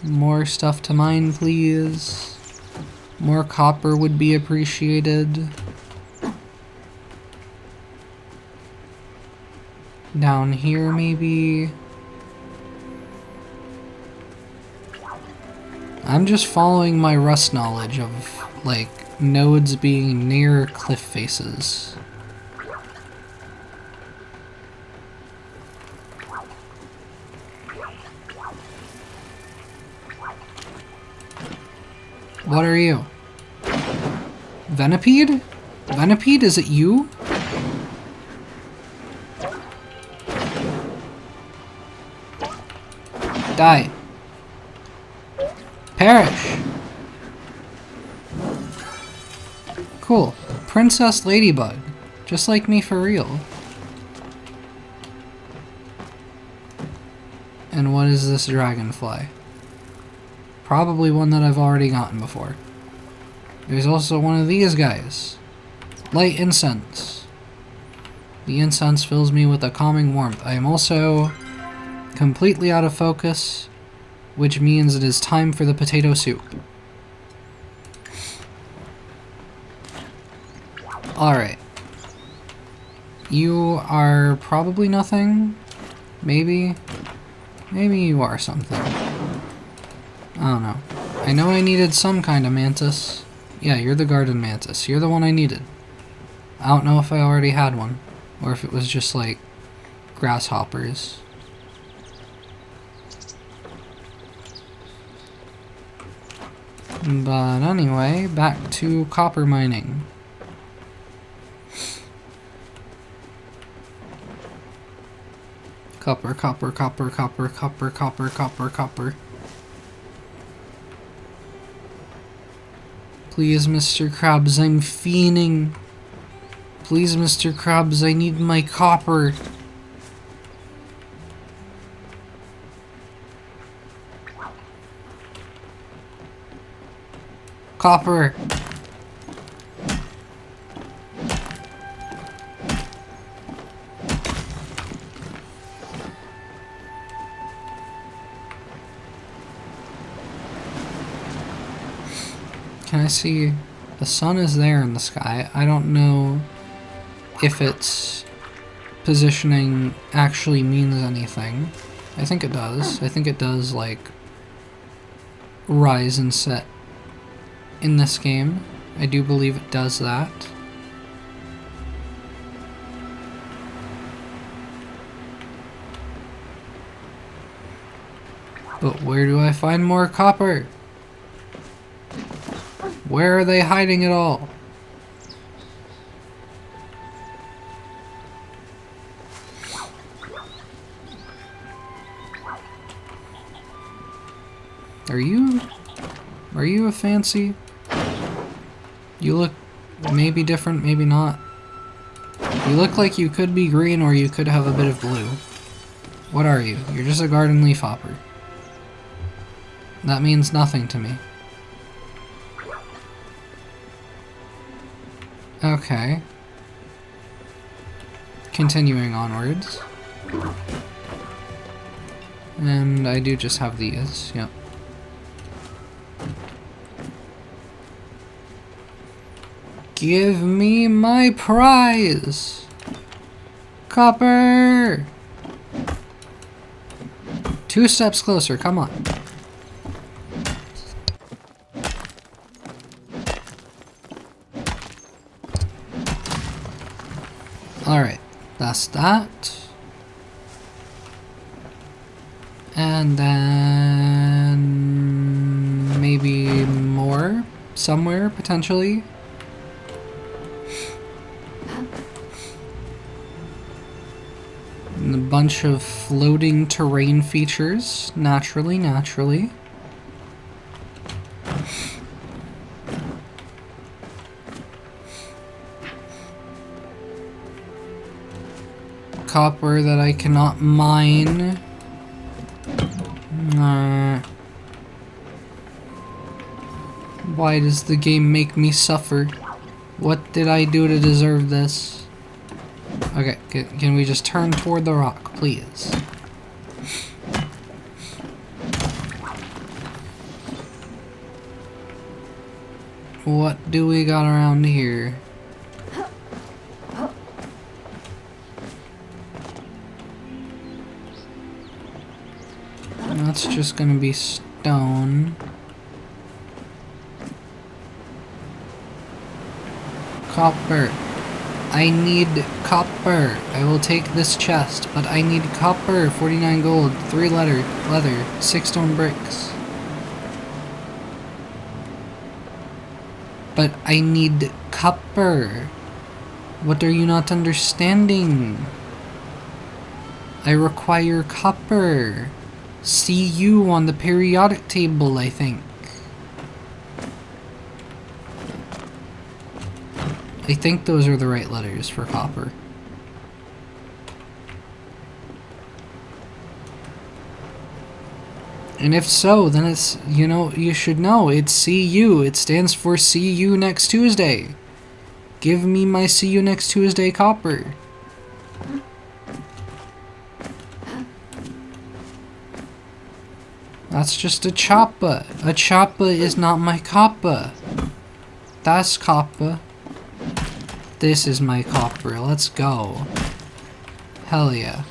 More stuff to mine, please. More copper would be appreciated. Down here, maybe. I'm just following my Rust knowledge of, like, nodes being near cliff faces. What are you? Venipede? Venipede, is it you? Die. Perish. Cool. Princess Ladybug. Just like me for real. And what is this dragonfly? Probably one that I've already gotten before. There's also one of these guys. Light incense. The incense fills me with a calming warmth. I am also completely out of focus, which means it is time for the potato soup. Alright. You are probably nothing. Maybe. Maybe you are something. I don't know. I know I needed some kind of mantis. Yeah, you're the garden mantis. You're the one I needed. I don't know if I already had one. Or if it was just like grasshoppers. But anyway, back to copper mining. Copper, copper, copper, copper, copper, copper, copper, copper. Please, Mr. Krabs, I'm fiending. Please, Mr. Krabs, I need my copper. Copper. Can I see? The sun is there in the sky. I don't know if its positioning actually means anything. I think it does. I think it does, like, rise and set in this game. I do believe it does that. But where do I find more copper? Where are they hiding it all? Are you a fancy? You look maybe different, maybe not. You look like you could be green or you could have a bit of blue. What are you? You're just a garden leaf hopper. That means nothing to me. Okay. Continuing onwards. And I do just have these, yep. Give me my prize! Copper! 2 steps closer, come on. Alright, that's that. And then maybe more somewhere, potentially. And a bunch of floating terrain features, naturally. Copper that I cannot mine. Why does the game make me suffer? What did I do to deserve this? Okay, can we just turn toward the rock, please? What do we got around here? That's just gonna be stone. Copper. I need copper. I will take this chest, but I need copper. 49 gold, 3 leather, 6 stone bricks. But I need copper. What are you not understanding? I require copper. CU on the periodic table, I think. I think those are the right letters for copper. And if so, then it's, you know, you should know, it's CU. It stands for see you next Tuesday. Give me my see you next Tuesday copper. That's just a choppa. A choppa is not my coppa. That's coppa. This is my copper. Let's go. Hell yeah.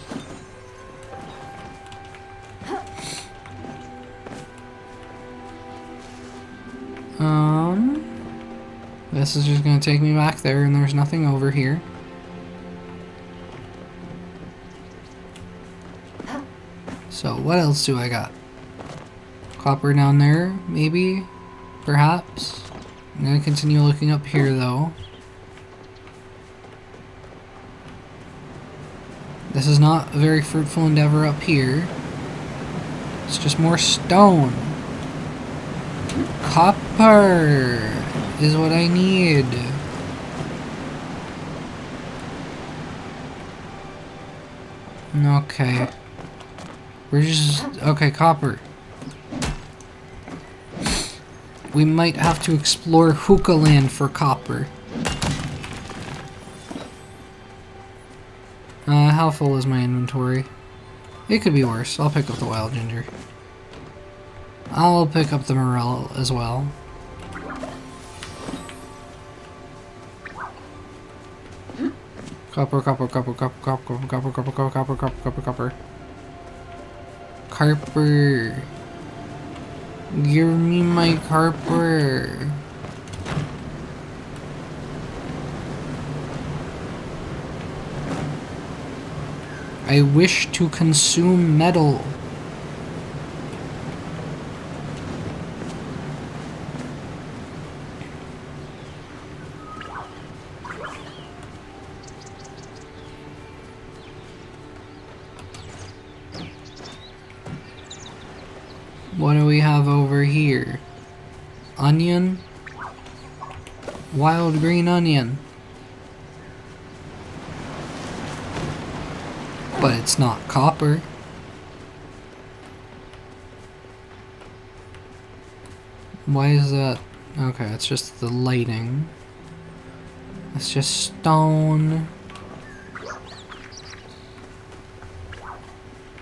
This is just gonna take me back there, and there's nothing over here. So what else do I got? Copper down there, maybe? Perhaps? I'm gonna continue looking up here, though. This is not a very fruitful endeavor up here. It's just more stone. Copper is what I need. Okay. We're just... Okay, copper. We might have to explore Hookah Land for copper. How full is my inventory? It could be worse. I'll pick up the wild ginger. I'll pick up the morel as well. Copper, copper, copper, copper, copper, copper, copper, copper, copper, copper, copper, copper. Carper. Give me my carper. I wish to consume metal. What do we have over here? Onion? Wild green onion. But it's not copper. Why is that? Okay, it's just the lighting. It's just stone.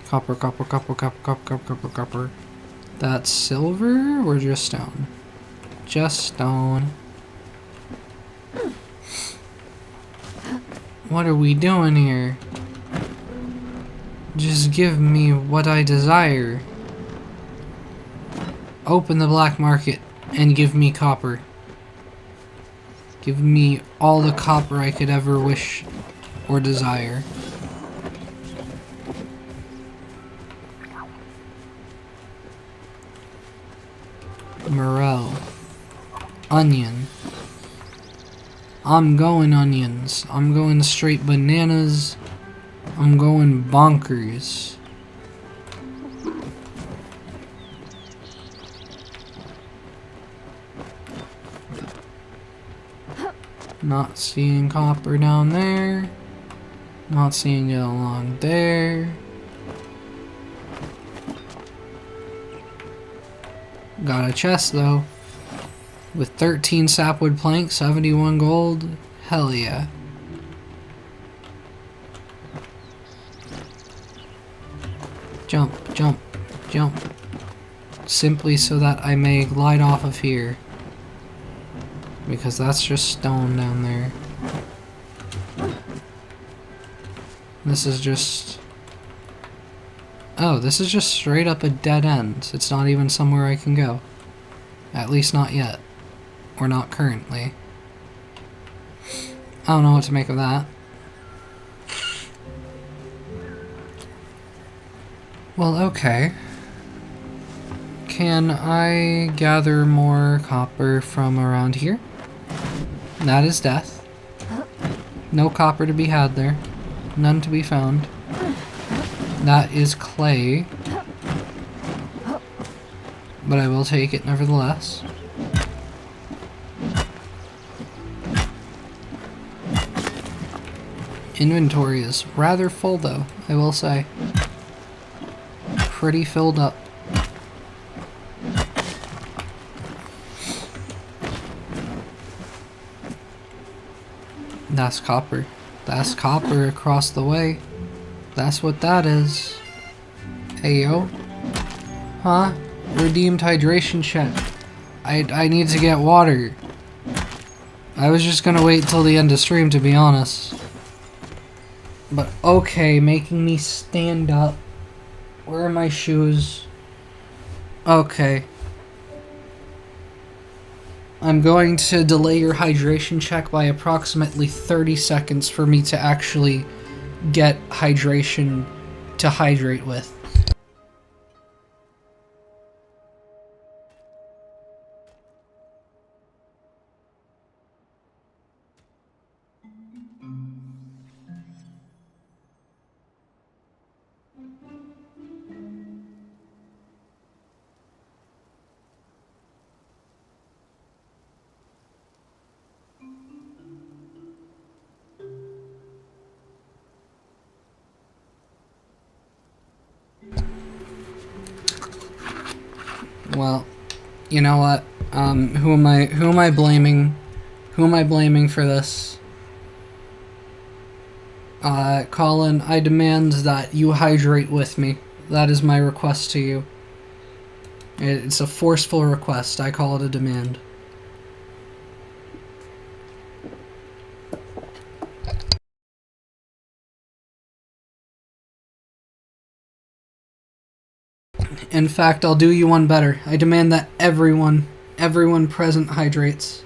Copper, copper, copper, copper, copper, copper, copper, copper. That's silver or just stone? Just stone. What are we doing here? Just give me what I desire. Open the black market and give me copper. Give me all the copper I could ever wish or desire. Morel. Onion. I'm going onions. I'm going straight bananas. I'm going bonkers. Not seeing copper down there. Not seeing it along there. Got a chest though. With 13 sapwood planks, 71 gold. Hell yeah. Jump, jump, jump. Simply so that I may glide off of here. Because that's just stone down there. This is just... Oh, this is just straight up a dead end. It's not even somewhere I can go. At least not yet. Or not currently. I don't know what to make of that. Well, okay. Can I gather more copper from around here? That is death. No copper to be had there. None to be found. That is clay. but I will take it nevertheless. Inventory is rather full though, I will say. Pretty filled up. That's copper. That's copper across the way. That's what that is. Hey yo. Huh? Redeemed hydration check. I need to get water. I was just gonna wait till the end of stream, to be honest. But okay, making me stand up. Where are my shoes? Okay. I'm going to delay your hydration check by approximately 30 seconds for me to actually get hydration to hydrate with. Well, you know what? Who am I blaming? Who am I blaming for this? Colin, I demand that you hydrate with me. That is my request to you. It's a forceful request. I call it a demand. In fact, I'll do you one better. I demand that everyone present hydrates.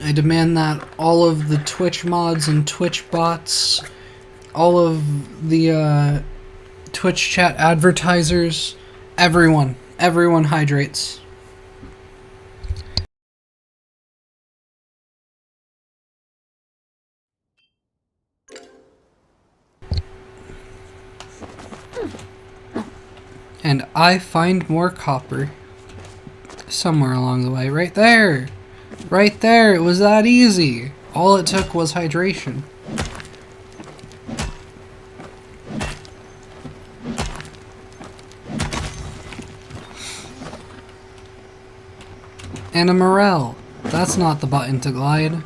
I demand that all of the Twitch mods and Twitch bots, all of the Twitch chat advertisers, everyone hydrates. And I find more copper somewhere along the way. Right there! Right there! It was that easy! All it took was hydration. And a morel. That's not the button to glide.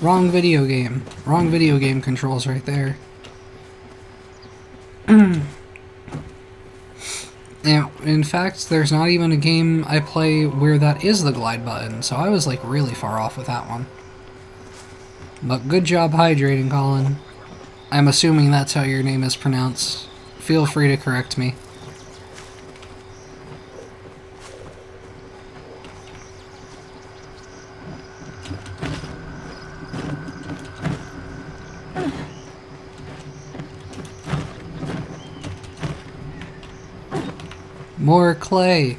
Wrong video game. Wrong video game controls right there. And in fact, there's not even a game I play where that is the glide button, so I was like really far off with that one. But good job hydrating, Colin. I'm assuming that's how your name is pronounced. Feel free to correct me. More clay.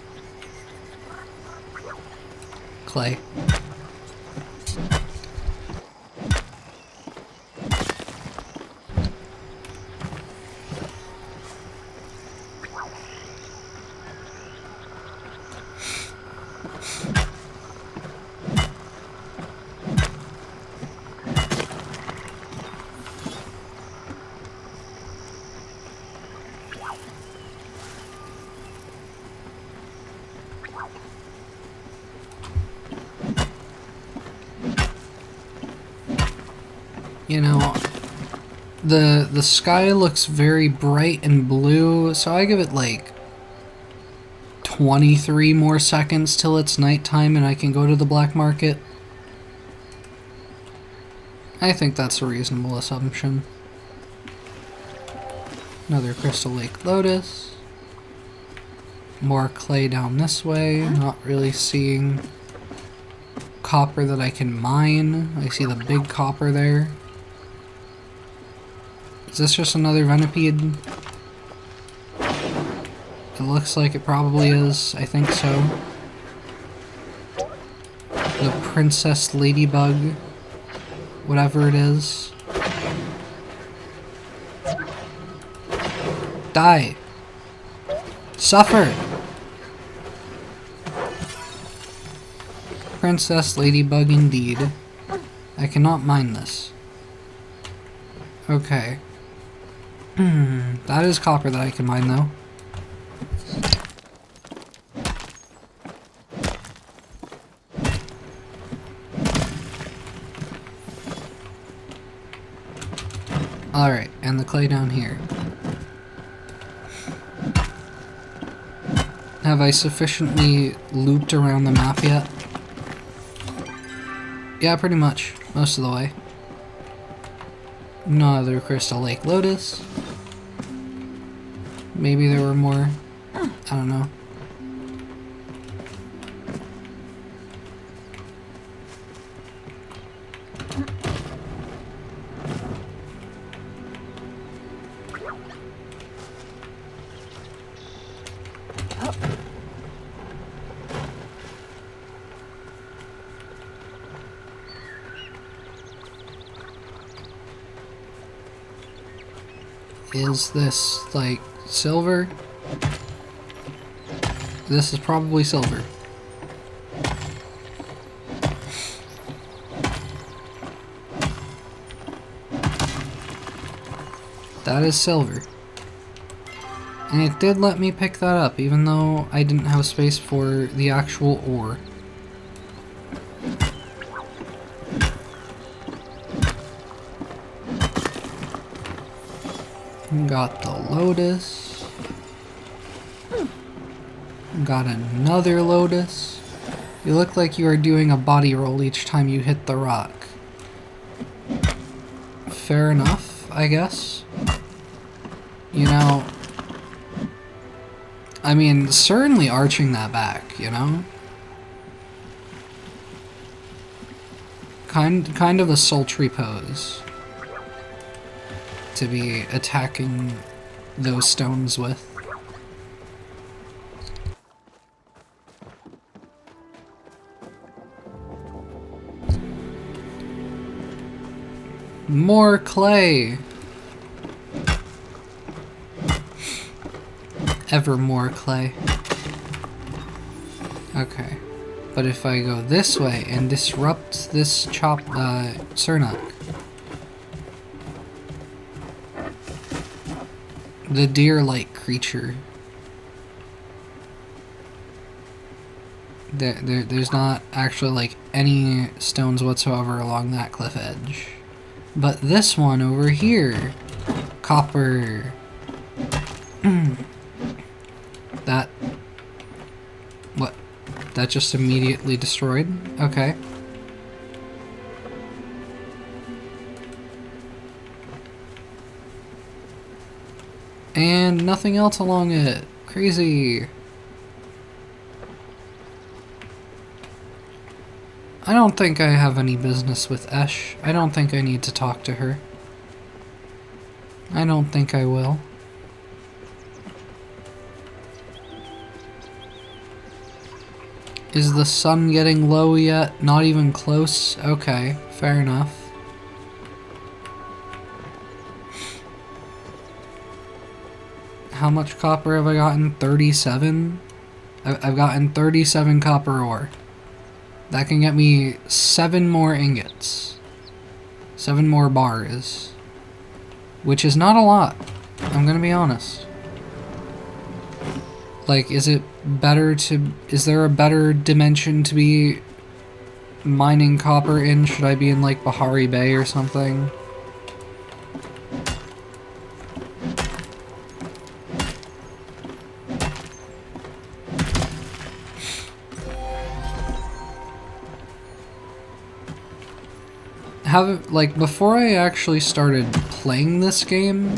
Clay. You know, the sky looks very bright and blue, so I give it like 23 more seconds till it's nighttime and I can go to the black market. I think that's a reasonable assumption. Another Crystal Lake Lotus. More clay down this way, not really seeing copper that I can mine. I see the big copper there. Is this just another Venipede? It looks like it probably is. I think so. The Princess Ladybug. whatever it is. Die. Suffer. Princess Ladybug indeed. I cannot mine this. Okay. That is copper that I can mine though. Alright, and the clay down here. Have I sufficiently looped around the map yet? Yeah, pretty much. Most of the way. No other Crystal Lake Lotus. Maybe there were more. I don't know. Is this, like, silver? This is probably silver. That is silver. And it did let me pick that up, even though I didn't have space for the actual ore. Got the lotus. Got another lotus. You look like you are doing a body roll each time you hit the rock. Fair enough, I guess. You know, I mean, certainly arching that back, you know? Kind of a sultry pose to be attacking those stones with. More clay! Ever more clay. Okay. But if I go this way and disrupt this Sernuk, the deer-like creature, there's not actually like any stones whatsoever along that cliff edge. But this one over here, copper. That, what? That just immediately destroyed? Okay. And nothing else along it. Crazy. I don't think I have any business with Esh. I don't think I need to talk to her. I don't think I will. Is the sun getting low yet? Not even close? Okay, fair enough. How much copper have I gotten? 37? I've gotten 37 copper ore. That can get me 7 more ingots. 7 more bars. Which is not a lot. I'm gonna be honest. Like, is there a better dimension to be mining copper in? Should I be in, like, Bahari Bay or something? Before I actually started playing this game,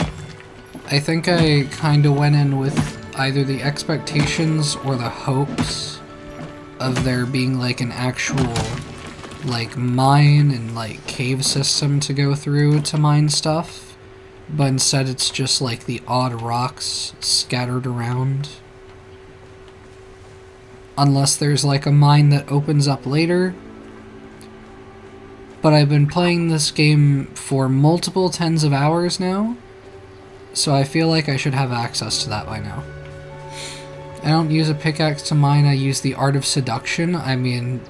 I think I kind of went in with either the expectations or the hopes of there being like an actual like mine and like cave system to go through to mine stuff, but instead it's just like the odd rocks scattered around. Unless there's like a mine that opens up later, but I've been playing this game for multiple tens of hours now, so I feel like I should have access to that by now. I don't use a pickaxe to mine, I use the art of seduction. I mean,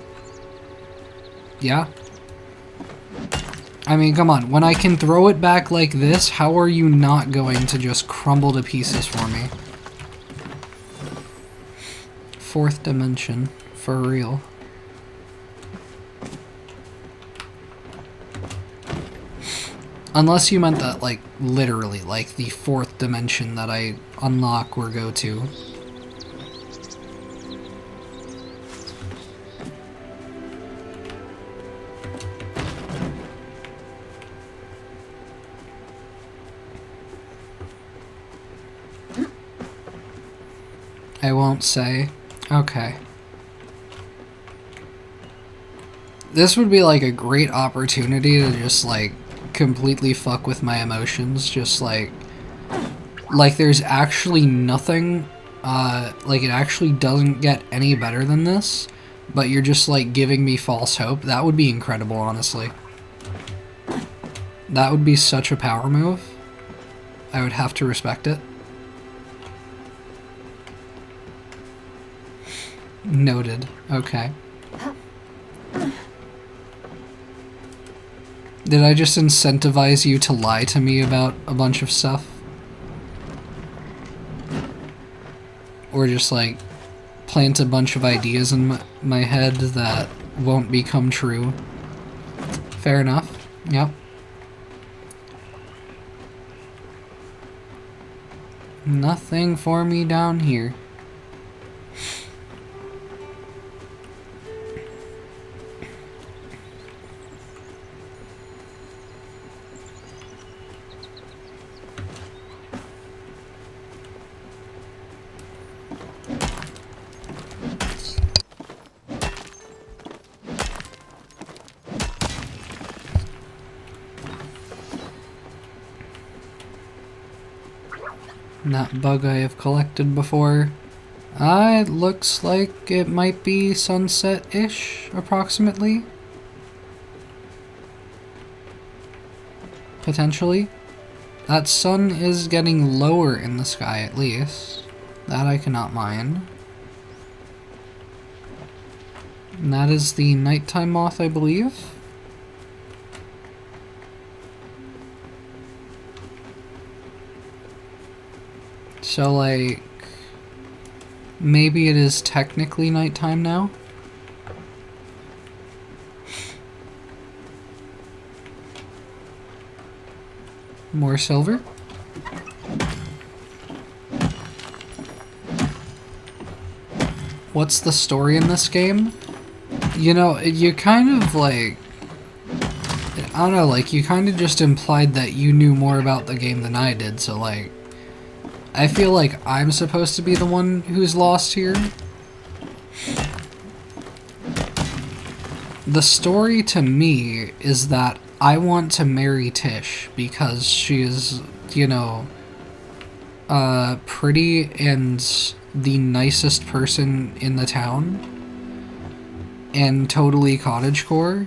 yeah. I mean, come on, when I can throw it back like this, how are you not going to just crumble to pieces for me? Fourth dimension, for real. Unless you meant that, like, literally, like, the fourth dimension that I unlock or go to. I won't say. Okay. This would be like a great opportunity to just like completely fuck with my emotions. Just like there's actually nothing, like it actually doesn't get any better than this, but you're just like giving me false hope. That would be incredible, honestly. That would be such a power move. I would have to respect it. Noted. Okay. Did I just incentivize you to lie to me about a bunch of stuff? Or just like plant a bunch of ideas in my head that won't become true? Fair enough. Yep. Nothing for me down here. That bug I have collected before. It looks like it might be sunset-ish, approximately. Potentially. That sun is getting lower in the sky, at least. That I cannot mind. And that is the nighttime moth, I believe. So, like, maybe it is technically nighttime now? More silver? What's the story in this game? You know, you kind of, like, I don't know, like, you kind of just implied that you knew more about the game than I did, so, like, I feel like I'm supposed to be the one who's lost here. The story to me is that I want to marry Tish because she is, you know, pretty and the nicest person in the town and totally cottagecore,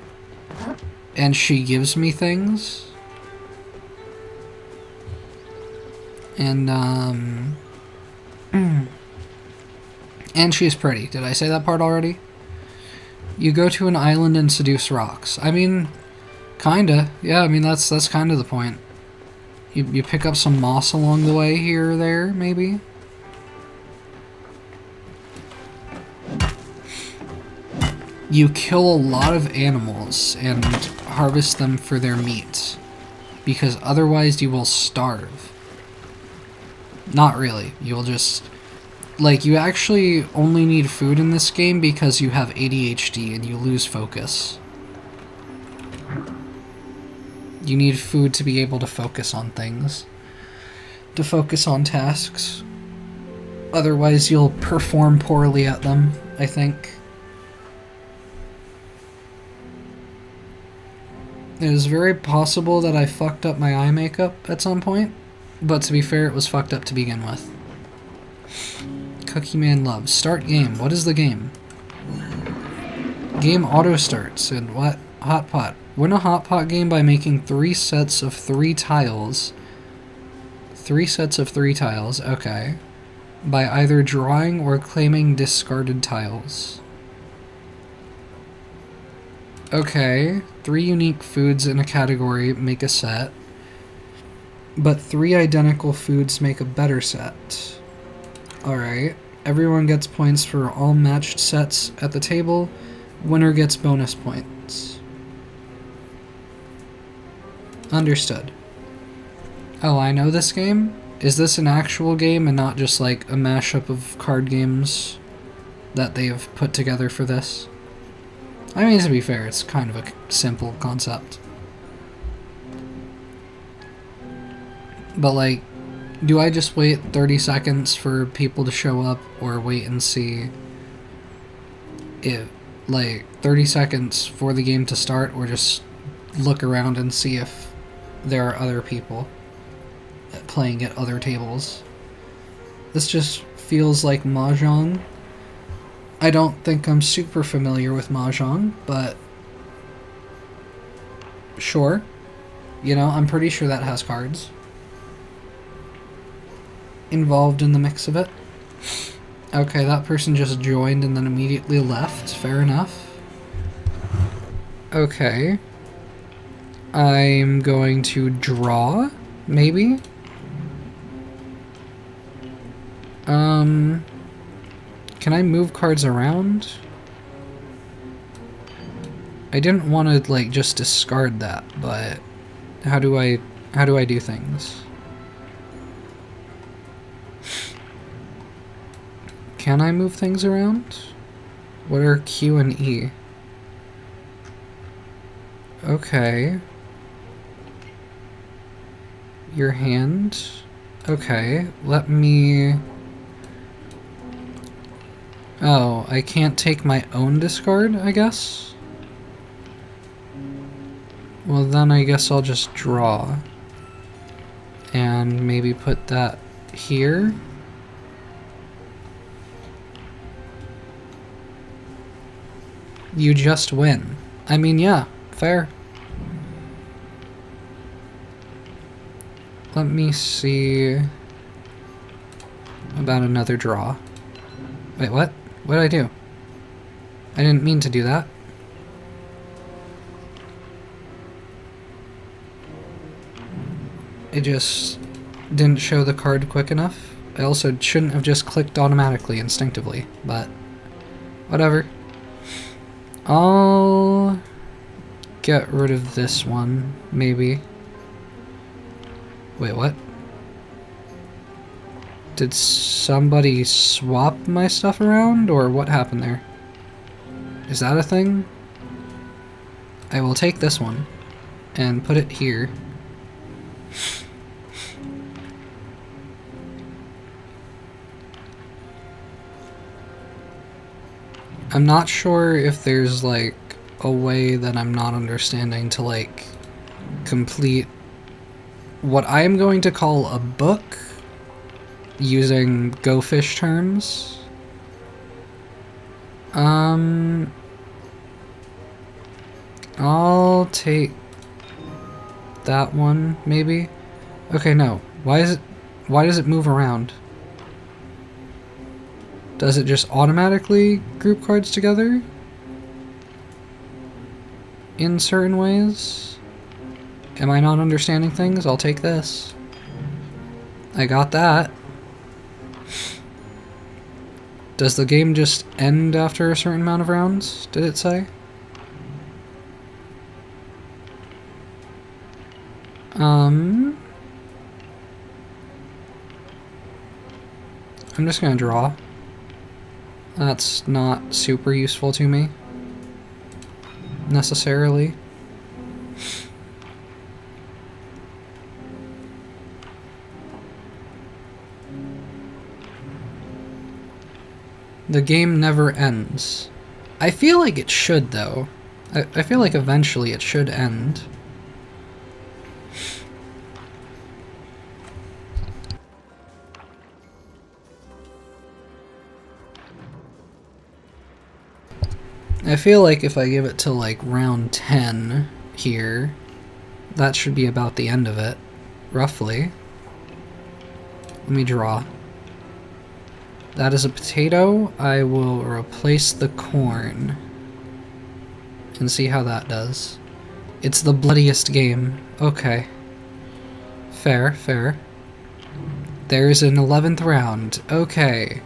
and she gives me things. And, and she's pretty. Did I say that part already? You go to an island and seduce rocks. I mean, kinda. Yeah, I mean, that's kind of the point. You pick up some moss along the way here or there, maybe? You kill a lot of animals and harvest them for their meat, because otherwise you will starve. Not really. You'll just... Like, you actually only need food in this game because you have ADHD and you lose focus. You need food to be able to focus on things. To focus on tasks. Otherwise, you'll perform poorly at them, I think. It is very possible that I fucked up my eye makeup at some point. But to be fair, it was fucked up to begin with. Cookie Man loves. Start game. What is the game? Game auto starts. And what? Hot pot. Win a hot pot game by making 3 sets of 3 tiles. 3 sets of 3 tiles, okay. By either drawing or claiming discarded tiles. Okay, 3 unique foods in a category make a set. But 3 identical foods make a better set. Alright. Everyone gets points for all matched sets at the table. Winner gets bonus points. Understood. Oh, I know this game? Is this an actual game and not just like a mashup of card games that they've put together for this? I mean, to be fair, it's kind of a simple concept. But like, do I just wait 30 seconds for people to show up, or wait and see if, like, 30 seconds for the game to start, or just look around and see if there are other people playing at other tables? This just feels like Mahjong. I don't think I'm super familiar with Mahjong, but sure. You know, I'm pretty sure that has cards involved in the mix of it. Okay, that person just joined and then immediately left. Fair enough. Okay. I'm going to draw, maybe? Can I move cards around? I didn't want to, like, just discard that, but how do I do things? Can I move things around? What are Q and E? Okay. Your hand? Okay, let me... Oh, I can't take my own discard, I guess? Well, then I guess I'll just draw. And maybe put that here? You just win. I mean, yeah, fair. Let me see about another draw. Wait, what? What did I do? I didn't mean to do that. It just didn't show the card quick enough. I also shouldn't have just clicked automatically, instinctively, but whatever. I'll get rid of this one, maybe. Wait, what? Did somebody swap my stuff around, or what happened there? Is that a thing? I will take this one and put it here. I'm not sure if there's like a way that I'm not understanding to like complete what I'm going to call a book using Go Fish terms. I'll take that one, maybe. Okay, no. Why does it move around? Does it just automatically group cards together? In certain ways? Am I not understanding things? I'll take this. I got that. Does the game just end after a certain amount of rounds? Did it say? I'm just gonna draw. That's not super useful to me, necessarily. The game never ends. I feel like it should, though. I feel like eventually it should end. I feel like if I give it to like round 10, here. That should be about the end of it, roughly. Let me draw. That is a potato. I will replace the corn and see how that does. It's the bloodiest game. Okay. Fair, fair. There's an 11th round. Okay.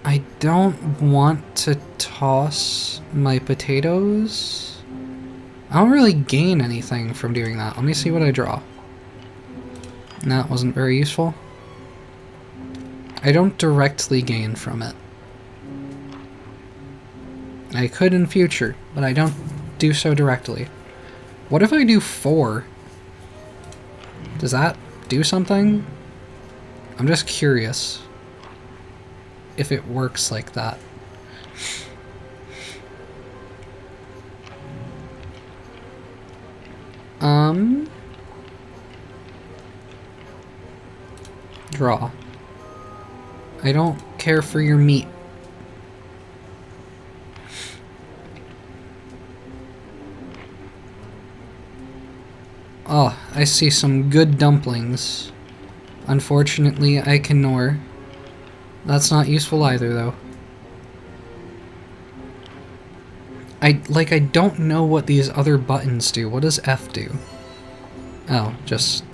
I don't want to toss my potatoes. I don't really gain anything from doing that. Let me see what I draw. That wasn't very useful. I don't directly gain from it. I could in future, but I don't do so directly. What if I do 4? Does that do something? I'm just curious if it works like that. Draw. I don't care for your meat. Oh, I see some good dumplings. Unfortunately, I can ignore. That's not useful either, though. I don't know what these other buttons do. What does F do? Oh, just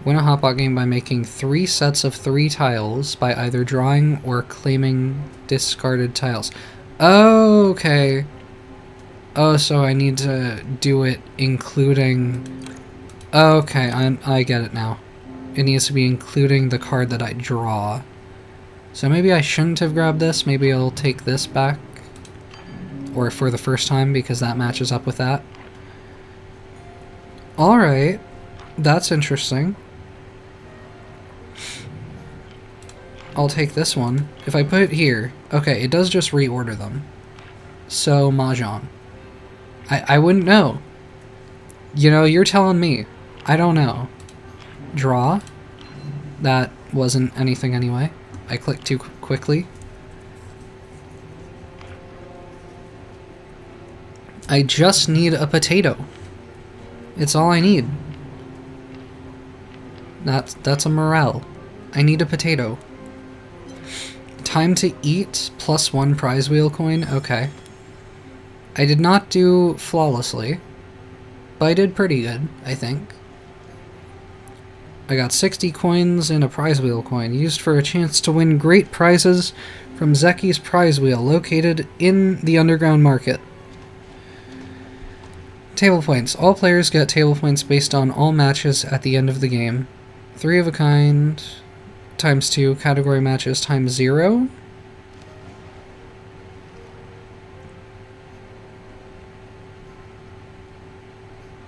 win a hotbot game by making 3 sets of 3 tiles by either drawing or claiming discarded tiles. Oh, okay. Oh, so I need to do it including... Okay, I get it now. It needs to be including the card that I draw. So maybe I shouldn't have grabbed this. Maybe I'll take this back. Or for the first time, because that matches up with that. Alright. That's interesting. I'll take this one. If I put it here... Okay, it does just reorder them. So, Mahjong. I wouldn't know. You know, you're telling me. I don't know. Draw. That wasn't anything anyway. I clicked too quickly. I just need a potato. It's all I need. That's a morale. I need a potato. Time to eat, +1 prize wheel coin. Okay. I did not do flawlessly, but I did pretty good, I think. I got 60 coins and a prize wheel coin, used for a chance to win great prizes from Zeki's prize wheel, located in the underground market. Table points. All players get table points based on all matches at the end of the game. 3 of a kind, ×2, category matches ×0.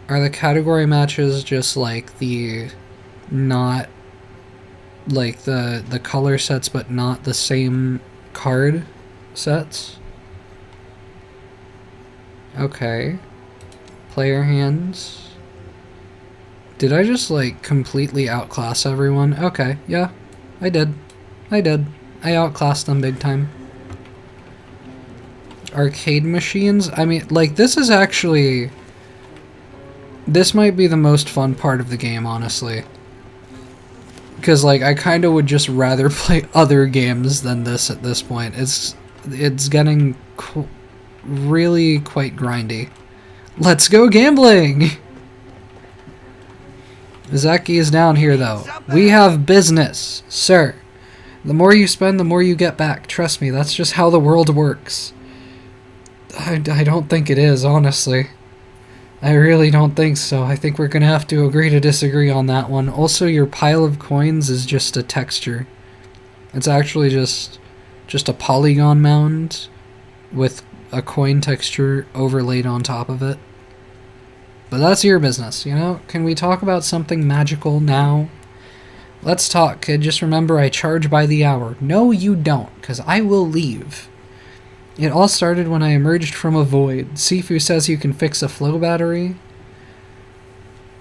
Are the category matches just like the... not... like the color sets but not the same card sets? Okay. Player hands. Did I just like completely outclass everyone? Okay, yeah. I did. I outclassed them big time. Arcade machines? I mean, like, this is actually... This might be the most fun part of the game, honestly. Because, like, I kind of would just rather play other games than this at this point. It's getting really quite grindy. Let's go gambling! Zeki is down here, though. We have business, sir. The more you spend, the more you get back. Trust me, that's just how the world works. I don't think it is, honestly. I really don't think so. I think we're gonna have to agree to disagree on that one. Also, your pile of coins is just a texture. It's actually just a polygon mound with a coin texture overlaid on top of it. But that's your business, you know? Can we talk about something magical now? Let's talk, kid. Just remember I charge by the hour. No, you don't, because I will leave. It all started when I emerged from a void. Sifu says you can fix a flow battery.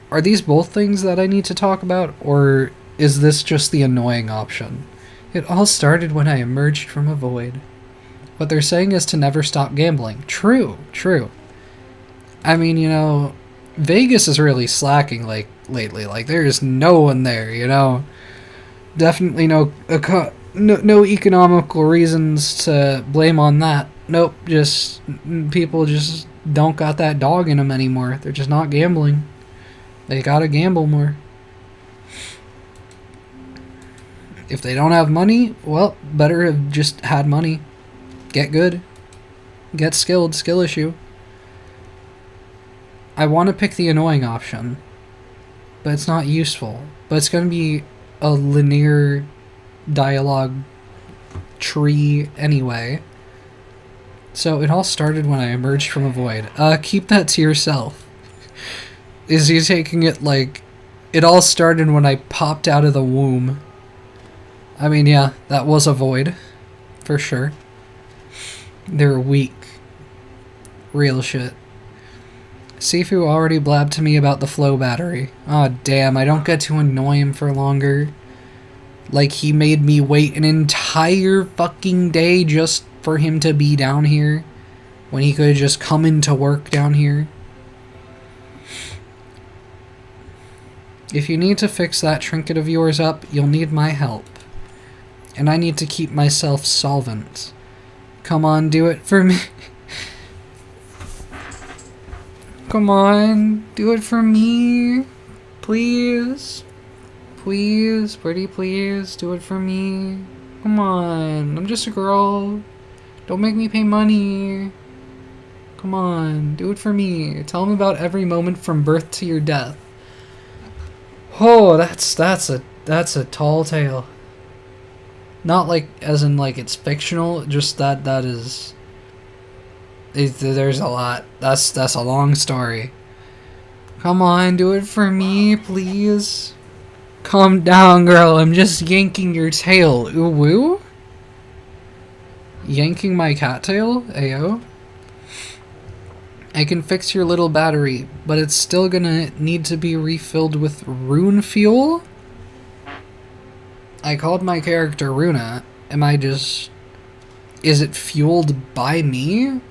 Are these both things that I need to talk about, or is this just the annoying option? It all started when I emerged from a void. What they're saying is to never stop gambling. True, true. I mean, you know, Vegas is really slacking like lately. Like there's no one there, you know. Definitely no economical reasons to blame on that. Nope, just people just don't got that dog in them anymore. They're just not gambling. They gotta gamble more. If they don't have money, well, better have just had money. Get good. Get skilled. Skill issue. I want to pick the annoying option, but it's not useful. But it's going to be a linear dialogue tree anyway. So it all started when I emerged from a void. Keep that to yourself. Is he taking it like... It all started when I popped out of the womb. I mean, yeah, that was a void. For sure. They're weak. Real shit. Sifu already blabbed to me about the flow battery. Aw, oh, damn, I don't get to annoy him for longer. Like, he made me wait an entire fucking day just for him to be down here, when he could have just come into work down here. If you need to fix that trinket of yours up, you'll need my help. And I need to keep myself solvent. Come on, do it for me. Come on, do it for me. Please. Please, pretty please, do it for me. Come on, I'm just a girl. Don't make me pay money. Come on, do it for me. Tell him about every moment from birth to your death. Oh, that's a tall tale. Not like as in like it's fictional, just that is. There's a lot. That's a long story. Come on, do it for me, please. Calm down, girl. I'm just yanking your tail. Ooh woo? Yanking my cattail? Ayo. I can fix your little battery, but it's still gonna need to be refilled with rune fuel? I called my character Runa. Am I just... Is it fueled by me?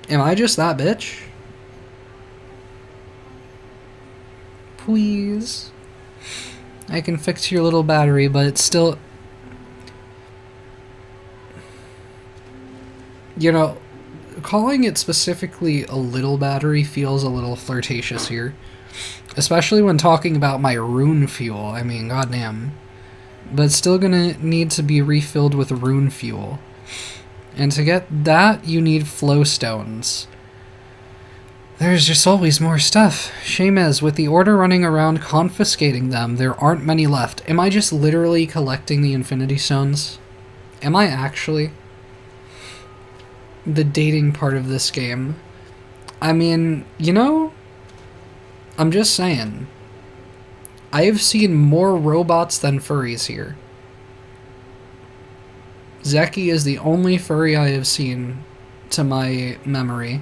Am I just that bitch? Please. I can fix your little battery, but it's still... You know, calling it specifically a little battery feels a little flirtatious here. Especially when talking about my rune fuel. I mean, goddamn. But it's still gonna need to be refilled with rune fuel. And to get that, you need flow stones. There's just always more stuff. Shame is, with the order running around confiscating them, there aren't many left. Am I just literally collecting the infinity stones? Am I actually? The dating part of this game. I mean, you know, I'm just saying. I have seen more robots than furries here. Zeki is the only furry I have seen to my memory.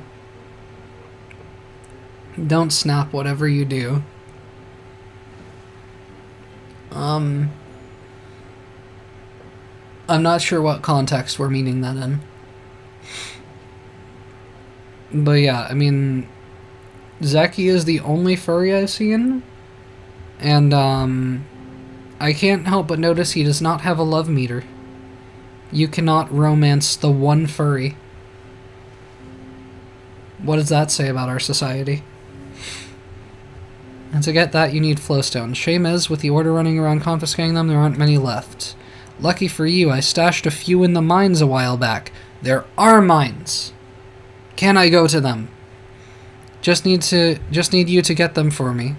Don't snap whatever you do. I'm not sure what context we're meaning that in. But yeah, I mean, Zeki is the only furry I've seen. And, I can't help but notice he does not have a love meter. You cannot romance the one furry. What does that say about our society? And to get that, you need flowstones. Shame is, with the order running around confiscating them, there aren't many left. Lucky for you, I stashed a few in the mines a while back. There are mines! Can I go to them? Just need you to get them for me.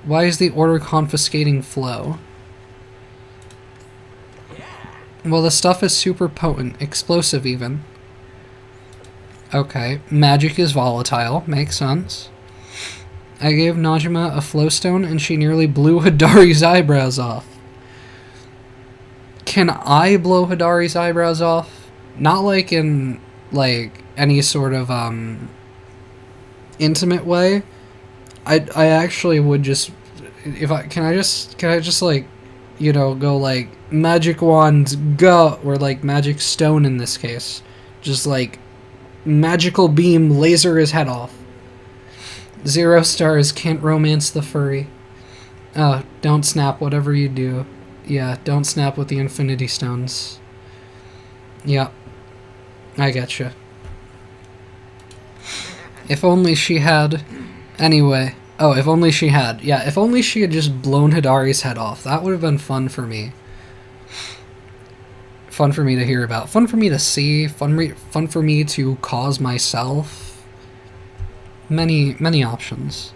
Why is the order confiscating flow? Well, the stuff is super potent, explosive even. Okay, magic is volatile, makes sense. I gave Najima a flowstone and she nearly blew Hidari's eyebrows off. Can I blow Hidari's eyebrows off? Not like in, like, any sort of, intimate way. I actually would just, can I just like, you know, go like, magic wand, go, or like magic stone in this case. Just like, magical beam laser his head off. 0 stars, can't romance the furry. Oh, don't snap whatever you do. Yeah, don't snap with the infinity stones. Yep. I getcha. If only she had... Anyway. Oh, if only she had. Yeah, if only she had just blown Hidari's head off. That would have been fun for me. Fun for me to hear about. Fun for me to see. Fun for me to cause myself. Many options.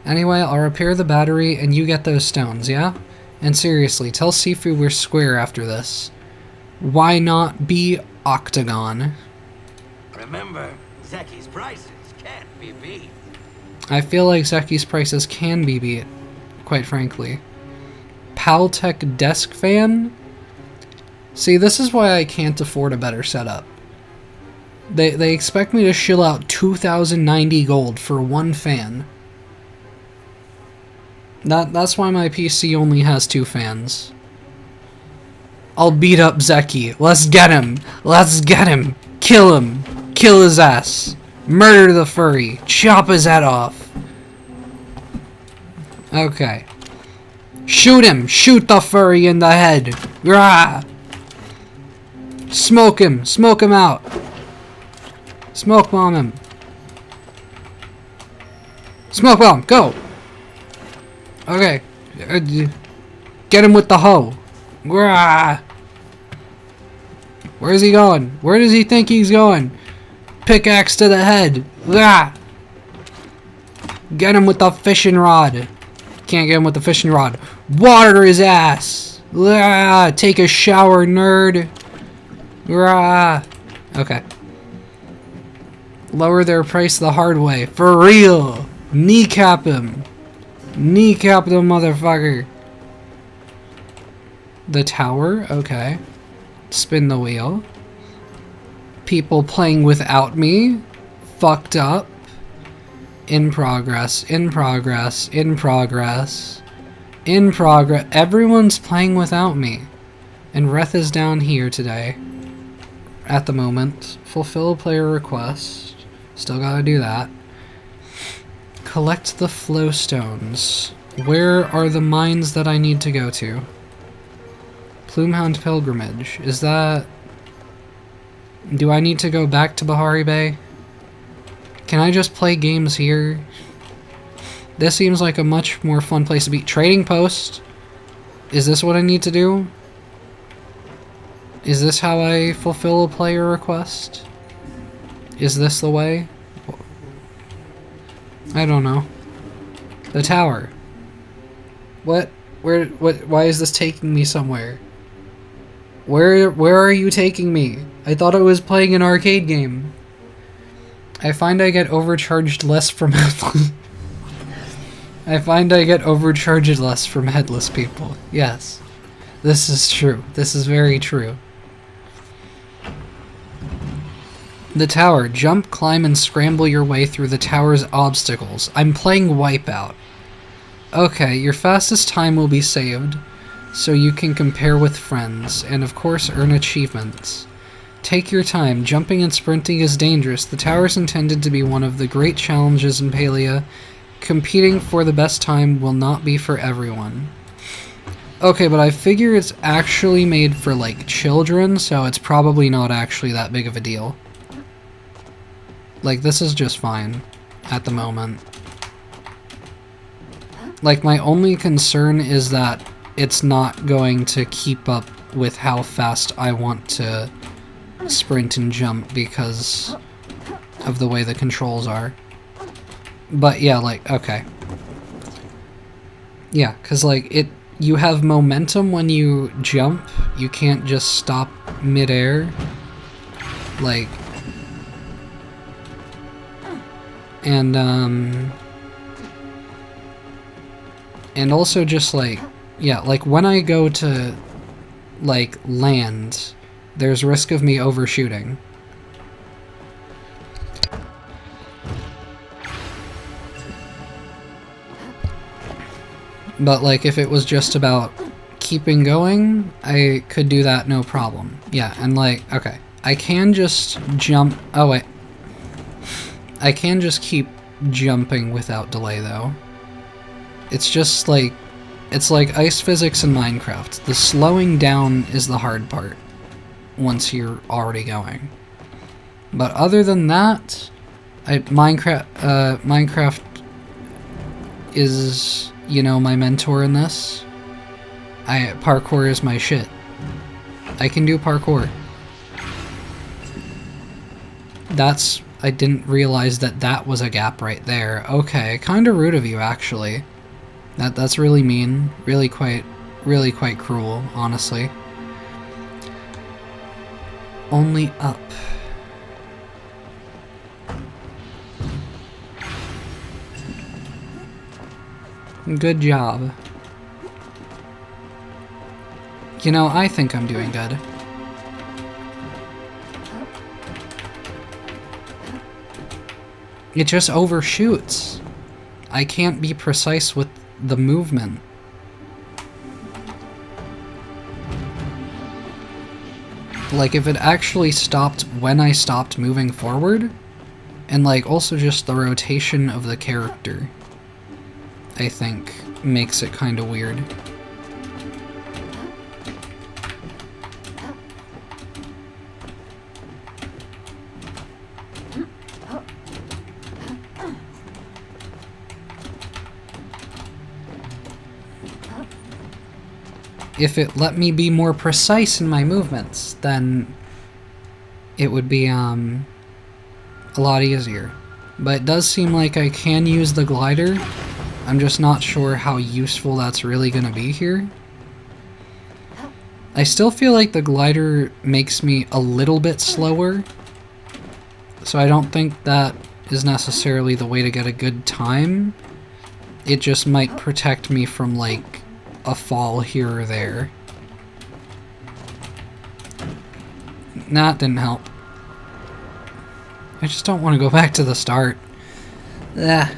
Anyway, I'll repair the battery and you get those stones, yeah? And seriously, tell Sifu we're square after this. Why not be octagon? Remember, Zeki's prices can't be beat. I feel like Zeki's prices can be beat, quite frankly. Paltech desk fan? See, this is why I can't afford a better setup. They expect me to shill out 2,090 gold for one fan. That's why my PC only has 2 fans. I'll beat up Zeki. Let's get him. Let's get him. Kill him. Kill his ass. Murder the furry. Chop his head off. Okay. Shoot him. Shoot the furry in the head. Rah! Smoke him. Smoke him out. Smoke bomb him. Smoke bomb. Go. Okay. Get him with the hoe. Rah! Where's he going? Where does he think he's going? Pickaxe to the head. Rah! Get him with the fishing rod. Can't get him with the fishing rod. Water his ass. Rah! Take a shower, nerd. Rah! Okay. Lower their price the hard way. For real. Kneecap him. Kneecap the motherfucker. The tower? Okay. Spin the wheel. People playing without me. Fucked up. In progress. In progress. In progress. In progress. Everyone's playing without me. And Reth is down here today. At the moment. Fulfill a player request. Still gotta do that. Collect the flow stones. Where are the mines that I need to go to? Plumehound Pilgrimage. Is that... Do I need to go back to Bahari Bay? Can I just play games here? This seems like a much more fun place to be. Trading Post? Is this what I need to do? Is this how I fulfill a player request? Is this the way? I don't know. The tower. What? Where? What? Why is this taking me somewhere? Where are you taking me? I thought I was playing an arcade game. I find I get overcharged less from headless. I find I get overcharged less from headless people. Yes. This is true. This is very true. The tower. Jump, climb, and scramble your way through the tower's obstacles. I'm playing Wipeout. Okay, your fastest time will be saved, so you can compare with friends, and of course earn achievements. Take your time. Jumping and sprinting is dangerous. The tower is intended to be one of the great challenges in Palia. Competing for the best time will not be for everyone. Okay, but I figure it's actually made for, like, children, so it's probably not actually that big of a deal. Like, this is just fine at the moment. Like, my only concern is that it's not going to keep up with how fast I want to sprint and jump because of the way the controls are. But yeah, like, okay. Yeah, because, like, you have momentum when you jump. You can't just stop midair. Like... And also just, like, yeah, like, when I go to, like, land, there's risk of me overshooting. But, like, if it was just about keeping going, I could do that no problem. Yeah, and, like, okay. I can just jump... Oh, wait. I can just keep jumping without delay though. It's just like, it's like ice physics in Minecraft. The slowing down is the hard part once you're already going. But other than that, Minecraft is, you know, my mentor in this. Parkour is my shit. I can do parkour. I didn't realize that that was a gap right there. Okay, kinda rude of you, actually. That's really mean. Really quite cruel, honestly. Only up. Good job. You know, I think I'm doing good. It just overshoots. I can't be precise with the movement. Like, if it actually stopped when I stopped moving forward, and like also just the rotation of the character, I think makes it kind of weird. If it let me be more precise in my movements, then it would be a lot easier. But it does seem like I can use the glider. I'm just not sure how useful that's really going to be here. I still feel like the glider makes me a little bit slower, so I don't think that is necessarily the way to get a good time. It just might protect me from, like, a fall here or there. Nah, it didn't help. I just don't want to go back to the start. Ah.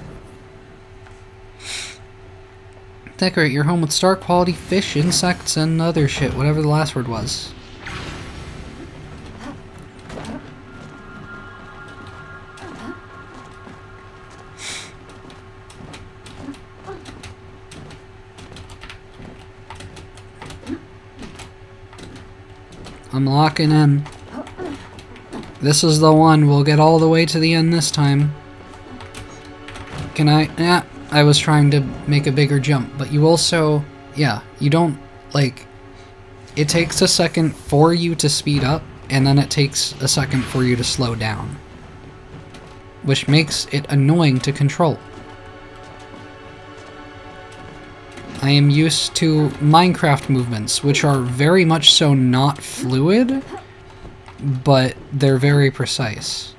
Decorate your home with star quality fish, insects, and other shit, whatever the last word was. I'm locking in. This is the one. We'll get all the way to the end this time. Can I? Yeah, I was trying to make a bigger jump, but you also, yeah, you don't, like, it takes a second for you to speed up, and then it takes a second for you to slow down, which makes it annoying to control. I am used to Minecraft movements, which are very much so not fluid, but they're very precise.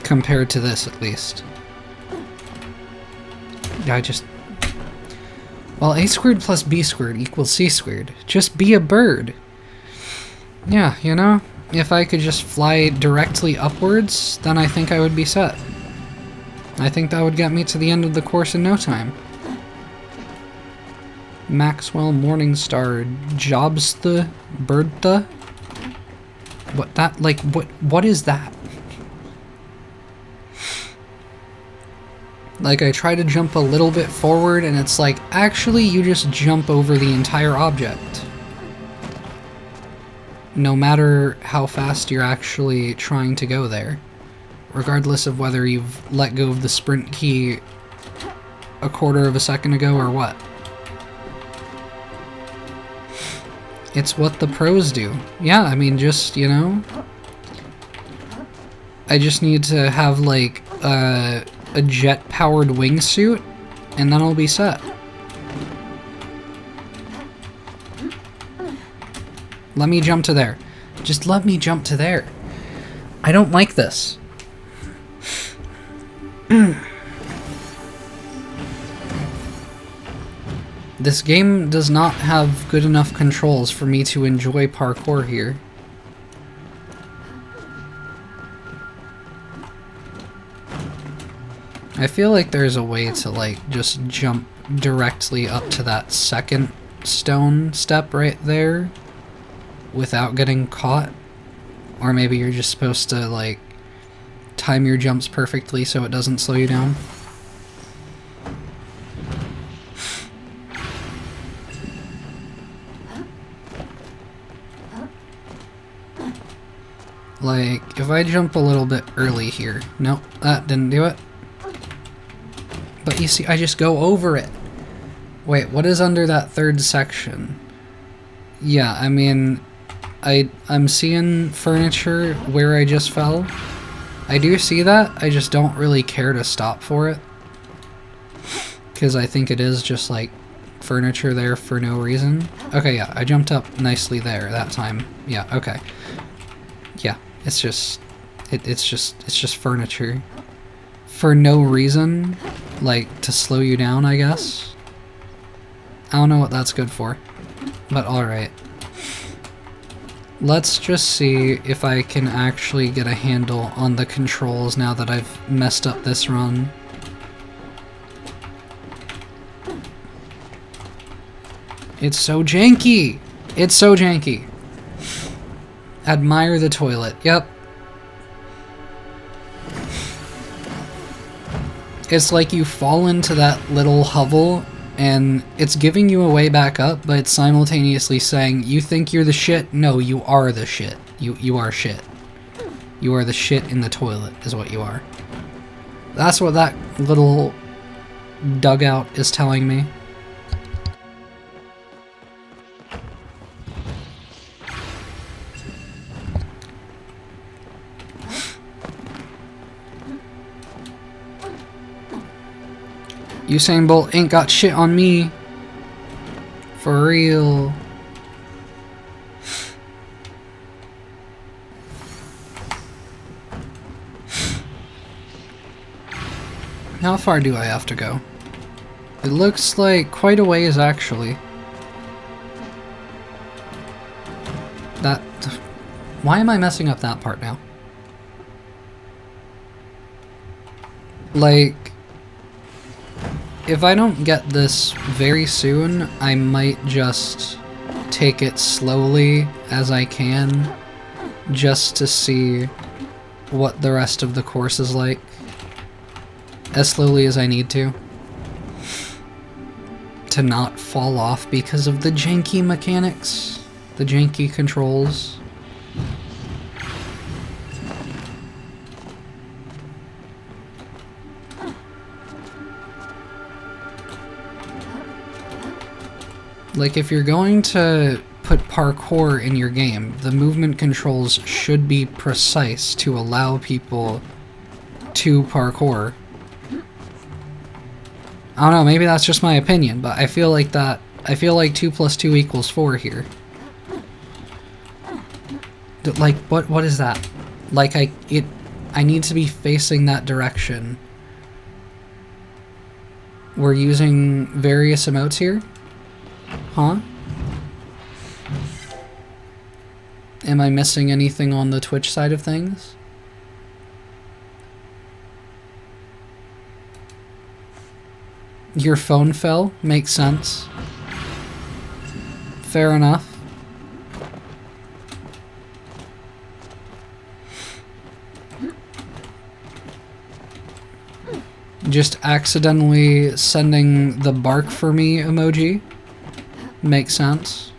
Compared to this, at least. Well, a squared plus b squared equals c squared. Just be a bird. Yeah, you know? If I could just fly directly upwards, then I think I would be set. I think that would get me to the end of the course in no time. Maxwell Morningstar Jobstha Birdtha? What that, like, what is that? Like, I try to jump a little bit forward and it's like, actually you just jump over the entire object. No matter how fast you're actually trying to go there. Regardless of whether you've let go of the sprint key a quarter of a second ago or what. It's what the pros do. Yeah, I mean, just, you know, I just need to have, like, a jet-powered wingsuit, and then I'll be set. Let me jump to there. Just let me jump to there. I don't like this. This game does not have good enough controls for me to enjoy parkour here. I feel like there's a way to, like, just jump directly up to that second stone step right there. without getting caught. Or maybe you're just supposed to, like, time your jumps perfectly so it doesn't slow you down. Like, if I jump a little bit early here... Nope, that didn't do it. But you see, I just go over it. Wait, what is under that third section? Yeah, I mean... I'm seeing furniture where I just fell. I do see that, I just don't really care to stop for it. Because I think it is just, like, furniture there for no reason. Okay, yeah, I jumped up nicely there that time. Yeah, okay. Yeah, it's just... It's just furniture. For no reason. Like, to slow you down, I guess. I don't know what that's good for. But alright. Let's just see if I can actually get a handle on the controls now that I've messed up this run. It's so janky! It's so janky! Admire the toilet. Yep. It's like you fall into that little hovel and it's giving you a way back up, but it's simultaneously saying, you think you're the shit? No, you are the shit. You are shit. You are the shit in the toilet, is what you are. That's what that little dugout is telling me. Usain Bolt ain't got shit on me. For real. How far do I have to go? It looks like quite a ways, actually. That... Why am I messing up that part now? Like... If I don't get this very soon, I might just take it slowly as I can, just to see what the rest of the course is like, as slowly as I need to not fall off because of the janky mechanics, the janky controls. Like, if you're going to put parkour in your game, the movement controls should be precise to allow people to parkour. I don't know, maybe that's just my opinion, but I feel like 2 + 2 = 4 here. Like, what is that? Like, I need to be facing that direction. We're using various emotes here? Huh? Am I missing anything on the Twitch side of things? Your phone fell? Makes sense. Fair enough. Just accidentally sending the bark for me emoji? Makes sense.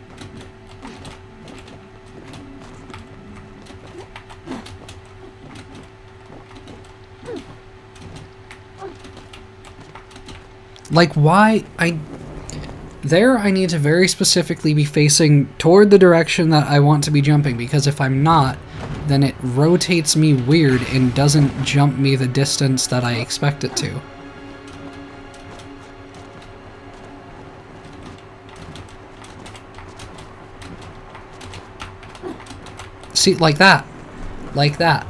Like, why? I need to very specifically be facing toward the direction that I want to be jumping, because if I'm not, then it rotates me weird and doesn't jump me the distance that I expect it to. See, like that. Like that.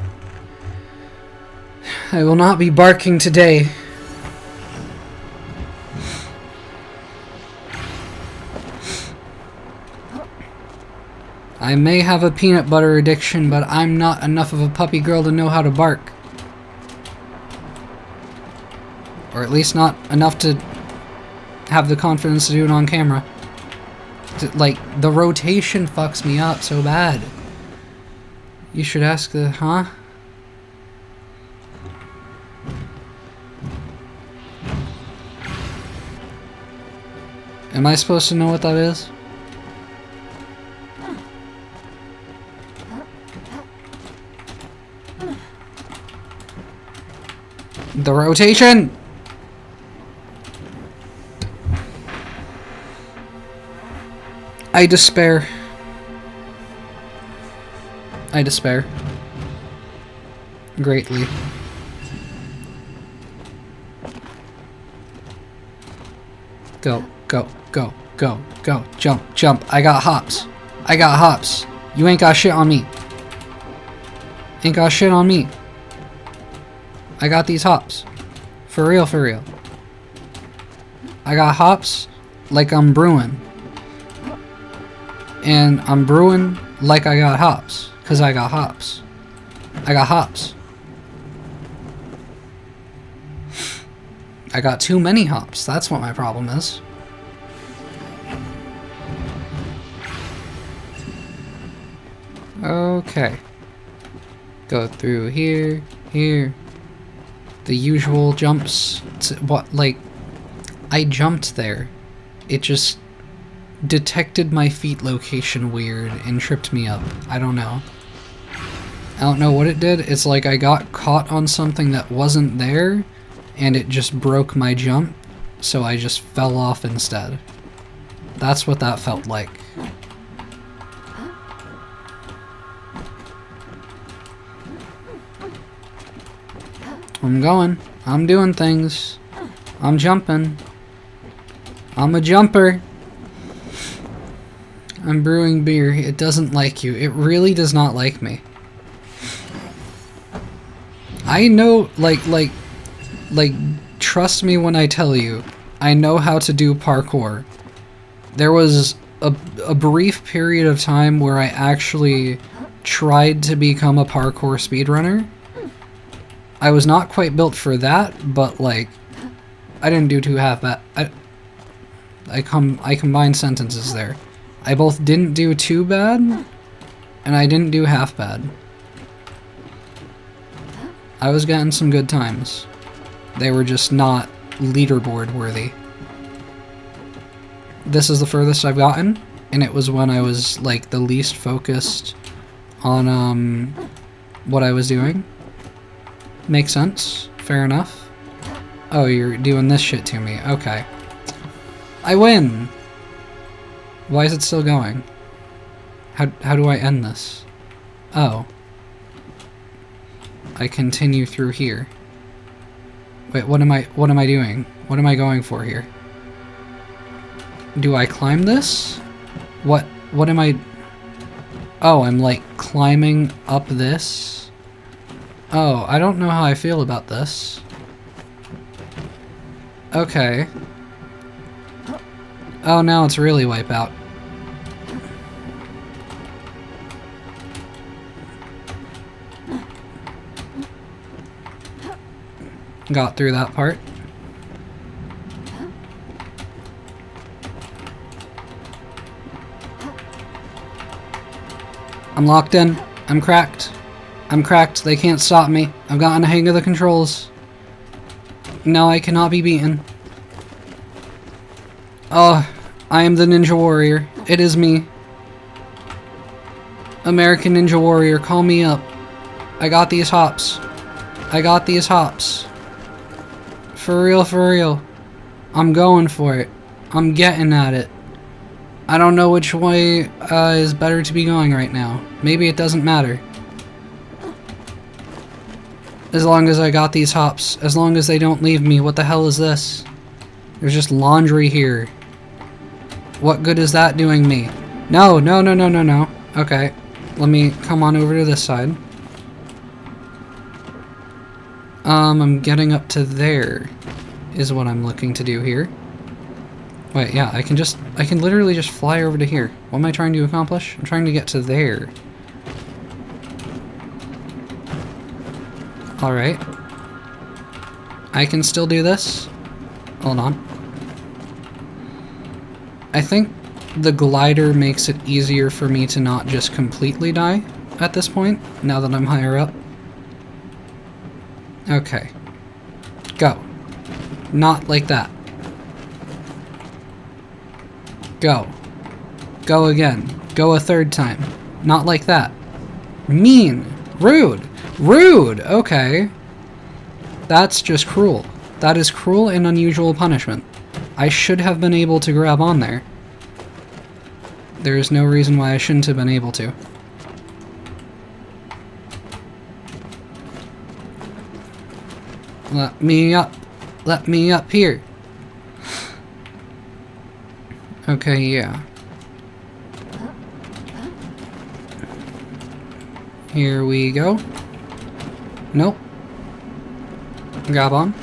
I will not be barking today. I may have a peanut butter addiction, but I'm not enough of a puppy girl to know how to bark. Or at least not enough to have the confidence to do it on camera. Like, the rotation fucks me up so bad. You should ask the... Huh? Am I supposed to know what that is? The rotation! I despair. I despair. Greatly. Go, go, go, go, go. Jump, jump. I got hops. I got hops. You ain't got shit on me. Ain't got shit on me. I got these hops. For real, for real. I got hops like I'm brewing. And I'm brewing like I got hops. Because I got hops. I got hops. I got too many hops. That's what my problem is. Okay. Go through here, here. The usual jumps. What, like, I jumped there. It just detected my feet location weird and tripped me up. I don't know. I don't know what it did. It's like I got caught on something that wasn't there, and it just broke my jump, so I just fell off instead. That's what that felt like. I'm going. I'm doing things. I'm jumping. I'm a jumper. I'm brewing beer. It doesn't like you. It really does not like me. I know, like, trust me when I tell you, I know how to do parkour. There was a brief period of time where I actually tried to become a parkour speedrunner. I was not quite built for that, but, like, I didn't do too half bad. I combined sentences there. I both didn't do too bad, and I didn't do half bad. I was getting some good times. They were just not leaderboard worthy. This is the furthest I've gotten, and it was when I was, like, the least focused on, what I was doing. Makes sense. Fair enough. Oh, you're doing this shit to me. Okay. I win! Why is it still going? How do I end this? Oh. I continue through here. Wait, what am I doing? What am I going for here? Do I climb this? What am I... Oh, I'm like climbing up this? Oh, I don't know how I feel about this. Okay. Oh, now it's really Wipeout. Got through that part. I'm locked in. I'm cracked. I'm cracked. They can't stop me. I've gotten a hang of the controls. No, I cannot be beaten. Oh, I am the Ninja Warrior. It is me. American Ninja Warrior, call me up. I got these hops. I got these hops. For real, for real. I'm going for it. I'm getting at it. I don't know which way is better to be going right now. Maybe it doesn't matter. As long as I got these hops. As long as they don't leave me. What the hell is this? There's just laundry here. What good is that doing me? No, no, no, no, no, no. Okay. Let me come on over to this side. I'm getting up to there is what I'm looking to do here. Wait, yeah, I can literally just fly over to here. What am I trying to accomplish? I'm trying to get to there. Alright. I can still do this. Hold on. I think the glider makes it easier for me to not just completely die at this point, now that I'm higher up. Okay. Go. Not like that. Go. Go again. Go a third time. Not like that. Mean. Rude. Rude! Okay. That's just cruel. That is cruel and unusual punishment. I should have been able to grab on there. There is no reason why I shouldn't have been able to. Let me up. Let me up here. Okay, yeah. Here we go. Nope. Grab on.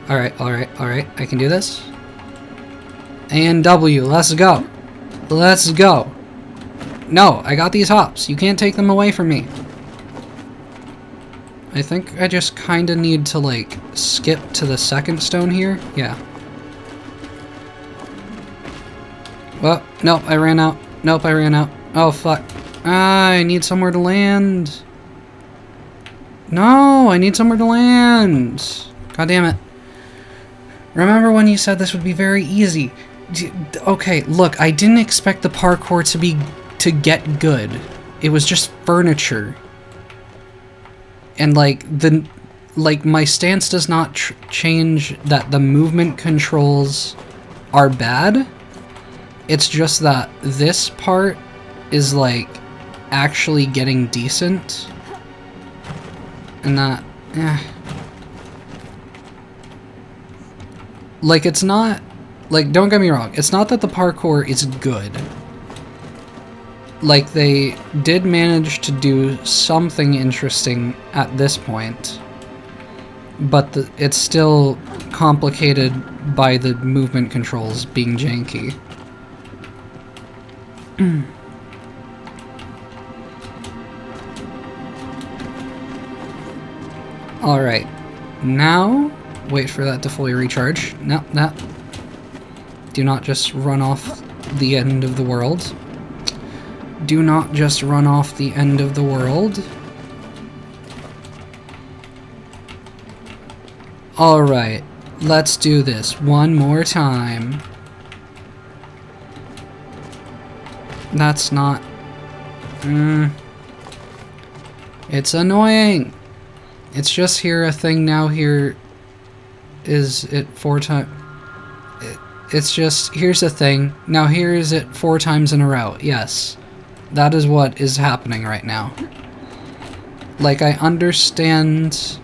Alright, alright, alright. I can do this. And W. Let's go. Let's go. No, I got these hops. You can't take them away from me. I think I just kinda need to, like, skip to the second stone here. Yeah. Well, nope, I ran out. Nope, I ran out. Oh, fuck. Ah, I need somewhere to land. No, I need somewhere to land. God damn it. Remember when you said this would be very easy? Okay, look, I didn't expect the parkour to get good. It was just furniture. And my stance does not change that the movement controls are bad. It's just that this part is like actually getting decent. And that, like, it's not, like, don't get me wrong, it's not that the parkour is good. Like, they did manage to do something interesting at this point, but it's still complicated by the movement controls being janky. Alright, now, wait for that to fully recharge. No, no. Do not just run off the end of the world. Do not just run off the end of the world. Alright, let's do this one more time. That's not... It's annoying! It's just here a thing now here is it 4 times... It's just, here's the thing, now here is it 4 times in a row, yes. That is what is happening right now. Like, I understand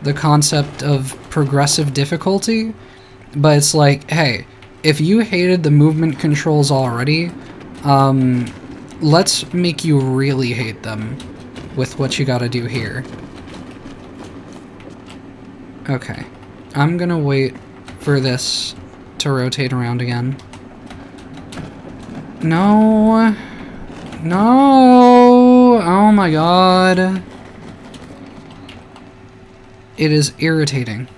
the concept of progressive difficulty, but it's like, hey, if you hated the movement controls already, let's make you really hate them with what you gotta do here. Okay, I'm gonna wait for this to rotate around again. No! No! Oh my god. It is irritating.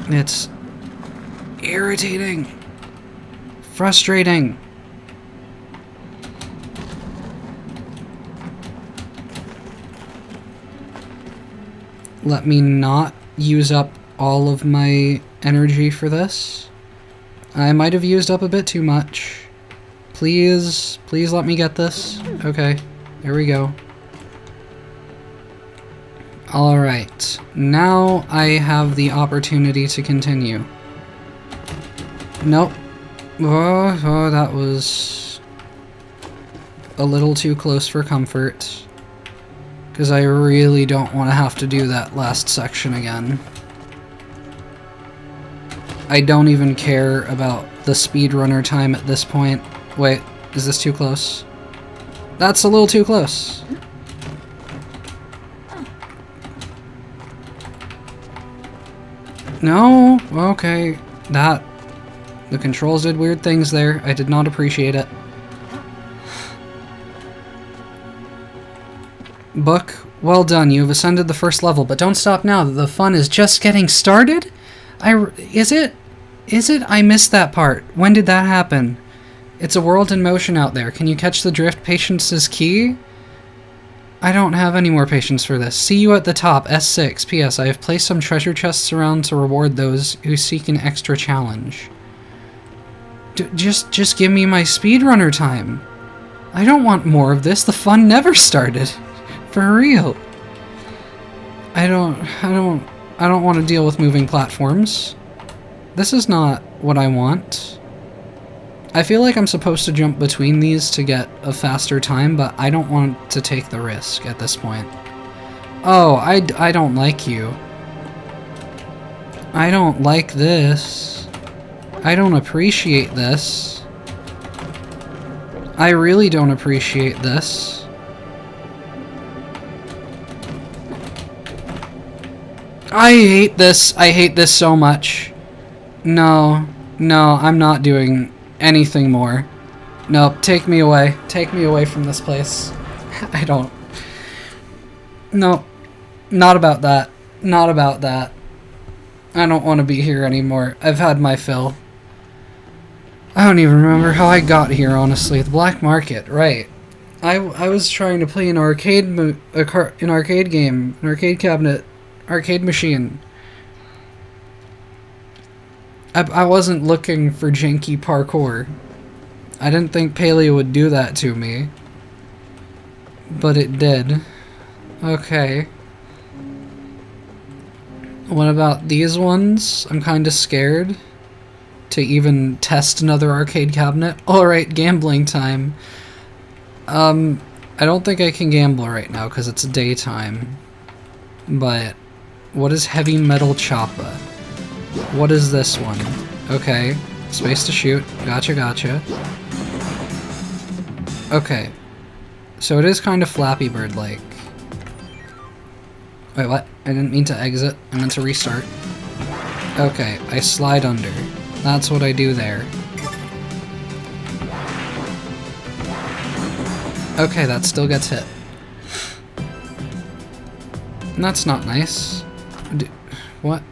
It's irritating. Frustrating. Let me not use up all of my energy for this. I might have used up a bit too much. Please, please let me get this. Okay, there we go. Alright, now I have the opportunity to continue. Nope. Oh, that was a little too close for comfort. Because I really don't want to have to do that last section again. I don't even care about the speedrunner time at this point. Wait, is this too close? That's a little too close. No? Okay. The controls did weird things there. I did not appreciate it. Book, well done. You have ascended the first level, but don't stop now. The fun is just getting started? Is it? Is it? I missed that part. When did that happen? It's a world in motion out there. Can you catch the drift? Patience is key? I don't have any more patience for this. See you at the top. S6. P.S. I have placed some treasure chests around to reward those who seek an extra challenge. Just give me my speedrunner time. I don't want more of this. The fun never started. For real. I don't want to deal with moving platforms. This is not what I want. I feel like I'm supposed to jump between these to get a faster time, but I don't want to take the risk at this point. Oh, I don't like you. I don't like this. I don't appreciate this. I really don't appreciate this. I hate this. I hate this so much. No, I'm not doing anything more. Nope, take me away. Take me away from this place. I don't. No, not about that. Not about that. I don't want to be here anymore. I've had my fill. I don't even remember how I got here, honestly. The black market, right. I was trying to play an arcade game, an arcade cabinet, arcade machine. I wasn't looking for janky parkour. I didn't think Palia would do that to me. But it did. Okay. What about these ones? I'm kinda scared to even test another arcade cabinet. Alright, gambling time. I don't think I can gamble right now because it's daytime. But what is heavy metal choppa? What is this one? Okay. Space to shoot. Gotcha. Okay. So it is kind of Flappy Bird-like. Wait, what? I didn't mean to exit. I meant to restart. Okay, I slide under. That's what I do there. Okay, that still gets hit. That's not nice. What?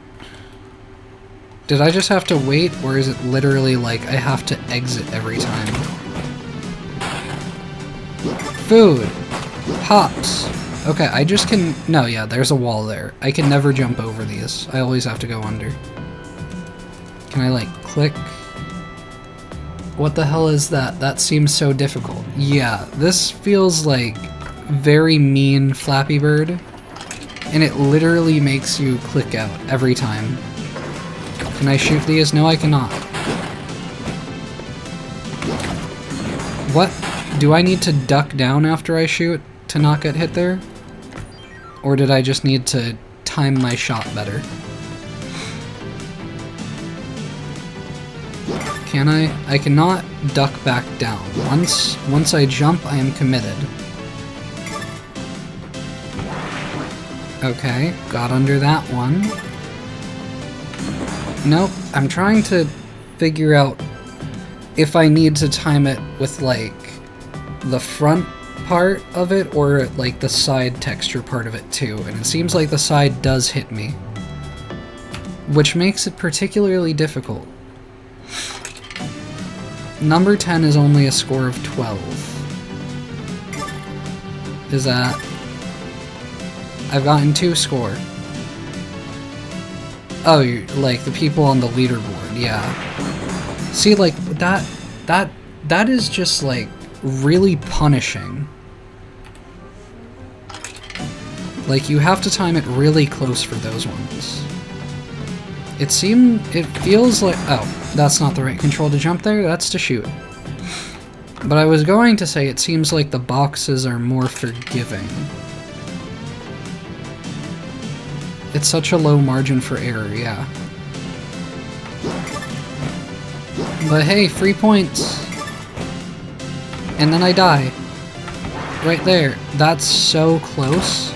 Did I just have to wait, or is it literally like I have to exit every time? Food! Hops! Okay, I just can... No, yeah, there's a wall there. I can never jump over these. I always have to go under. Can I, like, click? What the hell is that? That seems so difficult. Yeah, this feels like very mean Flappy Bird. And it literally makes you click out every time. Can I shoot these? No, I cannot. What? Do I need to duck down after I shoot to not get hit there? Or did I just need to time my shot better? Can I? I cannot duck back down. Once I jump, I am committed. Okay, got under that one. Nope, I'm trying to figure out if I need to time it with, like, the front part of it or, like, the side texture part of it, too. And it seems like the side does hit me, which makes it particularly difficult. Number 10 is only a score of 12. Is that... I've gotten 2 score. Oh, like, the people on the leaderboard, yeah. See, like, that is just, like, really punishing. Like, you have to time it really close for those ones. It feels like... Oh, that's not the right control to jump there, that's to shoot. But I was going to say it seems like the boxes are more forgiving. It's such a low margin for error, yeah. But hey, 3 points. And then I die. Right there. That's so close.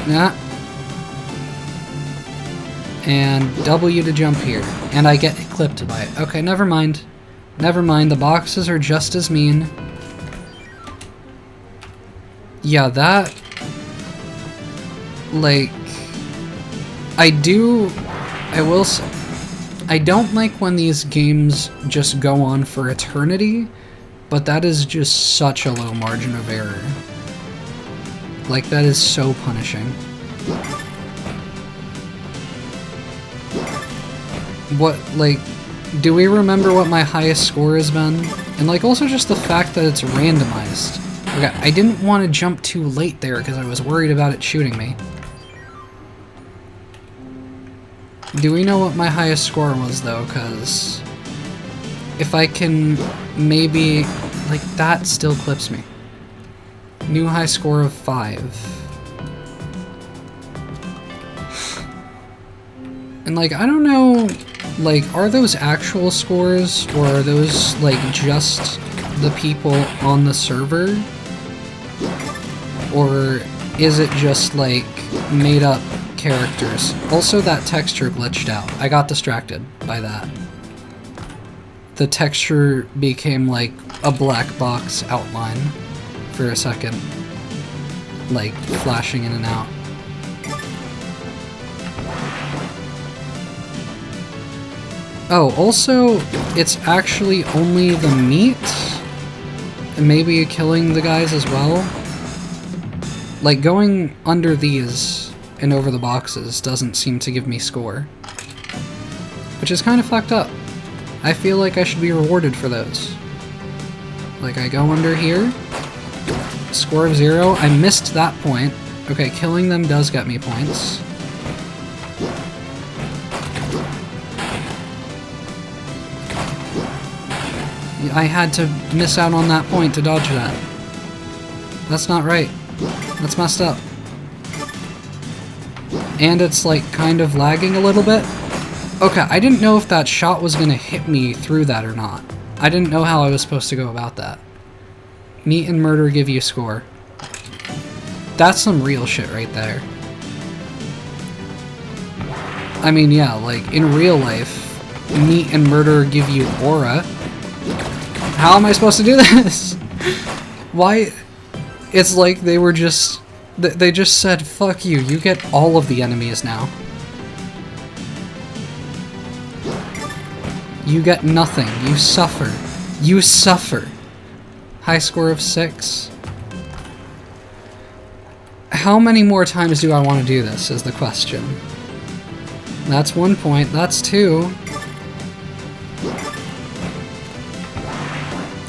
Yeah. And W to jump here. And I get clipped by it. Okay, never mind. Never mind, the boxes are just as mean. Yeah, that... Like... I will say... I don't like when these games just go on for eternity, but that is just such a low margin of error. Like, that is so punishing. What, like, do we remember what my highest score has been? And, like, also just the fact that it's randomized. Okay, I didn't want to jump too late there because I was worried about it shooting me. Do we know what my highest score was, though? Because if I can maybe... Like, that still clips me. New high score of 5. And, like, I don't know... Like, are those actual scores, or are those, like, just the people on the server? Or is it just, like, made-up characters? Also, that texture glitched out. I got distracted by that. The texture became, like, a black box outline for a second. Like, flashing in and out. Oh, also, it's actually only the meat? And maybe killing the guys as well? Like, going under these and over the boxes doesn't seem to give me score. Which is kind of fucked up. I feel like I should be rewarded for those. Like, I go under here, score of 0, I missed that point. Okay, killing them does get me points. I had to miss out on that point to dodge that. That's not right. That's messed up. And it's like kind of lagging a little bit. Okay, I didn't know if that shot was gonna hit me through that or not. I didn't know how I was supposed to go about that. Meat and murder give you score. That's some real shit right there. I mean, yeah, like in real life, meat and murder give you aura. How am I supposed to do this? Why? It's like they were just... They just said, fuck you, you get all of the enemies now. You get nothing. You suffer. You suffer. High score of 6. How many more times do I want to do this, is the question. That's 1 point. That's 2.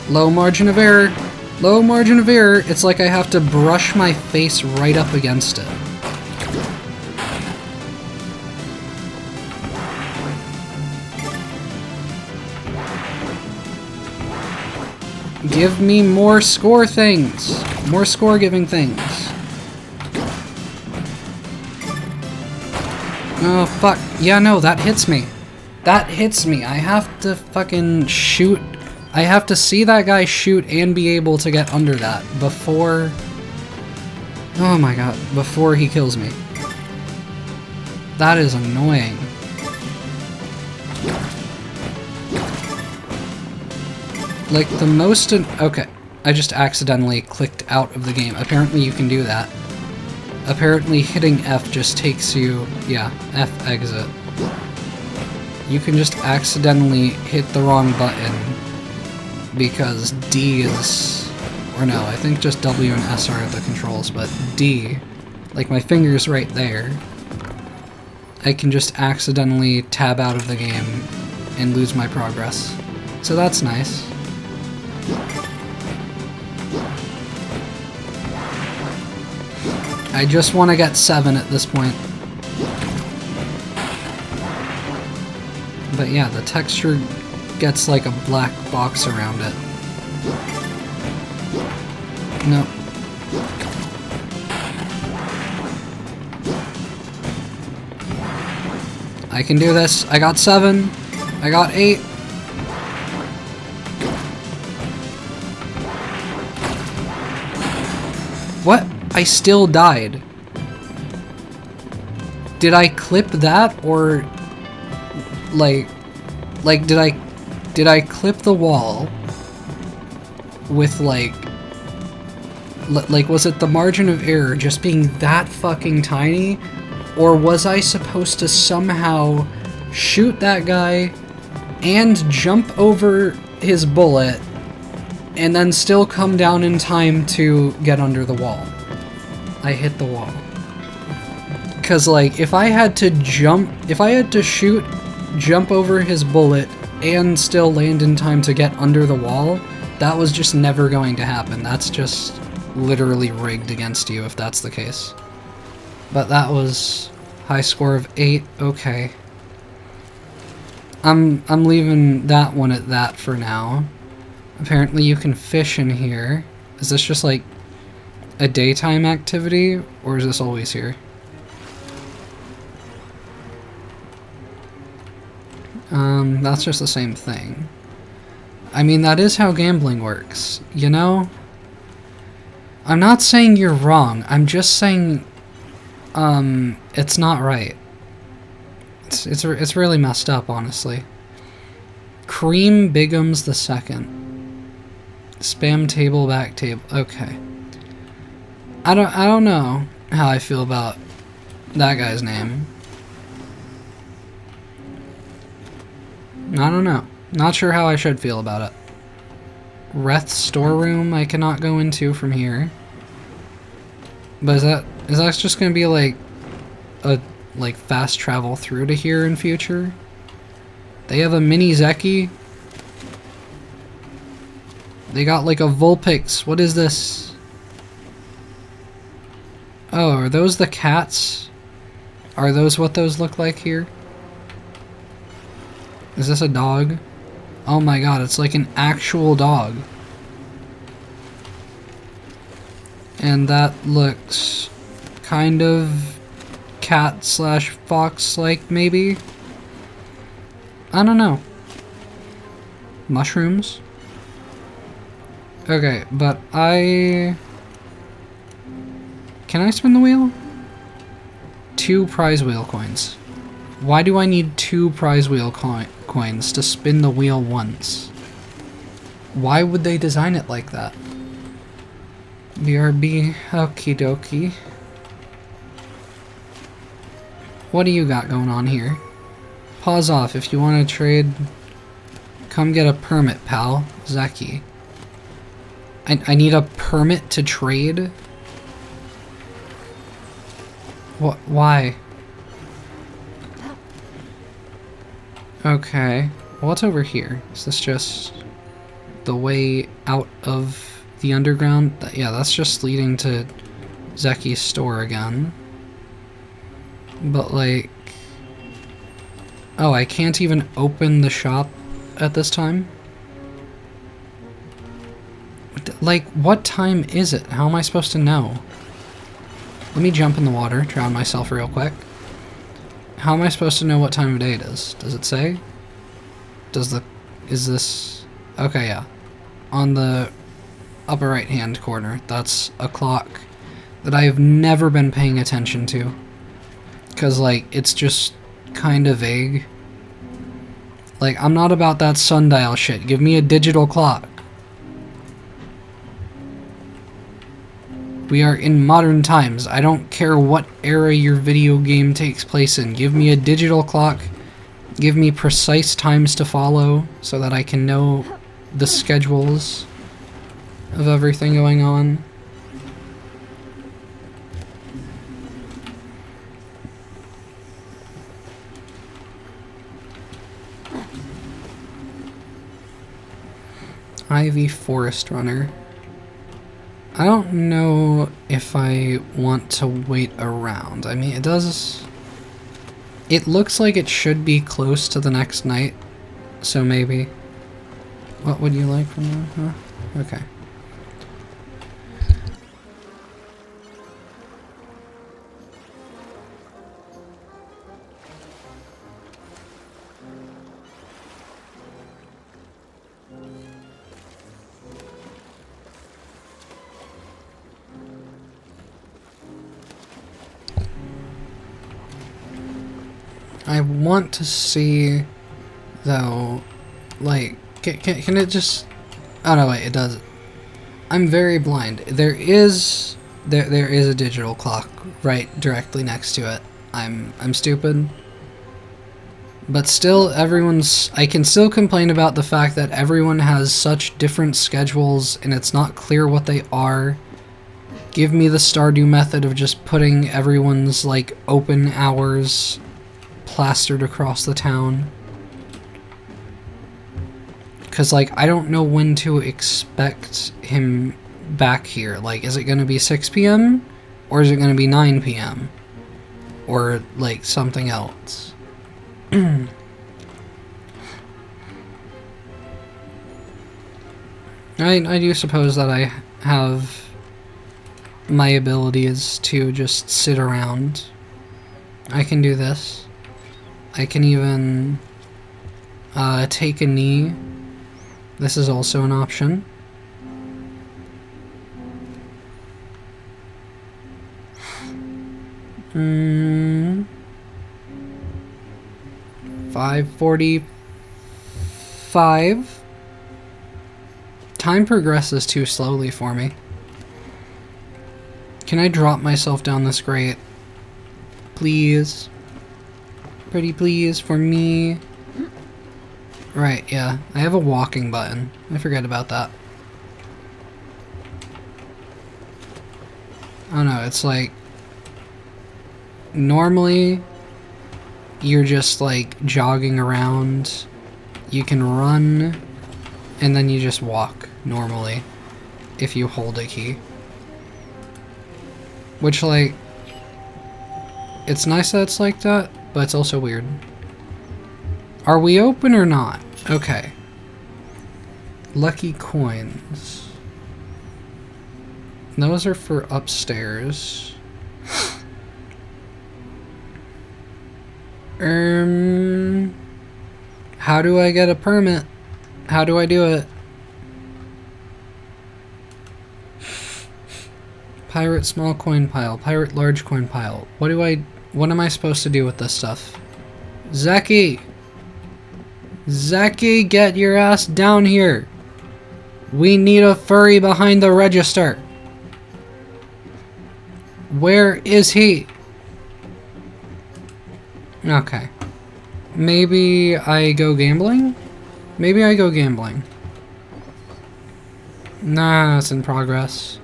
Low margin of error. Low margin of error. It's like I have to brush my face right up against it. Give me more score things. More score giving things. Oh, fuck. Yeah, no, that hits me. That hits me. I have to fucking shoot. I have to see that guy shoot and be able to get under that before... Oh my god, before he kills me. That is annoying. Like, the most... Okay, I just accidentally clicked out of the game. Apparently you can do that. Apparently hitting F just takes you... Yeah, F exit. You can just accidentally hit the wrong button because D is... Or no, I think just W and S are the controls, but D, like my finger's right there, I can just accidentally tab out of the game and lose my progress. So that's nice. I just want to get 7 at this point. But yeah, the texture gets like a black box around it. No. I can do this. I got 7. I got 8. What? I still died. Did I clip that, or like did I clip the wall with like was it the margin of error just being that fucking tiny, or was I supposed to somehow shoot that guy, and jump over his bullet, and then still come down in time to get under the wall. I hit the wall. Cause like, if I had to shoot, jump over his bullet, and still land in time to get under the wall, that was just never going to happen. That's just literally rigged against you if that's the case. But that was high score of 8, okay. I'm leaving that one at that for now. Apparently you can fish in here. Is this just like a daytime activity, or is this always here? That's just the same thing. I mean, that is how gambling works, you know? I'm not saying you're wrong, I'm just saying, it's not right. It's really messed up, honestly. Cream Bigums the Second. Spam table, back table, okay. I don't know how I feel about that guy's name. I don't know. Not sure how I should feel about it. Reth's storeroom I cannot go into from here. But is that just gonna be like a fast travel through to here in future? They have a mini Zeki. They got like a Vulpix. What is this? Oh, are those the cats? Are those what those look like here? Is this a dog? Oh my god, it's like an actual dog. And that looks kind of cat slash fox like, maybe? I don't know. Mushrooms? Okay, but Can I spin the wheel? 2 prize wheel coins. Why do I need 2 prize wheel coins to spin the wheel once? Why would they design it like that? BRB, okie dokie. What do you got going on here? Pause off if you want to trade. Come get a permit, pal. Zeki. I need a permit to trade? What? Why? Okay. What's over here? Is this just the way out of the underground? Yeah, that's just leading to Zeki's store again. But like... Oh, I can't even open the shop at this time? Like, what time is it? How am I supposed to know? Let me jump in the water, drown myself real quick. How am I supposed to know what time of day it is? Does it say? Is this... Okay, yeah. On the upper right hand corner, that's a clock that I have never been paying attention to. Cause like, it's just kind of vague. Like, I'm not about that sundial shit. Give me a digital clock. We are in modern times. I don't care what era your video game takes place in. Give me a digital clock. Give me precise times to follow so that I can know the schedules of everything going on. Ivy Forest Runner. I don't know if I want to wait around. I mean, it does... It looks like it should be close to the next night, so maybe. What would you like from that? Huh? Okay. I want to see, though, like, can it just... Oh no, wait, it does. I'm very blind. There is a digital clock right directly next to it. I'm stupid. But still, I can still complain about the fact that everyone has such different schedules and it's not clear what they are. Give me the Stardew method of just putting everyone's, like, open hours plastered across the town. Because, like, I don't know when to expect him back here. Like, is it going to be 6 p.m.? Or is it going to be 9 p.m.? Or, like, something else? I do suppose that I have my abilities to just sit around. I can do this. I can even take a knee. This is also an option. Hmm. 5:45. Time progresses too slowly for me. Can I drop myself down this grate? Please. Pretty please, for me. Right, yeah. I have a walking button. I forget about that. Oh no, it's like... Normally, you're just like jogging around. You can run, and then you just walk normally if you hold a key. Which, like, it's nice that it's like that, but it's also weird. Are we open or not? Okay. Lucky coins. Those are for upstairs. How do I get a permit? How do I do it? Pirate small coin pile, pirate large coin pile. What am I supposed to do with this stuff? Zeki! Zeki, get your ass down here! We need a furry behind the register! Where is he? Okay. Maybe I go gambling? Maybe I go gambling. Nah, it's in progress.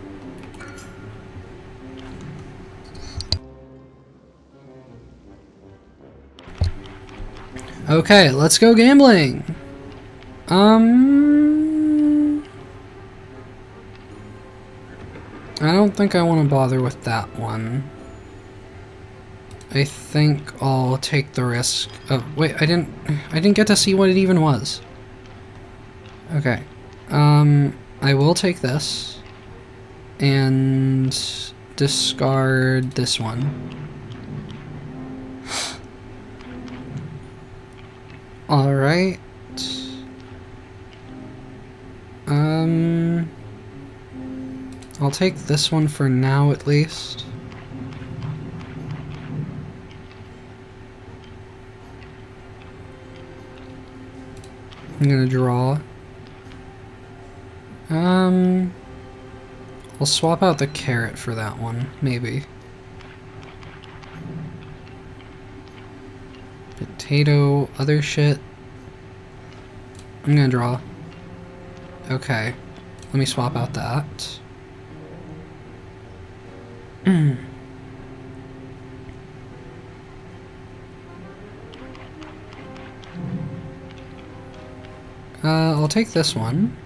Okay, let's go gambling. I don't think I want to bother with that one. I think I'll take the risk of... Wait, I didn't get to see what it even was. Okay. I will take this. And discard this one. Alright. I'll take this one for now at least. I'm gonna draw. I'll swap out the carrot for that one, maybe. Potato, other shit. I'm gonna draw. Okay. Let me swap out that. I'll take this one.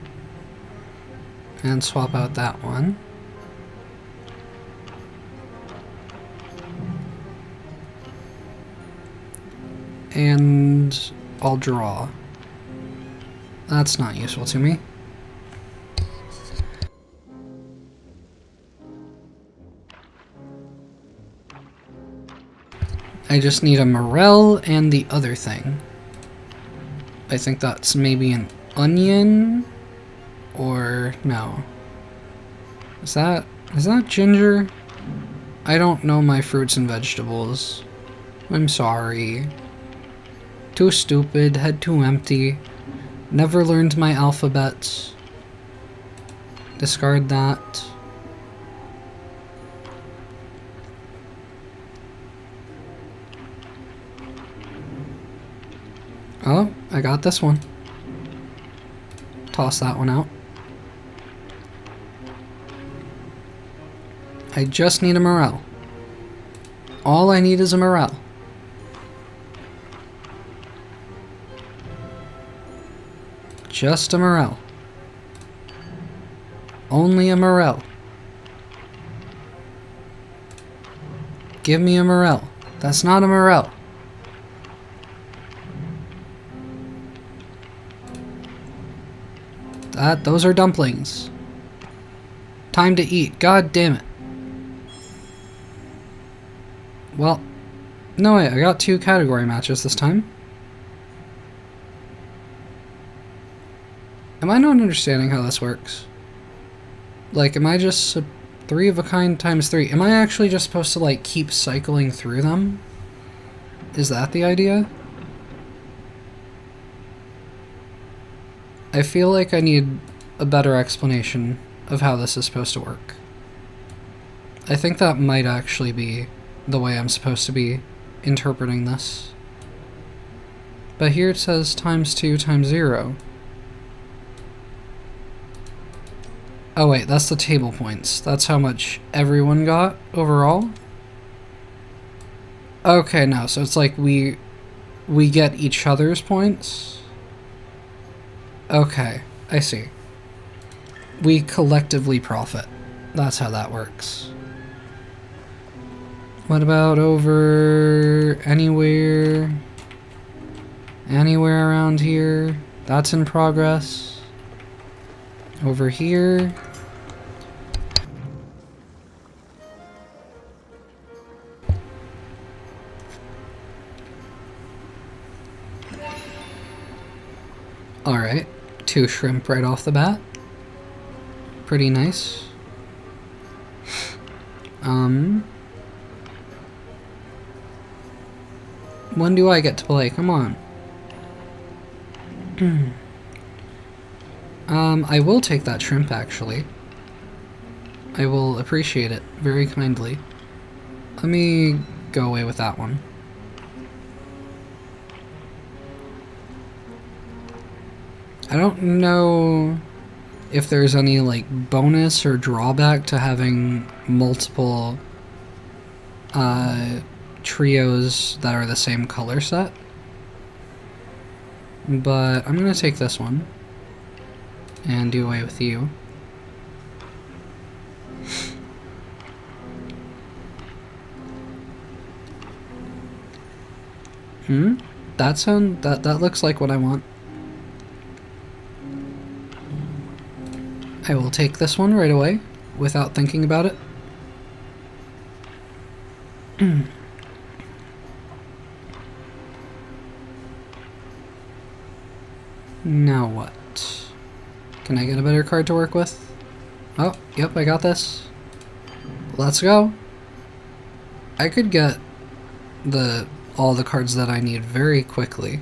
And swap out that one. And I'll draw. That's not useful to me. I just need a morel and the other thing. I think that's maybe an onion, or no. Is that ginger? I don't know my fruits and vegetables. I'm sorry. Too stupid, head too empty. Never learned my alphabet. Discard that. Oh, I got this one. Toss that one out. I just need a morel. All I need is a morel. Just a morel. Only a morel. Give me a morel. That's not a morel. Those are dumplings. Time to eat. God damn it. Well, no wait, I got 2 category matches this time. Am I not understanding how this works? Like, am I just 3 of a kind times 3? Am I actually just supposed to, like, keep cycling through them? Is that the idea? I feel like I need a better explanation of how this is supposed to work. I think that might actually be the way I'm supposed to be interpreting this. But here it says times 2 times 0. Oh wait, that's the table points. That's how much everyone got overall? Okay, no, so it's like we get each other's points? Okay, I see. We collectively profit. That's how that works. What about over anywhere? Anywhere around here? That's in progress. Over here. Alright, 2 shrimp right off the bat. Pretty nice. When do I get to play? Come on. I will take that shrimp, actually. I will appreciate it very kindly. Let me go away with that one. I don't know if there's any, like, bonus or drawback to having multiple trios that are the same color set. But I'm gonna take this one and do away with you. That looks like what I want. I will take this one right away without thinking about it. Now what? Can I get a better card to work with? Oh, yep, I got this. Let's go. I could get all the cards that I need very quickly.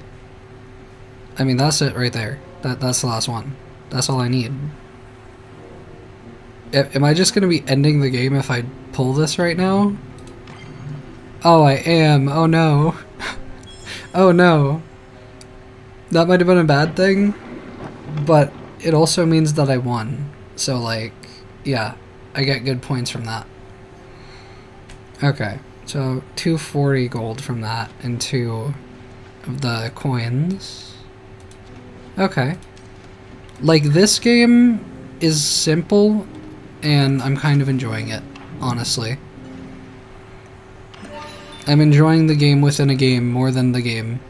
I mean, that's it right there. That's the last one. That's all I need. Am I just gonna be ending the game if I pull this right now? Oh, I am. Oh no. Oh no. That might have been a bad thing, but it also means that I won. So, like, yeah, I get good points from that. Okay, so 240 gold from that and 2 of the coins. Okay. Like, this game is simple, and I'm kind of enjoying it, honestly. I'm enjoying the game within a game more than the game.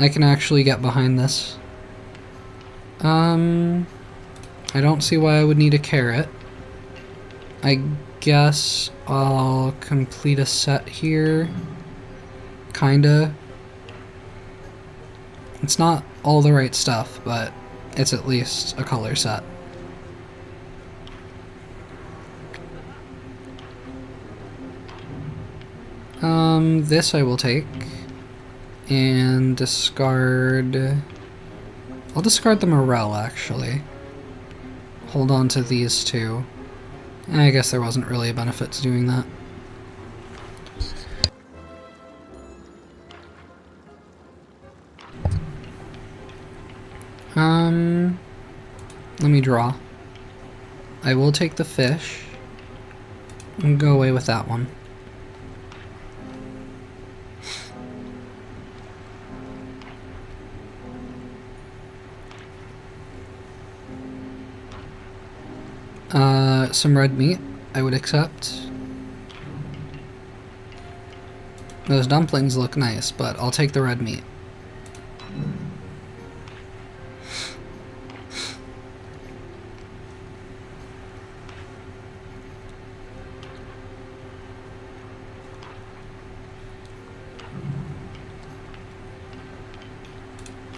I can actually get behind this. I don't see why I would need a carrot. I guess I'll complete a set here. Kinda. It's not all the right stuff, but it's at least a color set. This I will take. And discard... I'll discard the morel, actually. Hold on to these two. I guess there wasn't really a benefit to doing that. Let me draw. I will take the fish and go away with that one. Some red meat, I would accept. Those dumplings look nice, but I'll take the red meat.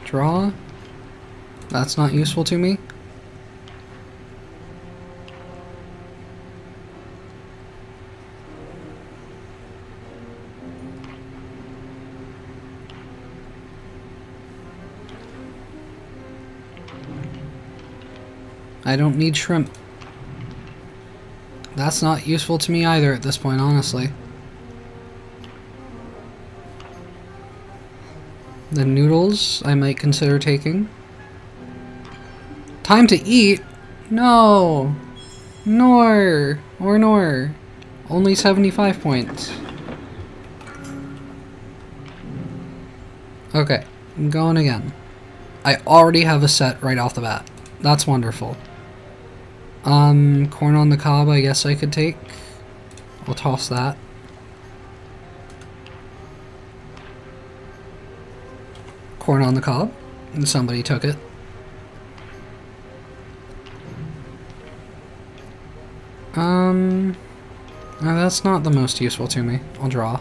Draw. That's not useful to me. I don't need shrimp. That's not useful to me either at this point, honestly. The noodles I might consider taking. Time to eat? No! Nor! Or nor. Only 75 points. Okay, I'm going again. I already have a set right off the bat. That's wonderful. Corn on the cob I guess I could take. I'll toss that. Corn on the cob. And somebody took it. No, that's not the most useful to me. I'll draw.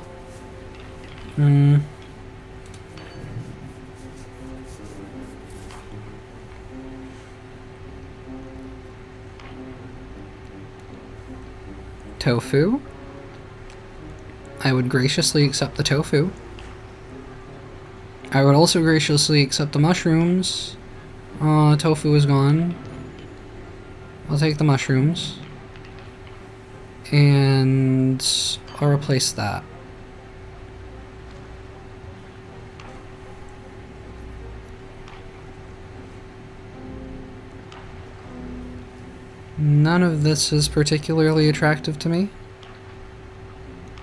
Tofu. I would graciously accept the tofu. I would also graciously accept the mushrooms. Tofu is gone. I'll take the mushrooms. And I'll replace that. None of this is particularly attractive to me.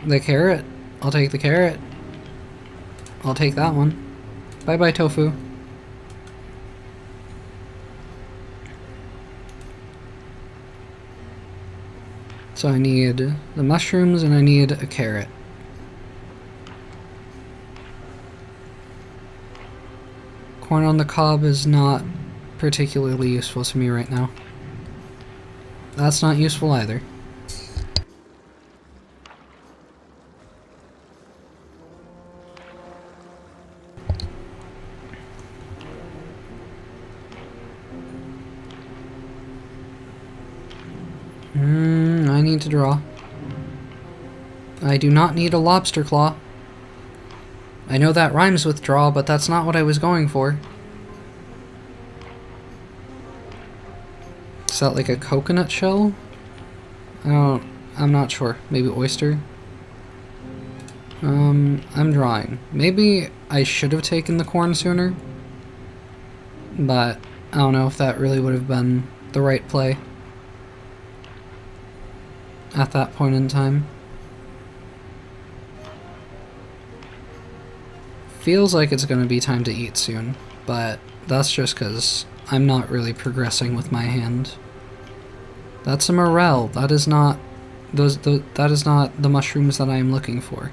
The carrot. I'll take the carrot. I'll take that one. Bye-bye, tofu. So I need the mushrooms and I need a carrot. Corn on the cob is not particularly useful to me right now. That's not useful either. I need to draw. I do not need a lobster claw. I know that rhymes with draw, but that's not what I was going for. Is that like a coconut shell? I'm not sure. Maybe oyster? I'm drawing. Maybe I should have taken the corn sooner, but I don't know if that really would have been the right play at that point in time. Feels like it's going to be time to eat soon, but that's just because I'm not really progressing with my hand. That's a morel. That is not that is not the mushrooms that I am looking for.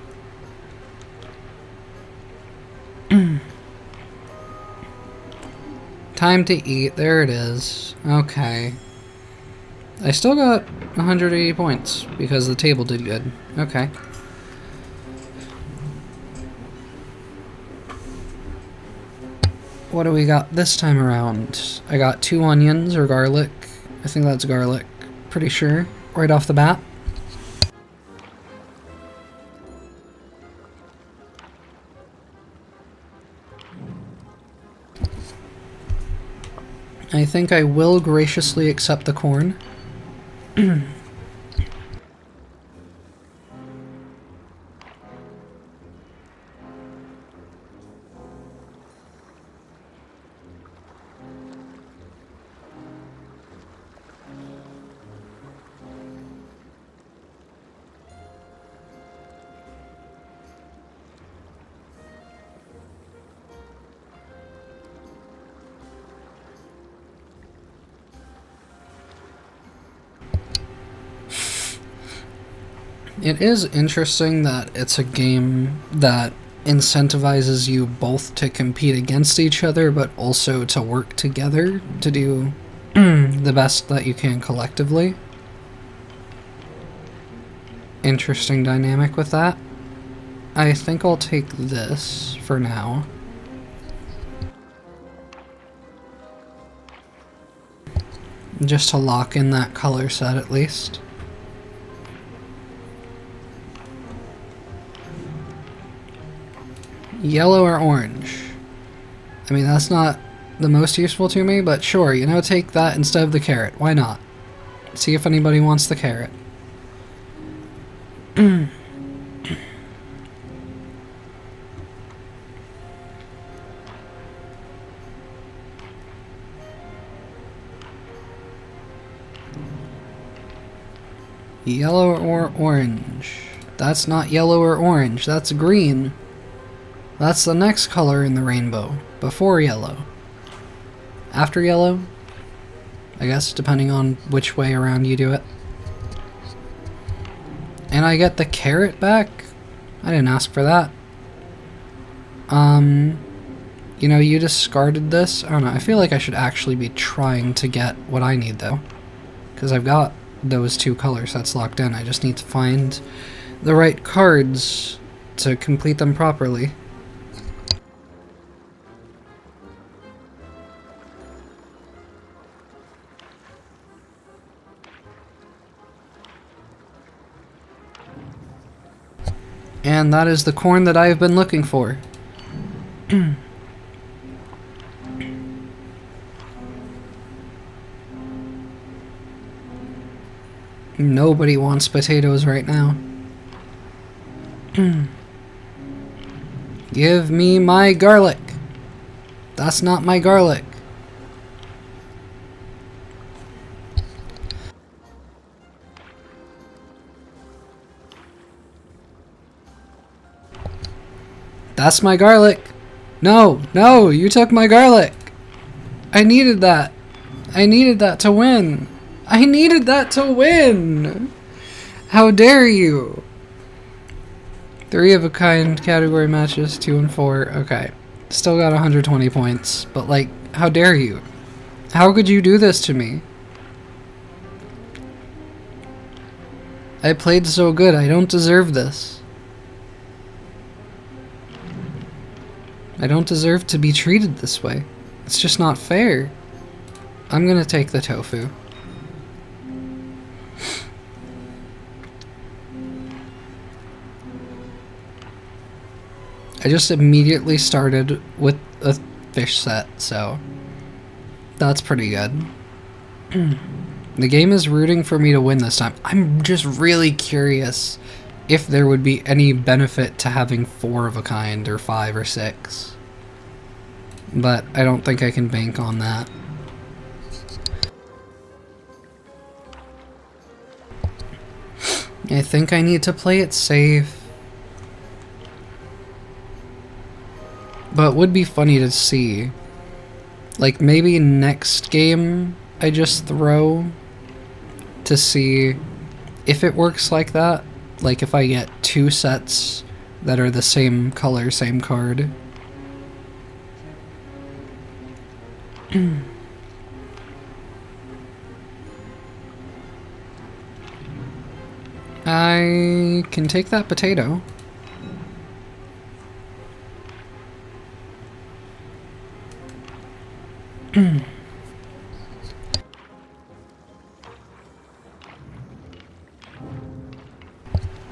Time to eat. There it is. Okay. I still got 180 points because the table did good. Okay. What do we got this time around? I got 2 onions or garlic. I think that's garlic. Pretty sure. Right off the bat. I think I will graciously accept the corn. It is interesting that it's a game that incentivizes you both to compete against each other, but also to work together to do the best that you can collectively. Interesting dynamic with that. I think I'll take this for now. Just to lock in that color set at least. Yellow or orange? I mean, that's not the most useful to me, but sure, you know, take that instead of the carrot. Why not? See if anybody wants the carrot. Yellow or orange? That's not yellow or orange, that's green. That's the next color in the rainbow, before yellow. After yellow? I guess, depending on which way around you do it. And I get the carrot back? I didn't ask for that. You know, you discarded this. I don't know, I feel like I should actually be trying to get what I need, though. Because I've got those two color sets locked in. I just need to find the right cards to complete them properly. And that is the corn that I have been looking for. Nobody wants potatoes right now. Give me my garlic. That's not my garlic. That's my garlic. No, no, you took my garlic. I needed that. I needed that to win. I needed that to win. How dare you? 3 of a kind category matches, 2 and 4. Okay. Still got 120 points. But like, how dare you? How could you do this to me? I played so good. I don't deserve this. I don't deserve to be treated this way. It's just not fair. I'm gonna take the tofu. I just immediately started with a fish set, so that's pretty good. The game is rooting for me to win this time. I'm just really curious if there would be any benefit to having 4 of a kind, or 5 or 6. But I don't think I can bank on that. I think I need to play it safe. But it would be funny to see. Like, maybe next game I just throw to see if it works like that. Like, if I get 2 sets that are the same color, same card. I can take that potato.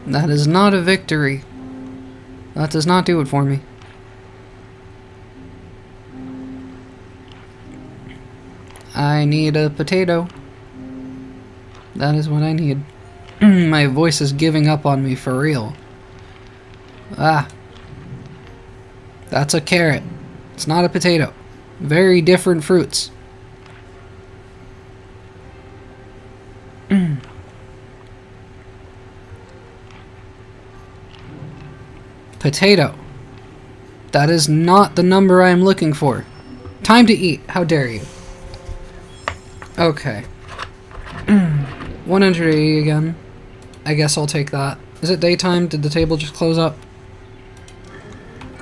That is not a victory. That does not do it for me. I need a potato. That is what I need. My voice is giving up on me for real. Ah. That's a carrot. It's not a potato. Very different fruits. Potato. That is not the number I am looking for. Time to eat. How dare you? Okay. 180 again. I guess I'll take that. Is it daytime? Did the table just close up?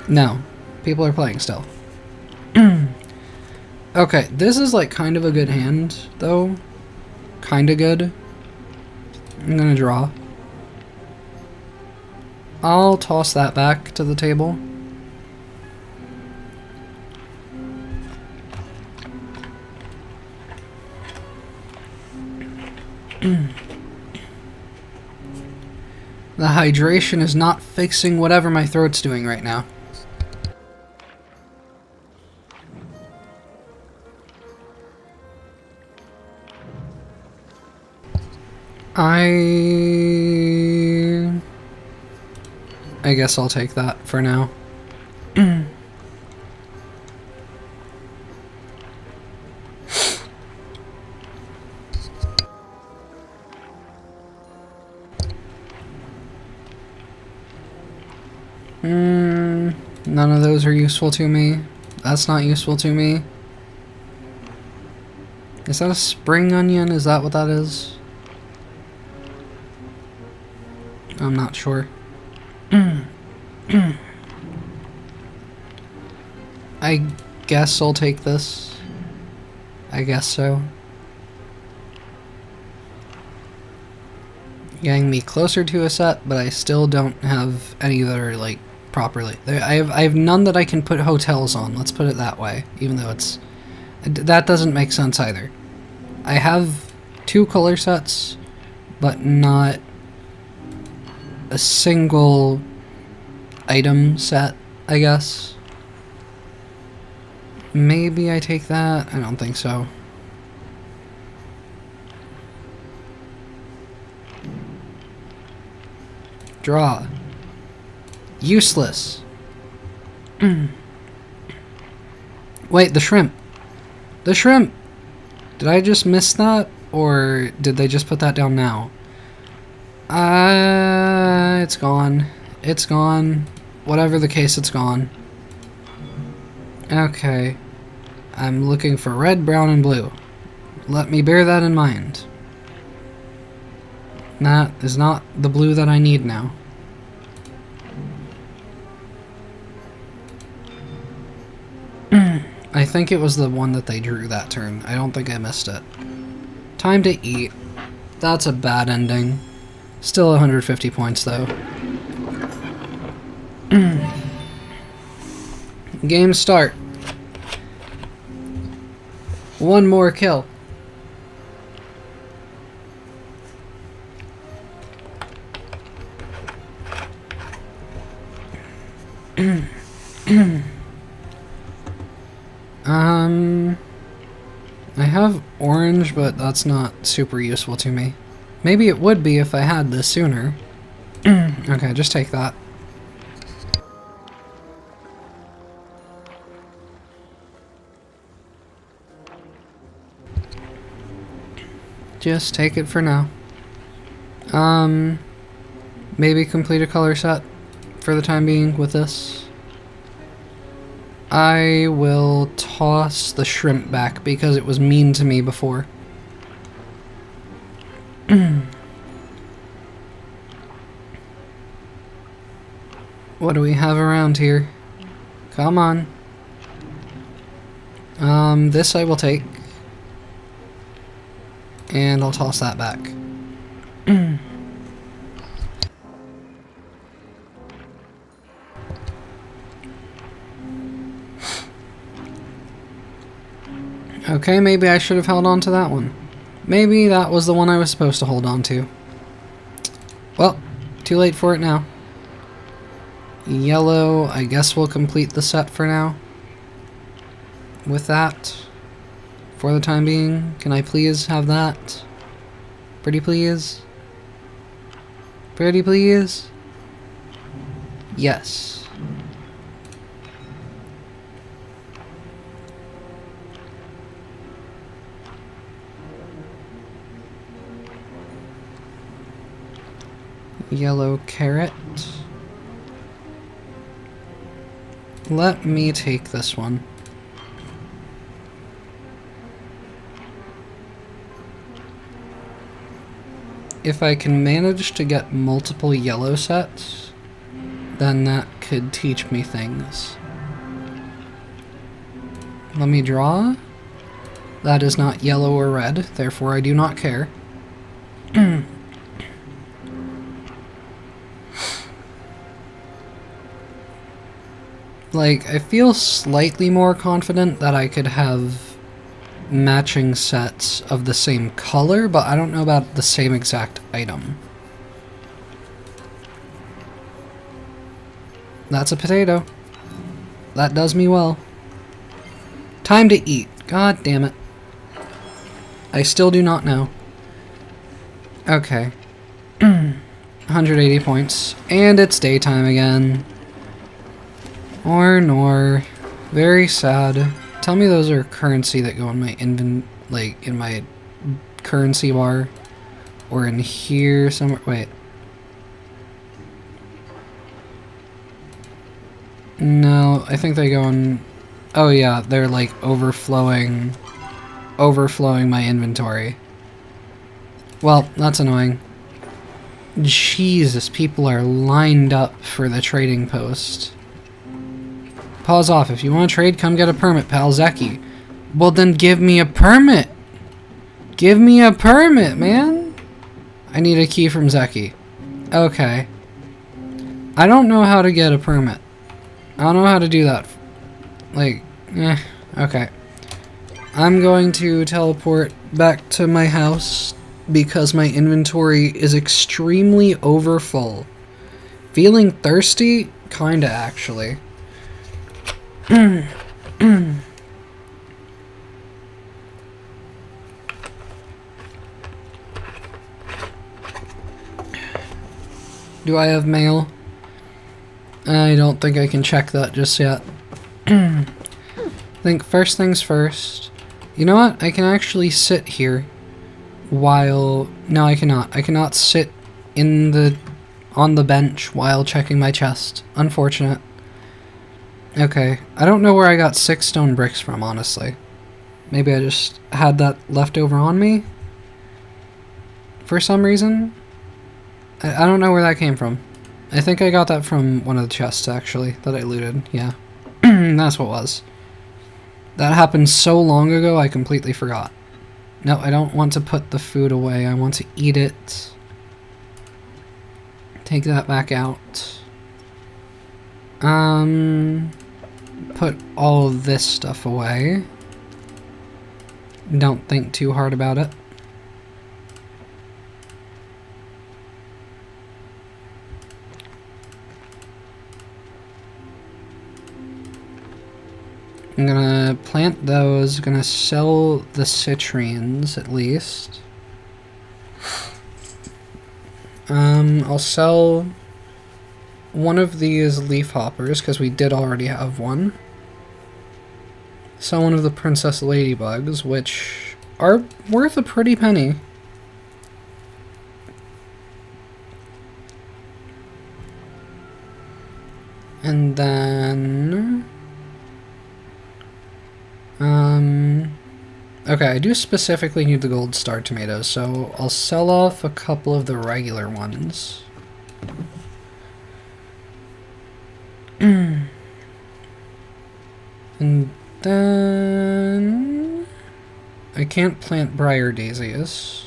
No. People are playing still. Okay, this is like kind of a good hand, though. Kinda good. I'm gonna draw. I'll toss that back to the table. The hydration is not fixing whatever my throat's doing right now. I guess I'll take that for now. None of those are useful to me. That's not useful to me. Is that a spring onion? Is that what that is? I'm not sure. I guess I'll take this. I guess so. Getting me closer to a set, but I still don't have any that are like properly. I have none that I can put hotels on. Let's put it that way. Even though that doesn't make sense either. I have 2 color sets, but not a single item set, I guess. Maybe I take that? I don't think so. Draw. Useless. Wait, the shrimp. The shrimp! Did I just miss that? Or did they just put that down now? It's gone. It's gone. Whatever the case, it's gone. Okay. I'm looking for red, brown, and blue. Let me bear that in mind. That is not the blue that I need now. I think it was the one that they drew that turn. I don't think I missed it. Time to eat. That's a bad ending. Still 150 points though. Game start. One more kill. I have orange, but that's not super useful to me. Maybe it would be if I had this sooner. Okay, just take that. Just take it for now. Maybe complete a color set for the time being with this. I will toss the shrimp back because it was mean to me before. What do we have around here? Come on. This I will take. And I'll toss that back. Okay, maybe I should have held on to that one. Maybe that was the one I was supposed to hold on to. Well, too late for it now. Yellow, I guess we'll complete the set for now. With that, for the time being, can I please have that? Pretty please? Pretty please? Yes. Yellow carrot. Let me take this one. if I can manage to get multiple yellow sets, then that could teach me things. Let me draw. That is not yellow or red, therefore I do not care. Like, I feel slightly more confident that I could have matching sets of the same color, but I don't know about the same exact item. That's a potato. That does me well. Time to eat. God damn it. I still do not know. Okay. 180 points. And it's daytime again. Or nor. Very sad. Tell me those are currency that go in my like in my currency bar. Or in here somewhere. Wait. No, I think they go in... Oh yeah, they're like overflowing my inventory. Well, that's annoying. Jesus, people are lined up for the trading post. Pause off. If you want to trade, come get a permit, pal. Zeki. Well, then give me a permit. Give me a permit, man. I need a key from Zeki. Okay. I don't know how to get a permit. I don't know how to do that. Like, okay. I'm going to teleport back to my house because my inventory is extremely overfull. Feeling thirsty? Kinda, actually. Do I have mail? I don't think I can check that just yet. I think first things first. You know what? I can actually sit here while... No, I cannot. I cannot sit on the bench while checking my chest. Unfortunate. Okay. I don't know where I got 6 stone bricks from, honestly. Maybe I just had that left over on me? For some reason? I don't know where that came from. I think I got that from one of the chests, actually, that I looted. Yeah. That's what it was. That happened so long ago, I completely forgot. No, I don't want to put the food away. I want to eat it. Take that back out. Put all of this stuff away. Don't think too hard about it. I'm gonna plant those, gonna sell the citrines at least. I'll sell one of these leaf hoppers because we did already have one. Sell one of the princess ladybugs, which are worth a pretty penny. And then... okay, I do specifically need the gold star tomatoes, so I'll sell off a couple of the regular ones. And then... I can't plant briar daisies,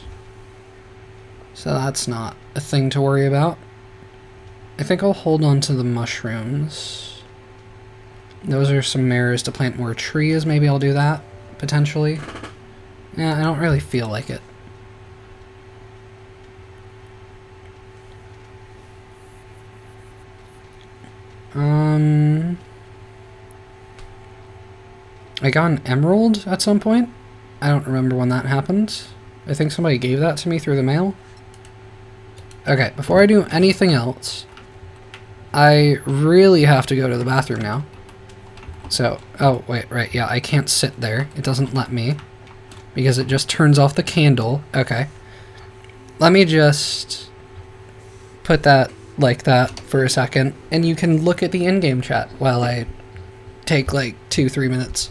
so that's not a thing to worry about. I think I'll hold on to the mushrooms. Those are some mirrors to plant more trees. Maybe I'll do that, potentially. Yeah, I don't really feel like it. I got an emerald at some point. I don't remember when that happened. I think somebody gave that to me through the mail. Okay, before I do anything else, I really have to go to the bathroom now. So, oh, wait, right, yeah, I can't sit there. It doesn't let me, because it just turns off the candle. Okay. Let me just put that like that for a second, and you can look at the in-game chat while I take like 2-3 minutes.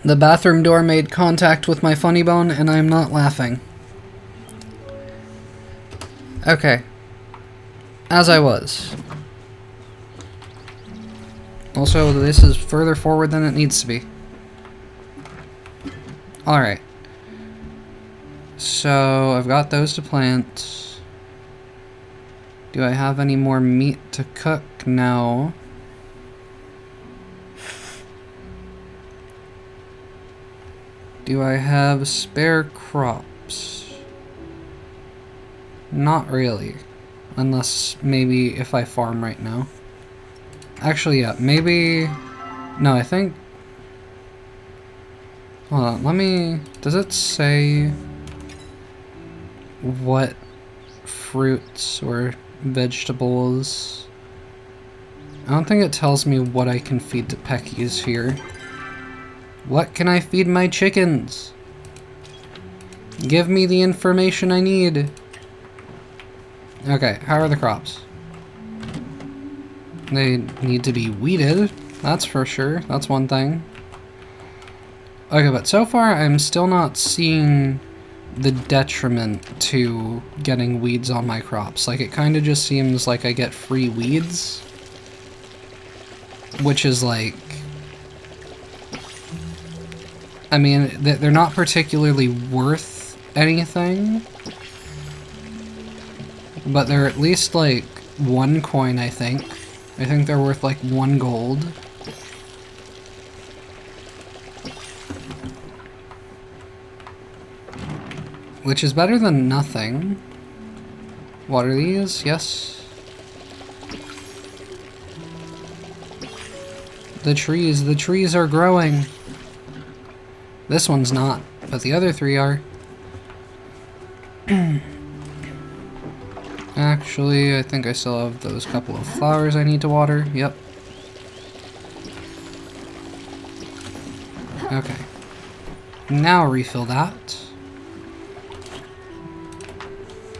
The bathroom door made contact with my funny bone, and I'm not laughing. Okay. As I was. Also, this is further forward than it needs to be. Alright. So, I've got those to plant. Do I have any more meat to cook? No. Do I have spare crops? Not really. Unless maybe if I farm right now. Actually, yeah, maybe... No, I think... Hold on, let me... Does it say what fruits or vegetables? I don't think it tells me what I can feed to Peckies here. What can I feed my chickens? Give me the information I need. Okay, how are the crops? They need to be weeded, that's for sure. That's one thing. Okay, but so far I'm still not seeing the detriment to getting weeds on my crops. Like, it kind of just seems like I get free weeds. Which is like... I mean, they're not particularly worth anything. But they're at least like 1 coin, I think. I think they're worth like 1 gold. Which is better than nothing. What are these? Yes. The trees are growing. This one's not, but the other 3 are. Actually, I think I still have those couple of flowers I need to water. Yep. Okay. Now refill that.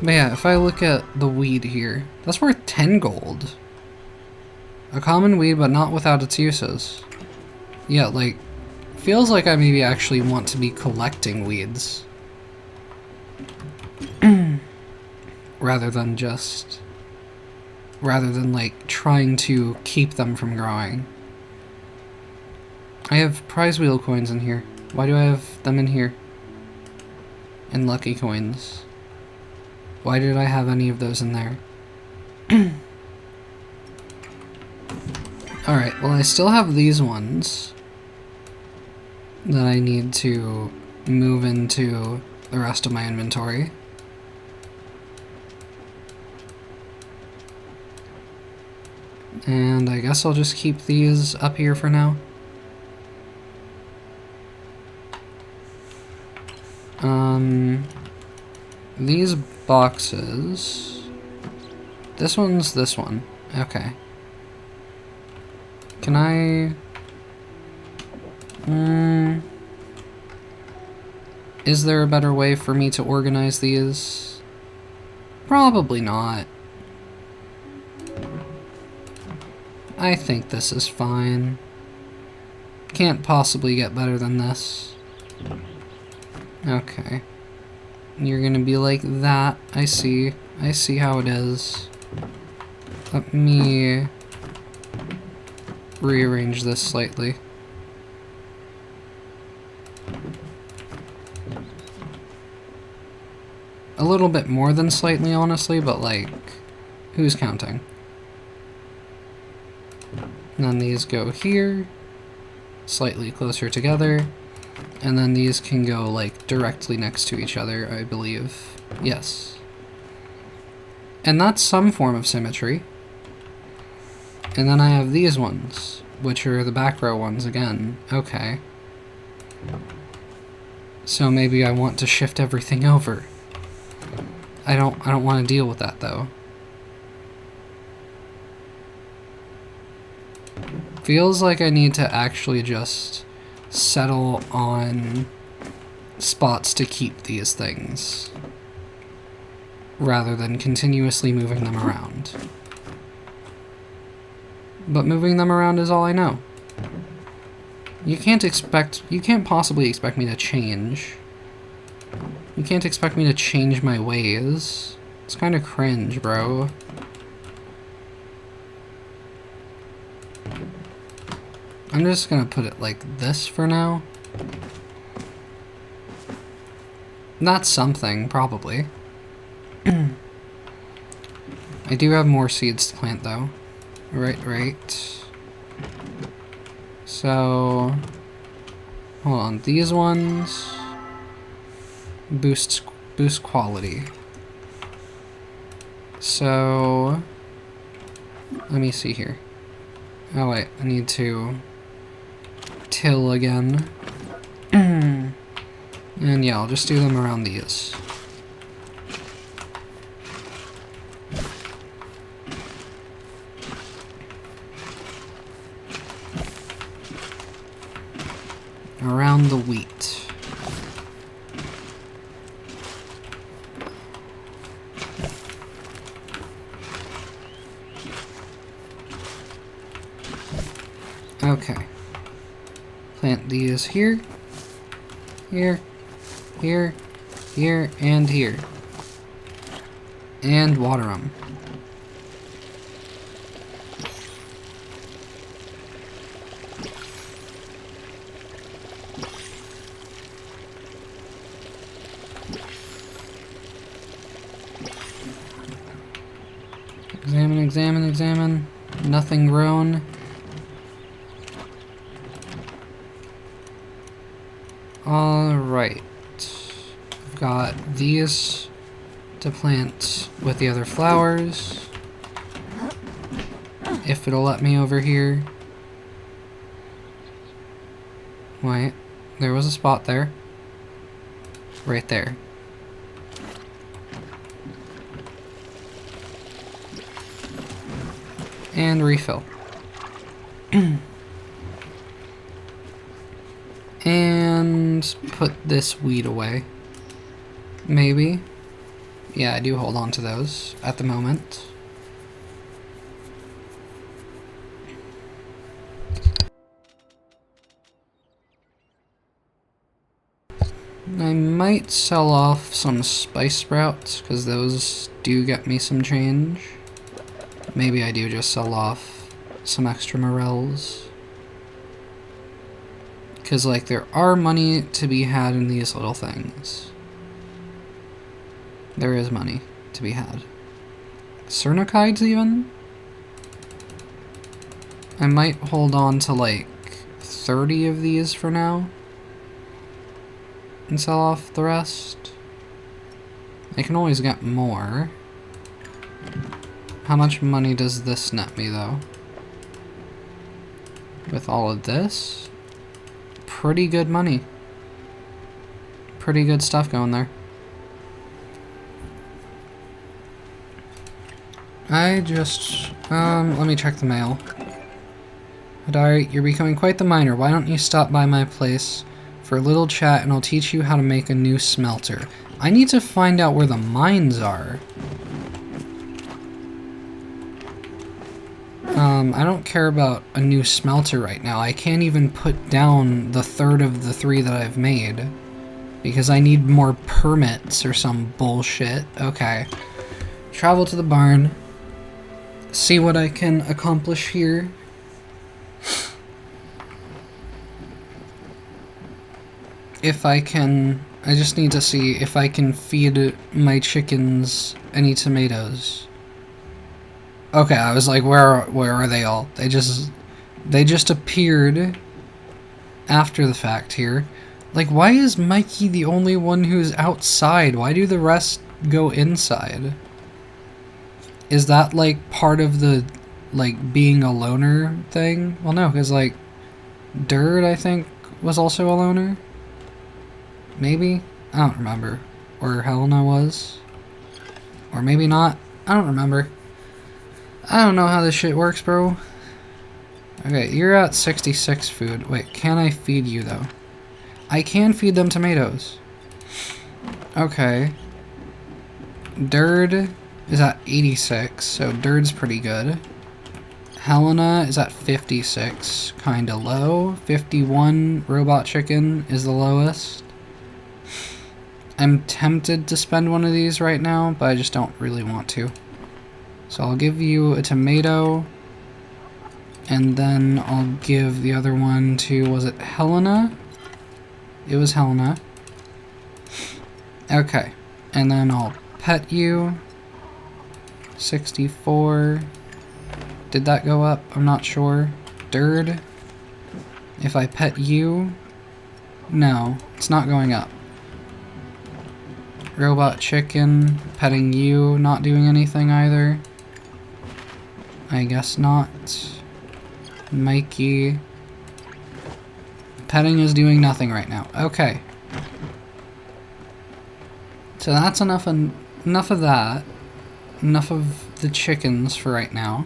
But yeah, if I look at the weed here, that's worth 10 gold. A common weed, but not without its uses. Yeah, like, feels like I maybe actually want to be collecting weeds. Rather than like trying to keep them from growing. I have prize wheel coins in here. Why do I have them in here? And lucky coins. Why did I have any of those in there? Alright, well I still have these ones that I need to move into the rest of my inventory. And I guess I'll just keep these up here for now. These boxes... This one's this one. Okay. Can I... Is there a better way for me to organize these? Probably not. I think this is fine. Can't possibly get better than this. Okay. You're gonna be like that. I see. I see how it is. Let me rearrange this slightly. A little bit more than slightly, honestly, but like, who's counting? And then these go here, slightly closer together, and then these can go like directly next to each other, I believe. Yes. And that's some form of symmetry. And then I have these ones, which are the back row ones again. Okay. So maybe I want to shift everything over. I don't want to deal with that though. Feels like I need to actually just settle on spots to keep these things, rather than continuously moving them around. But moving them around is all I know. You can't possibly expect me to change. You can't expect me to change my ways. It's kind of cringe, bro. I'm just gonna put it like this for now. That's something, probably. I do have more seeds to plant, though. Right. So... hold on, these ones... boost quality. So... let me see here. Oh wait, I need to... till again. And yeah, I'll just do them around these. Around the wheat. Okay. Plant these here, here, here, here, and here. And water them. Examine. Nothing grown. Alright. I've got these to plant with the other flowers. If it'll let me over here. Wait. There was a spot there. Right there. And refill. And put this weed away. Maybe. Yeah, I do hold on to those at the moment. I might sell off some spice sprouts, because those do get me some change. Maybe I do just sell off some extra morels. Because, like, there are money to be had in these little things. There is money to be had. Cernikides, even? I might hold on to, like, 30 of these for now. And sell off the rest. I can always get more. How much money does this net me, though? With all of this? Pretty good money. Pretty good stuff going there. Let me check the mail. Hadari, you're becoming quite the miner. Why don't you stop by my place for a little chat and I'll teach you how to make a new smelter. I need to find out where the mines are. I don't care about a new smelter right now. I can't even put down the third of the 3 that I've made. Because I need more permits or some bullshit. Okay. Travel to the barn. See what I can accomplish here. If I can... I just need to see if I can feed my chickens any tomatoes. Okay, I was like, where are they all? They just appeared after the fact here. Like, why is Mikey the only one who's outside? Why do the rest go inside? Is that, like, part of the, like, being a loner thing? Well, no, because, like, Dirt, I think, was also a loner? Maybe? I don't remember. Or Helena was? Or maybe not? I don't remember. I don't know how this shit works, bro. Okay, you're at 66 food. Wait, can I feed you, though? I can feed them tomatoes. Okay. Dirt is at 86, so Dirt's pretty good. Helena is at 56, kinda low. 51 robot chicken is the lowest. I'm tempted to spend one of these right now, but I just don't really want to. So I'll give you a tomato, and then I'll give the other one to, was it Helena? It was Helena. Okay, and then I'll pet you. 64. Did that go up? I'm not sure. Dird. If I pet you, no, it's not going up. Robot chicken, petting you, not doing anything either. I guess not. Mikey. Petting is doing nothing right now. Okay. So that's enough of that. Enough of the chickens for right now.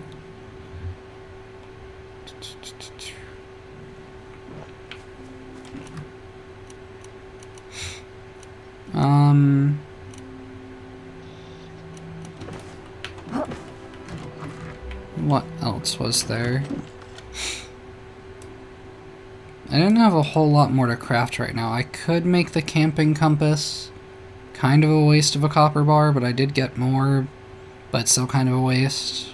What else was there? I didn't have a whole lot more to craft right now. I could make the camping compass. Kind of a waste of a copper bar, but I did get more, but still kind of a waste.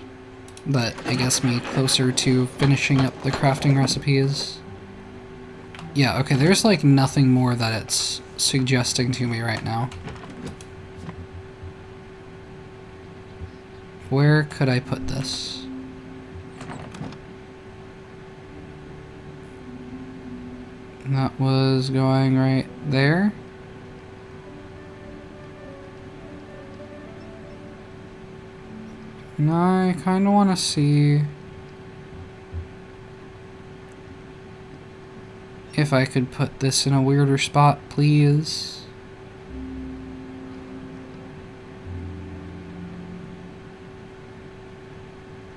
But it gets me closer to finishing up the crafting recipes. Yeah, okay, there's like nothing more that it's suggesting to me right now. Where could I put this? That was going right there. No, I kind of want to see if I could put this in a weirder spot, please.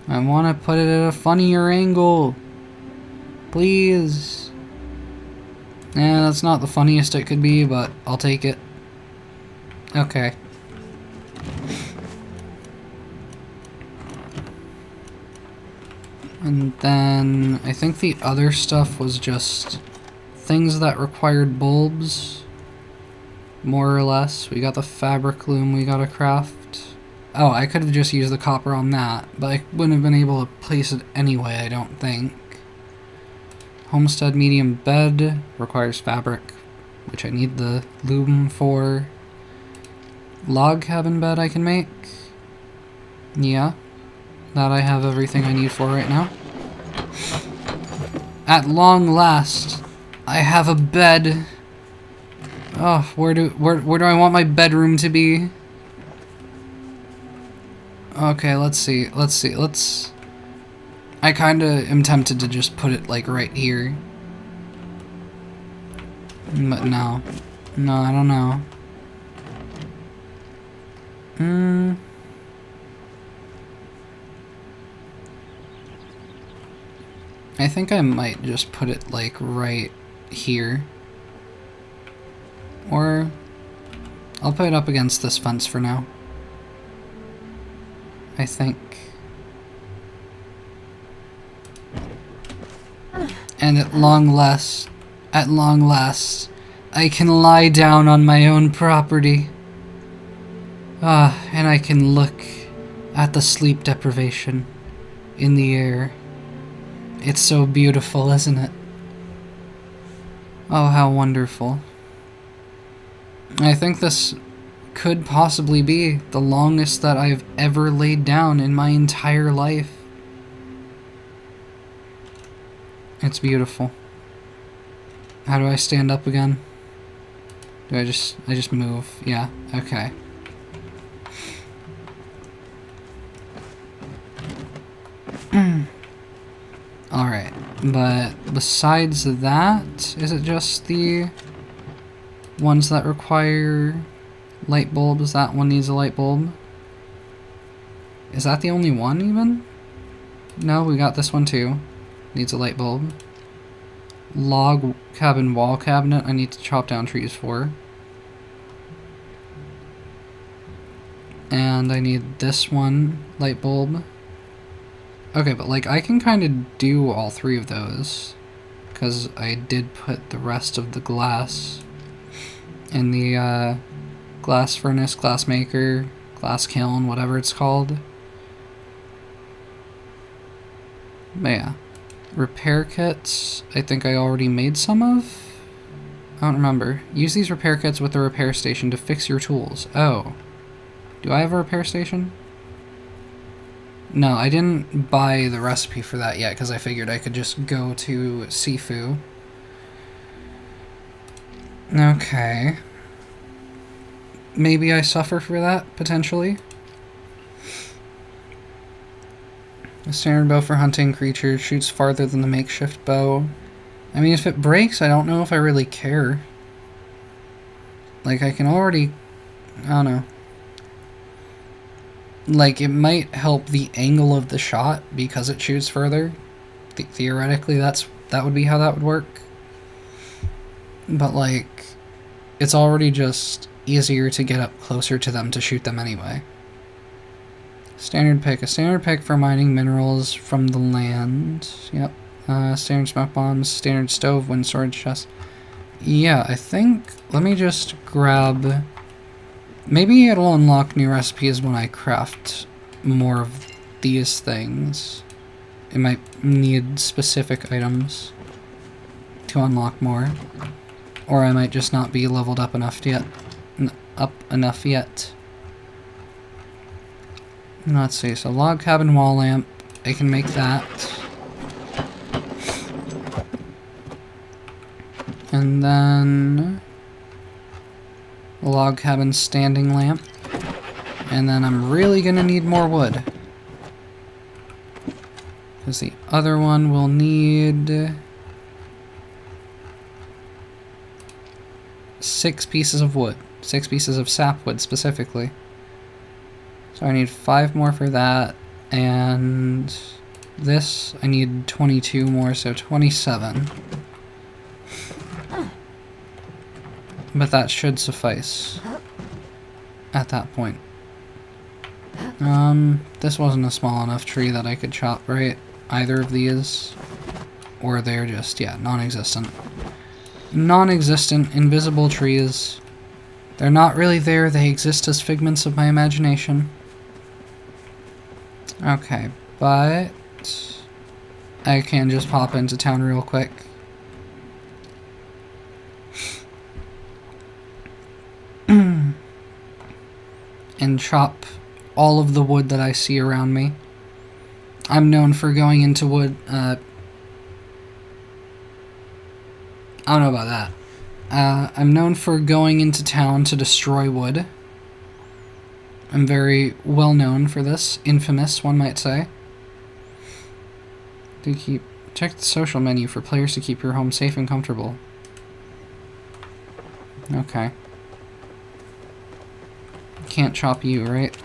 I want to put it at a funnier angle. Please. Yeah, that's not the funniest it could be, but I'll take it. Okay. And then I think the other stuff was just things that required bulbs, more or less. We got the fabric loom we gotta craft. Oh, I could have just used the copper on that, but I wouldn't have been able to place it anyway, I don't think. Homestead medium bed requires fabric, which I need the loom for. Log cabin bed I can make. Yeah, that I have everything I need for right now. At long last, I have a bed. Oh, where do I want my bedroom to be? Okay, let's see. I kinda am tempted to just put it like right here. But no. No, I don't know. I think I might just put it like right here. Or I'll put it up against this fence for now. I think. And at long last, I can lie down on my own property. And I can look at the sleep deprivation in the air. It's so beautiful, isn't it? Oh, how wonderful. I think this could possibly be the longest that I've ever laid down in my entire life. It's beautiful. How do I stand up again? Do I just move? Yeah, okay. Alright, but besides that, is it just the ones that require light bulbs? That one needs a light bulb. Is that the only one even? No, we got this one too. Needs a light bulb. Log cabin wall cabinet I need to chop down trees for. And I need this one light bulb. Okay, but like I can kind of do all three of those because I did put the rest of the glass in the glass furnace, glass maker, glass kiln, whatever it's called. But yeah, repair kits, I think I already made some of. I don't remember. Use these repair kits with the repair station to fix your tools. Oh. Do I have a repair station? No, I didn't buy the recipe for that yet because I figured I could just go to Sifu. Okay. Maybe I suffer for that, potentially. A standard bow for hunting creatures shoots farther than the makeshift bow. I mean, if it breaks, I don't know if I really care. Like, I can already... I don't know. Like, it might help the angle of the shot because it shoots further. Theoretically, that would be how that would work. But, like, it's already just easier to get up closer to them to shoot them anyway. Standard pick. A standard pick for mining minerals from the land. Yep. Standard smoke bombs, standard stove, wind storage chest. Yeah, I think... Let me just grab... Maybe it'll unlock new recipes when I craft more of these things. It might need specific items to unlock more. Or I might just not be leveled up enough yet. Let's see, so log cabin wall lamp. I can make that. And then a log cabin standing lamp. And then I'm really gonna need more wood. Because the other one will need 6 pieces of wood. 6 pieces of sapwood specifically. So I need 5 more for that. And this, I need 22 more, so 27. But that should suffice at that point. This wasn't a small enough tree that I could chop, right? Either of these. Or they're just, yeah, non-existent. Non-existent, invisible trees. They're not really there, they exist as figments of my imagination. Okay, but I can just pop into town real quick. And chop all of the wood that I see around me. I'm known for going into wood, I don't know about that. I'm known for going into town to destroy wood. I'm very well known for this. Infamous, one might say. Check the social menu for players to keep your home safe and comfortable. Okay. Can't chop you, right?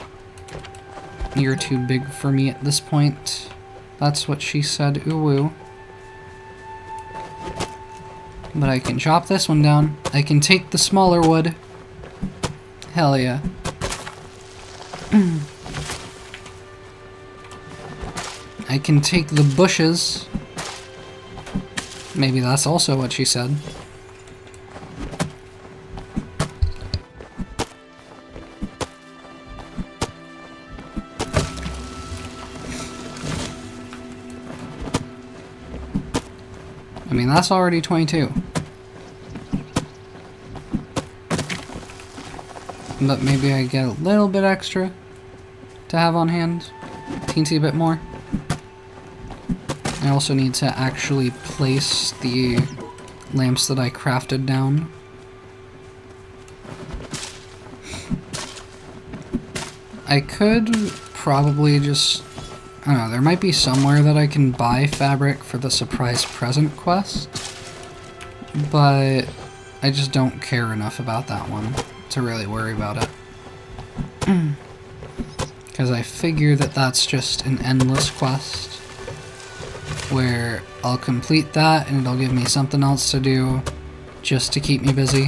You're too big for me at this point. That's what she said, ooh. But I can chop this one down. I can take the smaller wood. Hell yeah. I can take the bushes. Maybe that's also what she said. I mean, that's already 22. But maybe I get a little bit extra to have on hand. Teensy bit more. I also need to actually place the lamps that I crafted down. I could probably just... I don't know, there might be somewhere that I can buy fabric for the surprise present quest, but I just don't care enough about that one to really worry about it. Because I figure that that's just an endless quest, where I'll complete that and it'll give me something else to do just to keep me busy,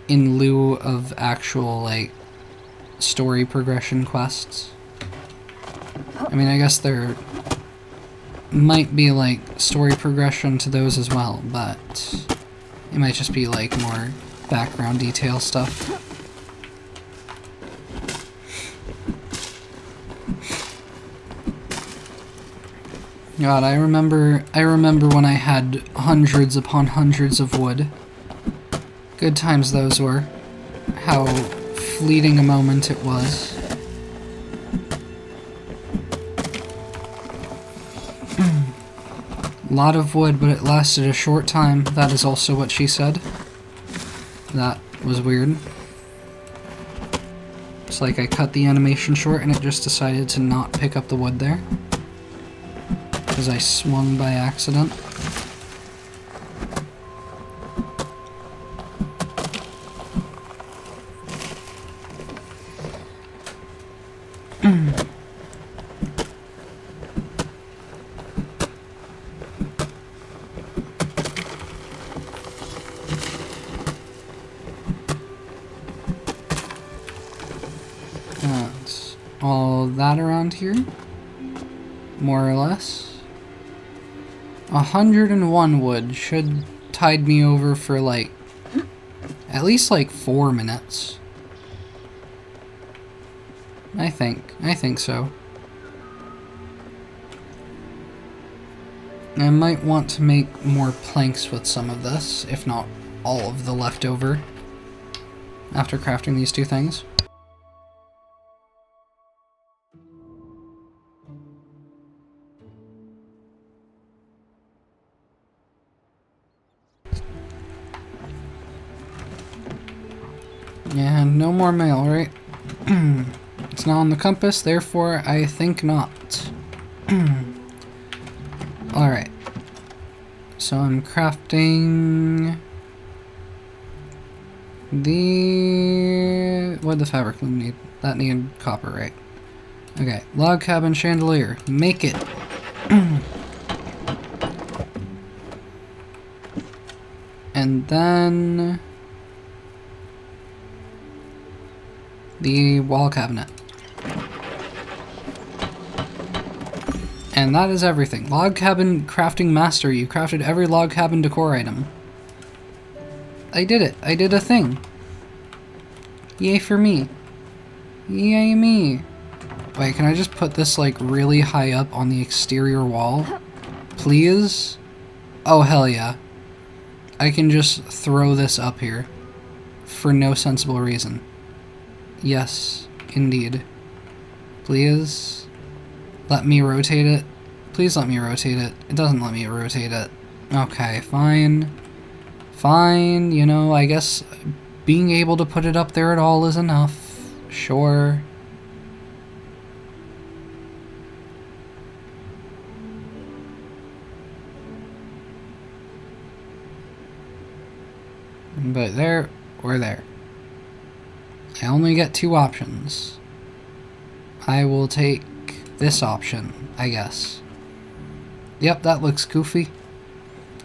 in lieu of actual, like, story progression quests. I mean, I guess there might be, like, story progression to those as well, but it might just be, like, more background detail stuff. God, I remember when I had hundreds upon hundreds of wood. Good times those were. How fleeting a moment it was. A lot of wood, but it lasted a short time. That is also what she said. That was weird. It's like I cut the animation short and it just decided to not pick up the wood there. Because I swung by accident. That's all that around here, more or less. 101 wood should tide me over for like at least like 4 minutes. I think so. I might want to make more planks with some of this, if not all of the leftover, after crafting these two things. And no more mail, right? It's not on the compass, therefore I think not. Alright. So I'm crafting the... What did the fabric loom need? That needed copper, right? Okay, log cabin chandelier. Make it. And then... the wall cabinet. And that is everything. Log cabin crafting master. You crafted every log cabin decor item. I did it. I did a thing. Yay for me. Yay me. Wait, can I just put this like really high up on the exterior wall? Please? Oh, hell yeah. I can just throw this up here. For no sensible reason. Yes, indeed. Please let me rotate it. Please let me rotate it. It doesn't let me rotate it. Okay, fine. Fine, you know, I guess being able to put it up there at all is enough. Sure. But there, or there. I only get 2 options. I will take this option, I guess. Yep, that looks goofy.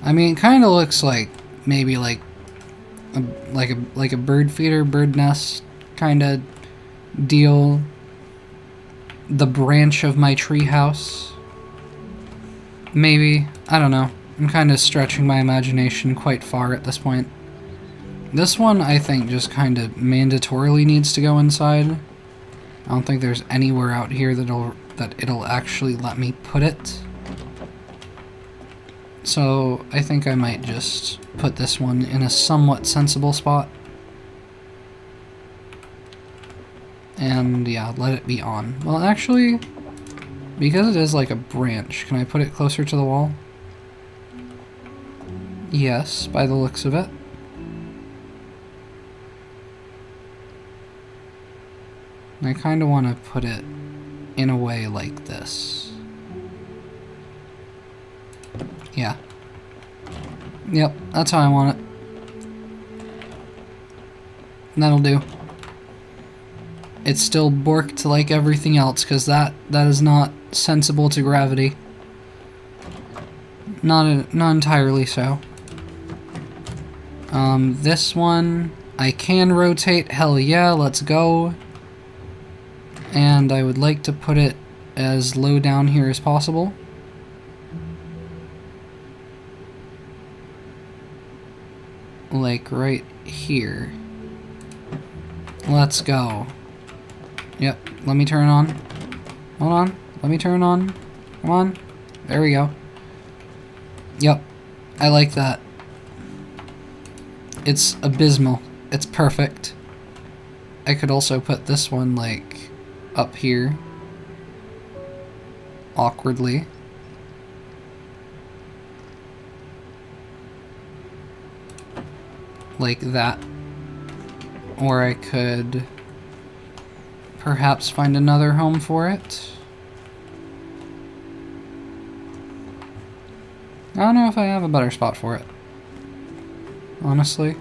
I mean, it kind of looks like maybe like a bird feeder, bird nest kind of deal. The branch of my treehouse. Maybe, I don't know. I'm kind of stretching my imagination quite far at this point. This one, I think, just kind of mandatorily needs to go inside. I don't think there's anywhere out here that it'll actually let me put it. So, I think I might just put this one in a somewhat sensible spot. And, yeah, let it be on. Well, actually, because it is like a branch, can I put it closer to the wall? Yes, by the looks of it. I kind of want to put it in a way like this. Yeah. Yep, that's how I want it. That'll do. It's still borked like everything else, because that is not sensible to gravity. Not entirely so. This one, I can rotate. Hell yeah, let's go. And I would like to put it as low down here as possible. Like right here. Let's go. Yep, let me turn on. Hold on, let me turn on. Come on. There we go. Yep, I like that. It's abysmal. It's perfect. I could also put this one, like, up here. Awkwardly. Like that. Or I could perhaps find another home for it. I don't know if I have a better spot for it. Honestly.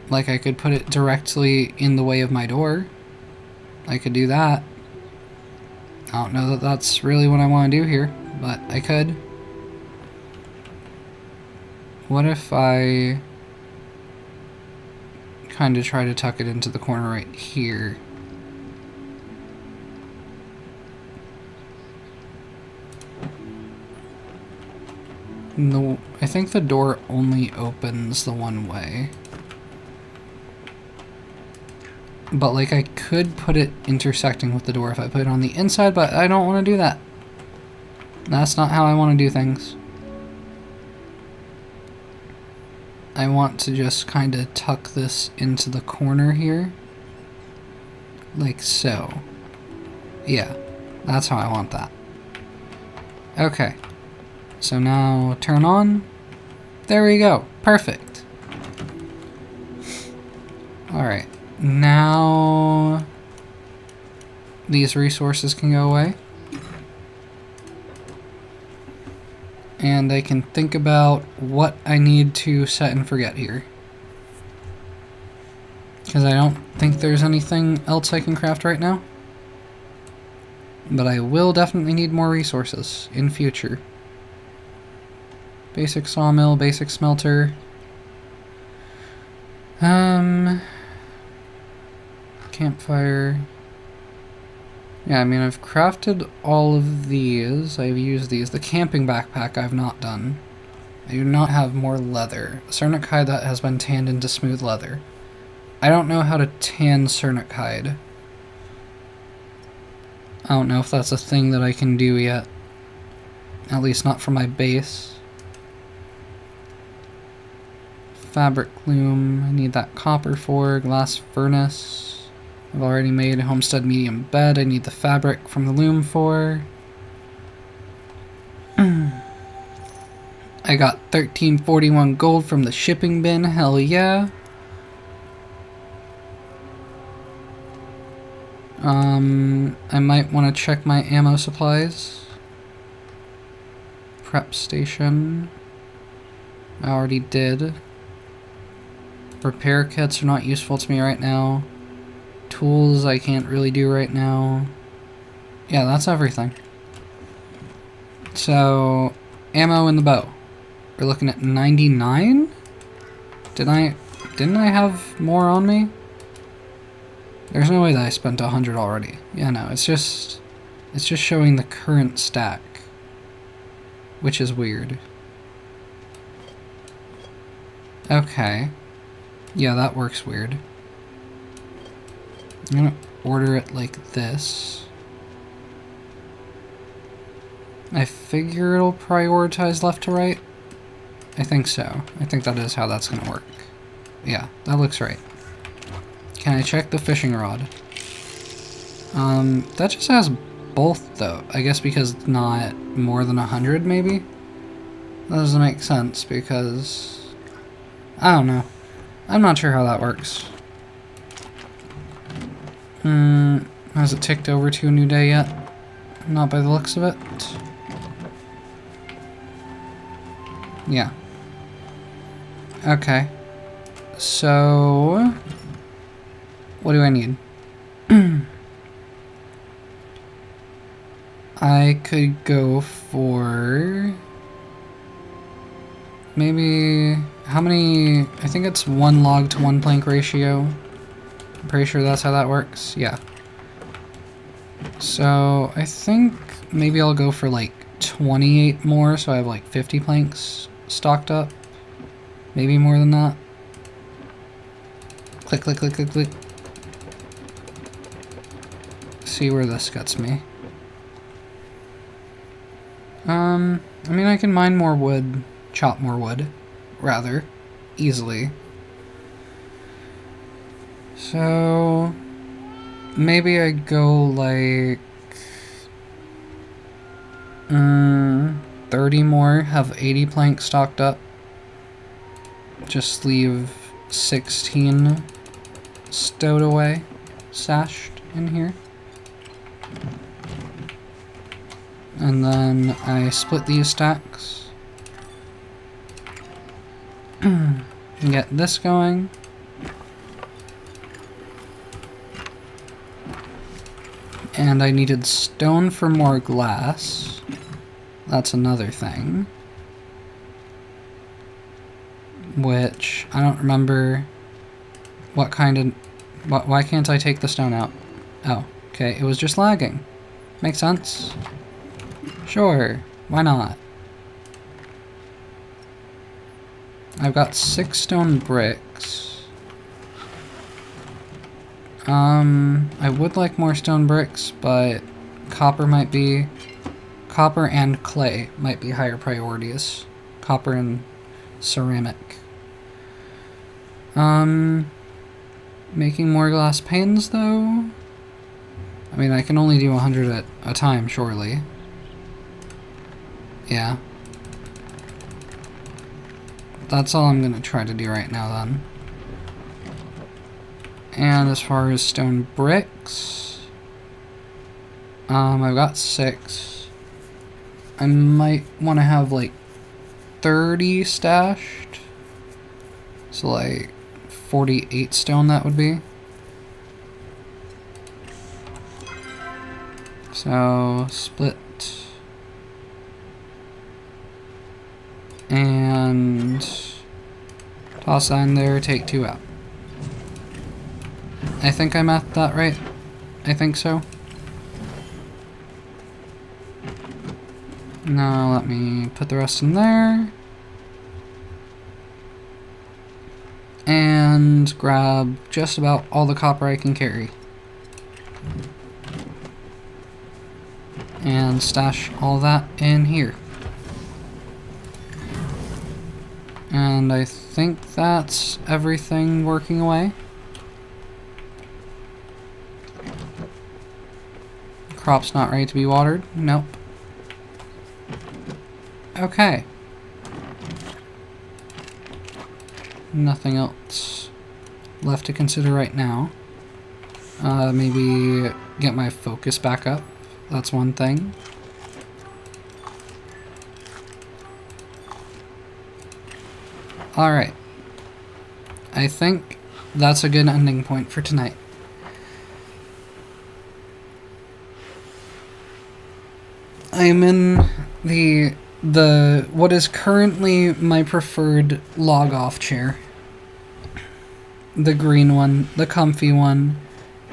Like, I could put it directly in the way of my door. I could do that. I don't know that that's really what I want to do here, but I could. What if I kind of try to tuck it into the corner right here? No, I think the door only opens the one way. But, like, I could put it intersecting with the door if I put it on the inside, but I don't want to do that. That's not how I want to do things. I want to just kind of tuck this into the corner here. Like so. Yeah, that's how I want that. Okay. So now turn on. There we go. Perfect. Alright. Now these resources can go away. And I can think about what I need to set and forget here. Because I don't think there's anything else I can craft right now. But I will definitely need more resources in future. Basic sawmill, basic smelter. Campfire. Yeah, I mean, I've crafted all of these. I've used these. The camping backpack I've not done. I do not have more leather. Cernic hide that has been tanned into smooth leather. I don't know how to tan Cernic hide. I don't know if that's a thing that I can do yet. At least not for my base. Fabric loom. I need that copper for. Glass furnace. I've already made a homestead medium bed. I need the fabric from the loom for. I got 1341 gold from the shipping bin. Hell yeah. I might want to check my ammo supplies. Prep station. I already did. Repair kits are not useful to me right now. Tools I can't really do right now. Yeah, that's everything. So, ammo in the bow. We're looking at 99? Didn't I have more on me? There's no way that I spent 100 already. Yeah, no, it's just showing the current stack, which is weird. Okay. Yeah, that works weird. I'm gonna order it like this. I figure it'll prioritize left to right. I think so. I think that is how that's gonna work. Yeah, that looks right. Can I check the fishing rod? That just has both though. I guess because it's not more than 100 maybe? That doesn't make sense because... I don't know. I'm not sure how that works. Has it ticked over to a new day yet? Not by the looks of it. Yeah. Okay. So... what do I need? I could go for... maybe... how many... I think it's 1 log to 1 plank ratio. I'm pretty sure that's how that works. Yeah. So I think maybe I'll go for like 28 more, so I have like 50 planks stocked up. Maybe more than that. Click, click, click, click, click. See where this gets me. I mean, I can mine more wood, chop more wood, rather, easily. So, maybe I go like 30 more, have 80 planks stocked up. Just leave 16 stowed away, stashed in here. And then I split these stacks. And get this going. And I needed stone for more glass. That's another thing. Which, I don't remember what kind of... Why can't I take the stone out? Oh, okay, it was just lagging. Makes sense. Sure, why not? I've got 6 stone bricks. I would like more stone bricks, but copper and clay might be higher priorities. Copper and ceramic. Making more glass panes, though? I mean, I can only do 100 at a time, surely. Yeah. That's all I'm gonna try to do right now, then. And as far as stone bricks... I've got 6. I might want to have, like, 30 stashed. So, like, 48 stone that would be. So, split. And toss that in there, take 2 out. I think I mathed that right. I think so. Now let me put the rest in there. And grab just about all the copper I can carry. And stash all that in here. And I think that's everything working away. Crop's not ready to be watered? Nope. Okay. Nothing else left to consider right now. Maybe get my focus back up. That's one thing. Alright. I think that's a good ending point for tonight. I'm in the what is currently my preferred log off chair. The green one, the comfy one,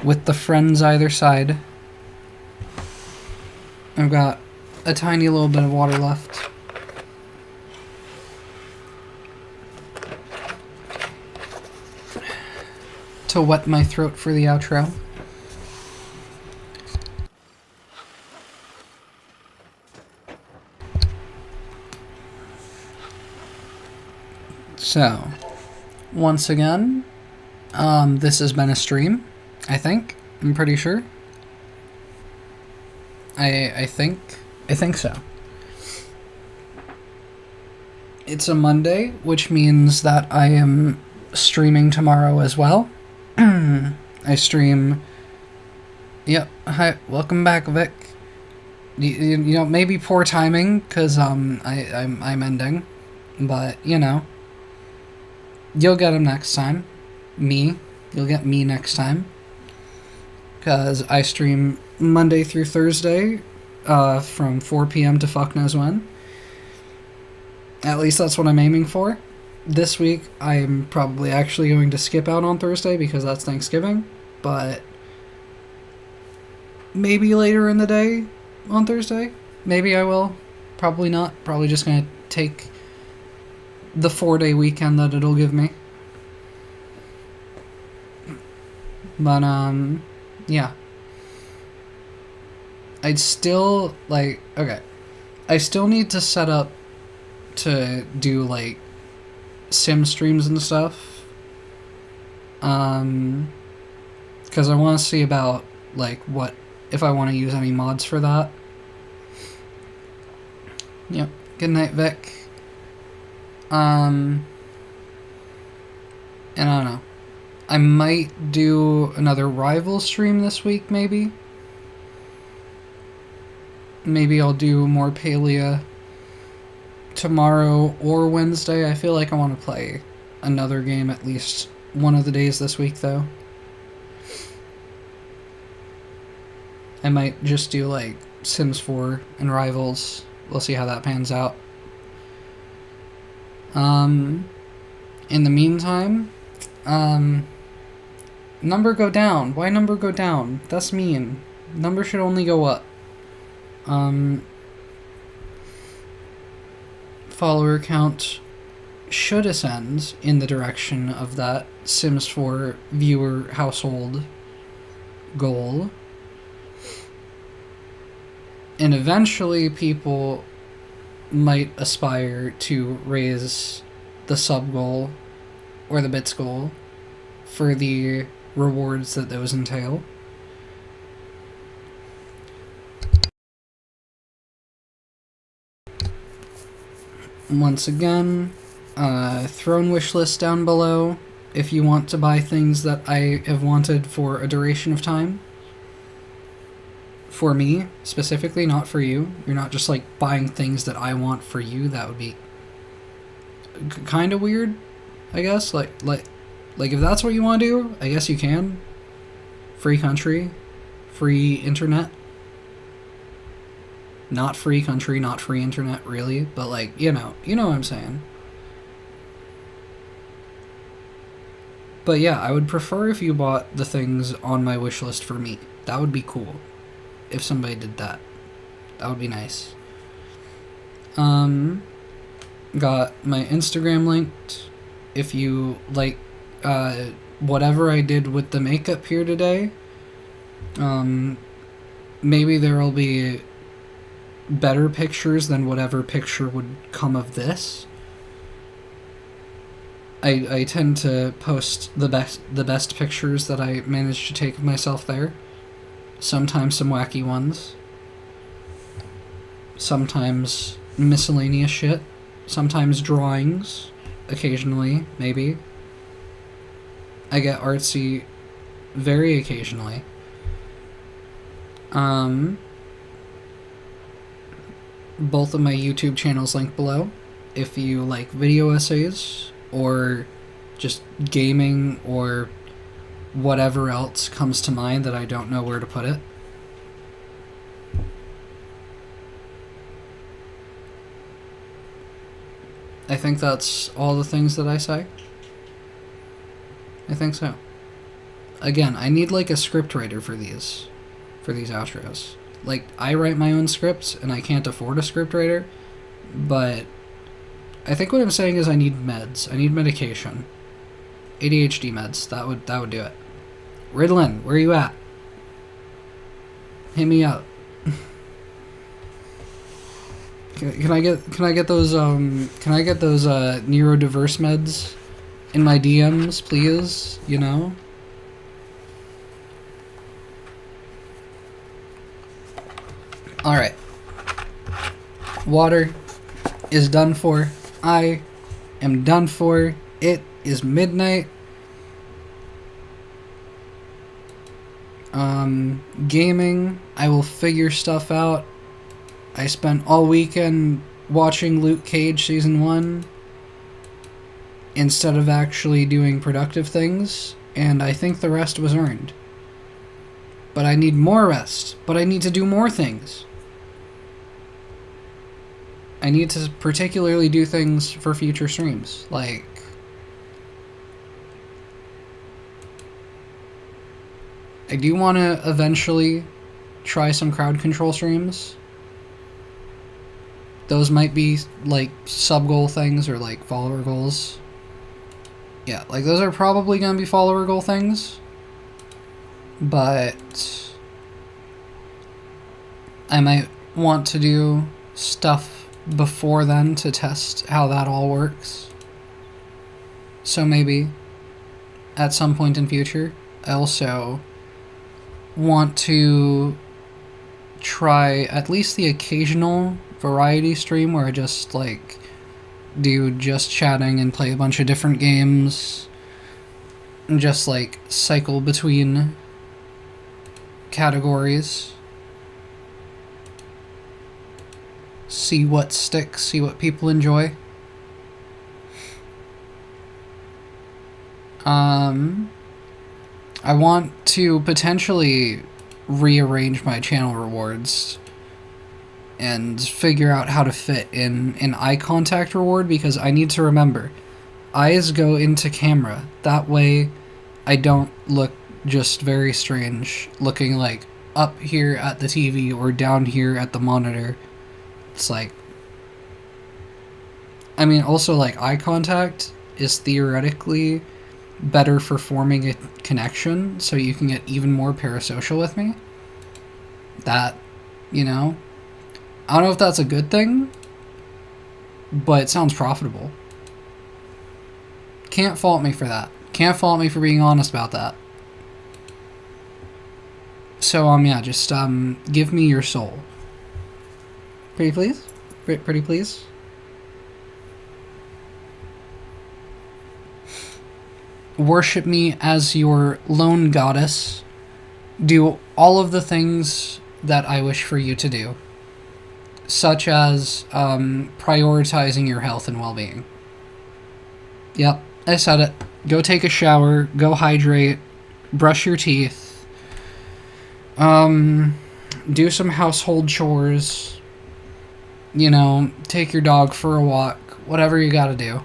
with the friends either side. I've got a tiny little bit of water left. To wet my throat for the outro. So, once again, this has been a stream, I think. I'm pretty sure. I think so. It's a Monday, which means that I am streaming tomorrow as well. I stream... Yep, hi, welcome back, Vic. You know, maybe poor timing, because I'm ending. But, you know, you'll get him next time. You'll get me next time. Because I stream Monday through Thursday, from 4 p.m. to fuck knows when. At least that's what I'm aiming for. This week, I'm probably actually going to skip out on Thursday because that's Thanksgiving, but maybe later in the day on Thursday. Maybe I will. Probably not. Probably just gonna take the 4-day weekend that it'll give me. But, yeah. I'd still, like, okay. I still need to set up to do, like, sim streams and stuff. Because I want to see about, like, what, if I want to use any mods for that. Yep. Good night, Vic. And I don't know. I might do another rival stream this week, maybe. Maybe I'll do more palia tomorrow or Wednesday. I feel like I want to play another game at least one of the days this week, though. I might just do, like, Sims 4 and Rivals. We'll see how that pans out. In the meantime, number go down. Why number go down? That's mean. Number should only go up. Follower count should ascend in the direction of that Sims 4 viewer household goal. And eventually people might aspire to raise the sub goal or the bits goal for the rewards that those entail. Once again, throne wish list down below if you want to buy things that I have wanted for a duration of time. For me, specifically, not for you. You're not just, like, buying things that I want for you. That would be kind of weird, I guess. Like, if that's what you want to do, I guess you can. Free country. Free internet. Not free country, not free internet, really. But, like, you know what I'm saying. But yeah, I would prefer if you bought the things on my wish list for me. That would be cool. If somebody did that. That would be nice. Got my Instagram linked. If you like whatever I did with the makeup here today, maybe there'll be better pictures than whatever picture would come of this. I tend to post the best pictures that I managed to take of myself there. Sometimes some wacky ones. Sometimes miscellaneous shit. Sometimes drawings. Occasionally, maybe. I get artsy very occasionally. Both of my YouTube channels linked below. If you like video essays, or just gaming, or whatever else comes to mind that I don't know where to put it. I think that's all the things that I say. I think so. Again, I need like a script writer for these outros. Like, I write my own scripts and I can't afford a script writer, but I think what I'm saying is I need meds. I need medication. ADHD meds. That would do it. Ritalin, where you at? Hit me up. Can I get those neurodiverse meds in my DMs, please? You know? Alright. Water is done for. I am done for. It is midnight. Gaming, I will figure stuff out. I spent all weekend watching Luke Cage Season 1 instead of actually doing productive things, and I think the rest was earned. But I need more rest, but I need to do more things. I need to particularly do things for future streams, like I do want to eventually try some crowd control streams. Those might be like sub goal things or like follower goals. Yeah, like those are probably gonna be follower goal things. But I might want to do stuff before then to test how that all works. So maybe at some point in future, I also want to try at least the occasional variety stream where I just like do just chatting and play a bunch of different games and just like cycle between categories, see what sticks, see what people enjoy. I want to potentially rearrange my channel rewards and figure out how to fit in an eye contact reward, because I need to remember, eyes go into camera. That way I don't look just very strange, looking like up here at the TV or down here at the monitor. It's like, I mean, also like eye contact is theoretically better for forming a connection, so you can get even more parasocial with me. That, you know, I don't know if that's a good thing, but it sounds profitable. Can't fault me for that. Can't fault me for being honest about that. So, yeah, just, give me your soul. Pretty please? Pretty please? Worship me as your lone goddess. Do all of the things that I wish for you to do, such as prioritizing your health and well-being. Yep, I said it. Go take a shower, go hydrate, brush your teeth, do some household chores, you know, take your dog for a walk, whatever you gotta do.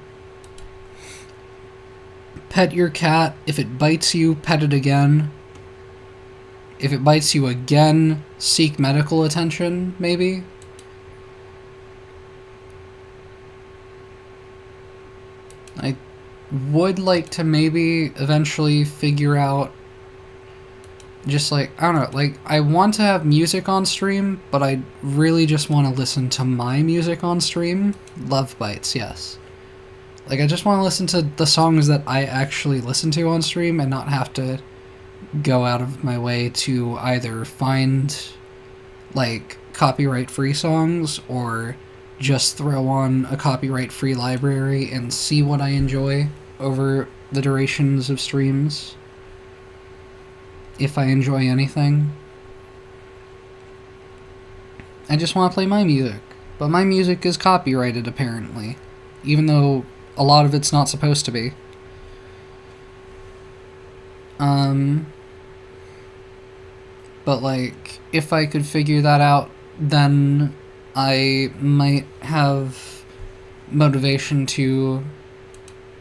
Pet your cat. If it bites you, pet it again. If it bites you again, seek medical attention, maybe. I would like to maybe eventually figure out just like, I don't know, like I want to have music on stream, but I really just want to listen to my music on stream. Love bites, yes. Like I just want to listen to the songs that I actually listen to on stream and not have to go out of my way to either find like copyright free songs or just throw on a copyright free library and see what I enjoy over the durations of streams. If I enjoy anything. I just want to play my music. But my music is copyrighted apparently, even though a lot of it's not supposed to be. But like, if I could figure that out, then I might have motivation to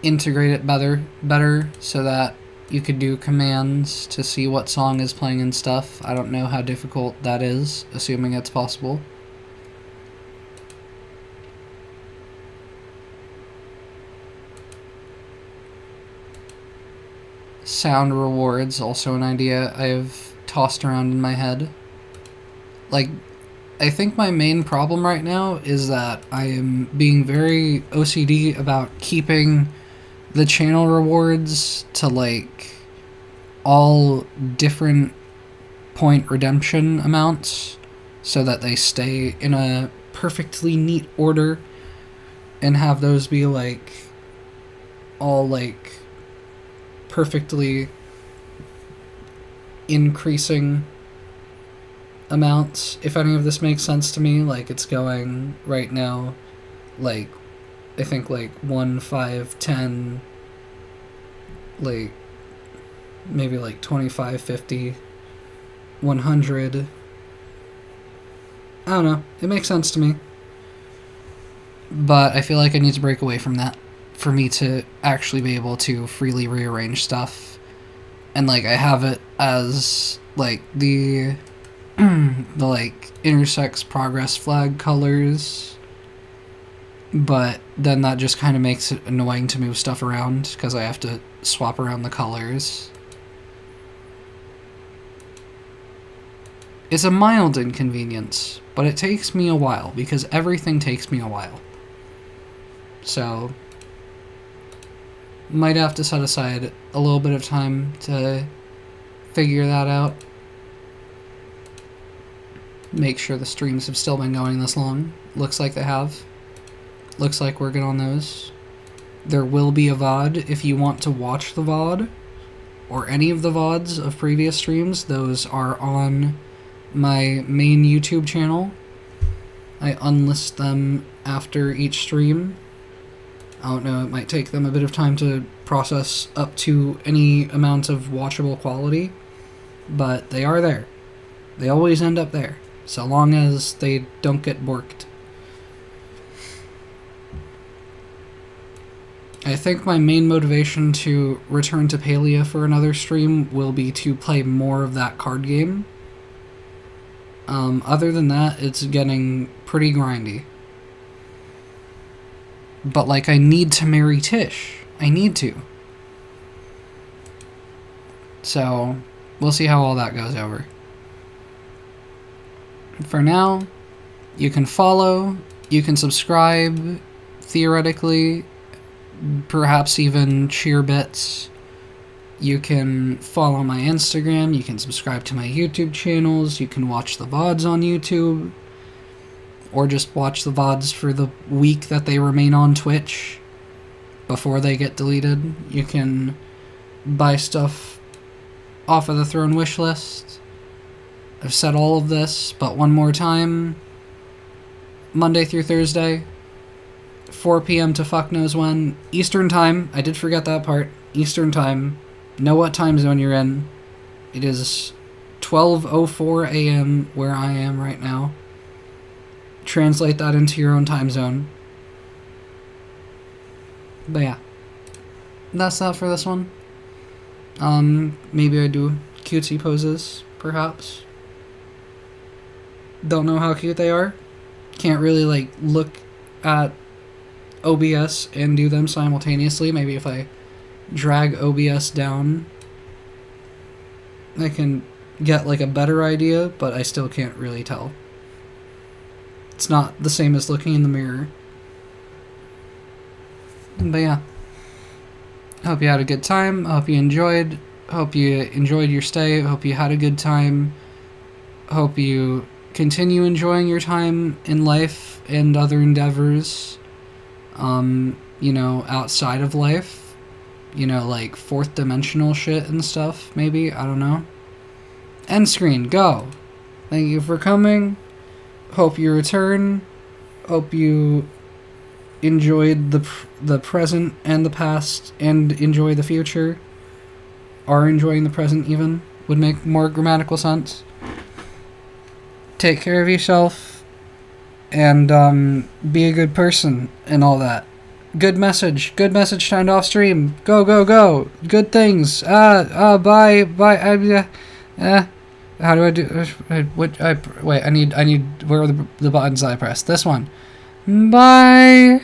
integrate it better so that you could do commands to see what song is playing and stuff. I don't know how difficult that is, assuming it's possible. Sound rewards, also an idea I've tossed around in my head. Like, I think my main problem right now is that I am being very OCD about keeping the channel rewards to, like, all different point redemption amounts so that they stay in a perfectly neat order and have those be, like, all, like, perfectly increasing amounts, if any of this makes sense to me. Like, it's going right now, like, I think, like, 1, 5, 10, like, maybe, like, 25, 50, 100. I don't know. It makes sense to me. But I feel like I need to break away from that for me to actually be able to freely rearrange stuff. And, like, I have it as, like, the the like intersex progress flag colors, but then that just kind of makes it annoying to move stuff around because I have to swap around the colors. It's a mild inconvenience, but it takes me a while because everything takes me a while. So might have to set aside a little bit of time to figure that out. Make sure the streams have still been going this long. Looks like they have. Looks like we're good on those. There will be a VOD if you want to watch the VOD, or any of the VODs of previous streams. Those are on my main YouTube channel. I unlist them after each stream. I don't know, it might take them a bit of time to process up to any amount of watchable quality, but they are there. They always end up there, so long as they don't get borked. I think my main motivation to return to Palia for another stream will be to play more of that card game. Other than that, it's getting pretty grindy. But, like, I need to marry Tish. I need to. So, we'll see how all that goes over. For now, you can follow, you can subscribe, theoretically, perhaps even cheer bits. You can follow my Instagram, you can subscribe to my YouTube channels, you can watch the VODs on YouTube, or just watch the VODs for the week that they remain on Twitch before they get deleted. You can buy stuff off of the Throne wish list. I've said all of this, but one more time. Monday through Thursday, 4 p.m. to fuck knows when. Eastern time. I did forget that part. Eastern time. Know what time zone you're in. It is 12:04 a.m. where I am right now. Translate that into your own time zone. But yeah. That's that for this one. Maybe I do cutesy poses, perhaps. Don't know how cute they are. Can't really, like, look at OBS and do them simultaneously. Maybe if I drag OBS down, I can get, like, a better idea, but I still can't really tell. It's not the same as looking in the mirror. But yeah. Hope you had a good time. Hope you enjoyed. Hope you enjoyed your stay. Hope you had a good time. Hope you continue enjoying your time in life and other endeavors. You know, outside of life. You know, like fourth dimensional shit and stuff, maybe. I don't know. End screen, go. Thank you for coming. Hope you return. Hope you enjoyed the present and the past and enjoy the future. Are enjoying the present even. Would make more grammatical sense. Take care of yourself. And be a good person and all that. Good message. Good message timed off stream. Go, go, go. Good things. Bye. Bye. How do I do? Wait, I need. Where are the buttons that I press? This one. Bye.